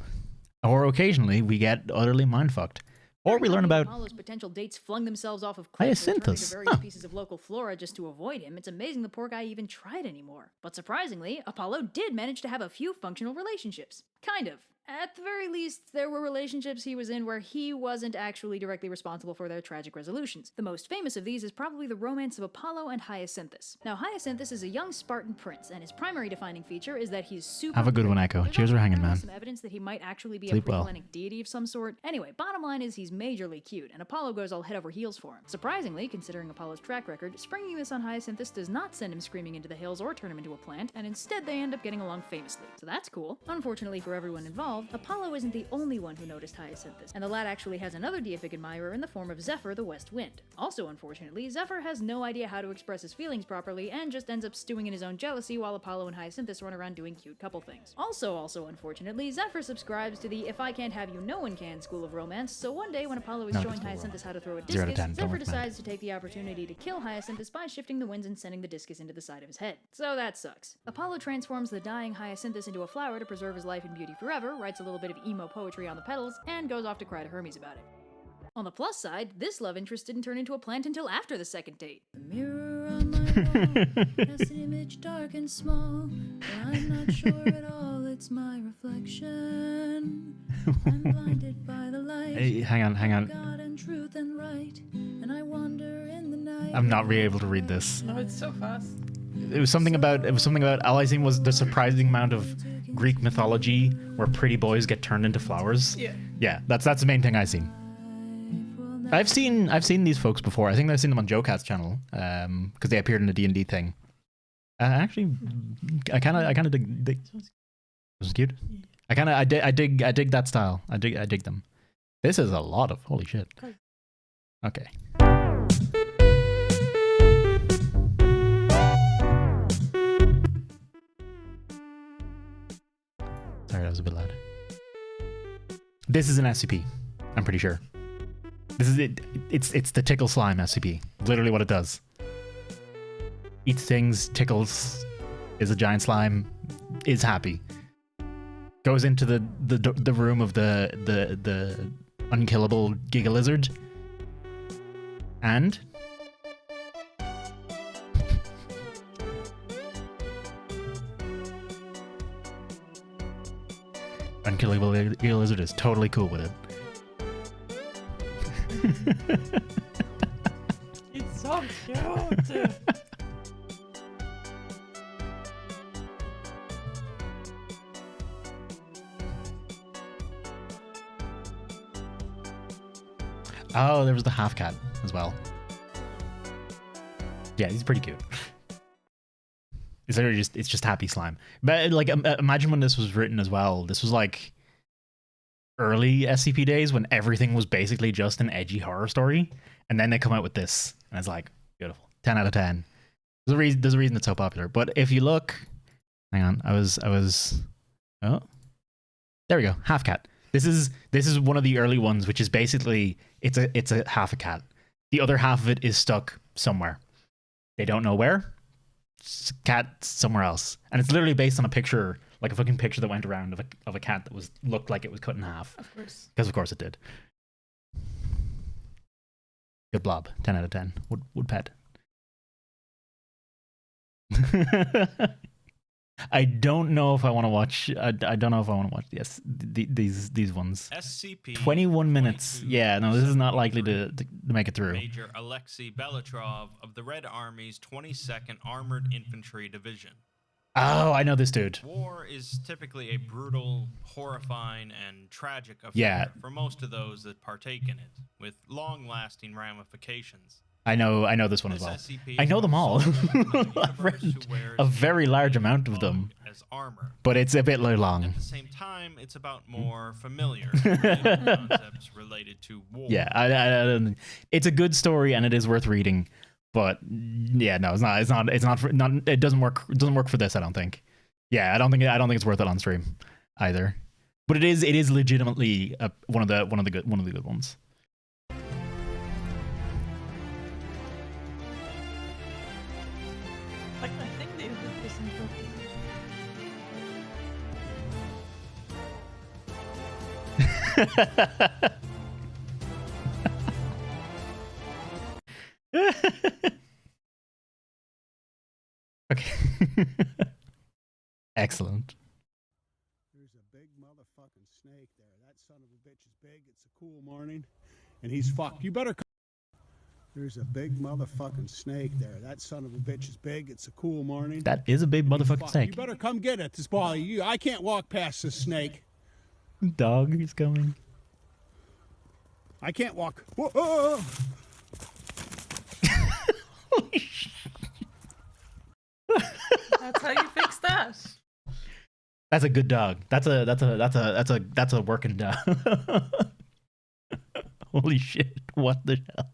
Or occasionally we get utterly mindfucked. Or we learn about Apollo's potential dates flung themselves off of cliffs, returning to various pieces of local flora just to avoid him. It's amazing the poor guy even tried anymore. But surprisingly, Apollo did manage to have a few functional relationships. Kind of. At the very least, there were relationships he was in where he wasn't actually directly responsible for their tragic resolutions. The most famous of these is probably the romance of Apollo and Hyacinthus. Now, Hyacinthus is a young Spartan prince, and his primary defining feature is that he's super... Have a good one, Echo. Cheers for hanging, man. Some evidence that he might actually be Sleep a well. pre-Hellenic deity of some sort. Anyway, bottom line is he's majorly cute, and Apollo goes all head over heels for him. Surprisingly, considering Apollo's track record, springing this on Hyacinthus does not send him screaming into the hills or turn him into a plant, and instead they end up getting along famously. So that's cool. Unfortunately for everyone involved, Apollo isn't the only one who noticed Hyacinthus, and the lad actually has another deific admirer in the form of Zephyr, the West Wind. Also, unfortunately, Zephyr has no idea how to express his feelings properly and just ends up stewing in his own jealousy while Apollo and Hyacinthus run around doing cute couple things. Also unfortunately, Zephyr subscribes to the if I can't have you no one can school of romance, so one day when Apollo is showing Hyacinthus how to throw a 0 to discus, 10, don't Zephyr work, man. decides to take the opportunity to kill Hyacinthus by shifting the winds and sending the discus into the side of his head. So that sucks. Apollo transforms the dying Hyacinthus into a flower to preserve his life and beauty forever, writes a little bit of emo poetry on the petals, and goes off to cry to Hermes about it. On the plus side, this love interest didn't turn into a plant until after the second date. The mirror on my wall has an image dark and small, but I'm not sure at all it's my reflection. I'm blinded by the light. Hey, hang on. God and truth and right, and I wander in the night. I'm not really able to read this. No, it's so fast. It was something about all I seen was the surprising amount of Greek mythology where pretty boys get turned into flowers. Yeah, that's the main thing I've seen. I've seen these folks before. I think I've seen them on Joe Cat's channel because they appeared in the D&D thing. Actually, I kind of dig. This is cute. I dig that style. I dig them. This is a lot of holy shit. Okay. Sorry, that was a bit loud. This is an SCP. I'm pretty sure. This is it. It's the tickle slime SCP. Literally what it does. Eats things, tickles, is a giant slime, is happy. Goes into the room of the unkillable Giga Lizard. And unkillable Giga Lizard is totally cool with it. It's so cute. Oh, there was the half cat as well. Yeah, he's pretty cute. It's literally it's just happy slime. But like, imagine when this was written as well. This was like early SCP days when everything was basically just an edgy horror story, and then they come out with this, and it's like beautiful. 10 out of 10. There's a reason it's so popular. But if you look, hang on, I was. Oh, there we go. Half cat. This is one of the early ones, which is basically it's a half a cat. The other half of it is stuck somewhere. They don't know where. It's a cat somewhere else, and it's literally based on a picture, like a fucking picture that went around of a cat that looked like it was cut in half. Of course. Because of course it did. Good blob. 10 out of 10. Would pet. I don't know if I want to watch. I don't know if I want to watch these ones. SCP 21 minutes. Yeah, no, this is not likely to make it through. Major Alexei Belatrov of the Red Army's 22nd Armored Infantry Division. Oh, I know this dude. War is typically a brutal, horrifying, and tragic affair Yeah. for most of those that partake in it, with long-lasting ramifications. I know this one as This well. SCP I know them all. I've read a very large amount of them, but it's a bit long. At the same time, it's about more familiar concepts related to war. Yeah, I it's a good story and it is worth reading, but yeah, no, it's not. It doesn't work. It doesn't work for this. I don't think. Yeah, I don't think it's worth it on stream either. But it is legitimately one of the good ones. Like, I think they did this in Okay. Excellent. There's a big motherfucking there. That son of a bitch is big. It's a cool morning, and he's fucked. You better come. There's a big motherfucking snake there. That son of a bitch is big. It's a cool morning. That is a big motherfucking snake. You better come get it. This ball. I can't walk past this snake. Dog is coming. I can't walk. Whoa, whoa. Holy shit. That's how you fix that. That's a good dog. That's a working dog. Holy shit! What the hell?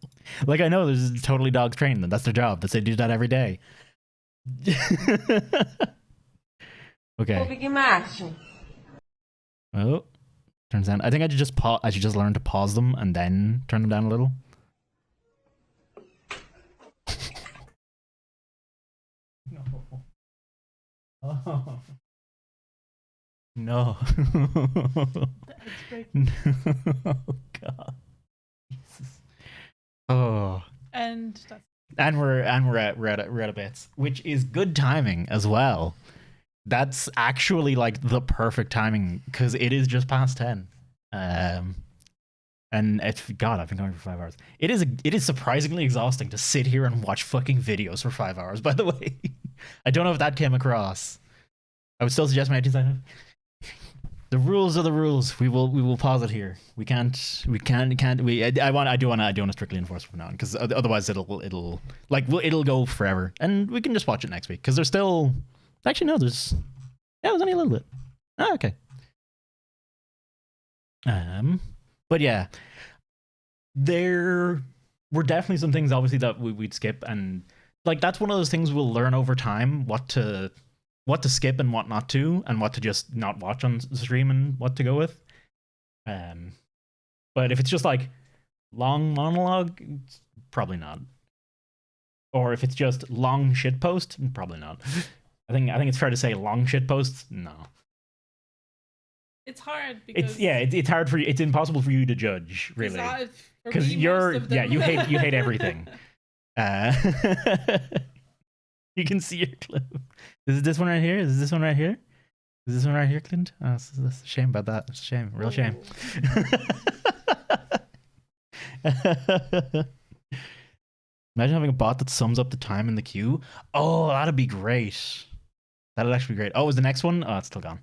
Like, I know there's totally dogs trained them. That's their job. They do that every day. Okay. Oh, turns down. I think I should just I should just learn to pause them and then turn them down a little. No. Oh. No. Oh God. Jesus. Oh. And that's we're at bits, which is good timing as well. That's actually like the perfect timing because it is just past 10. And it's God, I've been going for 5 hours. It is surprisingly exhausting to sit here and watch fucking videos for 5 hours. By the way, I don't know if that came across. I would still suggest my 18 The rules are the rules. We will pause it here. I do want to strictly enforce from now on because otherwise it'll go forever and we can just watch it next week because there's still actually no there's it was only a little bit. Oh, okay. But yeah, there were definitely some things obviously that we'd skip and like that's one of those things we'll learn over time what to skip and what not to, and what to just not watch on stream and what to go with. But if it's just like long monologue, probably not. Or if it's just long shit post, probably not. I think it's fair to say long shit posts, no. It's hard because it's hard for you. It's impossible for you to judge, really, because you hate everything. You can see your clip. Is it this one right here? Is this one right here? Is this one right here, Clint? Oh, that's a shame about that. It's a shame. Real shame. Imagine having a bot that sums up the time in the queue. Oh, that'd be great. That'd actually be great. Oh, is the next one? Oh, it's still gone.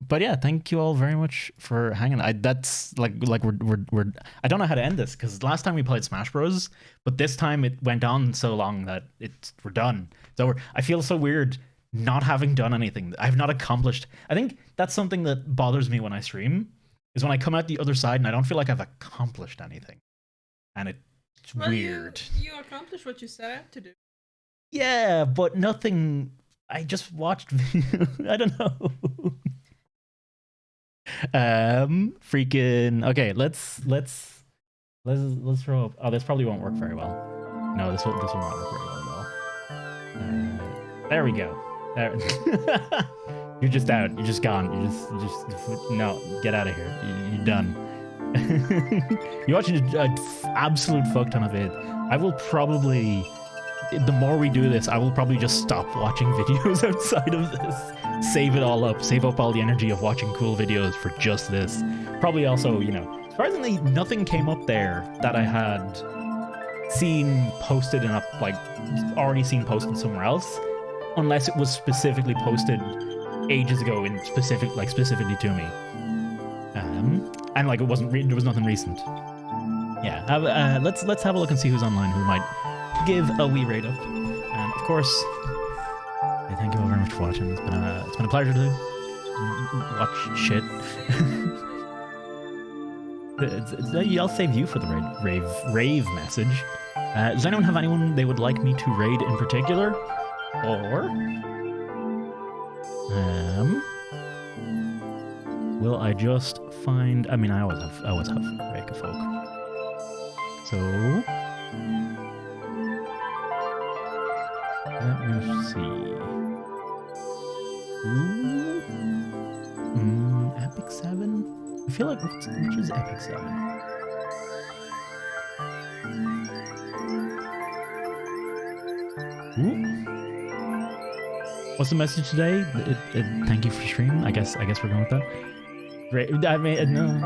But yeah, thank you all very much for hanging. That's like we're I don't know how to end this because last time we played Smash Bros, but this time it went on so long that we're done. So I feel so weird not having done anything. I've not accomplished. I think that's something that bothers me when I stream is when I come out the other side and I don't feel like I've accomplished anything, and it's weird. You accomplished what you set out to do. Yeah, but nothing. I just watched. I don't know. Freaking okay, let's throw up. Oh, this probably won't work very well. No, this will not work very well at all. There we go. There. You're just out. You're just gone. You just no, get out of here. You're done. You're watching an absolute fuck ton of it. I will probably, the more we do this, I will probably just stop watching videos outside of this. Save it all up. Save up all the energy of watching cool videos for just this. Probably also, surprisingly, nothing came up there that I had seen posted and already seen posted somewhere else, unless it was specifically posted ages ago and specifically to me. And it wasn't. There was nothing recent. Yeah. Let's have a look and see who's online who might give a wee rate up. And of course, thank you all very much for watching. It's been a pleasure to watch shit. I'll save you for the rave message. Does anyone have anyone they would like me to raid in particular? Or will I just find? I mean, I always have Rake of Folk. So let me see. Epic 7? I feel like which is Epic 7? Ooh. What's the message today? Thank you for streaming. I guess we're going with that. Great. I mean, no.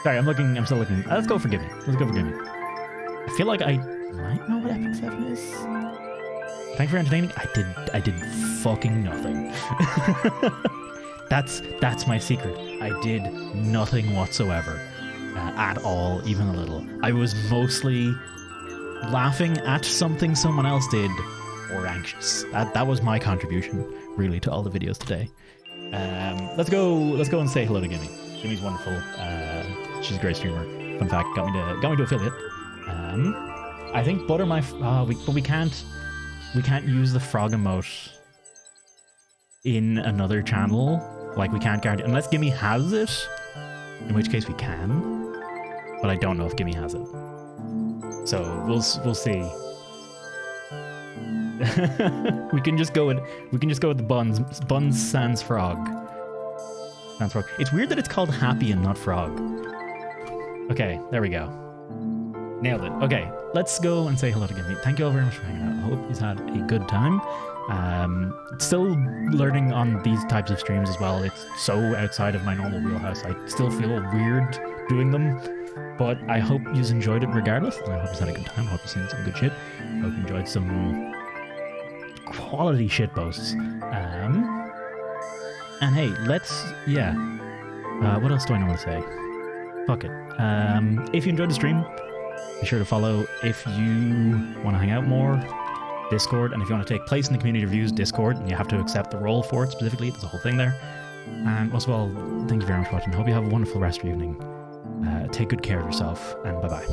Sorry, I'm still looking. Let's go forgive me. Let's go forgive me. I feel like I might know what Epic 7 is. Thanks for entertaining. I did fucking nothing. That's my secret. I did nothing whatsoever. At all, even a little. I was mostly laughing at something someone else did or anxious. That was my contribution, really, to all the videos today. Let's go and say hello to Gimme. Gimmy's wonderful. She's a great streamer. Fun fact, got me to affiliate. I think Butter My but we can't use the frog emote in another channel. Like, we can't guarantee unless Gimme has it, in which case we can. But I don't know if Gimme has it. So we'll see. we can just go with the Buns sans frog. Sans frog. It's weird that it's called Happy and not Frog. Okay, there we go. Nailed it. Okay, let's go and say hello to Gimme. Thank you all very much for hanging out. I hope you've had a good time. Still learning on these types of streams as well. It's so outside of my normal wheelhouse. I still feel weird doing them, but I hope you've enjoyed it regardless. I hope you've had a good time. I hope you've seen some good shit. I hope you enjoyed some quality shit posts. And hey, what else do I know to say? Fuck it. If you enjoyed the stream, be sure to follow if you want to hang out more. Discord, and if you want to take place in the community reviews Discord, and you have to accept the role for it specifically, there's a whole thing there. And most of all, thank you very much for watching. Hope you have a wonderful rest of your evening. Take good care of yourself, and bye-bye.